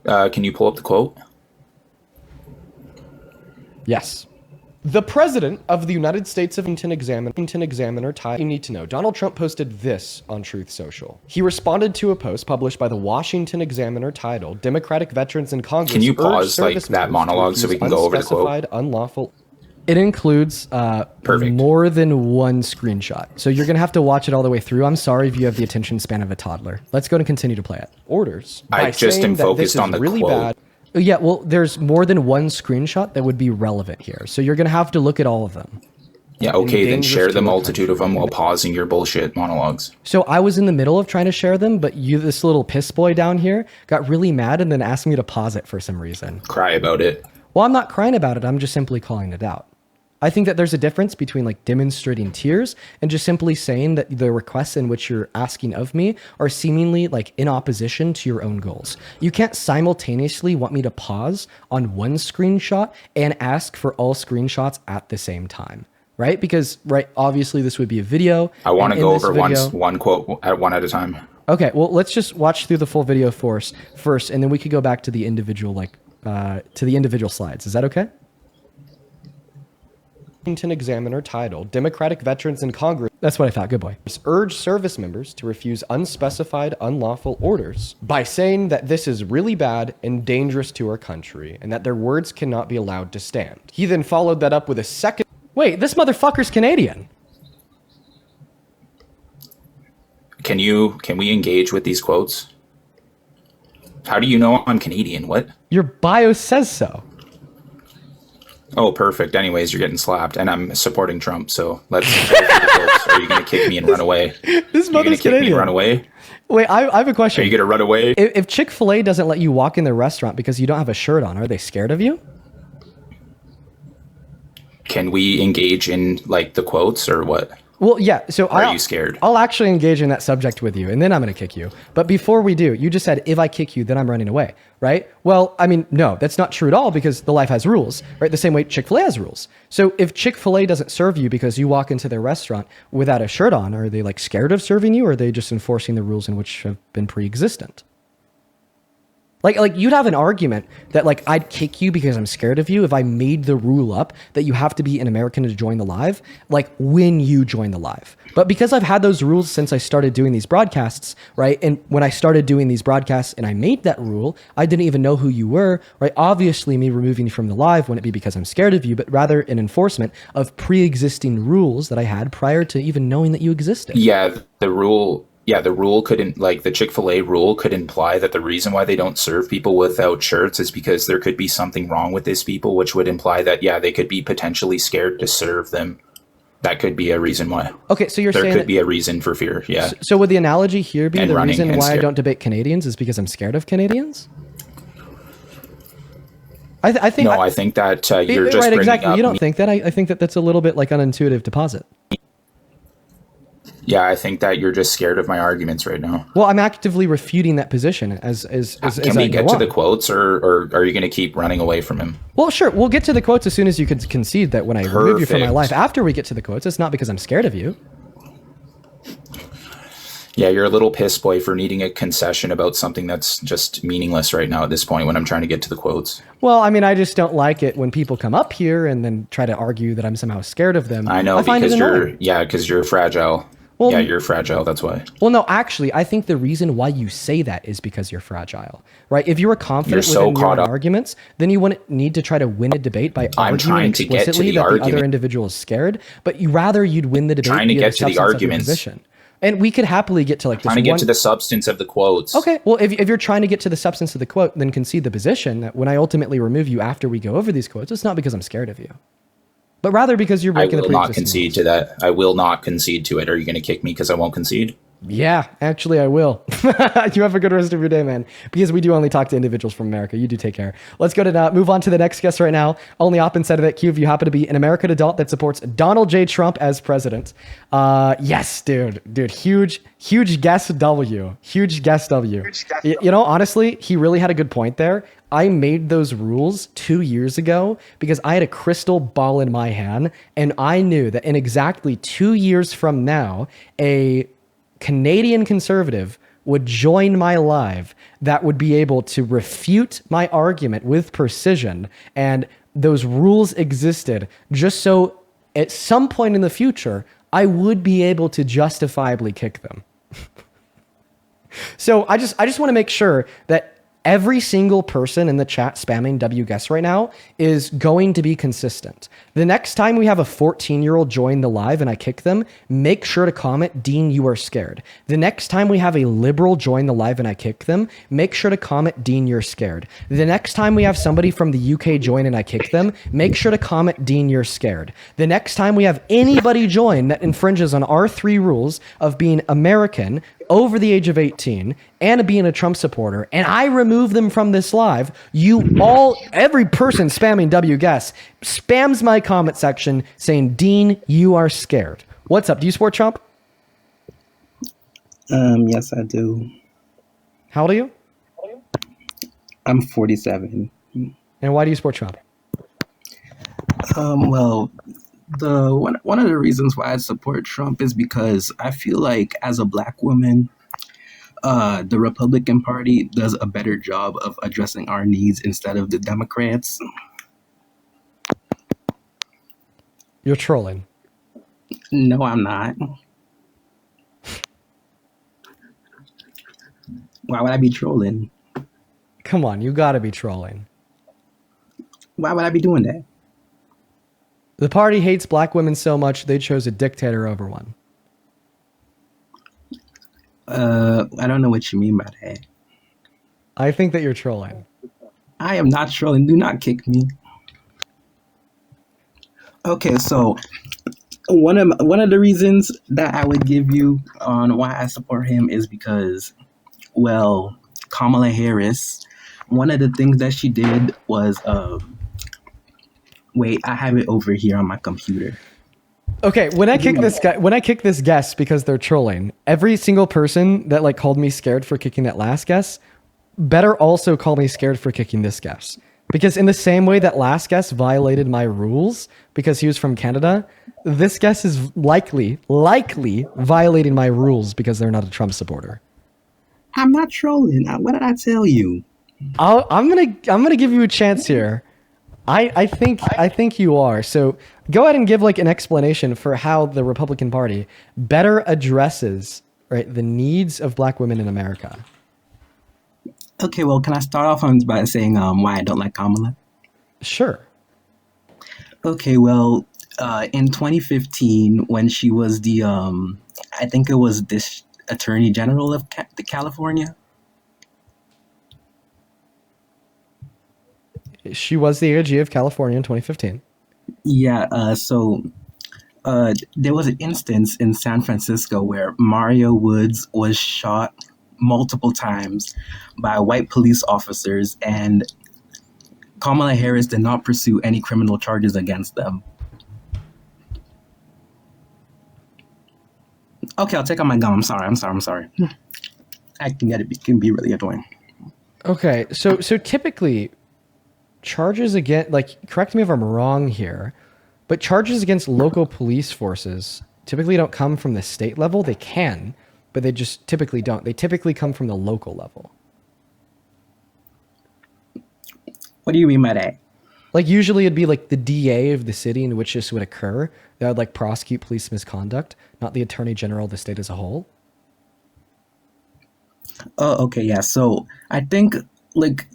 Can you pull up the quote? Yes. The president of the United States of Washington Examiner you need to know. Donald Trump posted this on Truth Social. He responded to a post published by the Washington Examiner titled "Democratic Veterans in Congress." Can you urge pause like service that members to monologue so we refuse can go over the quote? unspecified, unlawful. It includes Perfect. more than one screenshot. So you're going to have to watch it all the way through. I'm sorry if you have the attention span of a toddler. Let's go and continue to play it. Orders. I by just saying am that this focused is on the really quote. bad. Yeah, well, there's more than one screenshot that would be relevant here. So you're going to have to look at all of them. Yeah, okay, then dangerous share to the a multitude of them while pausing your bullshit monologues. So I was in the middle of trying to share them, but you, this little piss boy down here, got really mad and then asked me to pause it for some reason. Cry about it. Well, I'm not crying about it. I'm just simply calling it out. I think that there's a difference between like demonstrating tears and just simply saying that the requests in which you're asking of me are seemingly like in opposition to your own goals. You can't simultaneously want me to pause on one screenshot and ask for all screenshots at the same time, right? Because, right, obviously this would be a video. I want to go over video, one quote at one at a time. Okay, well, let's just watch through the full video first, and then we could go back to the individual, to the individual slides. Is that okay? Washington Examiner titled "Democratic Veterans in Congress." That's what I thought. Good boy. Urge service members to refuse unspecified, unlawful orders by saying that this is really bad and dangerous to our country, and that their words cannot be allowed to stand. He then followed that up with a second. Wait, this motherfucker's Canadian. Can we engage with these quotes? How do you know I'm Canadian? What? Your bio says so. Oh, perfect. Anyways, you're getting slapped, and I'm supporting Trump. So let's. Are you going to kick me and run away? This mother's kick me and Canadian. run away? Wait, I have a question. Are you going to run away? If Chick-fil-A doesn't let you walk in their restaurant because you don't have a shirt on, are they scared of you? Can we engage in like the quotes or what? Well, yeah. So Are you scared? I'll actually engage in that subject with you, and then I'm going to kick you. But before we do, you just said if I kick you, then I'm running away, right? Well, I mean, no, that's not true at all because the life has rules, right? The same way Chick-fil-A has rules. So if Chick-fil-A doesn't serve you because you walk into their restaurant without a shirt on, are they like scared of serving you, or are they just enforcing the rules in which have been pre-existent? Like you'd have an argument that like I'd kick you because I'm scared of you if I made the rule up that you have to be an American to join the live, like when you join the live. But because I've had those rules since I started doing these broadcasts, right? And when I started doing these broadcasts and I made that rule, I didn't even know who you were, right? Obviously me removing you from the live wouldn't be because I'm scared of you, but rather an enforcement of pre-existing rules that I had prior to even knowing that you existed. Yeah, the rule couldn't, like the Chick-fil-A rule could imply that the reason why they don't serve people without shirts is because there could be something wrong with these people, which would imply that, yeah, they could be potentially scared to serve them. That could be a reason why. Okay, so you're saying there could be a reason for fear, yeah. So would the analogy here be And the running reason and why I scared. don't debate Canadians is because I'm scared of Canadians? I think I think that you're just right, bringing exactly. up You don't think that? I think that that's a little bit like unintuitive to posit. Yeah, I think that you're just scared of my arguments right now. Well, I'm actively refuting that position as Can we get to the quotes, or are you going to keep running away from him? Well, sure. We'll get to the quotes as soon as you can concede that when I remove you from my Perfect. life. After we get to the quotes, it's not because I'm scared of you. Yeah, you're a little piss boy for needing a concession about something that's just meaningless right now at this point when I'm trying to get to the quotes. Well, I mean, I just don't like it when people come up here and then try to argue that I'm somehow scared of them. I know, find it because you're fragile. Well, yeah, you're fragile, that's why. Well, no, actually, I think the reason why you say that is because you're fragile, right? If you were confident You're so within your caught own up. arguments, then you wouldn't need to try to win a debate by I'm arguing trying to get to explicitly the that the other argument. individual is scared, but you'd win the debate Trying to via get to the substance of your arguments. position. And we could happily get to like this Trying to get one- to the substance of the quotes. Okay, well, if you're trying to get to the substance of the quote, then concede the position that when I ultimately remove you after we go over these quotes, it's not because I'm scared of you, but rather because you're I breaking the will not pre-existing concede to that. I will not concede to it. Are you going to kick me because I won't concede? Yeah, actually, I will. You have a good rest of your day, man. Because we do only talk to individuals from America. You do take care. Let's go to move on to the next guest right now. Only op inside of that queue if you happen to be an American adult that supports Donald J. Trump as president. Yes, dude, huge guest W. Huge guest W. You know, honestly, he really had a good point there. I made those rules 2 years ago because I had a crystal ball in my hand, and I knew that in exactly 2 years from now, a Canadian conservative would join my live that would be able to refute my argument with precision, and those rules existed just so at some point in the future, I would be able to justifiably kick them. So I just want to make sure that every single person in the chat spamming WGuess right now is going to be consistent. The next time we have a 14-year-old join the live and I kick them, make sure to comment, Dean, you are scared. The next time we have a liberal join the live and I kick them, make sure to comment, Dean, you're scared. The next time we have somebody from the UK join and I kick them, make sure to comment, Dean, you're scared. The next time we have anybody join that infringes on our 3 rules of being American, over the age of 18, and being a Trump supporter, and I remove them from this live, every person spamming WGuess spams my comment section saying, Dean, you are scared. What's up? Do you support Trump? Yes, I do. How old are you? I'm 47. And why do you support Trump? Well, one of the reasons why I support Trump is because I feel like as a Black woman, the Republican Party does a better job of addressing our needs instead of the Democrats. You're trolling. No, I'm not. Why would I be trolling? Come on, you gotta be trolling. Why would I be doing that? The party hates Black women so much they chose a dictator over one. I don't know what you mean by that. I think that you're trolling. I am not trolling. Do not kick me. Okay, so one of the reasons that I would give you on why I support him is because, well, Kamala Harris, one of the things that she did was, wait, I have it over here on my computer. Okay, when I kick this guest because they're trolling, every single person that like called me scared for kicking that last guest better also call me scared for kicking this guest. Because in the same way that last guest violated my rules because he was from Canada, this guest is likely violating my rules because they're not a Trump supporter. I'm not trolling. What did I tell you? I'm gonna give you a chance here. I think you are. So go ahead and give like an explanation for how the Republican Party better addresses the needs of Black women in America. Okay, well, can I start off by saying why I don't like Kamala? Sure. Okay, well, in 2015, when she was the I think it was this Attorney General of California. She was the AG of California in 2015. Yeah, so there was an instance in San Francisco where Mario Woods was shot multiple times by white police officers, and Kamala Harris did not pursue any criminal charges against them. Okay, I'll take out my gum. I'm sorry. I can get it can be really annoying. Okay, so typically charges against, correct me if I'm wrong here, but charges against local police forces typically don't come from the state level. They can, but they just typically don't. They typically come from the local level. What do you mean by that? Usually it'd be the DA of the city in which this would occur that would prosecute police misconduct, not the Attorney General of the state as a whole. Oh, okay, yeah. So I think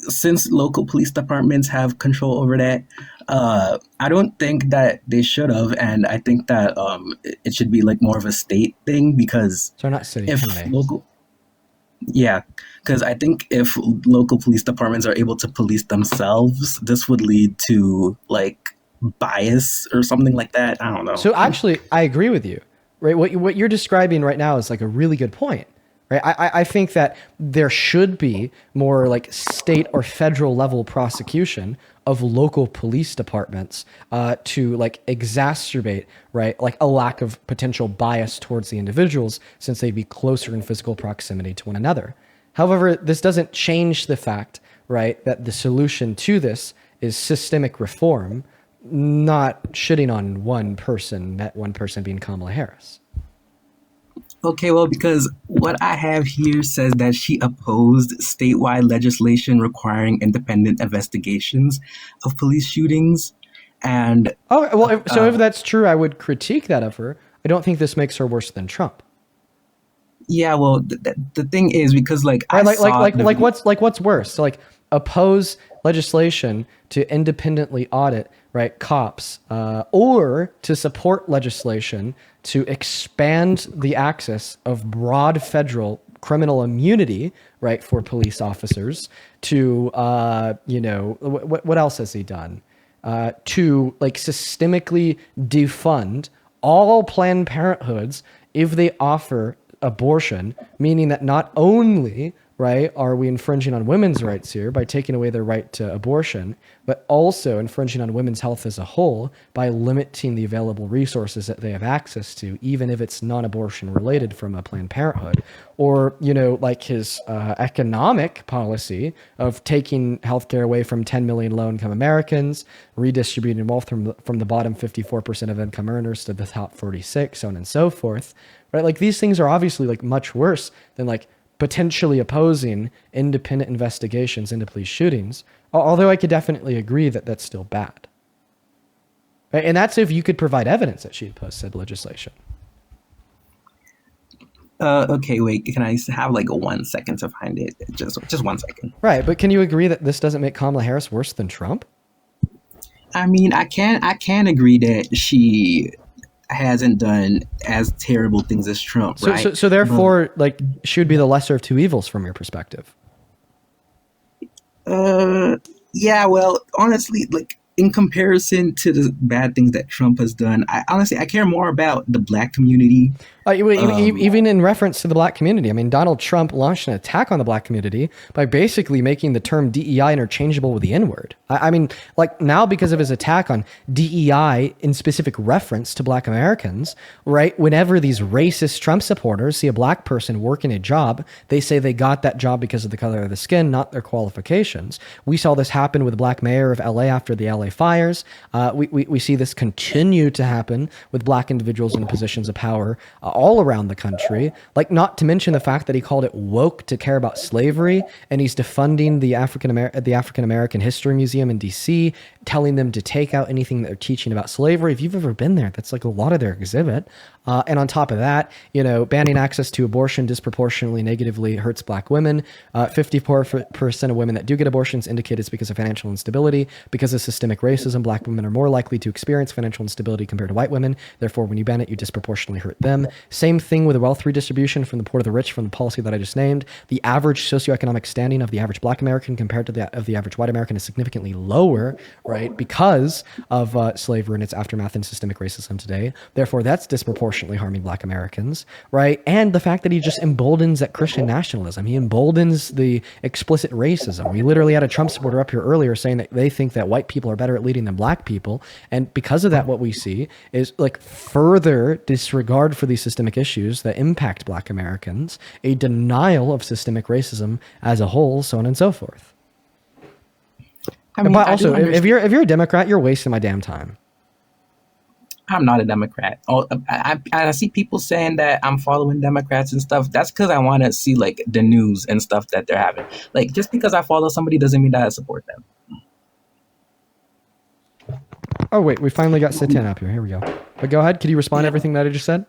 since local police departments have control over that, I don't think that they should have, and I think that it should be more of a state thing because so not city, county. Yeah, because I think if local police departments are able to police themselves, this would lead to bias or something like that. I don't know. So actually, I agree with you. Right, what you're describing right now is a really good point. Right, I think that there should be more state or federal level prosecution of local police departments to exacerbate a lack of potential bias towards the individuals since they'd be closer in physical proximity to one another. However, this doesn't change the fact that the solution to this is systemic reform, not shitting on one person, that one person being Kamala Harris. Okay, well, because what I have here says that she opposed statewide legislation requiring independent investigations of police shootings, and Oh well, if that's true, I would critique that of her. I don't think this makes her worse than Trump. yeah, well, the thing is because like I Right, saw the video- what's worse? So like oppose legislation to independently audit right cops, or to support legislation to expand the access of broad federal criminal immunity right for police officers to what else has he done? To like systemically defund all Planned Parenthoods if they offer abortion, meaning that not only right are we infringing on women's rights here by taking away their right to abortion, but also infringing on women's health as a whole by limiting the available resources that they have access to, even if it's non-abortion related from a Planned Parenthood, or like his economic policy of taking healthcare away from 10 million low-income Americans, redistributing wealth from the bottom 54% of income earners to the top 46, so on and so forth. Right, like these things are obviously like much worse than like potentially opposing independent investigations into police shootings. Although I could definitely agree that that's still bad. Right? And that's if you could provide evidence that she opposed said legislation. okay, wait, can I have like 1 second to find it? Just 1 second. Right, but can you agree that this doesn't make Kamala Harris worse than Trump? I mean, I can agree that she hasn't done as terrible things as Trump, right? So therefore, like, she would be the lesser of two evils from your perspective. Yeah, well, honestly, like in comparison to the bad things that Trump has done, I care more about the black community. Even in reference to the black community, I mean, Donald Trump launched an attack on the black community by basically making the term DEI interchangeable with the N-word. I mean, like now because of his attack on DEI in specific reference to black Americans, right? Whenever these racist Trump supporters see a black person working a job, they say they got that job because of the color of the skin, not their qualifications. We saw this happen with the black mayor of LA after the LA fires. We see this continue to happen with black individuals in positions of power all around the country, like not to mention the fact that he called it woke to care about slavery, and he's defunding the African American History Museum in DC, telling them to take out anything that they're teaching about slavery. If you've ever been there, that's like a lot of their exhibit. And on top of that, banning access to abortion disproportionately negatively hurts black women. 54% of women that do get abortions indicate it's because of financial instability. Because of systemic racism, black women are more likely to experience financial instability compared to white women. Therefore, when you ban it, you disproportionately hurt them. Same thing with the wealth redistribution from the poor to the rich from the policy that I just named. The average socioeconomic standing of the average black American compared to that of the average white American is significantly lower, right? Because of slavery and its aftermath and systemic racism today. Therefore, that's disproportionately harming black Americans, right? And the fact that he just emboldens that Christian nationalism. He emboldens the explicit racism. We literally had a Trump supporter up here earlier saying that they think that white people are better at leading than black people. And because of that, what we see is like further disregard for these systemic issues that impact black Americans, a denial of systemic racism as a whole, so on and so forth. But also, if you're a Democrat, you're wasting my damn time. I'm not a Democrat. I see people saying that I'm following Democrats and stuff. That's because I want to see like the news and stuff that they're having. Like just because I follow somebody doesn't mean that I support them. Oh wait, we finally got Satan up here. Here we go. But go ahead. Could you respond to everything that I just said?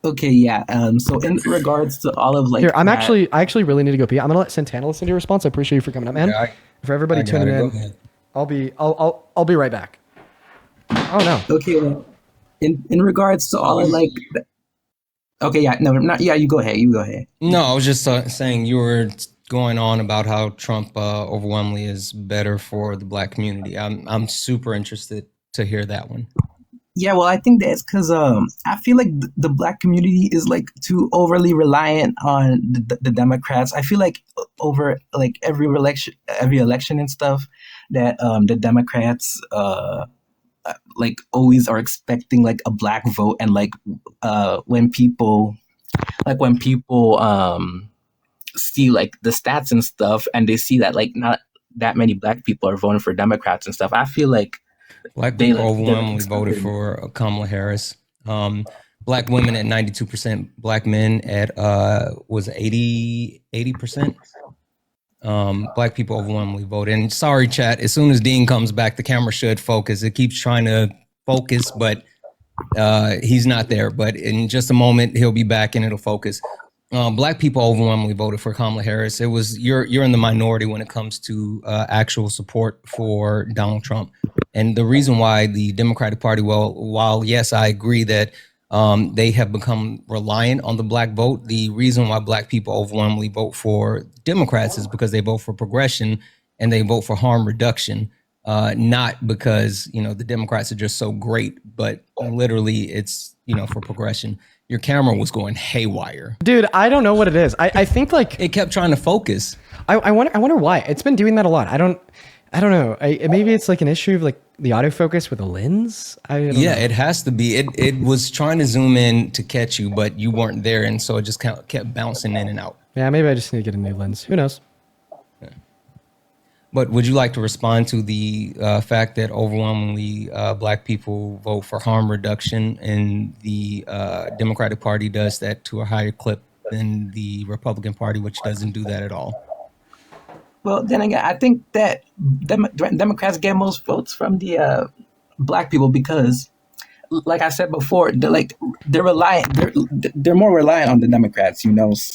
Okay, yeah. So in regards to all of like, here, I actually really need to go pee. I'm gonna let Santana listen to your response. I appreciate you for coming up, man. Yeah, for everybody tuning in, I'll be right back. Oh no. Okay, well, in regards to all of like, okay, yeah, no, not yeah. You go ahead. No, I was just saying you were going on about how Trump overwhelmingly is better for the black community. I'm super interested to hear that one. Yeah, well, I think that's because I feel like the black community is like too overly reliant on the Democrats. I feel like over like every election and stuff that the Democrats like always are expecting like a black vote, and like when people see like the stats and stuff, and they see that like not that many black people are voting for Democrats and stuff, I feel like black people overwhelmingly voted for Kamala Harris. black women at 92%, black men at was 80%. Black people overwhelmingly vote. And sorry, chat, as soon as Dean comes back, the camera should focus. It keeps trying to focus, but he's not there. But in just a moment, he'll be back and it'll focus. Black people overwhelmingly voted for Kamala Harris. It was you're in the minority when it comes to actual support for Donald Trump. And the reason why the Democratic Party, while yes, I agree that they have become reliant on the black vote. The reason why black people overwhelmingly vote for Democrats is because they vote for progression and they vote for harm reduction, not because, the Democrats are just so great, but literally it's, for progression. Your camera was going haywire. Dude, I don't know what it is. I think like it kept trying to focus. I wonder why. It's been doing that a lot. I don't know. Maybe it's like an issue of like the autofocus with a lens. I don't know. It has to be. It was trying to zoom in to catch you, but you weren't there, and so it just kept bouncing in and out. Yeah, maybe I just need to get a new lens. Who knows? Yeah. But would you like to respond to the fact that overwhelmingly black people vote for harm reduction, and the Democratic Party does that to a higher clip than the Republican Party, which doesn't do that at all? Well, then again, I think that Democrats get most votes from the black people because, like I said before, they're more reliant on the Democrats.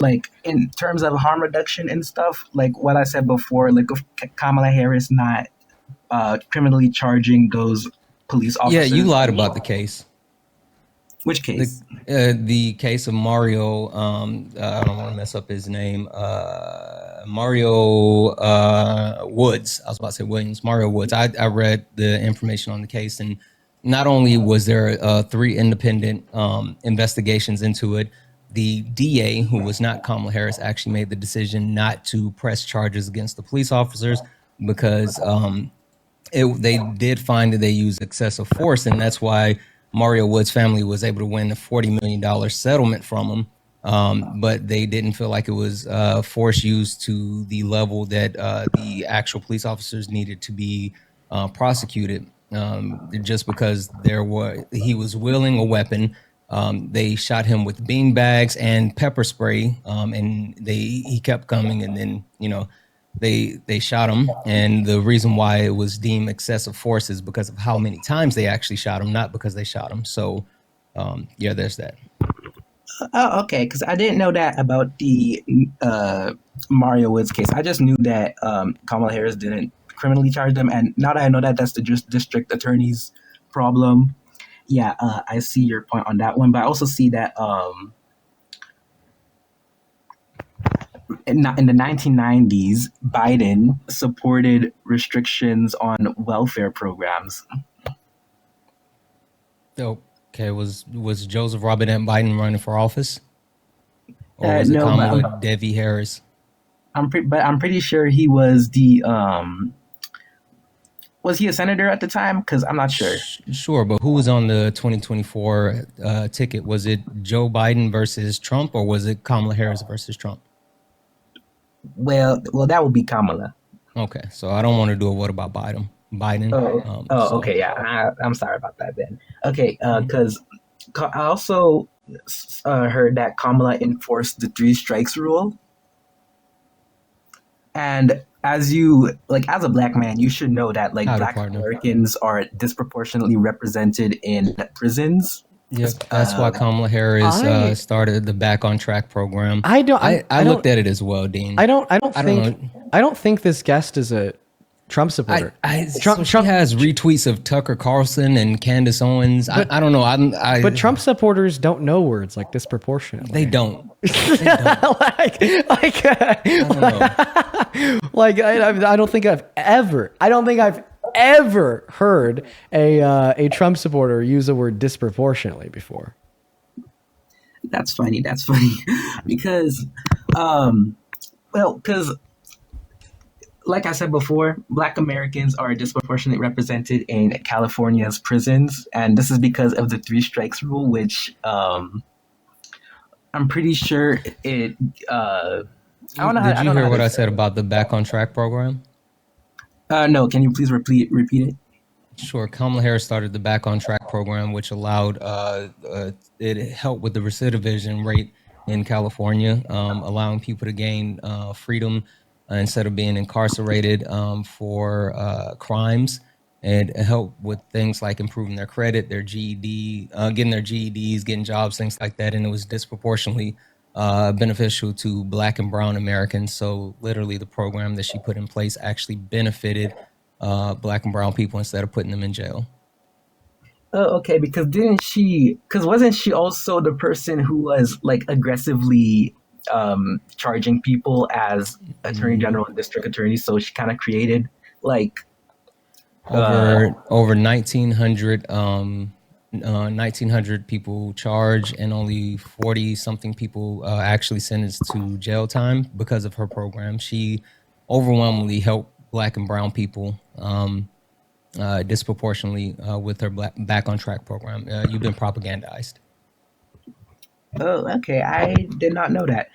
Like in terms of harm reduction and stuff. Like what I said before, like of Kamala Harris not criminally charging those police officers. Yeah, you lied about the case. Which case? The case of Mario. I don't want to mess up his name. Mario Woods. I was about to say Williams. Mario Woods. I read the information on the case, and not only was there 3 independent investigations into it, the DA, who was not Kamala Harris, actually made the decision not to press charges against the police officers because they did find that they used excessive force, and that's why Mario Woods' family was able to win a $40 million settlement from him. But they didn't feel like it was force used to the level that the actual police officers needed to be prosecuted. Just because he was wielding a weapon. They shot him with bean bags and pepper spray, and he kept coming, and then they shot him. And the reason why it was deemed excessive force is because of how many times they actually shot him, not because they shot him. So there's that. Oh, okay. Because I didn't know that about the Mario Woods case. I just knew that Kamala Harris didn't criminally charge them, and now that I know that that's the district attorney's problem. Yeah, I see your point on that one, but I also see that in the 1990s, Biden supported restrictions on welfare programs. Okay, was Joseph Robinette Biden running for office, or was it No, Kamala Devi Harris? I'm pretty sure he was the was he a senator at the time? Because I'm not sure. Sure, but who was on the 2024 ticket? Was it Joe Biden versus Trump, or was it Kamala Harris versus Trump? Well, that would be Kamala. Okay, so I don't want to do a what about Biden. Okay, yeah. I'm sorry about that then. Okay, because I also heard that Kamala enforced the 3 strikes rule. And as a black man, you should know that black Americans are disproportionately represented in prisons. Yep, that's why Kamala Harris started the Back on Track program. I looked at it as well, Dean. I don't think this guest is a Trump supporter. Trump has retweets of Tucker Carlson and Candace Owens. I don't know. But Trump supporters don't know words like disproportionately. They don't. I don't think I've ever heard a Trump supporter use the word disproportionately before. That's funny. Because, like I said before, Black Americans are disproportionately represented in California's prisons, and this is because of the 3 strikes rule, which I'm pretty sure it. I don't know. Did you hear what I said about the Back on Track program? No. Can you please repeat it? Sure. Kamala Harris started the Back on Track program, which allowed it helped with the recidivism rate in California, allowing people to gain freedom instead of being incarcerated for crimes, and it helped with things like improving their credit, their GED, getting their GEDs, getting jobs, things like that. And it was disproportionately beneficial to Black and Brown Americans. So literally, the program that she put in place actually benefited Black and Brown people instead of putting them in jail. Oh, okay. Because didn't she? Because wasn't she also the person who was like aggressively charging people as attorney general and district attorney? So she kind of created like over 1900 people charged, and only 40 something people actually sentenced to jail time because of her program. She overwhelmingly helped Black and Brown people disproportionately with her Back on Track program. You've been propagandized. Oh, okay. I did not know that.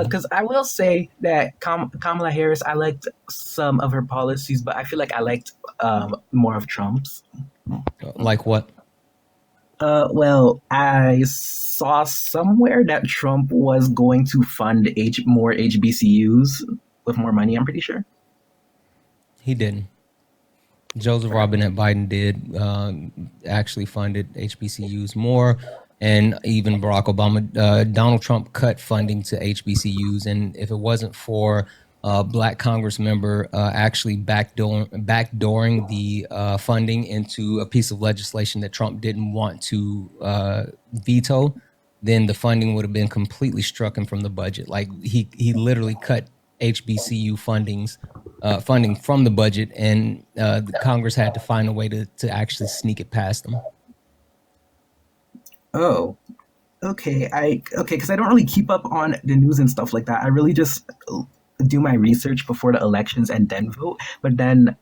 Because I will say that Kamala Harris, I liked some of her policies, but I feel like I liked more of Trump's. Like what? Well, I saw somewhere that Trump was going to fund more HBCUs with more money, I'm pretty sure. He didn't. Joseph Robinette Biden did actually funded HBCUs more, and even Barack Obama. Donald Trump cut funding to HBCUs, and if it wasn't for a Black Congress member actually backdooring the funding into a piece of legislation that Trump didn't want to veto, then the funding would have been completely stricken from the budget. Like he literally cut HBCU funding from the budget, and the Congress had to find a way to actually sneak it past them. Oh, okay. Because I don't really keep up on the news and stuff like that. I really just do my research before the elections and then vote. But then,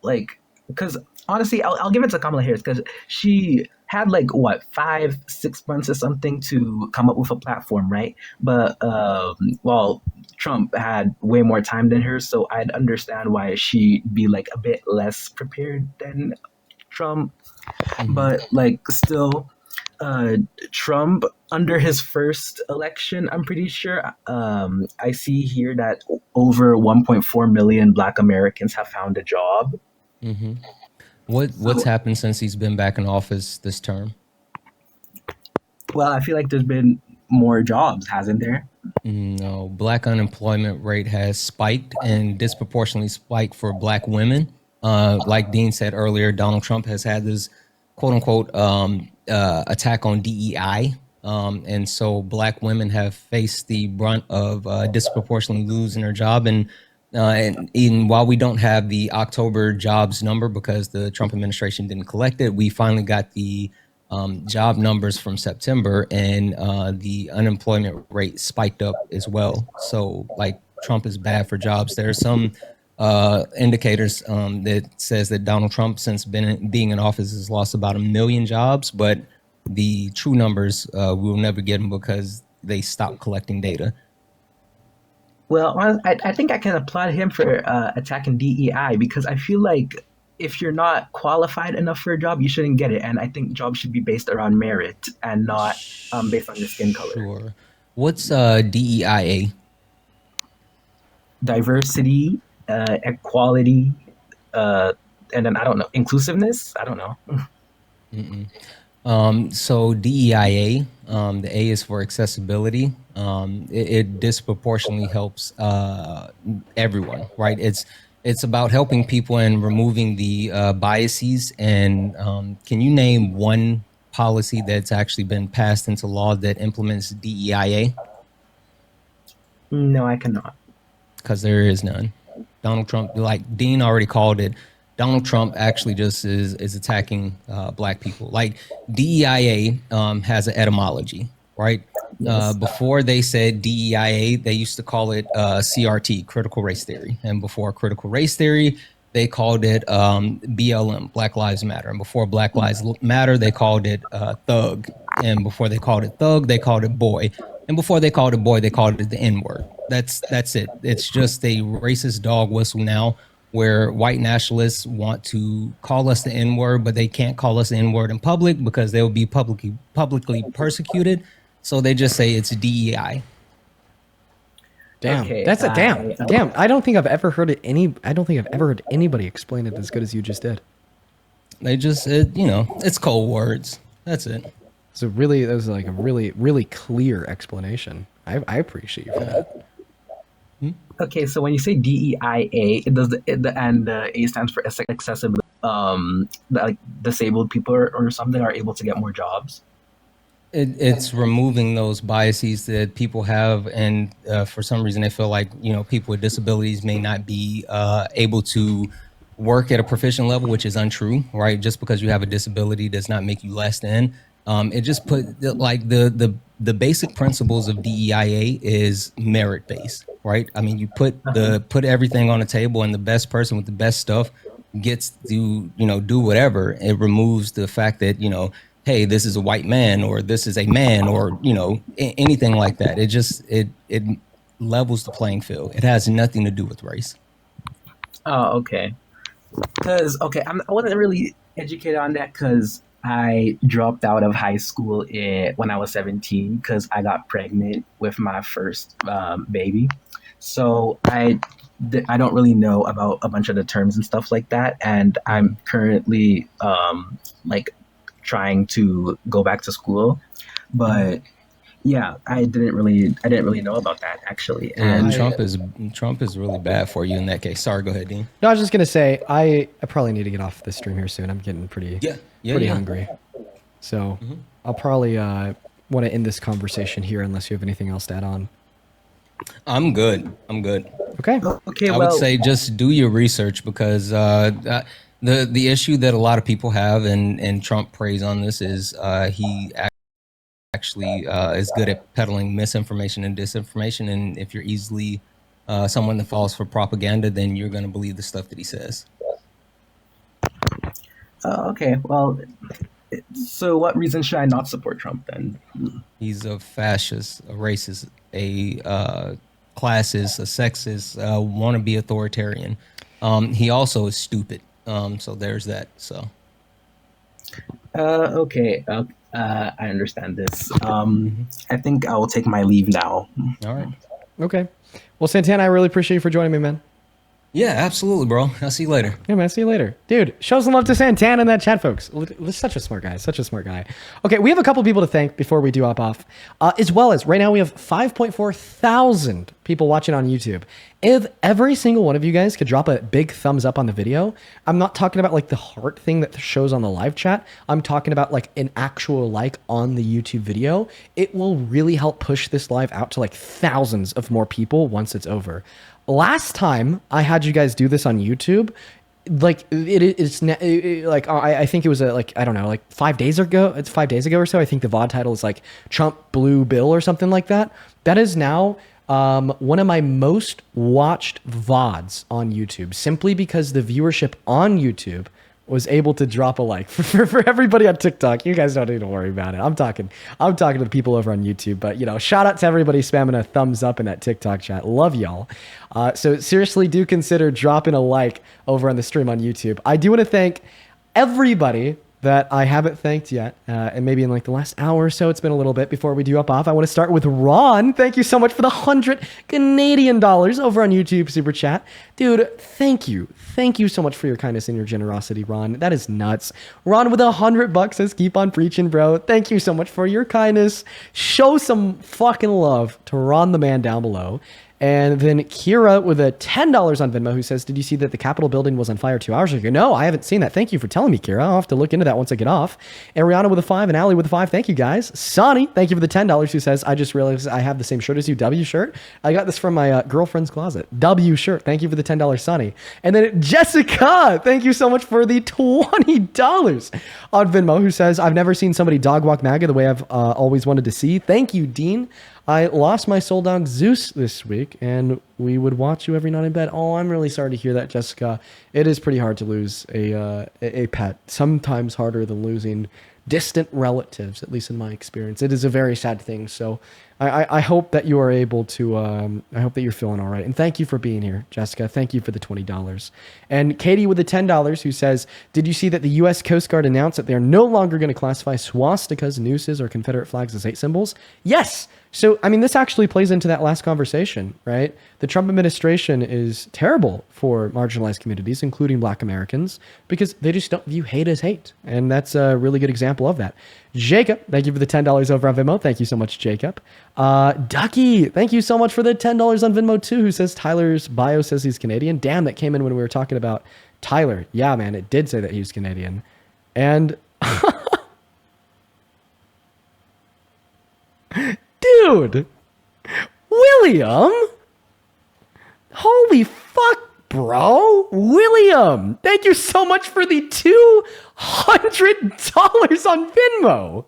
like, because honestly, I'll give it to Kamala Harris because she had like what 5-6 months or something to come up with a platform, right? But well, Trump had way more time than her, so I'd understand why she'd be like a bit less prepared than Trump. But like still, Trump under his first election, I'm pretty sure. I see here that over 1.4 million Black Americans have found a job. Mm-hmm. What's happened since he's been back in office this term? Well, I feel like there's been more jobs, hasn't there? No, Black unemployment rate has spiked, and disproportionately spiked for Black women. Like Dean said earlier, Donald Trump has had this quote unquote attack on DEI. And so Black women have faced the brunt of disproportionately losing their job. And while we don't have the October jobs number because the Trump administration didn't collect it, we finally got the job numbers from September, and the unemployment rate spiked up as well. So like Trump is bad for jobs. There are some indicators that says that Donald Trump, since being in office, has lost about 1 million jobs, but the true numbers we will never get them because they stopped collecting data. Well, I think I can applaud him for attacking DEI because I feel like if you're not qualified enough for a job, you shouldn't get it. And I think jobs should be based around merit and not based on your skin color. Sure. What's DEIA? Diversity, equality, and then I don't know, inclusiveness? I don't know. So DEIA, the A is for accessibility. It disproportionately helps everyone, right? It's about helping people and removing the biases. And can you name one policy that's actually been passed into law that implements DEIA? No, I cannot. Because there is none. Donald Trump, like Dean already called it, Donald Trump actually just is attacking Black people. Like DEIA has an etymology, right? Before they said DEIA, they used to call it CRT, critical race theory. And before critical race theory, they called it BLM, Black Lives Matter. And before Black Lives Matter, they called it thug. And before they called it thug, they called it boy. And before they called it boy, they called it the N-word. That's it. It's just a racist dog whistle now. where white nationalists want to call us the N-word, but they can't call us the N-word in public because they will be publicly persecuted. So they just say it's DEI. Damn, Okay, that's a damn. I- Damn, I don't think I've ever heard anybody explain it as good as you just did. They just, it's cold words. That's it. So really, that was like a really clear explanation. I appreciate you for that. Okay, so when you say DEIA, it does the A stands for accessible. Like disabled people or something are able to get more jobs. It's removing those biases that people have, and for some reason they feel like people with disabilities may not be able to work at a proficient level, which is untrue, right? Just because you have a disability does not make you less than. It just put like the basic principles of DEIA is merit based, right? I mean, you put everything on the table, and the best person with the best stuff gets to do whatever. It removes the fact that hey, this is a white man, or this is a man, or anything like that. It levels the playing field. It has nothing to do with race. Oh, okay. I wasn't really educated on that because I dropped out of high school when I was 17 because I got pregnant with my first baby. So I don't really know about a bunch of the terms and stuff like that, and I'm currently trying to go back to school, but yeah, I didn't really know about that actually. And Trump is really bad for you in that case. Sorry, go ahead, Dean. No, I was just gonna say I probably need to get off the stream here soon. I'm getting pretty hungry, so I'll probably want to end this conversation here unless you have anything else to add on. I'm good. Okay. Okay. I would say just do your research because the issue that a lot of people have, and Trump preys on this, is he actually is good at peddling misinformation and disinformation. And if you're easily someone that falls for propaganda, then you're going to believe the stuff that he says. Okay. Well, so what reason should I not support Trump then? He's a fascist, a racist, a classist, a sexist, wannabe authoritarian. He also is stupid. So there's that. So. Okay. I understand this. I think I will take my leave now. All right. Okay. Well, Santana, I really appreciate you for joining me, man. Yeah, absolutely, bro. I'll see you later. Yeah, man. See you later. Dude, show some love to Santana in that chat, folks. Such a smart guy. Such a smart guy. Okay, we have a couple people to thank before we do hop off. As well as, right now we have 5.4 thousand people watching on YouTube. If every single one of you guys could drop a big thumbs up on the video, I'm not talking about like the heart thing that shows on the live chat. I'm talking about like an actual like on the YouTube video. It will really help push this live out to like thousands of more people once it's over. Last time I had you guys do this on YouTube, like I think it was like I don't know, like 5 days ago. It's 5 days ago or so. I think the VOD title is like Trump Blue Bill or something like that. That is now one of my most watched VODs on YouTube, simply because the viewership on YouTube was able to drop a like. For everybody on TikTok, you guys don't need to worry about it. I'm talking to the people over on YouTube, but shout out to everybody spamming a thumbs up in that TikTok chat. Love y'all. So seriously, do consider dropping a like over on the stream on YouTube. I do want to thank everybody that I haven't thanked yet, and maybe in like the last hour or so. It's been a little bit before we do hop off. I want to start with Ron. Thank you so much for the 100 Canadian dollars over on YouTube Super Chat. Dude, thank you. Thank you so much for your kindness and your generosity, Ron. That is nuts. Ron with $100 says, keep on preaching, bro. Thank you so much for your kindness. Show some fucking love to Ron the man down below. And then Kira with a $10 on Venmo who says, did you see that the Capitol building was on fire 2 hours ago? No, I haven't seen that. Thank you for telling me, Kira. I'll have to look into that once I get off. And Rihanna with a 5 and Allie with a 5. Thank you, guys. Sonny, thank you for the $10 who says, I just realized I have the same shirt as you. W shirt. I got this from my girlfriend's closet. W shirt. Thank you for the $10, Sonny. And then Jessica, thank you so much for the $20 on Venmo who says, I've never seen somebody dog walk MAGA the way I've always wanted to see. Thank you, Dean. I lost my soul dog Zeus this week, and we would watch you every night in bed. Oh, I'm really sorry to hear that, Jessica. It is pretty hard to lose a pet. Sometimes harder than losing distant relatives, at least in my experience. It is a very sad thing. So I hope that you are able to, I hope that you're feeling all right. And thank you for being here, Jessica. Thank you for the $20. And Katie with the $10 who says, did you see that the U.S. Coast Guard announced that they're no longer going to classify swastikas, nooses, or Confederate flags as hate symbols? Yes. So, I mean, this actually plays into that last conversation, right? The Trump administration is terrible for marginalized communities, including Black Americans, because they just don't view hate as hate. And that's a really good example of that. Jacob, thank you for the $10 over on Venmo. Thank you so much, Jacob. Ducky, thank you so much for the $10 on Venmo too, who says Tyler's bio says he's Canadian. Damn, that came in when we were talking about Tyler. Yeah, man, it did say that he was Canadian. And dude, William, holy fuck, bro. William, thank you so much for the $200 on Venmo.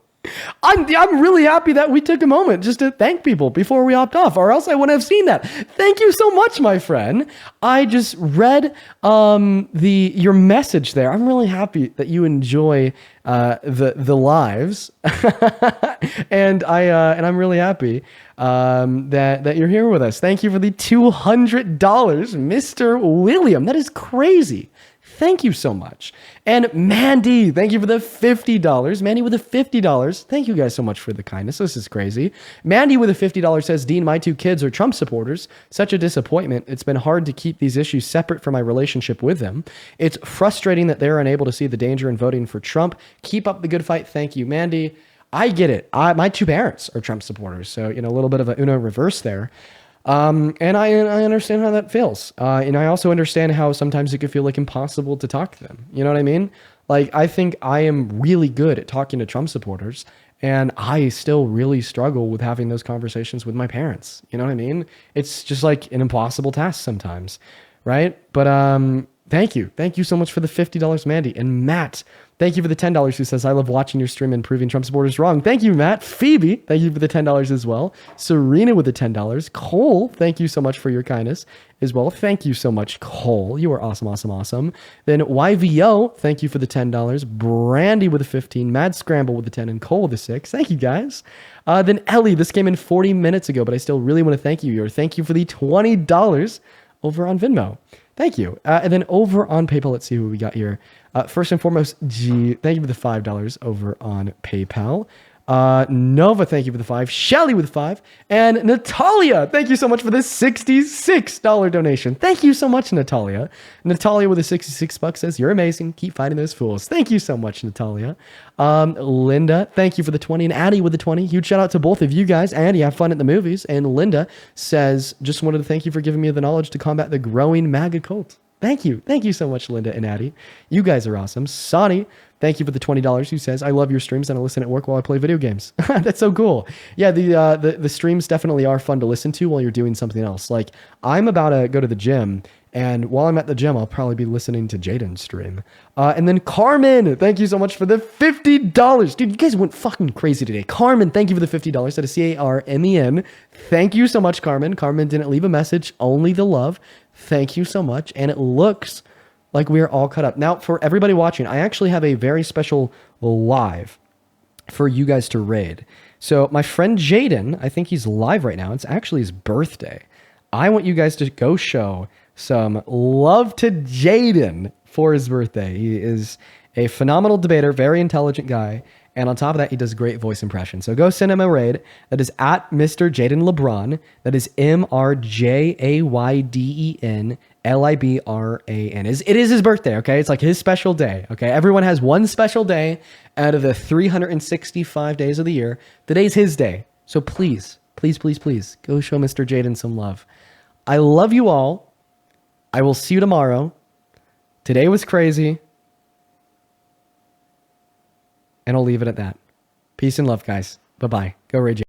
I'm really happy that we took a moment just to thank people before we opt off, or else I wouldn't have seen that. Thank you so much, my friend. I just read your message there. I'm really happy that you enjoy the lives, and I'm really happy that you're here with us. Thank you for the $200, Mr. William. That is crazy. Thank you so much. And Mandy, thank you for the $50. Mandy with the $50. Thank you guys so much for the kindness. This is crazy. Mandy with a $50 says, Dean, my 2 kids are Trump supporters. Such a disappointment. It's been hard to keep these issues separate from my relationship with them. It's frustrating that they're unable to see the danger in voting for Trump. Keep up the good fight. Thank you, Mandy. I get it. My 2 parents are Trump supporters. So, a little bit of a Uno reverse there. And I understand how that feels. And I also understand how sometimes it can feel like impossible to talk to them. You know what I mean? Like, I think I am really good at talking to Trump supporters, and I still really struggle with having those conversations with my parents. You know what I mean? It's just like an impossible task sometimes, right? But thank you. Thank you so much for the $50, Mandy. And Matt, thank you for the $10 who says, I love watching your stream and proving Trump supporters wrong. Thank you, Matt. Phoebe, thank you for the $10 as well. Serena with the $10. Cole, thank you so much for your kindness as well. Thank you so much, Cole. You are awesome, awesome, awesome. Then YVO, thank you for the $10. Brandy with the 15. Mad Scramble with the 10. And Cole with the 6. Thank you, guys. Then Ellie, this came in 40 minutes ago, but I still really want to thank you. Thank you for the $20 over on Venmo. Thank you. And then over on PayPal, let's see who we got here. First and foremost, G, thank you for the $5 over on PayPal. Nova, thank you for the 5. Shelly with 5. And Natalia, thank you so much for this $66 donation. Thank you so much, Natalia. Natalia with the $66 says, you're amazing. Keep fighting those fools. Thank you so much, Natalia. Linda, thank you for the 20. And Addie with the 20. Huge shout out to both of you guys. Addie, have fun at the movies. And Linda says, just wanted to thank you for giving me the knowledge to combat the growing MAGA cult. Thank you. Thank you so much, Linda and Addie. You guys are awesome. Sonny, thank you for the $20 who says, I love your streams and I listen at work while I play video games. That's so cool. Yeah, the streams definitely are fun to listen to while you're doing something else. Like, I'm about to go to the gym, and while I'm at the gym, I'll probably be listening to Jaden's stream. And then Carmen, thank you so much for the $50. Dude, you guys went fucking crazy today. Carmen, thank you for the $50. That is CARMEN. Thank you so much, Carmen. Carmen didn't leave a message, only the love. Thank you so much. And it looks like we're all cut up. Now, for everybody watching, I actually have a very special live for you guys to raid. So my friend Jaden, I think he's live right now. It's actually his birthday. I want you guys to go show some love to Jaden for his birthday. He is a phenomenal debater, very intelligent guy. And on top of that, he does great voice impressions. So go send him a raid. That is at Mr. Jaden LeBron. That is MRJAYDEN It is his birthday, okay? It's like his special day, okay? Everyone has one special day out of the 365 days of the year. Today's his day. So please, please, please, please, go show Mr. Jaden some love. I love you all. I will see you tomorrow. Today was crazy. And I'll leave it at that. Peace and love, guys. Bye-bye. Go Ray J.